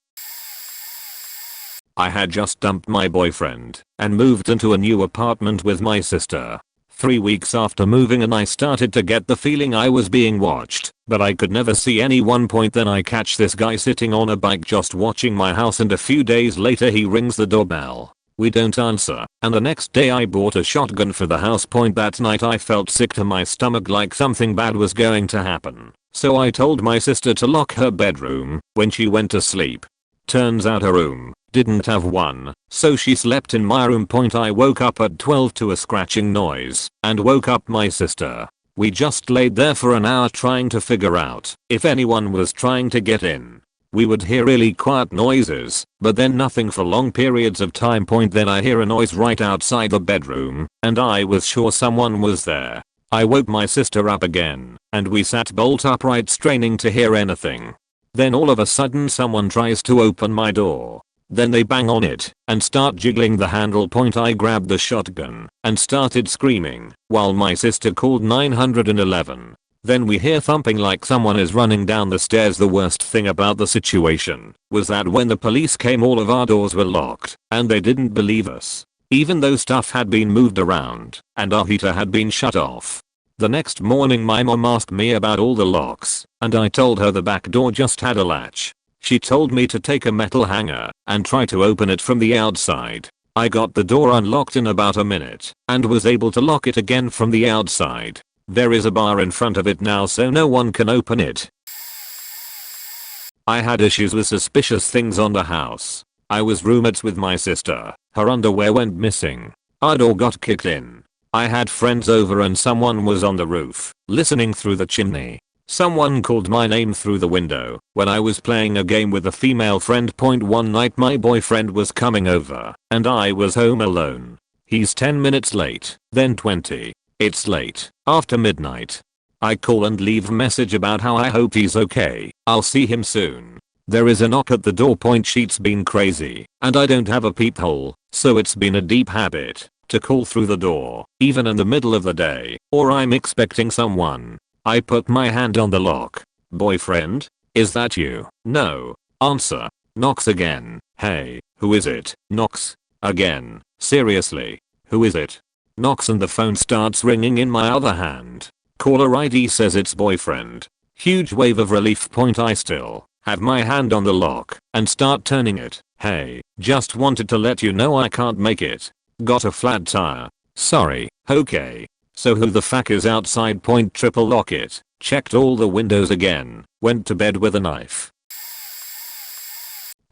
I had just dumped my boyfriend and moved into a new apartment with my sister. 3 weeks after moving in, I started to get the feeling I was being watched, but I could never see anyone. Then I catch this guy sitting on a bike just watching my house, and a few days later he rings the doorbell. We don't answer, and the next day I bought a shotgun for the house. That night I felt sick to my stomach, like something bad was going to happen. So I told my sister to lock her bedroom when she went to sleep. Turns out her room didn't have one, so she slept in my room. I woke up at 12 to a scratching noise and woke up my sister. We just laid there for an hour trying to figure out if anyone was trying to get in. We would hear really quiet noises, but then nothing for long periods of time. Then I hear a noise right outside the bedroom, and I was sure someone was there. I woke my sister up again, and we sat bolt upright straining to hear anything. Then all of a sudden someone tries to open my door. Then they bang on it and start jiggling the handle. I grabbed the shotgun and started screaming while my sister called 911. Then we hear thumping like someone is running down the stairs. The worst thing about the situation was that when the police came all of our doors were locked and they didn't believe us. Even though stuff had been moved around and our heater had been shut off. The next morning my mom asked me about all the locks and I told her the back door just had a latch. She told me to take a metal hanger and try to open it from the outside. I got the door unlocked in about a minute and was able to lock it again from the outside. There is a bar in front of it now so no one can open it. I had issues with suspicious things on the house. I was roommates with my sister. Her underwear went missing. Our door got kicked in. I had friends over and someone was on the roof, listening through the chimney. Someone called my name through the window when I was playing a game with a female friend. One night my boyfriend was coming over and I was home alone. He's 10 minutes late, then 20. It's late, after midnight. I call and leave a message about how I hope he's okay. I'll see him soon. There is a knock at the door. She's been crazy and I don't have a peephole, so it's been a deep habit to call through the door, even in the middle of the day, or I'm expecting someone. I put my hand on the lock. Boyfriend? Is that you? No. Answer. Knocks again. Hey, who is it? Knocks. Again. Seriously. Who is it? Knocks and the phone starts ringing in my other hand. Caller ID says it's boyfriend. Huge wave of relief. I still have my hand on the lock and start turning it. Hey, just wanted to let you know I can't make it. Got a flat tire. Sorry. Okay. So who the fuck is outside? Triple lock it. Checked all the windows again. Went to bed with a knife.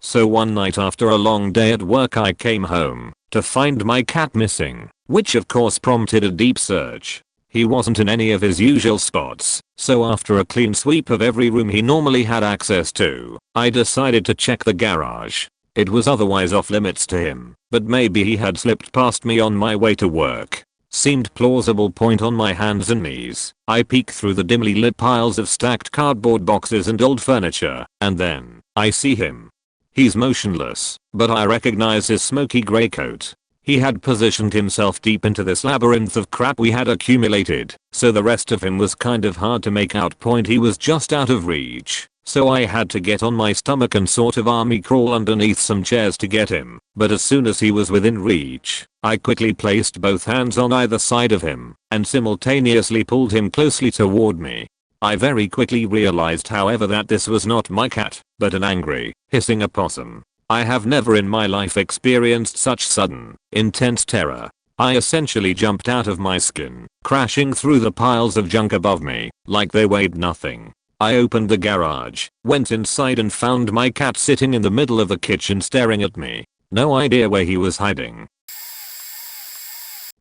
So one night after a long day at work I came home to find my cat missing, which of course prompted a deep search. He wasn't in any of his usual spots, so after a clean sweep of every room he normally had access to, I decided to check the garage. It was otherwise off limits to him, but maybe he had slipped past me on my way to work. Seemed plausible. On my hands and knees, I peek through the dimly lit piles of stacked cardboard boxes and old furniture, and then I see him. He's motionless, but I recognize his smoky gray coat. He had positioned himself deep into this labyrinth of crap we had accumulated, so the rest of him was kind of hard to make out. He was just out of reach, so I had to get on my stomach and sort of army crawl underneath some chairs to get him, but as soon as he was within reach, I quickly placed both hands on either side of him and simultaneously pulled him closely toward me. I very quickly realized however that this was not my cat, but an angry, hissing opossum. I have never in my life experienced such sudden, intense terror. I essentially jumped out of my skin, crashing through the piles of junk above me, like they weighed nothing. I opened the garage, went inside and found my cat sitting in the middle of the kitchen staring at me. No idea where he was hiding.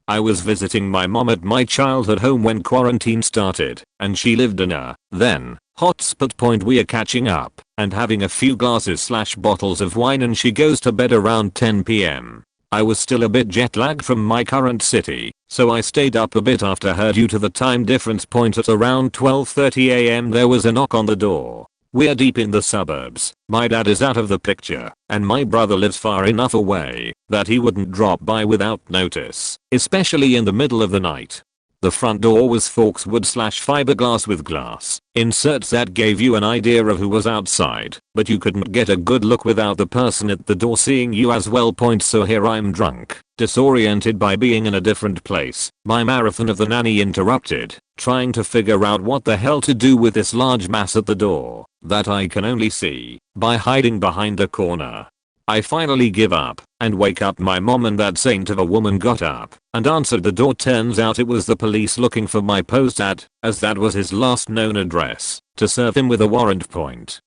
I was visiting my mom at my childhood home when quarantine started, and she lived in a, then, hotspot. We are catching up and having a few glasses/bottles of wine and she goes to bed around 10 p.m. I was still a bit jet lagged from my current city, so I stayed up a bit after her due to the time difference. At around 12:30 a.m. there was a knock on the door. We're deep in the suburbs, my dad is out of the picture, and my brother lives far enough away that he wouldn't drop by without notice, especially in the middle of the night. The front door was Forkswood/fiberglass with glass inserts that gave you an idea of who was outside, but you couldn't get a good look without the person at the door seeing you as well. So here I'm drunk, disoriented by being in a different place, my marathon of the nanny interrupted, trying to figure out what the hell to do with this large mass at the door that I can only see by hiding behind a corner. I finally give up and wake up my mom, and that saint of a woman got up and answered the door. Turns out it was the police looking for my post ad, as that was his last known address, to serve him with a warrant.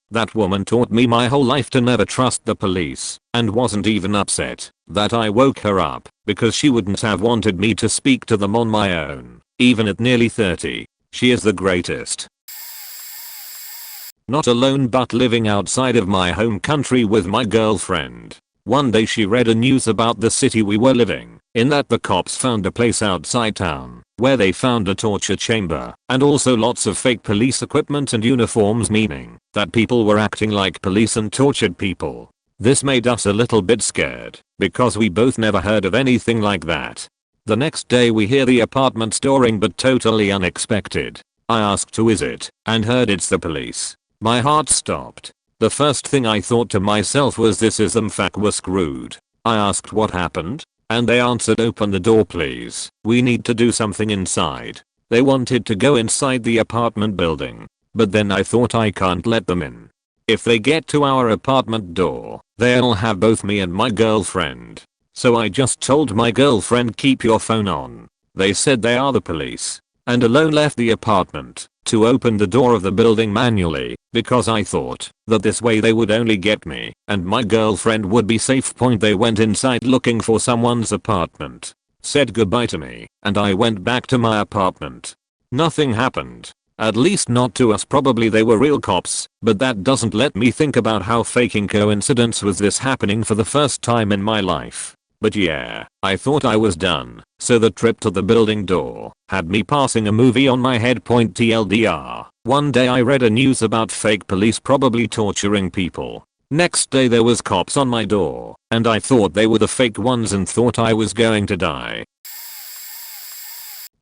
That woman taught me my whole life to never trust the police, and wasn't even upset that I woke her up, because she wouldn't have wanted me to speak to them on my own, even at nearly 30. She is the greatest. Not alone, but living outside of my home country with my girlfriend. One day she read a news about the city we were living in, that the cops found a place outside town where they found a torture chamber and also lots of fake police equipment and uniforms, meaning that people were acting like police and tortured people. This made us a little bit scared because we both never heard of anything like that. The next day we hear the apartment storing, but totally unexpected. I asked who is it and heard it's the police. My heart stopped. The first thing I thought to myself was this is them fuck we're screwed. I asked what happened and they answered open the door please. We need to do something inside. They wanted to go inside the apartment building. But then I thought I can't let them in. If they get to our apartment door, they'll have both me and my girlfriend. So I just told my girlfriend keep your phone on. They said they are the police. And alone left the apartment to open the door of the building manually because I thought that this way they would only get me and my girlfriend would be safe. They went inside looking for someone's apartment. Said goodbye to me and I went back to my apartment. Nothing happened. At least not to us. Probably they were real cops, but that doesn't let me think about how faking coincidence was this happening for the first time in my life. But yeah, I thought I was done, so the trip to the building door had me passing a movie on my head. TLDR. One day I read a news about fake police probably torturing people. Next day there was cops on my door, and I thought they were the fake ones and thought I was going to die.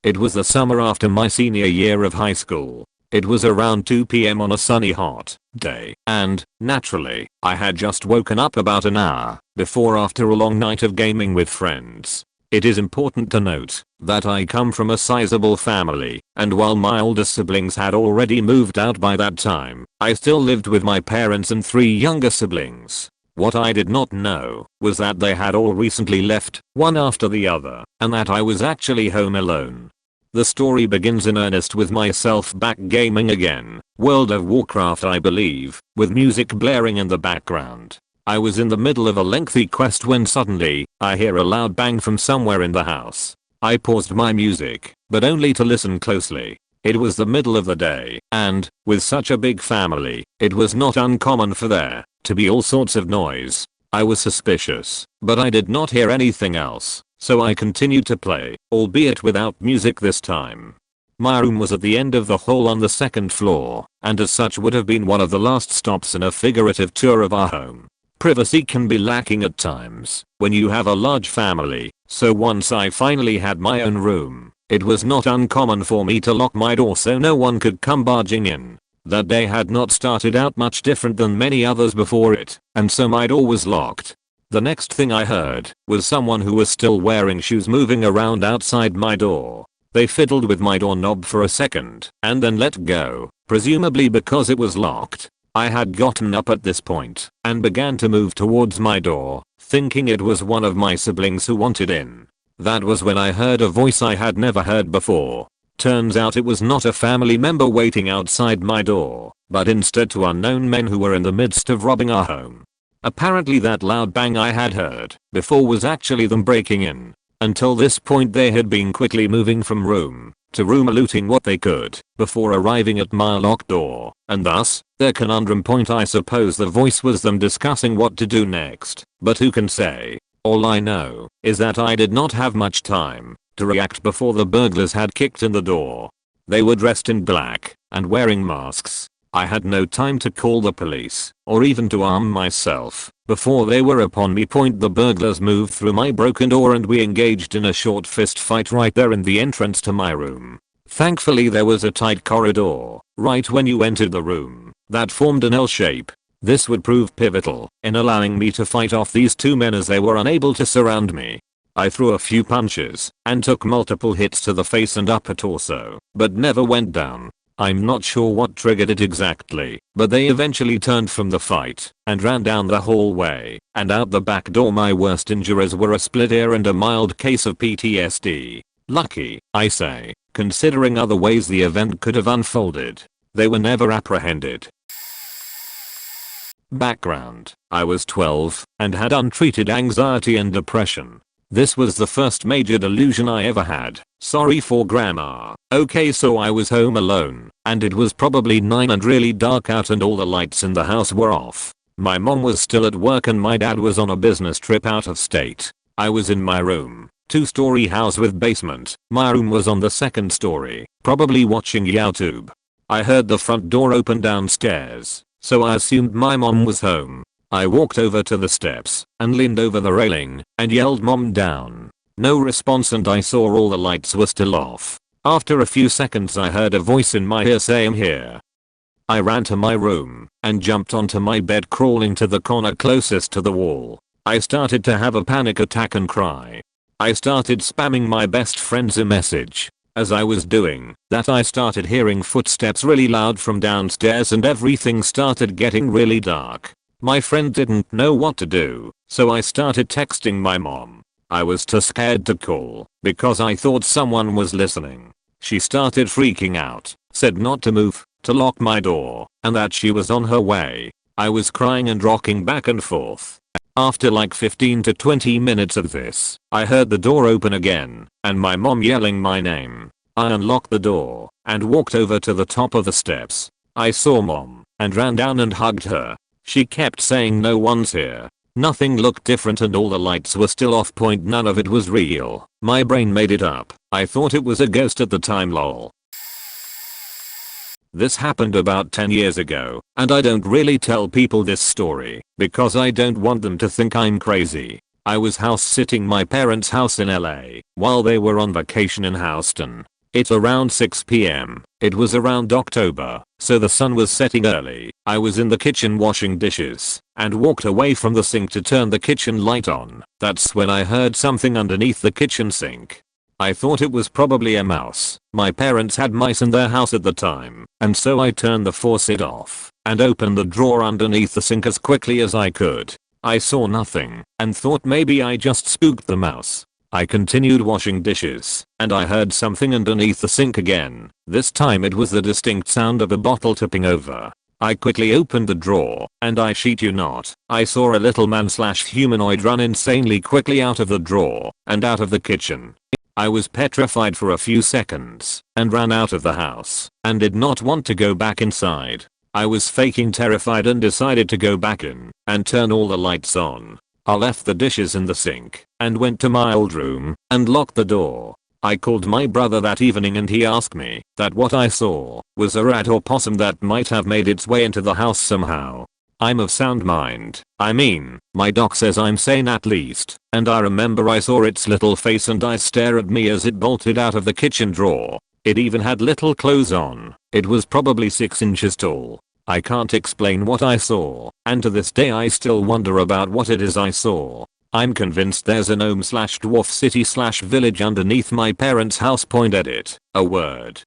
It was the summer after my senior year of high school. It was around 2 PM on a sunny hot day, and, naturally, I had just woken up about an hour before after a long night of gaming with friends. It is important to note that I come from a sizable family, and while my older siblings had already moved out by that time, I still lived with my parents and 3 younger siblings. What I did not know was that they had all recently left, one after the other, and that I was actually home alone. The story begins in earnest with myself back gaming again, World of Warcraft I believe, with music blaring in the background. I was in the middle of a lengthy quest when suddenly, I hear a loud bang from somewhere in the house. I paused my music, but only to listen closely. It was the middle of the day, and, with such a big family, it was not uncommon for there to be all sorts of noise. I was suspicious, but I did not hear anything else. So I continued to play, albeit without music this time. My room was at the end of the hall on the 2nd floor, and as such would have been one of the last stops in a figurative tour of our home. Privacy can be lacking at times when you have a large family, so once I finally had my own room, it was not uncommon for me to lock my door so no one could come barging in. That day had not started out much different than many others before it, and so my door was locked. The next thing I heard was someone who was still wearing shoes moving around outside my door. They fiddled with my doorknob for a second and then let go, presumably because it was locked. I had gotten up at this point and began to move towards my door, thinking it was one of my siblings who wanted in. That was when I heard a voice I had never heard before. Turns out it was not a family member waiting outside my door, but instead 2 unknown men who were in the midst of robbing our home. Apparently that loud bang I had heard before was actually them breaking in. Until this point they had been quickly moving from room to room looting what they could before arriving at my locked door, and thus, their conundrum point. I suppose the voice was them discussing what to do next, but who can say? All I know is that I did not have much time to react before the burglars had kicked in the door. They were dressed in black and wearing masks. I had no time to call the police or even to arm myself before they were upon me. The burglars moved through my broken door and we engaged in a short fist fight right there in the entrance to my room. Thankfully there was a tight corridor right when you entered the room that formed an L shape. This would prove pivotal in allowing me to fight off these 2 men as they were unable to surround me. I threw a few punches and took multiple hits to the face and upper torso, but never went down. I'm not sure what triggered it exactly, but they eventually turned from the fight and ran down the hallway and out the back door. My worst injuries were a split ear and a mild case of PTSD. Lucky, I say, considering other ways the event could have unfolded. They were never apprehended. Background: I was 12 and had untreated anxiety and depression. This was the first major delusion I ever had. Sorry for grammar. Okay, so I was home alone, and it was probably 9 and really dark out and all the lights in the house were off. My mom was still at work and my dad was on a business trip out of state. I was in my room, 2-story house with basement. My room was on the 2nd story, probably watching YouTube. I heard the front door open downstairs, so I assumed my mom was home. I walked over to the steps and leaned over the railing and yelled "Mom" down. No response and I saw all the lights were still off. After a few seconds I heard a voice in my ear saying here. I ran to my room and jumped onto my bed, crawling to the corner closest to the wall. I started to have a panic attack and cry. I started spamming my best friends a message. As I was doing that, I started hearing footsteps really loud from downstairs and everything started getting really dark. My friend didn't know what to do, so I started texting my mom. I was too scared to call because I thought someone was listening. She started freaking out, said not to move, to lock my door, and that she was on her way. I was crying and rocking back and forth. After like 15 to 20 minutes of this, I heard the door open again and my mom yelling my name. I unlocked the door and walked over to the top of the steps. I saw mom and ran down and hugged her. She kept saying no one's here. Nothing looked different and all the lights were still off. None of it was real. My brain made it up. I thought it was a ghost at the time, lol. This happened about 10 years ago, and I don't really tell people this story because I don't want them to think I'm crazy. I was house sitting my parents' house in LA while they were on vacation in Houston. It's around 6 p.m. It was around October, so the sun was setting early. I was in the kitchen washing dishes and walked away from the sink to turn the kitchen light on. That's when I heard something underneath the kitchen sink. I thought it was probably a mouse. My parents had mice in their house at the time, and so I turned the faucet off and opened the drawer underneath the sink as quickly as I could. I saw nothing and thought maybe I just spooked the mouse. I continued washing dishes and I heard something underneath the sink again. This time it was the distinct sound of a bottle tipping over. I quickly opened the drawer and I shit you not, I saw a little man/humanoid run insanely quickly out of the drawer and out of the kitchen. I was petrified for a few seconds and ran out of the house and did not want to go back inside. I was faking terrified and decided to go back in and turn all the lights on. I left the dishes in the sink and went to my old room and locked the door. I called my brother that evening and he asked me that what I saw was a rat or possum that might have made its way into the house somehow. I'm of sound mind. I mean, my doc says I'm sane at least, and I remember I saw its little face and eyes stare at me as it bolted out of the kitchen drawer. It even had little clothes on. It was probably 6 inches tall. I can't explain what I saw, and to this day I still wonder about what it is I saw. I'm convinced there's a gnome/dwarf city/village underneath my parents' house. Edit. A word.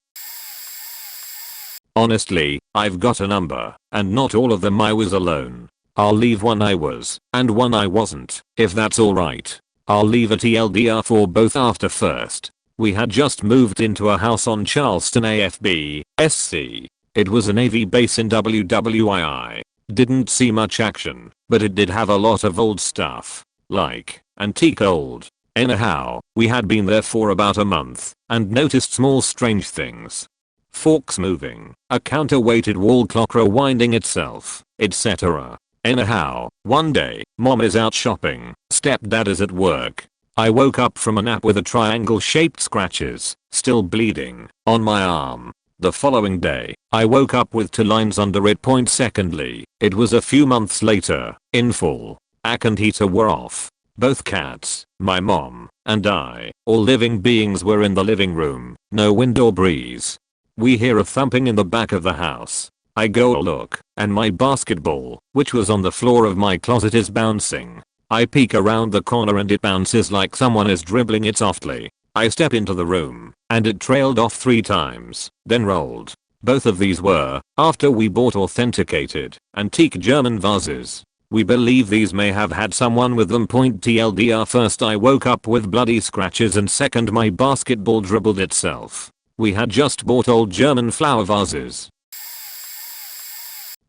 Honestly, I've got a number, and not all of them I was alone. I'll leave one I was, and one I wasn't, if that's alright. I'll leave a TLDR for both after first. We had just moved into a house on Charleston AFB, SC. It was a Navy base in WWII. Didn't see much action, but it did have a lot of old stuff. Like, antique old. Anyhow, we had been there for about a month, and noticed small strange things. Forks moving, a counterweighted wall clock rewinding itself, etc. Anyhow, one day, mom is out shopping, stepdad is at work. I woke up from a nap with a triangle-shaped scratches, still bleeding, on my arm. The following day, I woke up with 2 lines under it. Secondly, it was a few months later, in full. Ack and heater were off. Both cats, my mom, and I, all living beings were in the living room, no wind or breeze. We hear a thumping in the back of the house. I go look, and my basketball, which was on the floor of my closet, is bouncing. I peek around the corner and it bounces like someone is dribbling it softly. I step into the room, and it trailed off 3 times, then rolled. Both of these were, after we bought authenticated, antique German vases. We believe these may have had someone with them. TLDR, first I woke up with bloody scratches and second my basketball dribbled itself. We had just bought old German flower vases.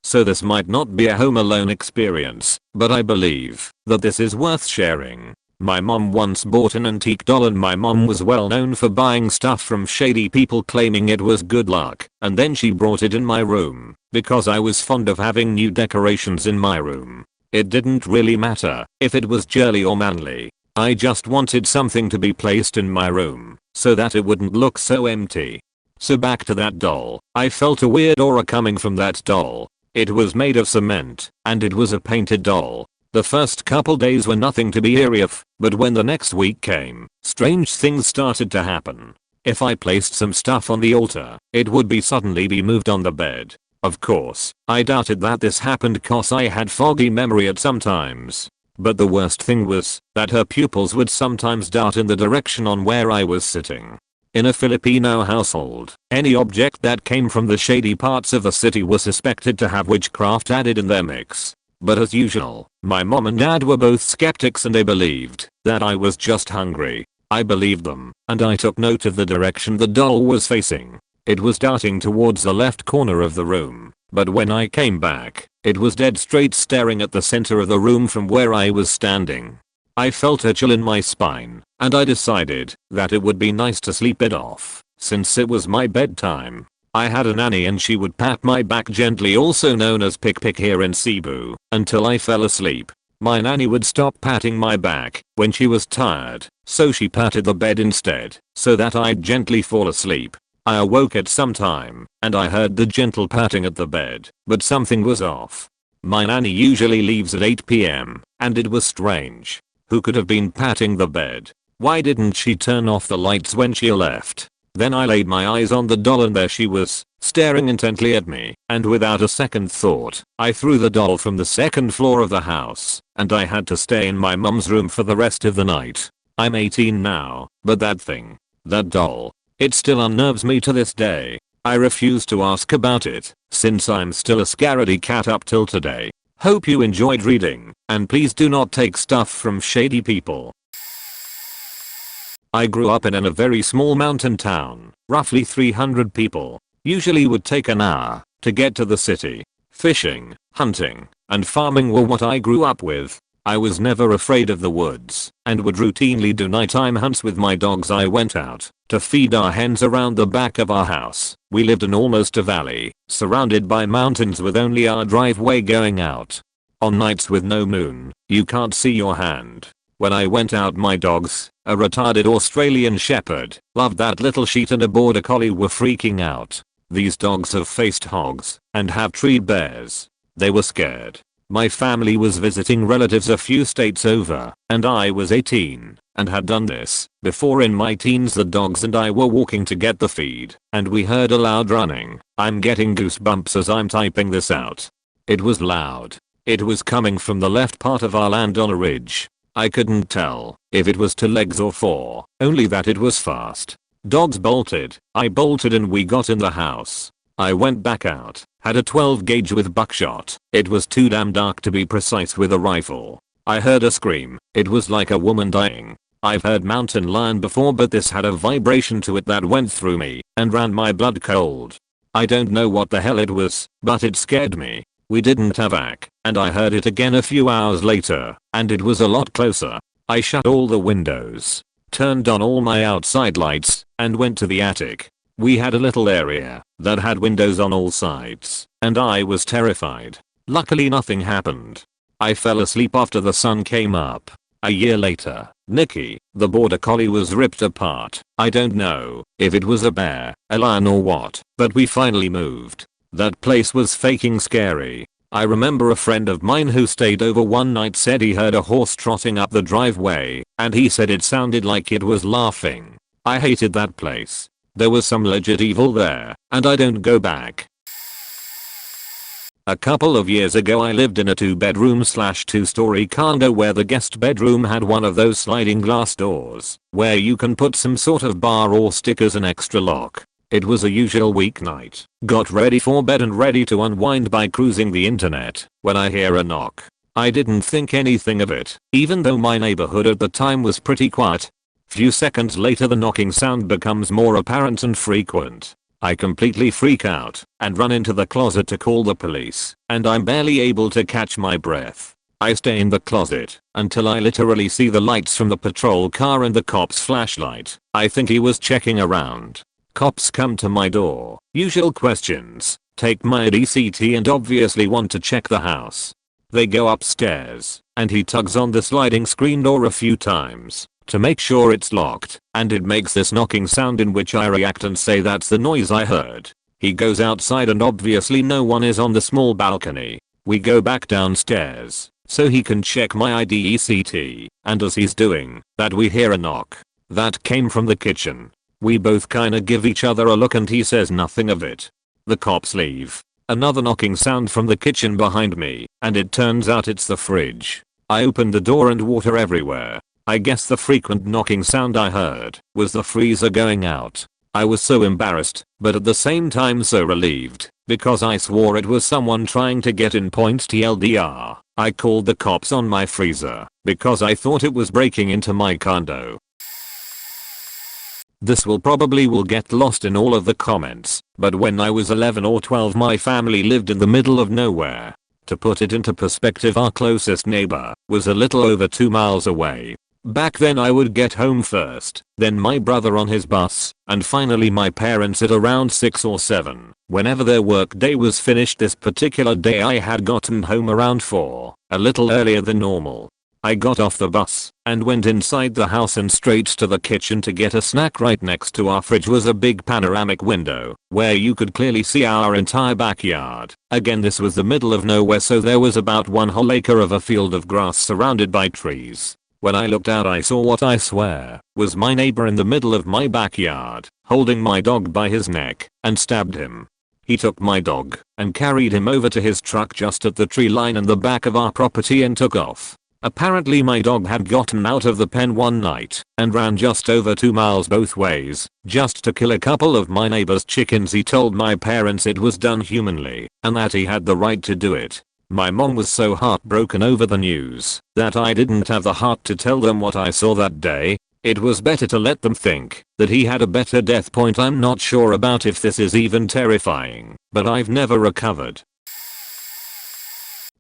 So this might not be a Home Alone experience, but I believe that this is worth sharing. My mom once bought an antique doll and my mom was well known for buying stuff from shady people claiming it was good luck, and then she brought it in my room because I was fond of having new decorations in my room. It didn't really matter if it was girly or manly. I just wanted something to be placed in my room so that it wouldn't look so empty. So back to that doll. I felt a weird aura coming from that doll. It was made of cement, and it was a painted doll. The first couple days were nothing to be eerie of, but when the next week came, strange things started to happen. If I placed some stuff on the altar, it would suddenly be moved on the bed. Of course, I doubted that this happened cause I had foggy memory at some times. But the worst thing was that her pupils would sometimes dart in the direction on where I was sitting. In a Filipino household, any object that came from the shady parts of the city was suspected to have witchcraft added in their mix. But as usual, my mom and dad were both skeptics and they believed that I was just hungry. I believed them, and I took note of the direction the doll was facing. It was darting towards the left corner of the room, but when I came back, it was dead straight staring at the center of the room from where I was standing. I felt a chill in my spine, and I decided that it would be nice to sleep it off, since it was my bedtime. I had a nanny and she would pat my back gently, also known as pick pick here in Cebu, until I fell asleep. My nanny would stop patting my back when she was tired, so she patted the bed instead, so that I'd gently fall asleep. I awoke at some time, and I heard the gentle patting at the bed, but something was off. My nanny usually leaves at 8 p.m., and it was strange. Who could have been patting the bed? Why didn't she turn off the lights when she left? Then I laid my eyes on the doll and there she was, staring intently at me, and without a second thought, I threw the doll from the second floor of the house, and I had to stay in my mum's room for the rest of the night. I'm 18 now, but that doll, it still unnerves me to this day. I refuse to ask about it, since I'm still a scaredy cat up till today. Hope you enjoyed reading, and please do not take stuff from shady people. I grew up in a very small mountain town, roughly 300 people. Usually would take an hour to get to the city. Fishing, hunting, and farming were what I grew up with. I was never afraid of the woods, and would routinely do nighttime hunts with my dogs. I went out to feed our hens around the back of our house. We lived in almost a valley, surrounded by mountains with only our driveway going out. On nights with no moon, you can't see your hand. When I went out, my dogs, a retarded Australian Shepherd, loved that little sheet, and a border collie were freaking out. These dogs have faced hogs and have treed bears. They were scared. My family was visiting relatives a few states over, and I was 18 and had done this before. In my teens, the dogs and I were walking to get the feed, and we heard a loud running. I'm getting goosebumps as I'm typing this out. It was loud. It was coming from the left part of our land on a ridge. I couldn't tell if it was 2 legs or 4, only that it was fast. Dogs bolted, I bolted, and we got in the house. I went back out, had a 12 gauge with buckshot. It was too damn dark to be precise with a rifle. I heard a scream. It was like a woman dying. I've heard mountain lion before, but this had a vibration to it that went through me and ran my blood cold. I don't know what the hell it was, but it scared me. We didn't have AC, and I heard it again a few hours later, and it was a lot closer. I shut all the windows, turned on all my outside lights, and went to the attic. We had a little area that had windows on all sides, and I was terrified. Luckily nothing happened. I fell asleep after the sun came up. A year later, Nikki, the border collie, was ripped apart. I don't know if it was a bear, a lion, or what, but we finally moved. That place was faking scary. I remember a friend of mine who stayed over one night said he heard a horse trotting up the driveway, and he said it sounded like it was laughing. I hated that place. There was some legit evil there, and I don't go back. A couple of years ago, I lived in a 2-bedroom / 2-story condo where the guest bedroom had one of those sliding glass doors where you can put some sort of bar or stick as an extra lock. It was a usual weeknight. Got ready for bed and ready to unwind by cruising the internet when I hear a knock. I didn't think anything of it, even though my neighborhood at the time was pretty quiet. Few seconds later, the knocking sound becomes more apparent and frequent. I completely freak out and run into the closet to call the police, and I'm barely able to catch my breath. I stay in the closet until I literally see the lights from the patrol car and the cop's flashlight. I think he was checking around. Cops come to my door. Usual questions. Take my DCT and obviously want to check the house. They go upstairs, and he tugs on the sliding screen door a few times to make sure it's locked, and it makes this knocking sound, in which I react and say that's the noise I heard. He goes outside and obviously no one is on the small balcony. We go back downstairs so he can check my IDECT, and as he's doing that, we hear a knock that came from the kitchen. We both kinda give each other a look and he says nothing of it. The cops leave. Another knocking sound from the kitchen behind me, and it turns out it's the fridge. I opened the door and water everywhere. I guess the frequent knocking sound I heard was the freezer going out. I was so embarrassed, but at the same time so relieved, because I swore it was someone trying to get in. TLDR, I called the cops on my freezer, because I thought it was breaking into my condo. This will get lost in all of the comments, but when I was 11 or 12 my family lived in the middle of nowhere. To put it into perspective, our closest neighbor was a little over 2 miles away. Back then I would get home first, then my brother on his bus, and finally my parents at around 6 or 7. Whenever their work day was finished, this particular day I had gotten home around 4, a little earlier than normal. I got off the bus and went inside the house and straight to the kitchen to get a snack. Right next to our fridge was a big panoramic window where you could clearly see our entire backyard. Again, this was the middle of nowhere, so there was about 1 whole acre of a field of grass surrounded by trees. When I looked out I saw what I swear was my neighbor in the middle of my backyard, holding my dog by his neck, and stabbed him. He took my dog and carried him over to his truck just at the tree line in the back of our property and took off. Apparently my dog had gotten out of the pen one night and ran just over 2 miles both ways, just to kill a couple of my neighbor's chickens. He told my parents it was done humanly, and that he had the right to do it. My mom was so heartbroken over the news that I didn't have the heart to tell them what I saw that day. It was better to let them think that he had a better death. I'm not sure about if this is even terrifying, but I've never recovered.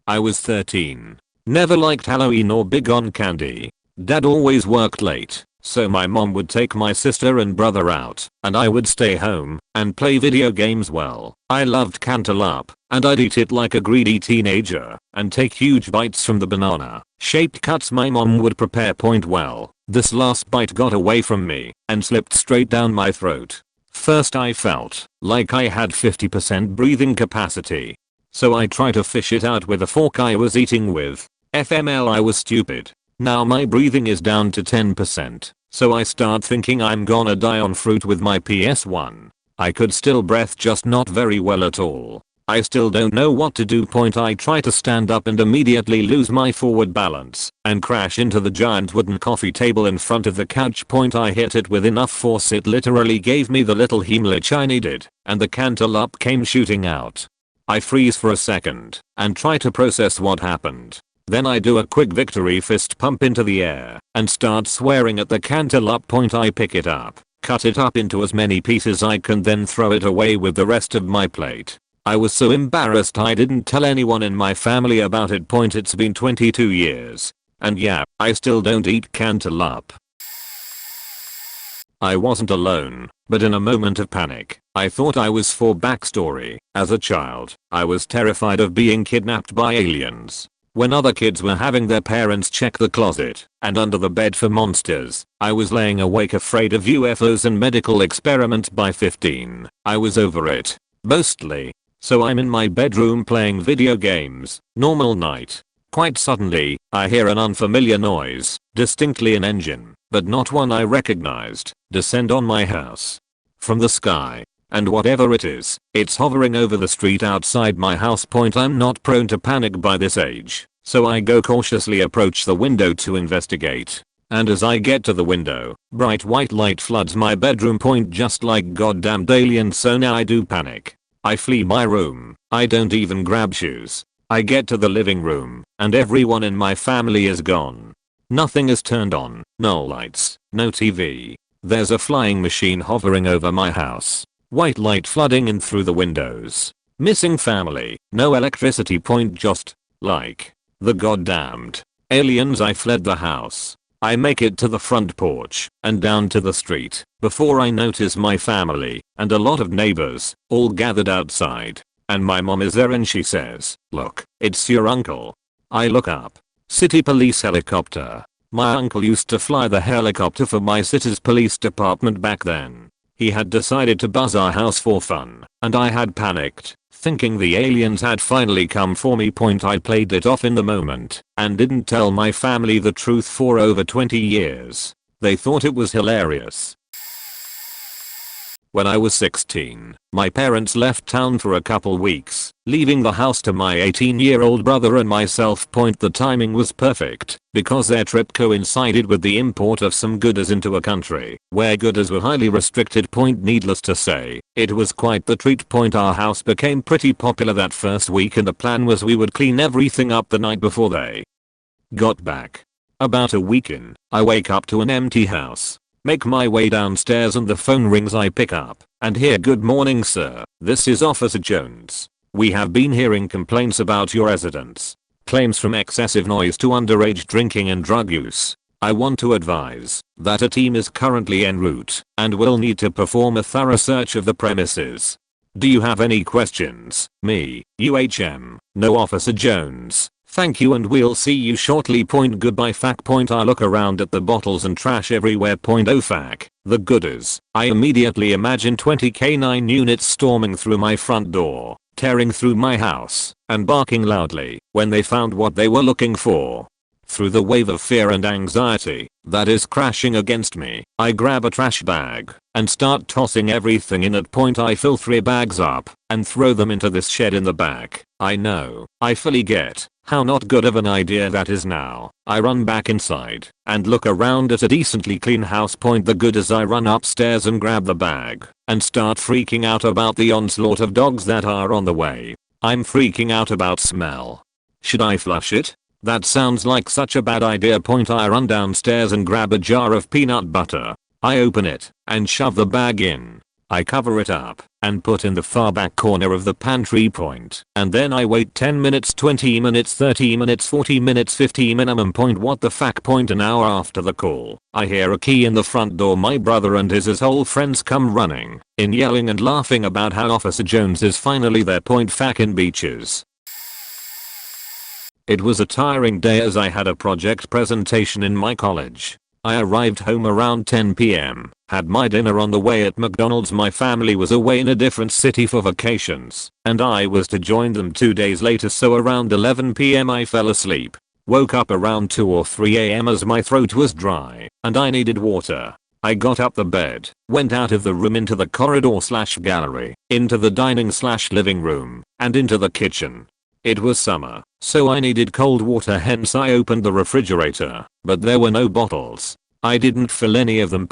I was 13. Never liked Halloween or big on candy. Dad always worked late, so my mom would take my sister and brother out, and I would stay home and play video games. Well, I loved cantaloupe, and I'd eat it like a greedy teenager and take huge bites from the banana shaped cuts my mom would prepare. Well, this last bite got away from me and slipped straight down my throat. First I felt like I had 50% breathing capacity, so I tried to fish it out with a fork I was eating with. FML, I was stupid. Now my breathing is down to 10%, so I start thinking I'm gonna die on fruit with my PS1. I could still breath, just not very well at all. I still don't know what to do. I try to stand up and immediately lose my forward balance and crash into the giant wooden coffee table in front of the couch. I hit it with enough force it literally gave me the little hemorrhage I needed, and the cantaloupe came shooting out. I freeze for a second and try to process what happened. Then I do a quick victory fist pump into the air and start swearing at the cantaloupe. I pick it up, cut it up into as many pieces I can, then throw it away with the rest of my plate. I was so embarrassed I didn't tell anyone in my family about it. It's been 22 years. And yeah, I still don't eat cantaloupe. I wasn't alone, but in a moment of panic, I thought I was for backstory. As a child, I was terrified of being kidnapped by aliens. When other kids were having their parents check the closet and under the bed for monsters, I was laying awake afraid of UFOs and medical experiments. By 15, I was over it. Mostly. So I'm in my bedroom playing video games. Normal night. Quite suddenly, I hear an unfamiliar noise, distinctly an engine, but not one I recognized, descend on my house from the sky. And whatever it is, it's hovering over the street outside my house. I'm not prone to panic by this age, so I go cautiously approach the window to investigate. And as I get to the window, bright white light floods my bedroom. Just like goddamned aliens. So now I do panic. I flee my room. I don't even grab shoes. I get to the living room, and everyone in my family is gone. Nothing is turned on, no lights, no TV. There's a flying machine hovering over my house. White light flooding in through the windows. Missing family, no electricity. Just like the goddamned aliens. I fled the house. I make it to the front porch and down to the street before I notice my family and a lot of neighbors all gathered outside. And my mom is there and she says, "Look, it's your uncle." I look up. City police helicopter. My uncle used to fly the helicopter for my city's police department back then. He had decided to buzz our house for fun, and I had panicked, thinking the aliens had finally come for me. I played it off in the moment and didn't tell my family the truth for over 20 years. They thought it was hilarious. When I was 16, my parents left town for a couple weeks, leaving the house to my 18-year-old brother and myself. The timing was perfect, because their trip coincided with the import of some goodies into a country where goodies were highly restricted. Needless to say, it was quite the treat. Our house became pretty popular that first week, and the plan was we would clean everything up the night before they got back. About a week in, I wake up to an empty house. Make my way downstairs and the phone rings. I pick up and hear, "Good morning, sir. This is Officer Jones. We have been hearing complaints about your residence. Claims from excessive noise to underage drinking and drug use. I want to advise that a team is currently en route and will need to perform a thorough search of the premises. Do you have any questions?" Me, UHM, "No, Officer Jones. Thank you, and we'll see you shortly. Goodbye. I look around at the bottles and trash everywhere. Oh fuck, the goodies. I immediately imagine 20 K9 units storming through my front door, tearing through my house, and barking loudly when they found what they were looking for. Through the wave of fear and anxiety that is crashing against me, I grab a trash bag and start tossing everything in it. I fill 3 bags up and throw them into this shed in the back. I know, I fully get how not good of an idea that is now. I run back inside and look around at a decently clean house. The goodies. I run upstairs and grab the bag and start freaking out about the onslaught of dogs that are on the way. I'm freaking out about smell. Should I flush it? That sounds like such a bad idea. I run downstairs and grab a jar of peanut butter. I open it and shove the bag in. I cover it up and put in the far back corner of the pantry. And then I wait 10 minutes, 20 minutes, 30 minutes, 40 minutes, 50 minimum. What the fuck? An hour after the call, I hear a key in the front door. My brother and his whole friends come running in, yelling and laughing about how Officer Jones is finally there. Fucking beaches. It was a tiring day as I had a project presentation in my college. I arrived home around 10 PM, had my dinner on the way at McDonald's. My family was away in a different city for vacations, and I was to join them 2 days later, so around 11 PM I fell asleep. Woke up around 2 or 3 AM as my throat was dry, and I needed water. I got up the bed, went out of the room into the corridor/gallery, into the dining/living room, and into the kitchen. It was summer, so I needed cold water, hence I opened the refrigerator, but there were no bottles. I didn't fill any of them.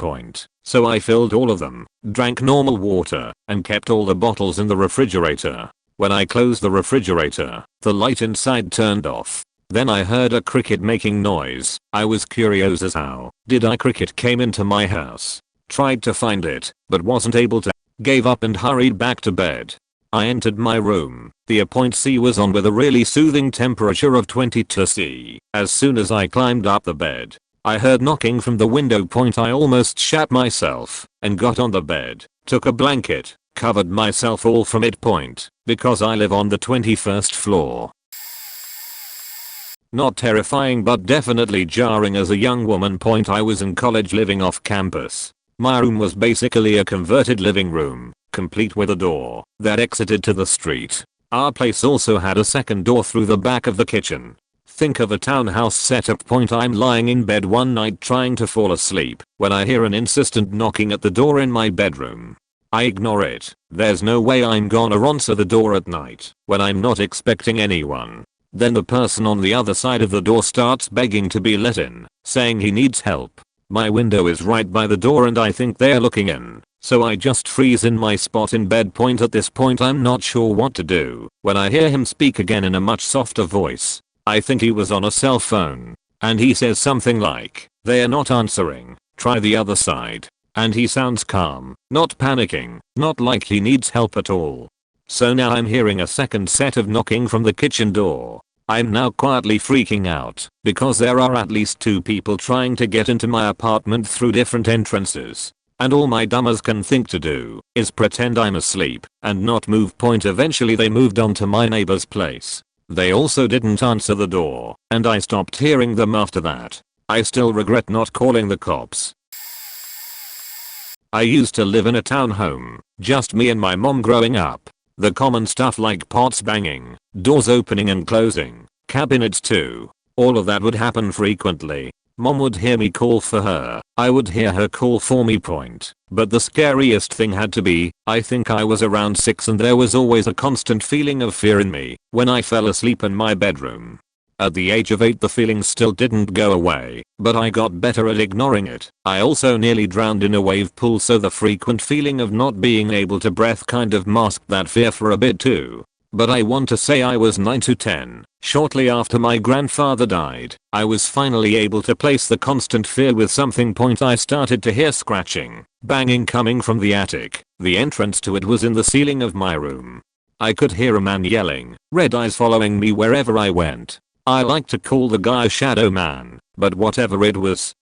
So I filled all of them, drank normal water, and kept all the bottles in the refrigerator. When I closed the refrigerator, the light inside turned off. Then I heard a cricket making noise. I was curious as how did a cricket came into my house. Tried to find it, but wasn't able to. Gave up and hurried back to bed. I entered my room. The AC was on with a really soothing temperature of 22 C. As soon as I climbed up the bed, I heard knocking from the window. I almost shat myself and got on the bed, took a blanket, covered myself all from it. Because I live on the 21st floor. Not terrifying, but definitely jarring as a young woman. I was in college living off campus. My room was basically a converted living room, complete with a door that exited to the street. Our place also had a second door through the back of the kitchen. Think of a townhouse setup. I'm lying in bed one night trying to fall asleep when I hear an insistent knocking at the door in my bedroom. I ignore it. There's no way I'm gonna answer the door at night when I'm not expecting anyone. Then the person on the other side of the door starts begging to be let in, saying he needs help. My window is right by the door and I think they're looking in, so I just freeze in my spot in bed. At this point I'm not sure what to do when I hear him speak again in a much softer voice. I think he was on a cell phone, and he says something like, "They're not answering, try the other side." And he sounds calm, not panicking, not like he needs help at all. So now I'm hearing a second set of knocking from the kitchen door. I'm now quietly freaking out because there are at least 2 people trying to get into my apartment through different entrances. And all my dumbass can think to do is pretend I'm asleep and not move. Eventually they moved on to my neighbor's place. They also didn't answer the door, and I stopped hearing them after that. I still regret not calling the cops. I used to live in a townhome, just me and my mom growing up. The common stuff like pots banging, doors opening and closing, cabinets too, all of that would happen frequently. Mom would hear me call for her. I would hear her call for me point. But the scariest thing had to be, I think I was around 6 and there was always a constant feeling of fear in me when I fell asleep in my bedroom. At the age of 8 the feeling still didn't go away, but I got better at ignoring it. I also nearly drowned in a wave pool, so the frequent feeling of not being able to breathe kind of masked that fear for a bit too. But I want to say I was 9 to 10. Shortly after my grandfather died, I was finally able to place the constant fear with something. I started to hear scratching, banging coming from the attic. The entrance to it was in the ceiling of my room. I could hear a man yelling, red eyes following me wherever I went. I like to call the guy Shadow Man, but whatever it was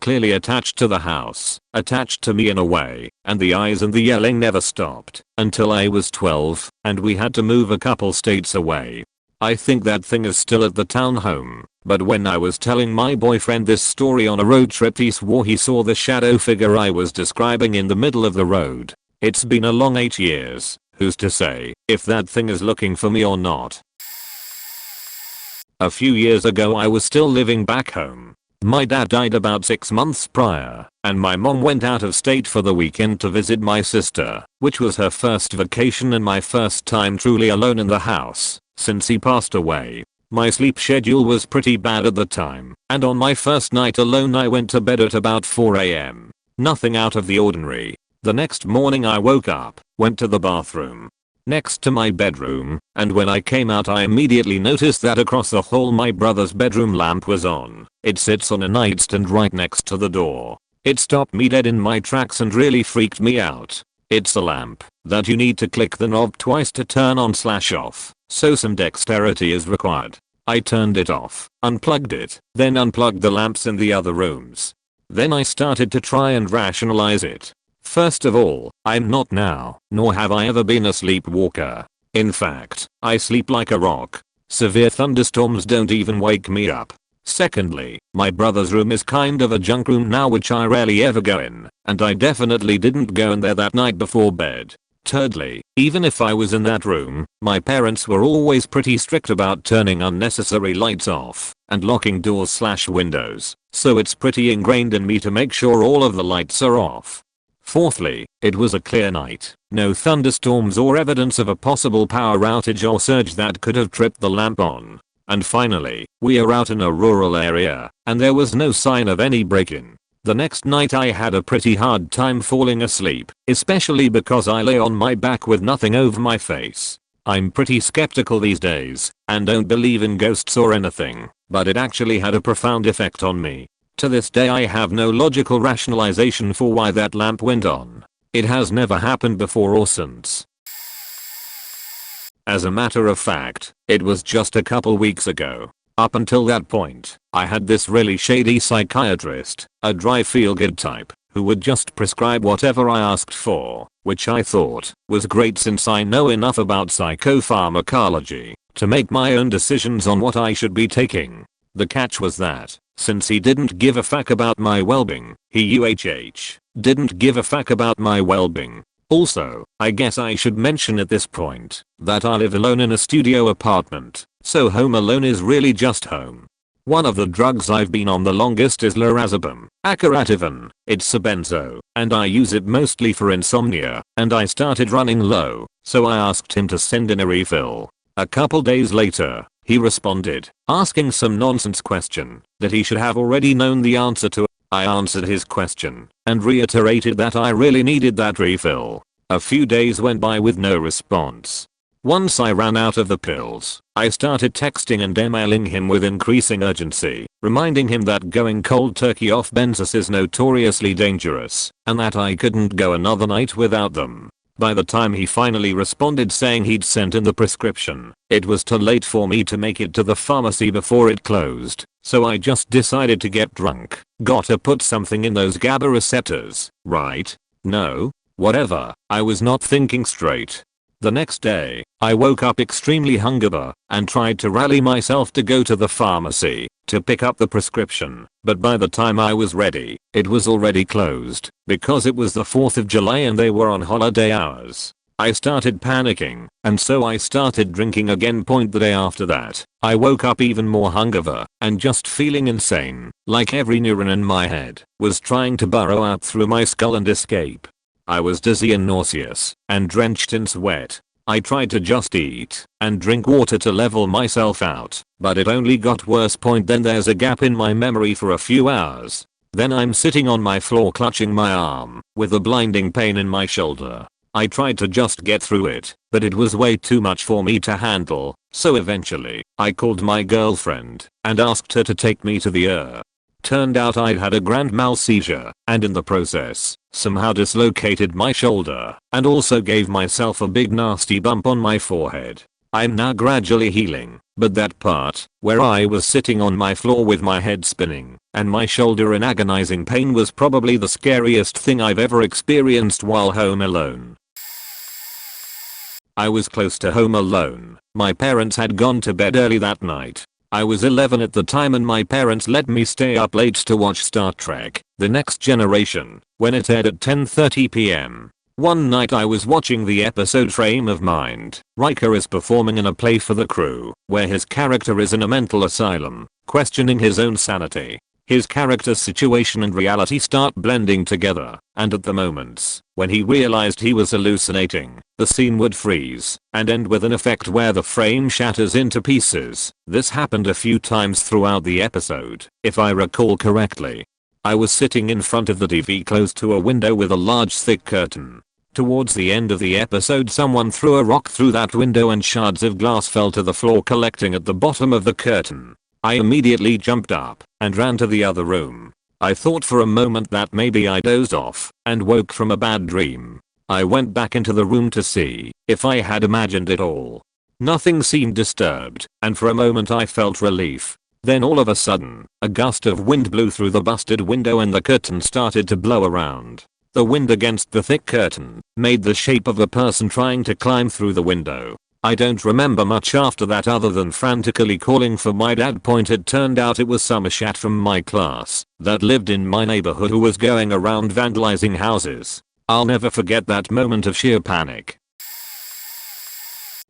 clearly attached to the house, attached to me in a way, and the eyes and the yelling never stopped until I was 12 and we had to move a couple states away. I think that thing is still at the townhome, but when I was telling my boyfriend this story on a road trip he swore he saw the shadow figure I was describing in the middle of the road. It's been a long 8 years, who's to say if that thing is looking for me or not. A few years ago I was still living back home. My dad died about 6 months prior, and my mom went out of state for the weekend to visit my sister, which was her first vacation and my first time truly alone in the house since he passed away. My sleep schedule was pretty bad at the time, and on my first night alone I went to bed at about 4 AM. Nothing out of the ordinary. The next morning I woke up, went to the bathroom next to my bedroom, and when I came out I immediately noticed that across the hall my brother's bedroom lamp was on. It sits on a nightstand right next to the door. It stopped me dead in my tracks and really freaked me out. It's a lamp that you need to click the knob twice to turn on/off, so some dexterity is required. I turned it off, unplugged it, then unplugged the lamps in the other rooms. Then I started to try and rationalize it. First of all, I'm not now, nor have I ever been a sleepwalker. In fact, I sleep like a rock. Severe thunderstorms don't even wake me up. Secondly, my brother's room is kind of a junk room now which I rarely ever go in, and I definitely didn't go in there that night before bed. Thirdly, even if I was in that room, my parents were always pretty strict about turning unnecessary lights off and locking doors/windows, so it's pretty ingrained in me to make sure all of the lights are off. Fourthly, it was a clear night, no thunderstorms or evidence of a possible power outage or surge that could have tripped the lamp on. And finally, we are out in a rural area, and there was no sign of any break-in. The next night I had a pretty hard time falling asleep, especially because I lay on my back with nothing over my face. I'm pretty skeptical these days, and don't believe in ghosts or anything, but it actually had a profound effect on me. To this day I have no logical rationalization for why that lamp went on. It has never happened before or since. As a matter of fact, it was just a couple weeks ago. Up until that point, I had this really shady psychiatrist, a dry feel-good type, who would just prescribe whatever I asked for, which I thought was great since I know enough about psychopharmacology to make my own decisions on what I should be taking. The catch was that, since he didn't give a fuck about my well-being, he didn't give a fuck about my well-being. Also, I guess I should mention at this point that I live alone in a studio apartment, so home alone is really just home. One of the drugs I've been on the longest is lorazepam, acarativin. It's a benzo, and I use it mostly for insomnia, and I started running low, so I asked him to send in a refill. A couple days later, he responded, asking some nonsense question that he should have already known the answer to. I answered his question and reiterated that I really needed that refill. A few days went by with no response. Once I ran out of the pills, I started texting and emailing him with increasing urgency, reminding him that going cold turkey off benzos is notoriously dangerous and that I couldn't go another night without them. By the time he finally responded saying he'd sent in the prescription, it was too late for me to make it to the pharmacy before it closed, so I just decided to get drunk. Gotta put something in those GABA receptors, right? No? Whatever, I was not thinking straight. The next day, I woke up extremely hungover and tried to rally myself to go to the pharmacy to pick up the prescription, but by the time I was ready, it was already closed because it was the 4th of July and they were on holiday hours. I started panicking, and so I started drinking again. The day after that, I woke up even more hungover and just feeling insane, like every neuron in my head was trying to burrow out through my skull and escape. I was dizzy and nauseous and drenched in sweat. I tried to just eat and drink water to level myself out, but it only got worse. Then there's a gap in my memory for a few hours. Then I'm sitting on my floor clutching my arm with a blinding pain in my shoulder. I tried to just get through it, but it was way too much for me to handle, so eventually, I called my girlfriend and asked her to take me to the ER. Turned out I'd had a grand mal seizure, and in the process, somehow dislocated my shoulder, and also gave myself a big nasty bump on my forehead. I'm now gradually healing, but that part, where I was sitting on my floor with my head spinning, and my shoulder in agonizing pain, was probably the scariest thing I've ever experienced while home alone. I was close to home alone. My parents had gone to bed early that night. I was 11 at the time and my parents let me stay up late to watch Star Trek: The Next Generation when it aired at 10:30 p.m. One night I was watching the episode Frame of Mind. Riker is performing in a play for the crew, where his character is in a mental asylum, questioning his own sanity. His character's situation and reality start blending together, and at the moments when he realized he was hallucinating, the scene would freeze and end with an effect where the frame shatters into pieces. This happened a few times throughout the episode, if I recall correctly. I was sitting in front of the TV close to a window with a large thick curtain. Towards the end of the episode, someone threw a rock through that window and shards of glass fell to the floor, collecting at the bottom of the curtain. I immediately jumped up and ran to the other room. I thought for a moment that maybe I dozed off and woke from a bad dream. I went back into the room to see if I had imagined it all. Nothing seemed disturbed, and for a moment I felt relief. Then all of a sudden, a gust of wind blew through the busted window and the curtain started to blow around. The wind against the thick curtain made the shape of a person trying to climb through the window. I don't remember much after that other than frantically calling for my dad. It turned out it was some shat from my class that lived in my neighborhood who was going around vandalizing houses. I'll never forget that moment of sheer panic.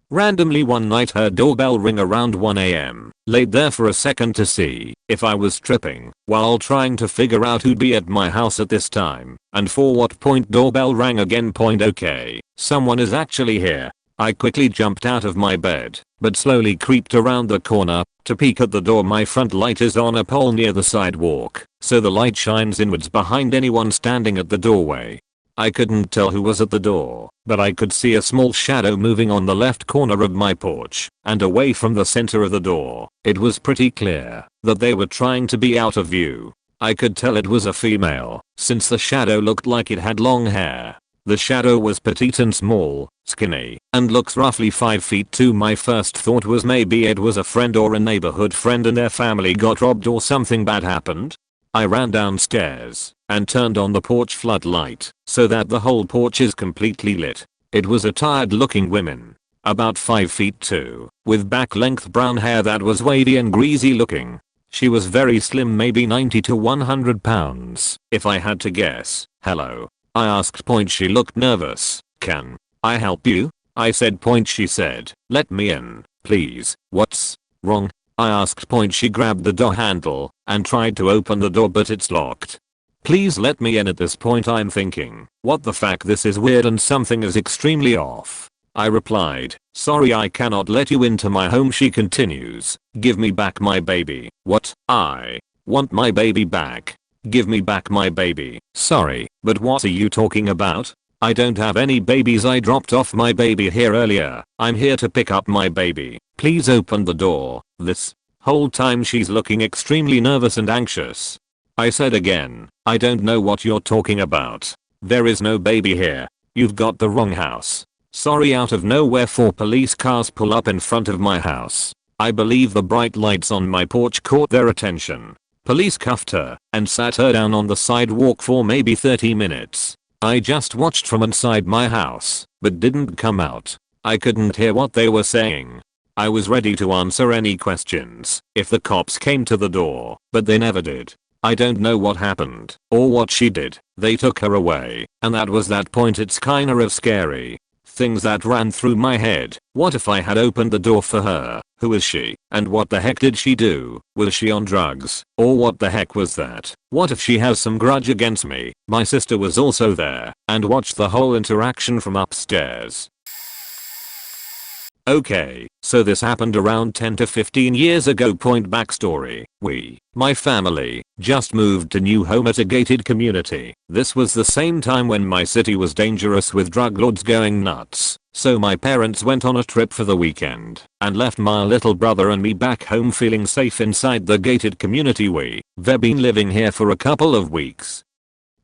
Randomly one night heard doorbell ring around 1 a.m. Laid there for a second to see if I was tripping while trying to figure out who'd be at my house at this time and for what point. Doorbell rang again. Okay, someone is actually here. I quickly jumped out of my bed, but slowly creeped around the corner to peek at the door. My front light is on a pole near the sidewalk, so the light shines inwards behind anyone standing at the doorway. I couldn't tell who was at the door, but I could see a small shadow moving on the left corner of my porch and away from the center of the door. It was pretty clear that they were trying to be out of view. I could tell it was a female, since the shadow looked like it had long hair. The shadow was petite and small, skinny, and looks roughly 5 feet 2. My first thought was maybe it was a friend or a neighborhood friend and their family got robbed or something bad happened. I ran downstairs and turned on the porch floodlight so that the whole porch is completely lit. It was a tired looking woman, about 5 feet 2, with back length brown hair that was wavy and greasy looking. She was very slim, maybe 90 to 100 pounds, if I had to guess. Hello, I asked. She looked nervous. Can I help you? I said. She said, let me in, please. What's wrong? I asked. She grabbed the door handle and tried to open the door, but it's locked. Please let me in. At this point I'm thinking, what the fuck, this is weird and something is extremely off. I replied, sorry, I cannot let you into my home. She continues, give me back my baby. What? I want my baby back. Give me back my baby. Sorry, but what are you talking about? I don't have any babies. I dropped off my baby here earlier. I'm here to pick up my baby. Please open the door. This whole time she's looking extremely nervous and anxious. I said again, I don't know what you're talking about. There is no baby here. You've got the wrong house. Sorry. Out of nowhere 4 police cars pull up in front of my house. I believe the bright lights on my porch caught their attention. Police cuffed her and sat her down on the sidewalk for maybe 30 minutes. I just watched from inside my house, but didn't come out. I couldn't hear what they were saying. I was ready to answer any questions if the cops came to the door, but they never did. I don't know what happened or what she did. They took her away, and that was that point. It's kinda of scary. Things that ran through my head. What if I had opened the door for her? Who is she? And what the heck did she do? Was she on drugs? Or what the heck was that? What if she has some grudge against me? My sister was also there and watched the whole interaction from upstairs. Okay, so this happened around 10 to 15 years ago. Backstory. My family, just moved to new home at a gated community. This was the same time when my city was dangerous with drug lords going nuts. So my parents went on a trip for the weekend and left my little brother and me back home feeling safe inside the gated community. We've been living here for a couple of weeks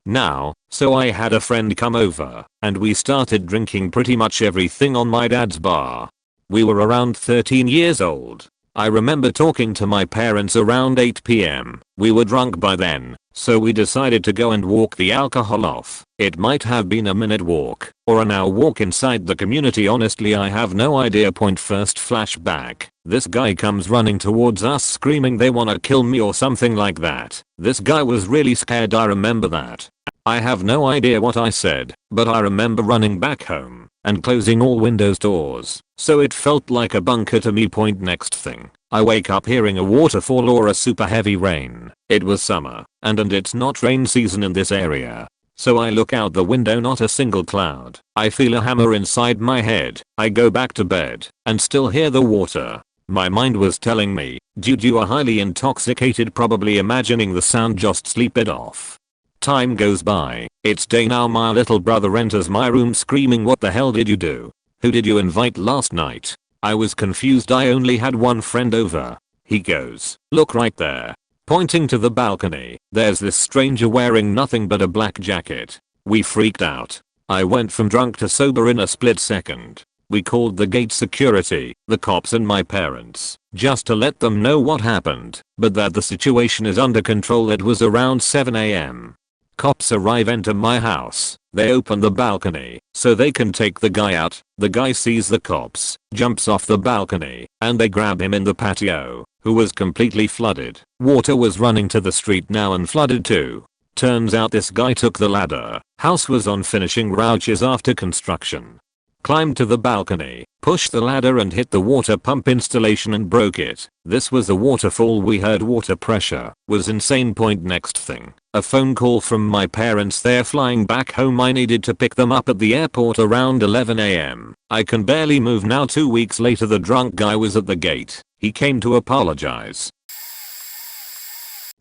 now, so I had a friend come over and we started drinking pretty much everything on my dad's bar. We were around 13 years old. I remember talking to my parents around 8 PM. We were drunk by then, so we decided to go and walk the alcohol off. It might have been a minute walk or an hour walk inside the community. Honestly, I have no idea. First flashback. This guy comes running towards us screaming they wanna kill me or something like that. This guy was really scared. I remember that. I have no idea what I said, but I remember running back home and closing all windows doors, so it felt like a bunker to me. Next thing, I wake up hearing a waterfall or a super heavy rain. It was summer and it's not rain season in this area. So I look out the window, not a single cloud. I feel a hammer inside my head. I go back to bed and still hear the water. My mind was telling me, dude, you are highly intoxicated, probably imagining the sound, just sleep it off. Time goes by. It's day now. My little brother enters my room screaming, what the hell did you do? Who did you invite last night? I was confused. I only had one friend over. He goes, look right there. Pointing to the balcony. There's this stranger wearing nothing but a black jacket. We freaked out. I went from drunk to sober in a split second. We called the gate security, the cops and my parents, just to let them know what happened, but that the situation is under control. It was around 7 AM. Cops arrive, enter my house. They open the balcony so they can take the guy out. The guy sees the cops, jumps off the balcony, and they grab him in the patio, who was completely flooded. Water was running to the street now and flooded too. Turns out this guy took the ladder. House was on finishing roaches after construction. Climbed to the balcony, pushed the ladder and hit the water pump installation and broke it. This was a waterfall. We heard water pressure. Was insane. Next thing, a phone call from my parents. They're flying back home. I needed to pick them up at the airport around 11 AM. I can barely move now. 2 weeks later, the drunk guy was at the gate. He came to apologize.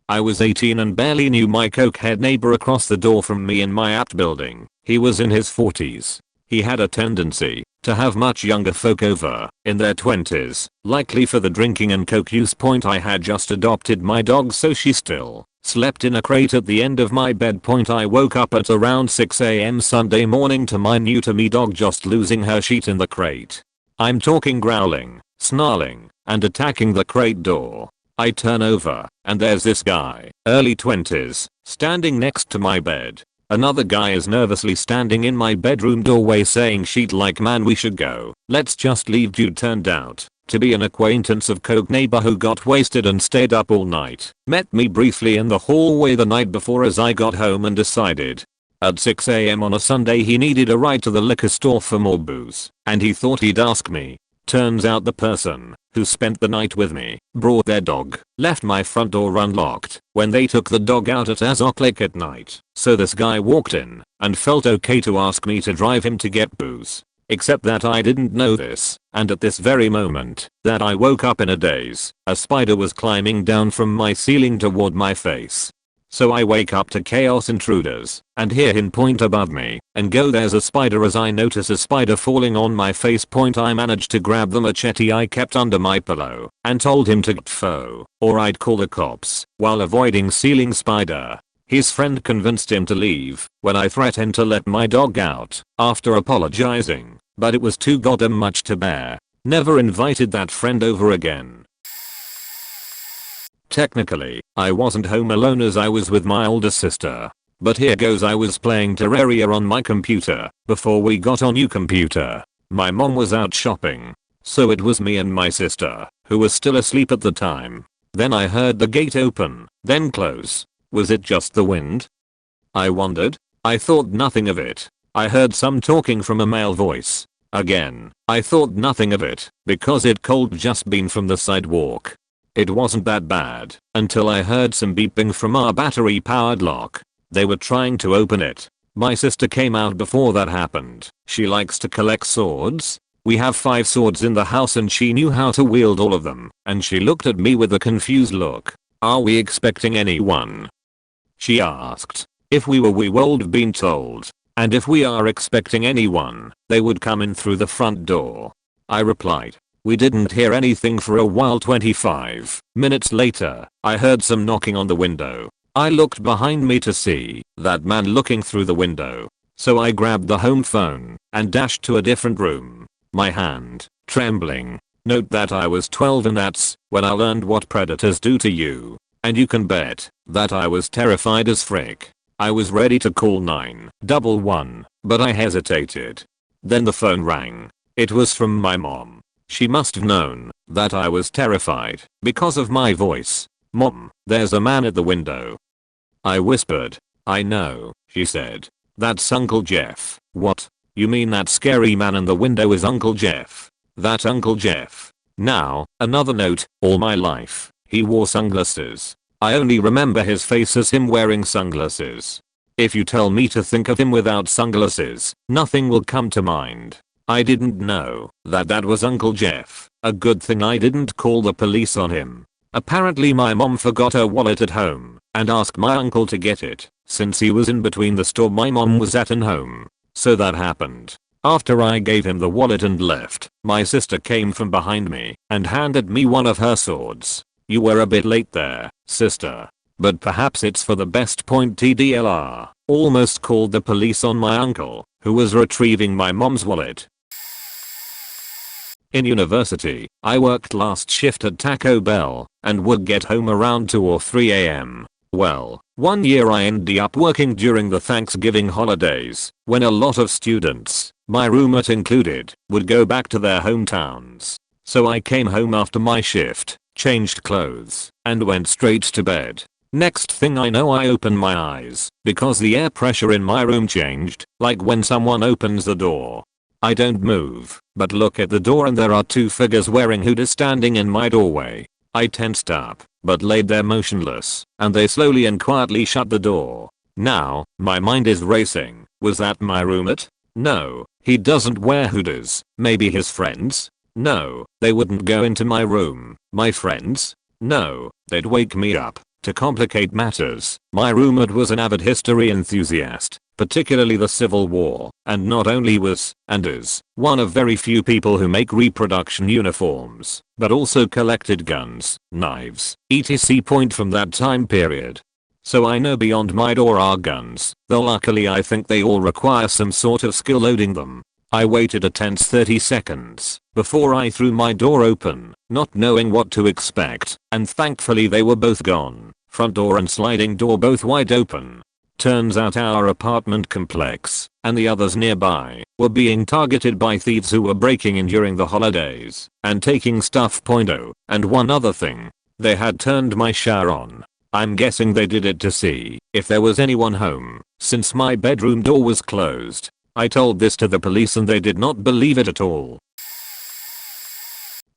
I was 18 and barely knew my cokehead neighbor across the door from me in my apt building. He was in his 40s. He had a tendency to have much younger folk over in their 20s, likely for the drinking and coke use. I had just adopted my dog, so she still slept in a crate at the end of my bed. I woke up at around 6 AM Sunday morning to my new to me dog just losing her sheet in the crate. I'm talking growling, snarling, and attacking the crate door. I turn over, and there's this guy, early 20s, standing next to my bed. Another guy is nervously standing in my bedroom doorway saying shit like, man, we should go. Let's just leave. Dude turned out to be an acquaintance of coke neighbor who got wasted and stayed up all night. Met me briefly in the hallway the night before as I got home and decided at 6 AM on a Sunday he needed a ride to the liquor store for more booze, and he thought he'd ask me. Turns out the person who spent the night with me brought their dog, left my front door unlocked when they took the dog out at as o'clock at night. So this guy walked in and felt okay to ask me to drive him to get booze. Except that I didn't know this, and at this very moment that I woke up in a daze, a spider was climbing down from my ceiling toward my face. So I wake up to chaos intruders and hear him point above me and go, there's a spider. As I notice a spider falling on my face, I managed to grab the machete I kept under my pillow and told him to go or I'd call the cops while avoiding ceiling spider. His friend convinced him to leave when I threatened to let my dog out after apologizing, but it was too goddamn much to bear. Never invited that friend over again. Technically, I wasn't home alone as I was with my older sister. But here goes, I was playing Terraria on my computer before we got a new computer. My mom was out shopping, so it was me and my sister, who was still asleep at the time. Then I heard the gate open, then close. Was it just the wind? I wondered. I thought nothing of it. I heard some talking from a male voice. Again, I thought nothing of it because it could just been from the sidewalk. It wasn't that bad until I heard some beeping from our battery powered lock. They were trying to open it. My sister came out before that happened. She likes to collect swords. We have 5 swords in the house and she knew how to wield all of them, and she looked at me with a confused look. "Are we expecting anyone?" she asked. If we would have been told. And if we are expecting anyone, they would come in through the front door. I replied. We didn't hear anything for a while. 25 minutes later, I heard some knocking on the window. I looked behind me to see that man looking through the window. So I grabbed the home phone and dashed to a different room. My hand trembling. Note that I was 12 and that's when I learned what predators do to you. And you can bet that I was terrified as frick. I was ready to call 911, but I hesitated. Then the phone rang. It was from my mom. She must have known that I was terrified because of my voice. "Mom, there's a man at the window." I whispered. "I know," she said. "That's Uncle Jeff." "What? You mean that scary man in the window is Uncle Jeff?" "That Uncle Jeff." Now, another note, all my life, he wore sunglasses. I only remember his face as him wearing sunglasses. If you tell me to think of him without sunglasses, nothing will come to mind. I didn't know that was Uncle Jeff. A good thing I didn't call the police on him. Apparently my mom forgot her wallet at home and asked my uncle to get it since he was in between the store my mom was at and home. So that happened. After I gave him the wallet and left, my sister came from behind me and handed me one of her swords. "You were a bit late there, sister. But perhaps it's for the best. TDLR. Almost called the police on my uncle, who was retrieving my mom's wallet." In university, I worked last shift at Taco Bell and would get home around 2 or 3 am. Well, one year I ended up working during the Thanksgiving holidays when a lot of students, my roommate included, would go back to their hometowns. So I came home after my shift, changed clothes, and went straight to bed. Next thing I know I opened my eyes because the air pressure in my room changed, like when someone opens the door. I don't move, but look at the door and there are 2 figures wearing hoodies standing in my doorway. I tensed up, but laid there motionless, and they slowly and quietly shut the door. Now, my mind is racing. Was that my roommate? No, he doesn't wear hoodies. Maybe his friends? No, they wouldn't go into my room. My friends? No, they'd wake me up. To complicate matters, my roommate was an avid history enthusiast, particularly the Civil War, and not only was, and is, one of very few people who make reproduction uniforms, but also collected guns, knives, etc. from that time period. So I know beyond my door are guns, though luckily I think they all require some sort of skill loading them. I waited a tense 30 seconds before I threw my door open, not knowing what to expect, and thankfully they were both gone. Front door and sliding door both wide open. Turns out our apartment complex, and the others nearby, were being targeted by thieves who were breaking in during the holidays and taking stuff. And one other thing. They had turned my shower on. I'm guessing they did it to see if there was anyone home, since my bedroom door was closed. I told this to the police and they did not believe it at all.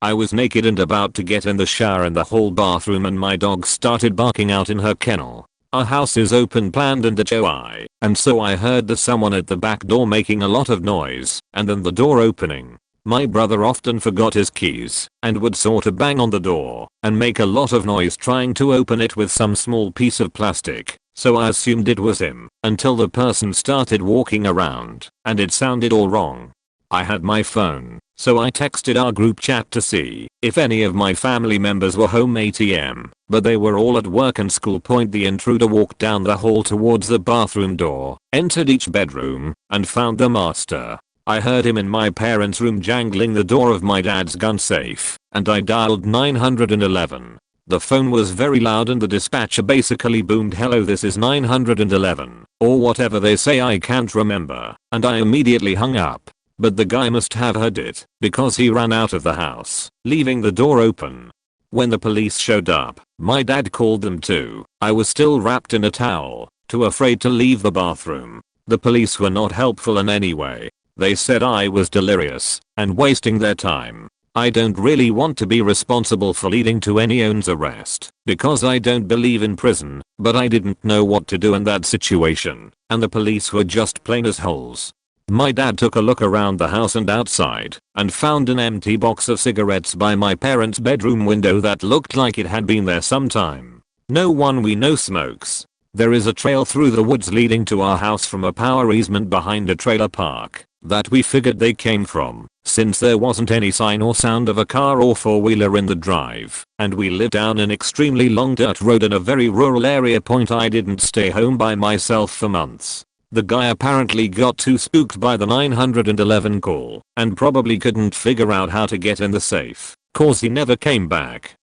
I was naked and about to get in the shower in the hall bathroom and my dog started barking out in her kennel. Our house is open planned and HOI, and so I heard the someone at the back door making a lot of noise and then the door opening. My brother often forgot his keys and would sort of bang on the door and make a lot of noise trying to open it with some small piece of plastic. So I assumed it was him until the person started walking around and it sounded all wrong. I had my phone, so I texted our group chat to see if any of my family members were home. ATM, but they were all at work and school. The intruder walked down the hall towards the bathroom door, entered each bedroom, and found the master. I heard him in my parents' room jangling the door of my dad's gun safe, and I dialed 911. The phone was very loud and the dispatcher basically boomed, "Hello, this is 911, or whatever they say, I can't remember," and I immediately hung up. But the guy must have heard it, because he ran out of the house, leaving the door open. When the police showed up, my dad called them too. I was still wrapped in a towel, too afraid to leave the bathroom. The police were not helpful in any way. They said I was delirious and wasting their time. I don't really want to be responsible for leading to anyone's arrest because I don't believe in prison, but I didn't know what to do in that situation, and the police were just plain assholes. My dad took a look around the house and outside and found an empty box of cigarettes by my parents' bedroom window that looked like it had been there some time. No one we know smokes. There is a trail through the woods leading to our house from a power easement behind a trailer park that we figured they came from, since there wasn't any sign or sound of a car or four-wheeler in the drive, and we lived down an extremely long dirt road in a very rural area. I didn't stay home by myself for months. The guy apparently got too spooked by the 911 call and probably couldn't figure out how to get in the safe, cause he never came back.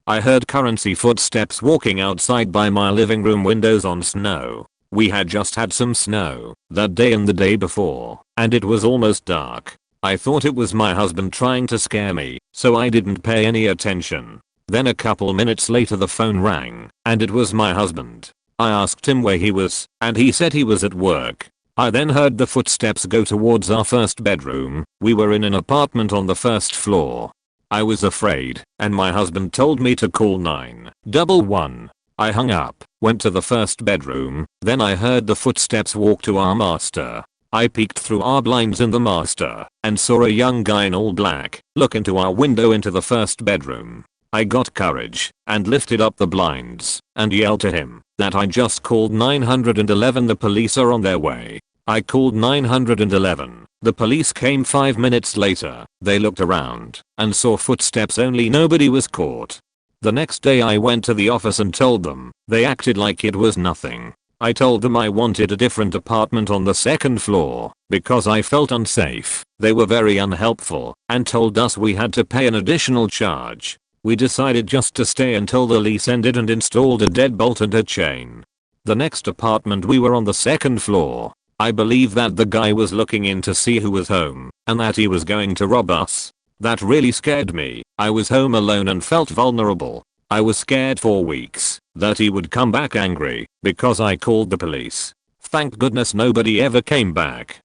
I heard Currency footsteps walking outside by my living room windows on snow. We had just had some snow that day and the day before, and it was almost dark. I thought it was my husband trying to scare me, so I didn't pay any attention. Then a couple minutes later the phone rang, and it was my husband. I asked him where he was, and he said he was at work. I then heard the footsteps go towards our first bedroom. We were in an apartment on the first floor. I was afraid, and my husband told me to call 911. I hung up, went to the first bedroom, then I heard the footsteps walk to our master. I peeked through our blinds in the master and saw a young guy in all black look into our window into the first bedroom. I got courage and lifted up the blinds and yelled to him that I just called 911. The police are on their way. I called 911. The police came 5 minutes later. They looked around and saw footsteps only. Nobody was caught. The next day I went to the office and told them. They acted like it was nothing. I told them I wanted a different apartment on the second floor because I felt unsafe. They were very unhelpful and told us we had to pay an additional charge. We decided just to stay until the lease ended and installed a deadbolt and a chain. The next apartment, we were on the second floor. I believe that the guy was looking in to see who was home and that he was going to rob us. That really scared me. I was home alone and felt vulnerable. I was scared for weeks that he would come back angry because I called the police. Thank goodness nobody ever came back.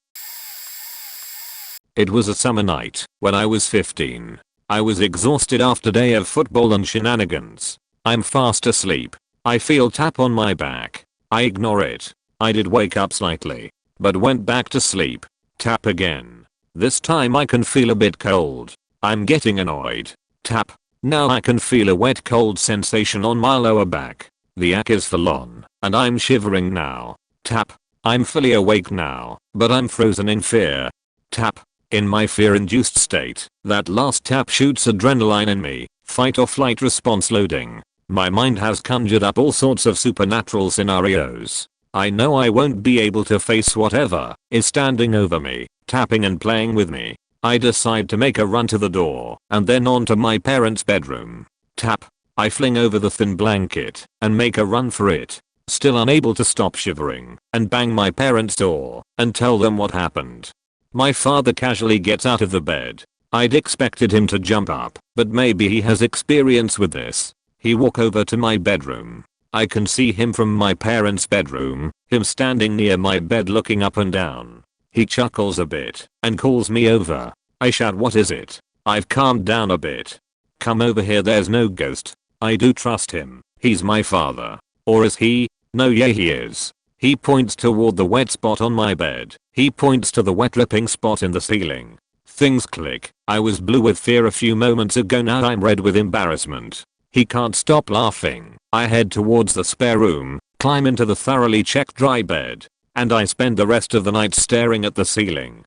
It was a summer night when I was 15. I was exhausted after a day of football and shenanigans. I'm fast asleep. I feel tap on my back. I ignore it. I did wake up slightly, but went back to sleep. Tap again. This time I can feel a bit cold. I'm getting annoyed. Tap. Now I can feel a wet cold sensation on my lower back. The ache is full on, and I'm shivering now. Tap. I'm fully awake now, but I'm frozen in fear. Tap. In my fear-induced state, that last tap shoots adrenaline in me. Fight or flight response loading. My mind has conjured up all sorts of supernatural scenarios. I know I won't be able to face whatever is standing over me, tapping and playing with me. I decide to make a run to the door and then onto my parents' bedroom. Tap. I fling over the thin blanket and make a run for it, still unable to stop shivering, and bang my parents' door and tell them what happened. My father casually gets out of the bed. I'd expected him to jump up, but maybe he has experience with this. He walk over to my bedroom. I can see him from my parents' bedroom, him standing near my bed looking up and down. He chuckles a bit and calls me over. I shout, "What is it?" I've calmed down a bit. "Come over here, there's no ghost." I do trust him. He's my father. Or is he? No, yeah, he is. He points toward the wet spot on my bed. He points to the wet dripping spot in the ceiling. Things click. I was blue with fear a few moments ago, now I'm red with embarrassment. He can't stop laughing. I head towards the spare room, climb into the thoroughly checked dry bed, and I spend the rest of the night staring at the ceiling.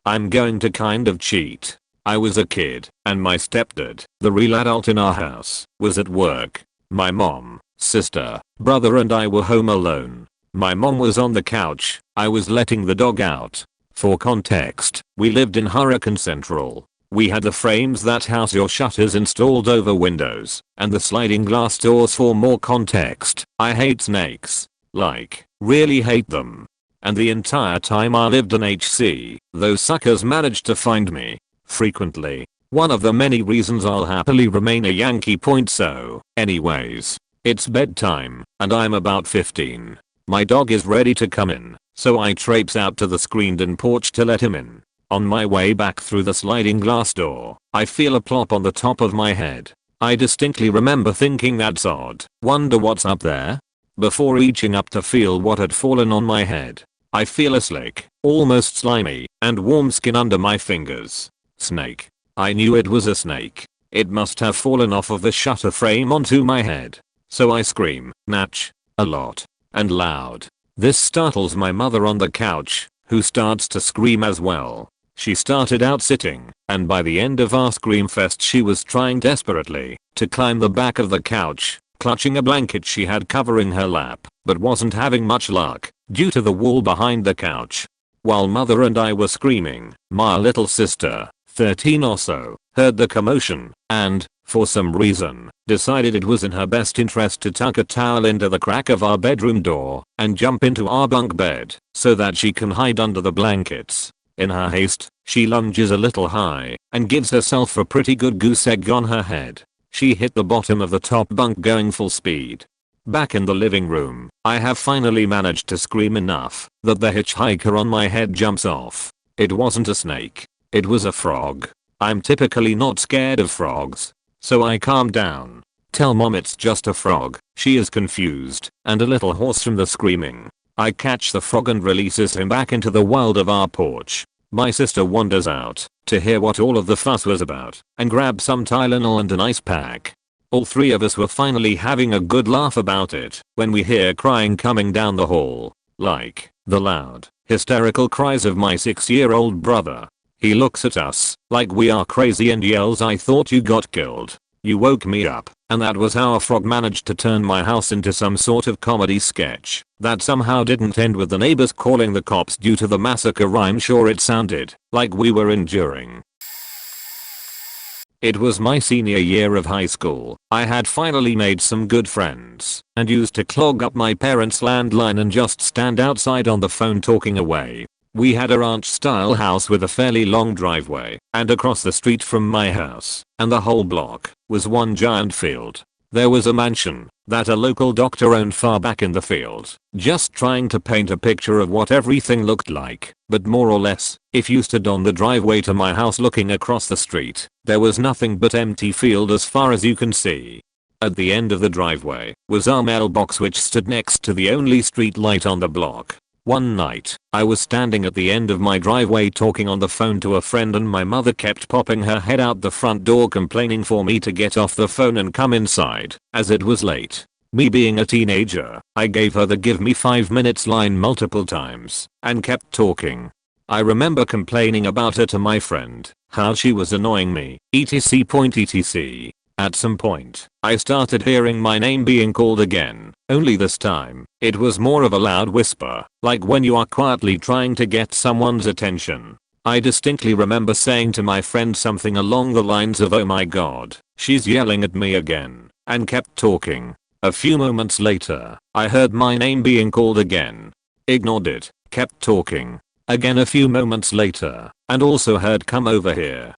I'm going to kind of cheat. I was a kid, and my stepdad, the real adult in our house, was at work. My mom, sister, brother and I were home alone. My mom was on the couch. I was letting the dog out. For context, we lived in Hurricane Central. We had the frames that house your shutters installed over windows, and the sliding glass doors. For more context, I hate snakes. Like, really hate them. And the entire time I lived in HC, those suckers managed to find me. Frequently. One of the many reasons I'll happily remain a Yankee. So, anyways, it's bedtime, and I'm about 15. My dog is ready to come in, so I traipse out to the screened-in porch to let him in. On my way back through the sliding glass door, I feel a plop on the top of my head. I distinctly remember thinking that's odd. Wonder what's up there? Before reaching up to feel what had fallen on my head, I feel a slick, almost slimy, and warm skin under my fingers. Snake. I knew it was a snake. It must have fallen off of the shutter frame onto my head. So I scream, "Natch!" a lot. And loud. This startles my mother on the couch, who starts to scream as well. She started out sitting, and by the end of our scream fest she was trying desperately to climb the back of the couch, clutching a blanket she had covering her lap, but wasn't having much luck due to the wall behind the couch. While mother and I were screaming, my little sister, 13 or so, heard the commotion and, for some reason, decided it was in her best interest to tuck a towel into the crack of our bedroom door and jump into our bunk bed so that she can hide under the blankets. In her haste, she lunges a little high and gives herself a pretty good goose egg on her head. She hit the bottom of the top bunk going full speed. Back in the living room, I have finally managed to scream enough that the hitchhiker on my head jumps off. It wasn't a snake. It was a frog. I'm typically not scared of frogs, so I calm down. Tell mom it's just a frog. She is confused and a little hoarse from the screaming. I catch the frog and releases him back into the world of our porch. My sister wanders out to hear what all of the fuss was about and grabs some Tylenol and an ice pack. All three of us were finally having a good laugh about it when we hear crying coming down the hall. Like the loud, hysterical cries of my 6-year-old brother. He looks at us like we are crazy and yells, "I thought you got killed. You woke me up." And that was how a frog managed to turn my house into some sort of comedy sketch that somehow didn't end with the neighbors calling the cops due to the massacre. I'm sure it sounded like we were enduring. It was my senior year of high school. I had finally made some good friends and used to clog up my parents' landline and just stand outside on the phone talking away. We had a ranch-style house with a fairly long driveway, and across the street from my house, and the whole block, was one giant field. There was a mansion that a local doctor owned far back in the field. Just trying to paint a picture of what everything looked like, but more or less, if you stood on the driveway to my house looking across the street, there was nothing but empty field as far as you can see. At the end of the driveway was our mailbox, which stood next to the only street light on the block. One night, I was standing at the end of my driveway talking on the phone to a friend, and my mother kept popping her head out the front door complaining for me to get off the phone and come inside, as it was late. Me being a teenager, I gave her the "give me 5 minutes" line multiple times, and kept talking. I remember complaining about her to my friend, how she was annoying me, etc. At some point, I started hearing my name being called again, only this time, it was more of a loud whisper, like when you are quietly trying to get someone's attention. I distinctly remember saying to my friend something along the lines of, "Oh my god, she's yelling at me again," and kept talking. A few moments later, I heard my name being called again. Ignored it, kept talking. Again a few moments later, and also heard "come over here."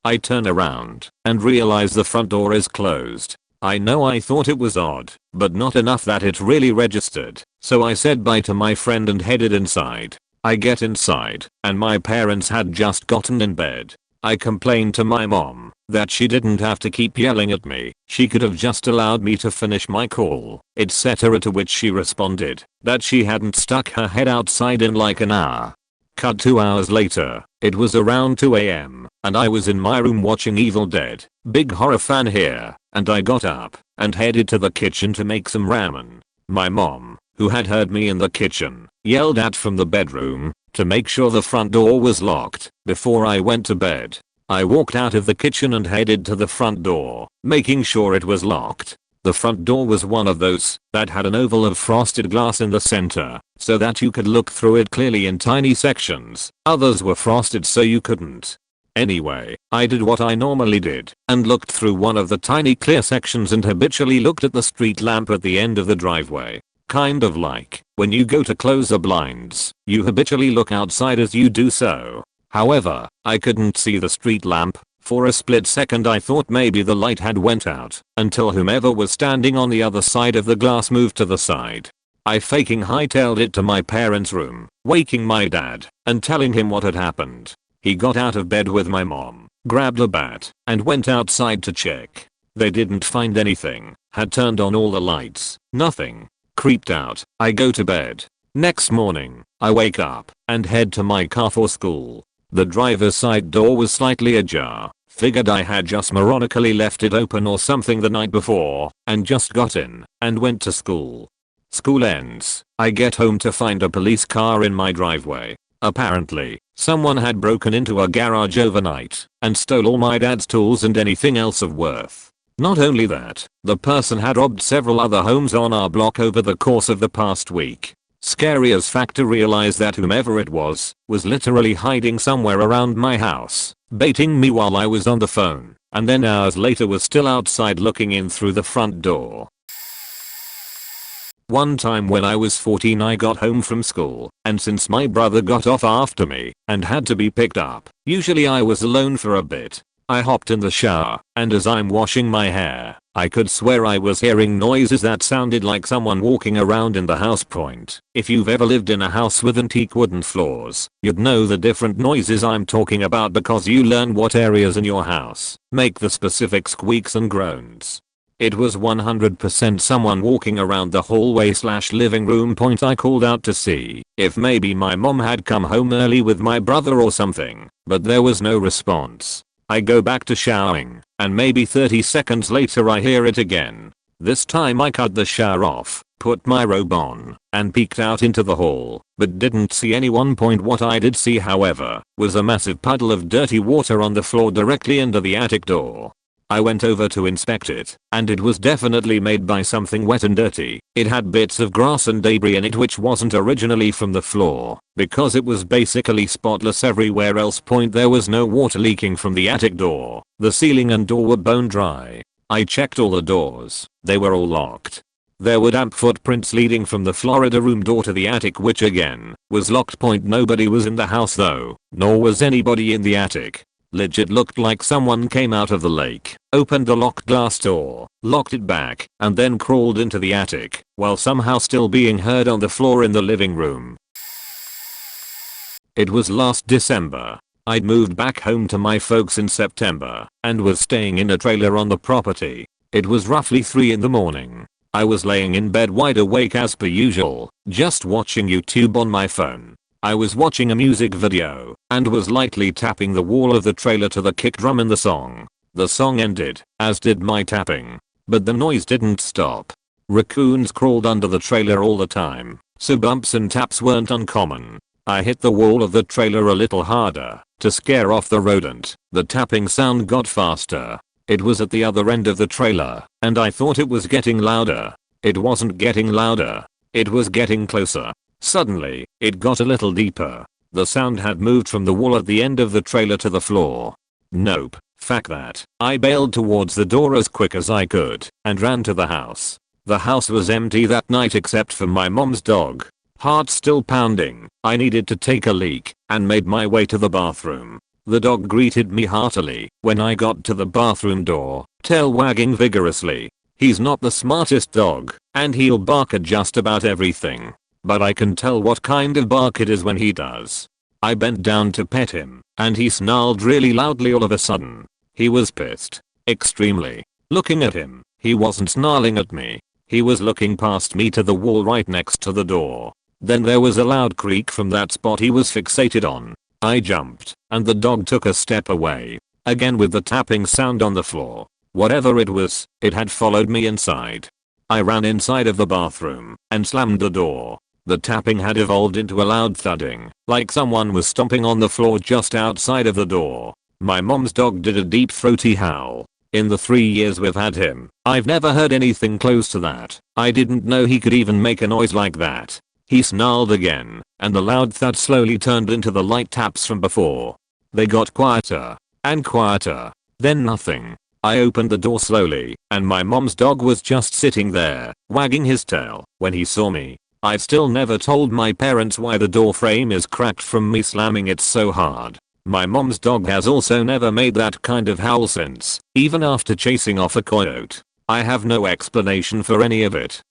I turn around and realize the front door is closed. I know I thought it was odd, but not enough that it really registered, so I said bye to my friend and headed inside. I get inside, and my parents had just gotten in bed. I complained to my mom that she didn't have to keep yelling at me, she could have just allowed me to finish my call, etc., to which she responded that she hadn't stuck her head outside in like an hour. Cut 2 hours later, it was around 2 AM, and I was in my room watching Evil Dead. Big horror fan here, and I got up and headed to the kitchen to make some ramen. My mom, who had heard me in the kitchen, yelled at from the bedroom to make sure the front door was locked before I went to bed. I walked out of the kitchen and headed to the front door, making sure it was locked. The front door was one of those that had an oval of frosted glass in the center, so that you could look through it clearly in tiny sections. Others were frosted so you couldn't. Anyway, I did what I normally did, and looked through one of the tiny clear sections and habitually looked at the street lamp at the end of the driveway. Kind of like when you go to close the blinds, you habitually look outside as you do so. However, I couldn't see the street lamp. For a split second I thought maybe the light had went out, until whomever was standing on the other side of the glass moved to the side. I faking hightailed it to my parents' room, waking my dad, and telling him what had happened. He got out of bed with my mom, grabbed a bat, and went outside to check. They didn't find anything, had turned on all the lights, nothing. Creeped out, I go to bed. Next morning, I wake up and head to my car for school. The driver's side door was slightly ajar. Figured I had just moronically left it open or something the night before, and just got in and went to school. School ends. I get home to find a police car in my driveway. Apparently, someone had broken into a garage overnight and stole all my dad's tools and anything else of worth. Not only that, the person had robbed several other homes on our block over the course of the past week. Scary as fact to realize that whomever it was literally hiding somewhere around my house, baiting me while I was on the phone, and then hours later was still outside looking in through the front door. One time when I was 14 I got home from school, and since my brother got off after me and had to be picked up, usually I was alone for a bit. I hopped in the shower, and as I'm washing my hair, I could swear I was hearing noises that sounded like someone walking around in the house. If you've ever lived in a house with antique wooden floors, you'd know the different noises I'm talking about because you learn what areas in your house make the specific squeaks and groans. It was 100% someone walking around the hallway/living room. I called out to see if maybe my mom had come home early with my brother or something, but there was no response. I go back to showering, and maybe 30 seconds later I hear it again. This time I cut the shower off, put my robe on, and peeked out into the hall, but didn't see anyone. What I did see, however, was a massive puddle of dirty water on the floor directly under the attic door. I went over to inspect it, and it was definitely made by something wet and dirty. It had bits of grass and debris in it which wasn't originally from the floor, because it was basically spotless everywhere else. There was no water leaking from the attic door. The ceiling and door were bone dry. I checked all the doors. They were all locked. There were damp footprints leading from the Florida room door to the attic, which again was locked. Nobody was in the house though, nor was anybody in the attic. Legit looked like someone came out of the lake, opened the locked glass door, locked it back, and then crawled into the attic, while somehow still being heard on the floor in the living room. It was last December. I'd moved back home to my folks in September, and was staying in a trailer on the property. It was roughly 3 in the morning. I was laying in bed wide awake as per usual, just watching YouTube on my phone. I was watching a music video, and was lightly tapping the wall of the trailer to the kick drum in the song. The song ended, as did my tapping. But the noise didn't stop. Raccoons crawled under the trailer all the time, so bumps and taps weren't uncommon. I hit the wall of the trailer a little harder, to scare off the rodent. The tapping sound got faster. It was at the other end of the trailer, and I thought it was getting louder. It wasn't getting louder. It was getting closer. Suddenly, it got a little deeper. The sound had moved from the wall at the end of the trailer to the floor. Nope, fuck that. I bailed towards the door as quick as I could, and ran to the house. The house was empty that night except for my mom's dog. Heart still pounding, I needed to take a leak, and made my way to the bathroom. The dog greeted me heartily when I got to the bathroom door, tail wagging vigorously. He's not the smartest dog, and he'll bark at just about everything. But I can tell what kind of bark it is when he does. I bent down to pet him, and he snarled really loudly all of a sudden. He was pissed. Extremely. Looking at him, he wasn't snarling at me. He was looking past me to the wall right next to the door. Then there was a loud creak from that spot he was fixated on. I jumped, and the dog took a step away. Again with the tapping sound on the floor. Whatever it was, it had followed me inside. I ran inside of the bathroom, and slammed the door. The tapping had evolved into a loud thudding, like someone was stomping on the floor just outside of the door. My mom's dog did a deep throaty howl. In the 3 years we've had him, I've never heard anything close to that. I didn't know he could even make a noise like that. He snarled again, and the loud thud slowly turned into the light taps from before. They got quieter, and quieter, then nothing. I opened the door slowly, and my mom's dog was just sitting there, wagging his tail, when he saw me. I've still never told my parents why the door frame is cracked from me slamming it so hard. My mom's dog has also never made that kind of howl since, even after chasing off a coyote. I have no explanation for any of it.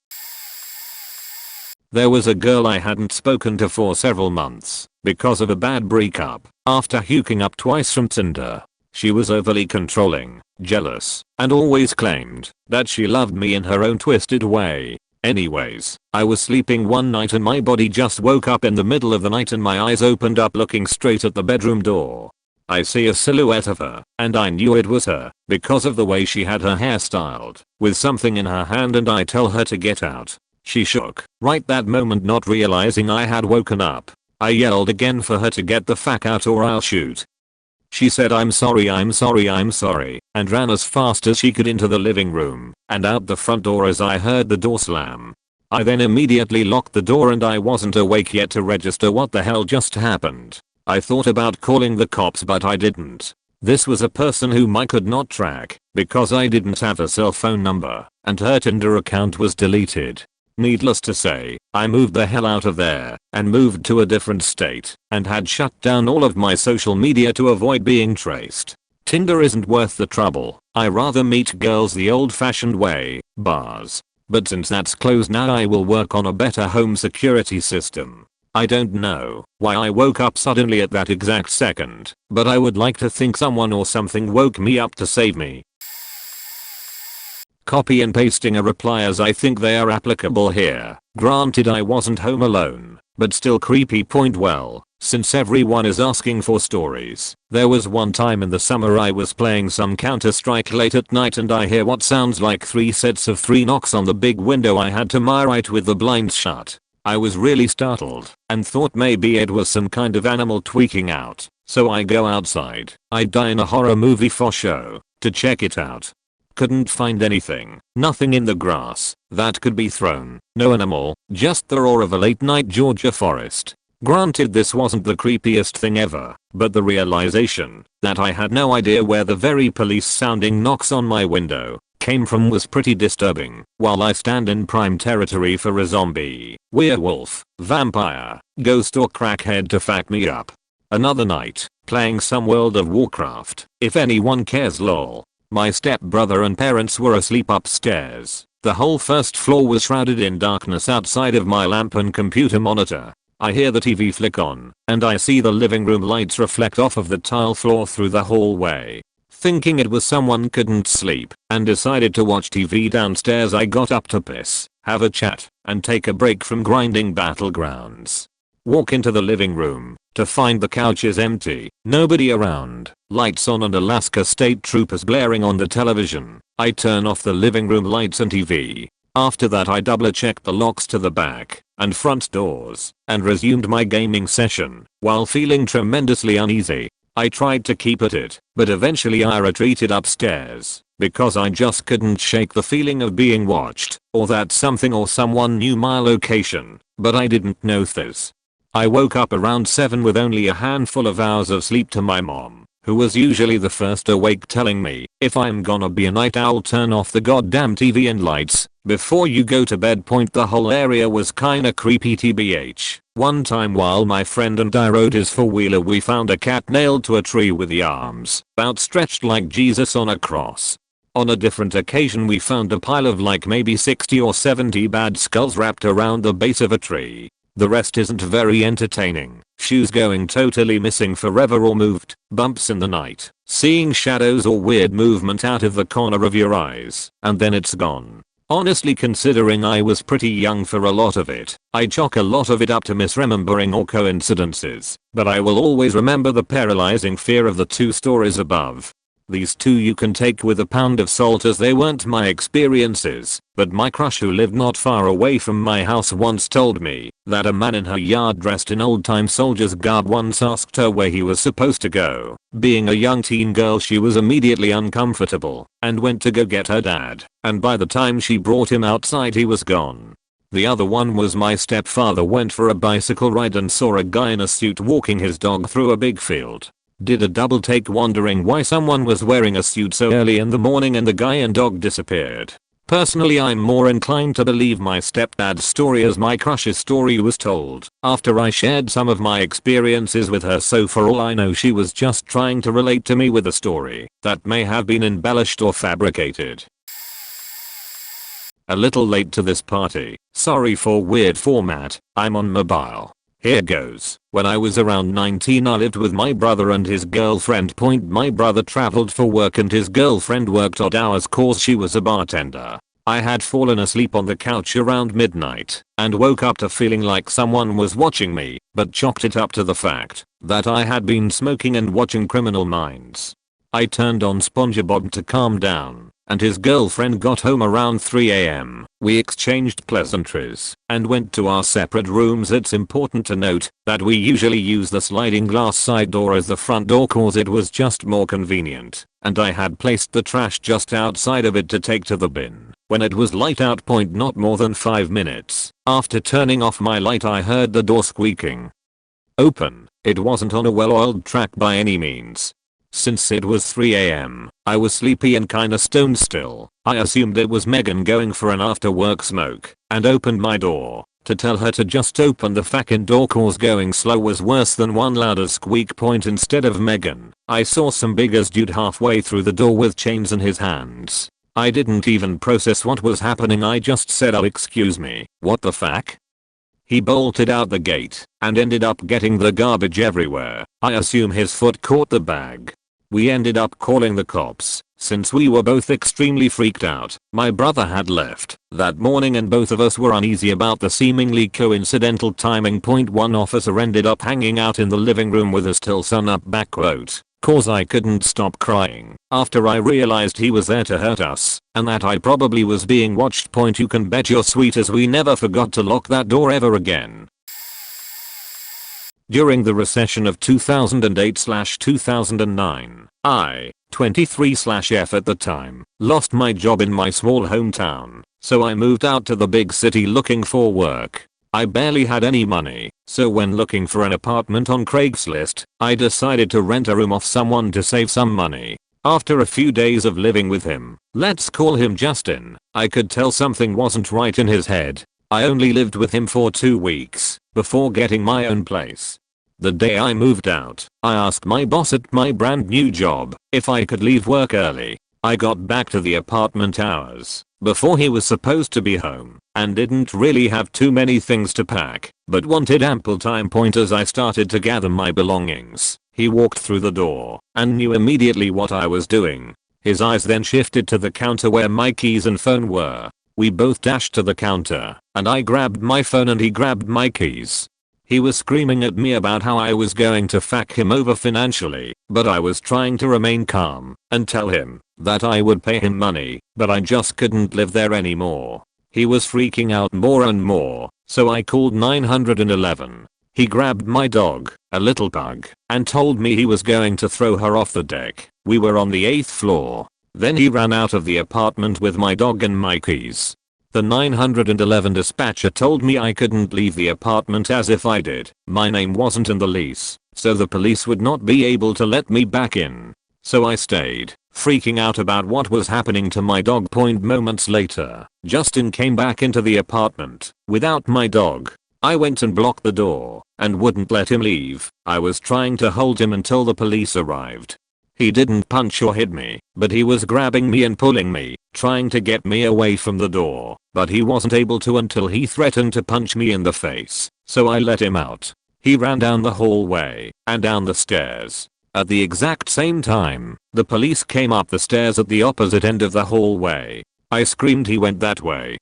There was a girl I hadn't spoken to for several months because of a bad breakup after hooking up twice from Tinder. She was overly controlling, jealous, and always claimed that she loved me in her own twisted way. Anyways, I was sleeping one night and my body just woke up in the middle of the night and my eyes opened up looking straight at the bedroom door. I see a silhouette of her, and I knew it was her because of the way she had her hair styled, with something in her hand, and I tell her to get out. She shook right that moment, not realizing I had woken up. I yelled again for her to get the fuck out or I'll shoot. She said I'm sorry, and ran as fast as she could into the living room and out the front door as I heard the door slam. I then immediately locked the door and I wasn't awake yet to register what the hell just happened. I thought about calling the cops but I didn't. This was a person whom I could not track because I didn't have a cell phone number and her Tinder account was deleted. Needless to say, I moved the hell out of there and moved to a different state and had shut down all of my social media to avoid being traced. Tinder isn't worth the trouble. I rather meet girls the old-fashioned way, bars. But since that's closed now, I will work on a better home security system. I don't know why I woke up suddenly at that exact second, but I would like to think someone or something woke me up to save me. Copy and pasting a reply as I think they are applicable here. Granted I wasn't home alone, but still creepy. Point well, since everyone is asking for stories. There was one time in the summer I was playing some Counter-Strike late at night and I hear what sounds like 3 sets of 3 knocks on the big window I had to my right with the blinds shut. I was really startled and thought maybe it was some kind of animal tweaking out, so I go outside. I die in a horror movie for show to check it out. Couldn't find anything, nothing in the grass that could be thrown, no animal, just the roar of a late night Georgia forest. Granted this wasn't the creepiest thing ever, but the realization that I had no idea where the very police sounding knocks on my window came from was pretty disturbing, while I stand in prime territory for a zombie, werewolf, vampire, ghost or crackhead to fuck me up. Another night, playing some World of Warcraft, if anyone cares lol. My stepbrother and parents were asleep upstairs. The whole first floor was shrouded in darkness outside of my lamp and computer monitor. I hear the TV flick on, and I see the living room lights reflect off of the tile floor through the hallway. Thinking it was someone couldn't sleep and decided to watch TV downstairs, I got up to piss, have a chat, and take a break from grinding Battlegrounds. Walk into the living room to find the couch is empty, nobody around, lights on and Alaska State Troopers blaring on the television. I turn off the living room lights and TV. After that I double checked the locks to the back and front doors and resumed my gaming session while feeling tremendously uneasy. I tried to keep at it, but eventually I retreated upstairs because I just couldn't shake the feeling of being watched or that something or someone knew my location, but I didn't know this. I woke up around 7 with only a handful of hours of sleep to my mom, who was usually the first awake, telling me, if I'm gonna be a night owl turn off the goddamn TV and lights before you go to bed. The whole area was kinda creepy tbh. One time while my friend and I rode his 4-wheeler we found a cat nailed to a tree with the arms outstretched like Jesus on a cross. On a different occasion we found a pile of like maybe 60 or 70 bad skulls wrapped around the base of a tree. The rest isn't very entertaining. Shoes going totally missing forever or moved, bumps in the night, seeing shadows or weird movement out of the corner of your eyes, and then it's gone. Honestly, considering I was pretty young for a lot of it, I chalk a lot of it up to misremembering or coincidences, but I will always remember the paralyzing fear of the 2 stories above. These 2 you can take with a pound of salt as they weren't my experiences, but my crush who lived not far away from my house once told me that a man in her yard dressed in old-time soldier's garb once asked her where he was supposed to go. Being a young teen girl she was immediately uncomfortable and went to go get her dad, and by the time she brought him outside he was gone. The other one was my stepfather went for a bicycle ride and saw a guy in a suit walking his dog through a big field. Did a double take wondering why someone was wearing a suit so early in the morning and the guy and dog disappeared. Personally, I'm more inclined to believe my stepdad's story as my crush's story was told after I shared some of my experiences with her, so for all I know she was just trying to relate to me with a story that may have been embellished or fabricated. A little late to this party. Sorry for weird format. I'm on mobile. Here goes. When I was around 19 I lived with my brother and his girlfriend. My brother traveled for work and his girlfriend worked odd hours cause she was a bartender. I had fallen asleep on the couch around midnight and woke up to feeling like someone was watching me, but chalked it up to the fact that I had been smoking and watching Criminal Minds. I turned on SpongeBob to calm down, and his girlfriend got home around 3 AM. We exchanged pleasantries and went to our separate rooms. It's important to note that we usually use the sliding glass side door as the front door cause it was just more convenient, and I had placed the trash just outside of it to take to the bin. When it was light out. Not more than 5 minutes after turning off my light I heard the door squeaking open. It wasn't on a well-oiled track by any means. Since it was 3 AM, I was sleepy and kinda stoned still. I assumed it was Megan going for an after work smoke and opened my door to tell her to just open the fucking door cause going slow was worse than one louder squeak. Instead of Megan, I saw some big ass dude halfway through the door with chains in his hands. I didn't even process what was happening. I just said, "Oh, excuse me, what the fuck?" He bolted out the gate and ended up getting the garbage everywhere. I assume his foot caught the bag. We ended up calling the cops since we were both extremely freaked out. My brother had left that morning and both of us were uneasy about the seemingly coincidental timing. One officer ended up hanging out in the living room with us till sunup. Cause I couldn't stop crying after I realized he was there to hurt us and that I probably was being watched. You can bet your sweet as we never forgot to lock that door ever again. During the recession of 2008/2009, I, 23/F at the time, lost my job in my small hometown, so I moved out to the big city looking for work. I barely had any money, so when looking for an apartment on Craigslist, I decided to rent a room off someone to save some money. After a few days of living with him, let's call him Justin, I could tell something wasn't right in his head. I only lived with him for 2 weeks before getting my own place. The day I moved out, I asked my boss at my brand new job if I could leave work early. I got back to the apartment hours before he was supposed to be home and didn't really have too many things to pack, but wanted ample time. As I started to gather my belongings, he walked through the door and knew immediately what I was doing. His eyes then shifted to the counter where my keys and phone were. We both dashed to the counter and I grabbed my phone and he grabbed my keys. He was screaming at me about how I was going to fuck him over financially, but I was trying to remain calm and tell him that I would pay him money, but I just couldn't live there anymore. He was freaking out more and more, so I called 911. He grabbed my dog, a little pug, and told me he was going to throw her off the deck. We were on the 8th floor. Then he ran out of the apartment with my dog and my keys. The 911 dispatcher told me I couldn't leave the apartment as if I did. My name wasn't in the lease, so the police would not be able to let me back in. So I stayed, freaking out about what was happening to my dog. Moments later, Justin came back into the apartment without my dog. I went and blocked the door and wouldn't let him leave. I was trying to hold him until the police arrived. He didn't punch or hit me, but he was grabbing me and pulling me, trying to get me away from the door, but he wasn't able to until he threatened to punch me in the face, so I let him out. He ran down the hallway and down the stairs. At the exact same time, the police came up the stairs at the opposite end of the hallway. I screamed he went that way,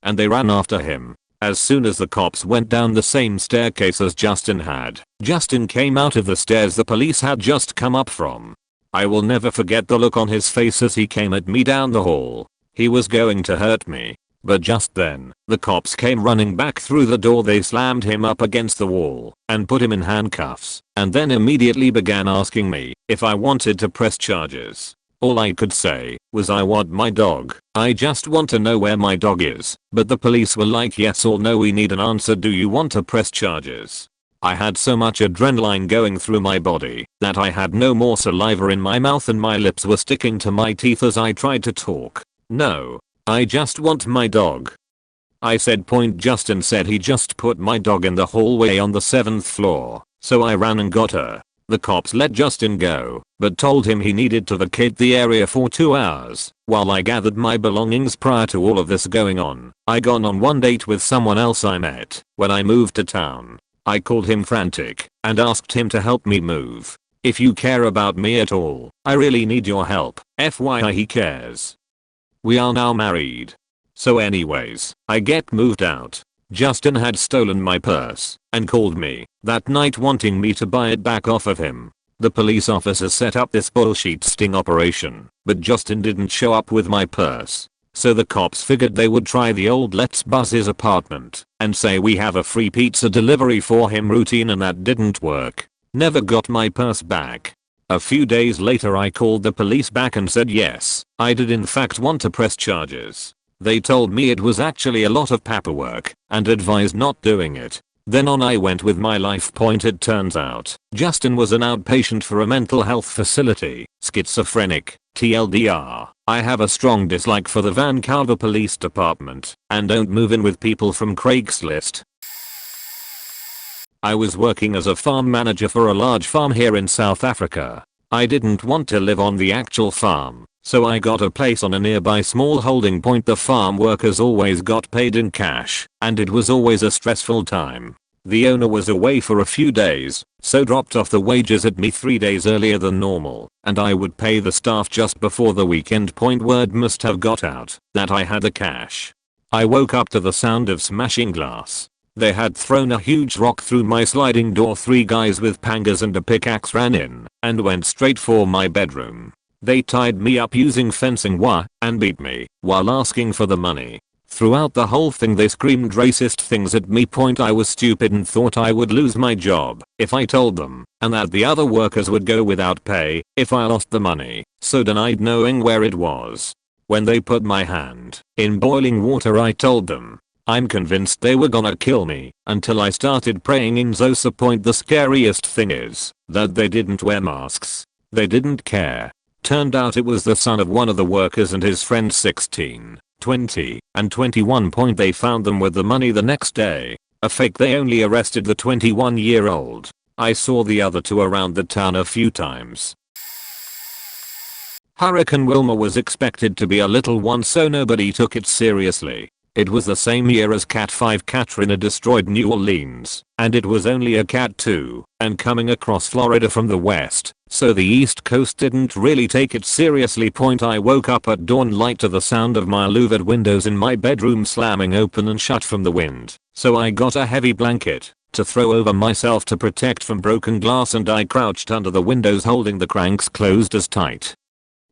and they ran after him. As soon as the cops went down the same staircase as Justin had, Justin came out of the stairs the police had just come up from. I will never forget the look on his face as he came at me down the hall. He was going to hurt me. But just then, the cops came running back through the door. They slammed him up against the wall and put him in handcuffs, and then immediately began asking me if I wanted to press charges. All I could say was I want my dog. I just want to know where my dog is. But the police were like, yes or no, we need an answer. Do you want to press charges? I had so much adrenaline going through my body that I had no more saliva in my mouth and my lips were sticking to my teeth as I tried to talk. No, I just want my dog, I said. Justin said he just put my dog in the hallway on the 7th floor, so I ran and got her. The cops let Justin go, but told him he needed to vacate the area for 2 hours. While I gathered my belongings prior to all of this going on, I gone on one date with someone else I met when I moved to town. I called him frantic and asked him to help me move. If you care about me at all, I really need your help. FYI, he cares. We are now married. So anyways, I get moved out. Justin had stolen my purse and called me that night wanting me to buy it back off of him. The police officers set up this bullshit sting operation, but Justin didn't show up with my purse. So the cops figured they would try the old let's buzz his apartment and say we have a free pizza delivery for him routine, and that didn't work. Never got my purse back. A few days later I called the police back and said yes, I did in fact want to press charges. They told me it was actually a lot of paperwork and advised not doing it. Then on I went with my life point. It turns out Justin was an outpatient for a mental health facility, schizophrenic. TLDR, I have a strong dislike for the Vancouver Police Department and don't move in with people from Craigslist. I was working as a farm manager for a large farm here in South Africa. I didn't want to live on the actual farm, so I got a place on a nearby small holding point. The farm workers always got paid in cash, and it was always a stressful time. The owner was away for a few days, so dropped off the wages at me 3 days earlier than normal, and I would pay the staff just before the weekend point. Word must have got out that I had the cash. I woke up to the sound of smashing glass. They had thrown a huge rock through my sliding door. 3 guys with pangas and a pickaxe ran in and went straight for my bedroom. They tied me up using fencing wire and beat me while asking for the money. Throughout the whole thing they screamed racist things at me. I was stupid and thought I would lose my job if I told them, and that the other workers would go without pay if I lost the money, so denied knowing where it was. When they put my hand in boiling water I told them I'm convinced they were gonna kill me until I started praying in Zosa point. The scariest thing is that they didn't wear masks. They didn't care. Turned out it was the son of one of the workers and his friends 16, 20, and 21. They found them with the money the next day. A fake. They only arrested the 21-year-old. I saw the other 2 around the town a few times. Hurricane Wilma was expected to be a little one, so nobody took it seriously. It was the same year as Cat 5 Katrina destroyed New Orleans, and it was only a Cat 2 and coming across Florida from the west, so the East Coast didn't really take it seriously. I woke up at dawn light to the sound of my louvered windows in my bedroom slamming open and shut from the wind, so I got a heavy blanket to throw over myself to protect from broken glass, and I crouched under the windows holding the cranks closed as tight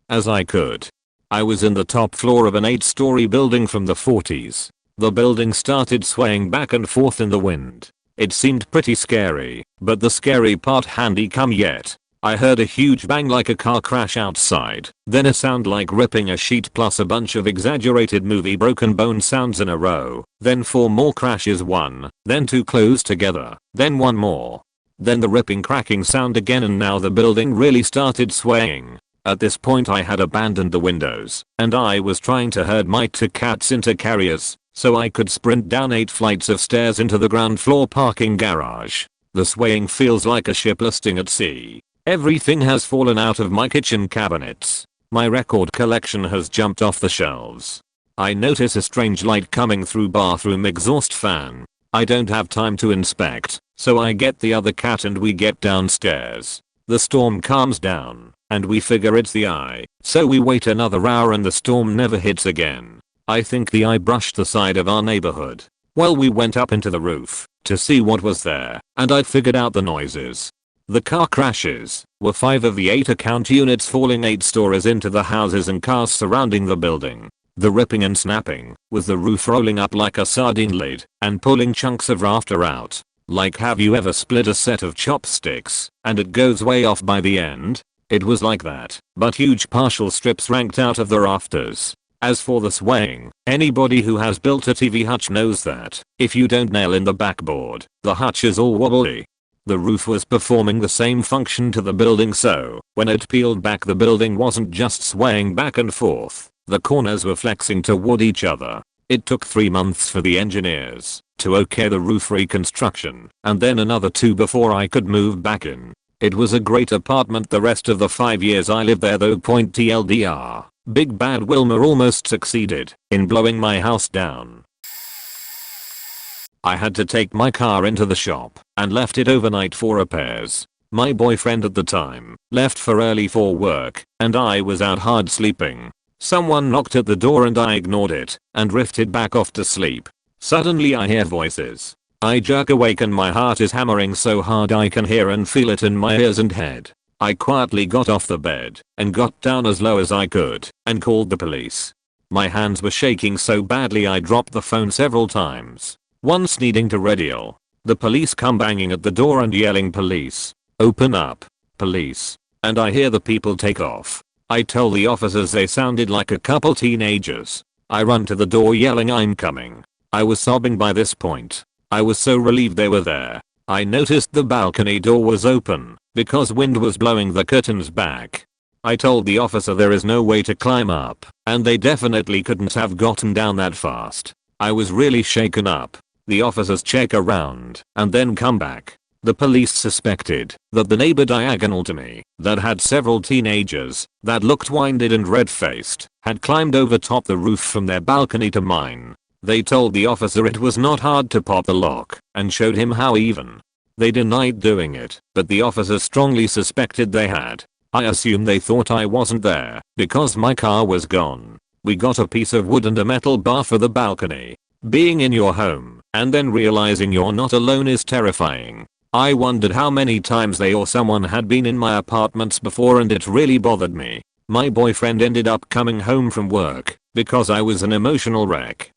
as I could. I was in the top floor of an 8-story building from the 40s. The building started swaying back and forth in the wind. It seemed pretty scary, but the scary part hadn't come yet. I heard a huge bang like a car crash outside, then a sound like ripping a sheet plus a bunch of exaggerated movie broken bone sounds in a row, then 4 more crashes, 1, then 2 close together, then 1 more. Then the ripping cracking sound again, and now the building really started swaying. At this point I had abandoned the windows and I was trying to herd my 2 cats into carriers so I could sprint down 8 flights of stairs into the ground floor parking garage. The swaying feels like a ship listing at sea. Everything has fallen out of my kitchen cabinets. My record collection has jumped off the shelves. I notice a strange light coming through bathroom exhaust fan. I don't have time to inspect, so I get the other cat and we get downstairs. The storm calms down and we figure it's the eye, so we wait another hour and the storm never hits again. I think the eye brushed the side of our neighborhood. Well, we went up into the roof to see what was there, and I'd figured out the noises. The car crashes were 5 of the 8 account units falling 8 stories into the houses and cars surrounding the building. The ripping and snapping was the roof rolling up like a sardine lid and pulling chunks of rafter out. Like, have you ever split a set of chopsticks and it goes way off by the end? It was like that, but huge partial strips ranked out of the rafters. As for the swaying, anybody who has built a TV hutch knows that if you don't nail in the backboard, the hutch is all wobbly. The roof was performing the same function to the building, so when it peeled back the building wasn't just swaying back and forth, the corners were flexing toward each other. It took 3 months for the engineers to okay the roof reconstruction and then another 2 before I could move back in. It was a great apartment the rest of the 5 years I lived there though. TLDR, Big Bad Wilma almost succeeded in blowing my house down. I had to take my car into the shop and left it overnight for repairs. My boyfriend at the time left for early for work and I was out hard sleeping. Someone knocked at the door and I ignored it and drifted back off to sleep. Suddenly I hear voices. I jerk awake and my heart is hammering so hard I can hear and feel it in my ears and head. I quietly got off the bed and got down as low as I could and called the police. My hands were shaking so badly I dropped the phone several times, once needing to radio. The police come banging at the door and yelling, "Police, open up, police," and I hear the people take off. I tell the officers they sounded like a couple teenagers. I run to the door yelling, "I'm coming." I was sobbing by this point. I was so relieved they were there. I noticed the balcony door was open because wind was blowing the curtains back. I told the officer there is no way to climb up and they definitely couldn't have gotten down that fast. I was really shaken up. The officers check around and then come back. The police suspected that the neighbor diagonal to me that had several teenagers that looked winded and red-faced had climbed over top the roof from their balcony to mine. They told the officer it was not hard to pop the lock and showed him how even. They denied doing it, but the officer strongly suspected they had. I assume they thought I wasn't there because my car was gone. We got a piece of wood and a metal bar for the balcony. Being in your home and then realizing you're not alone is terrifying. I wondered how many times they or someone had been in my apartments before and it really bothered me. My boyfriend ended up coming home from work because I was an emotional wreck.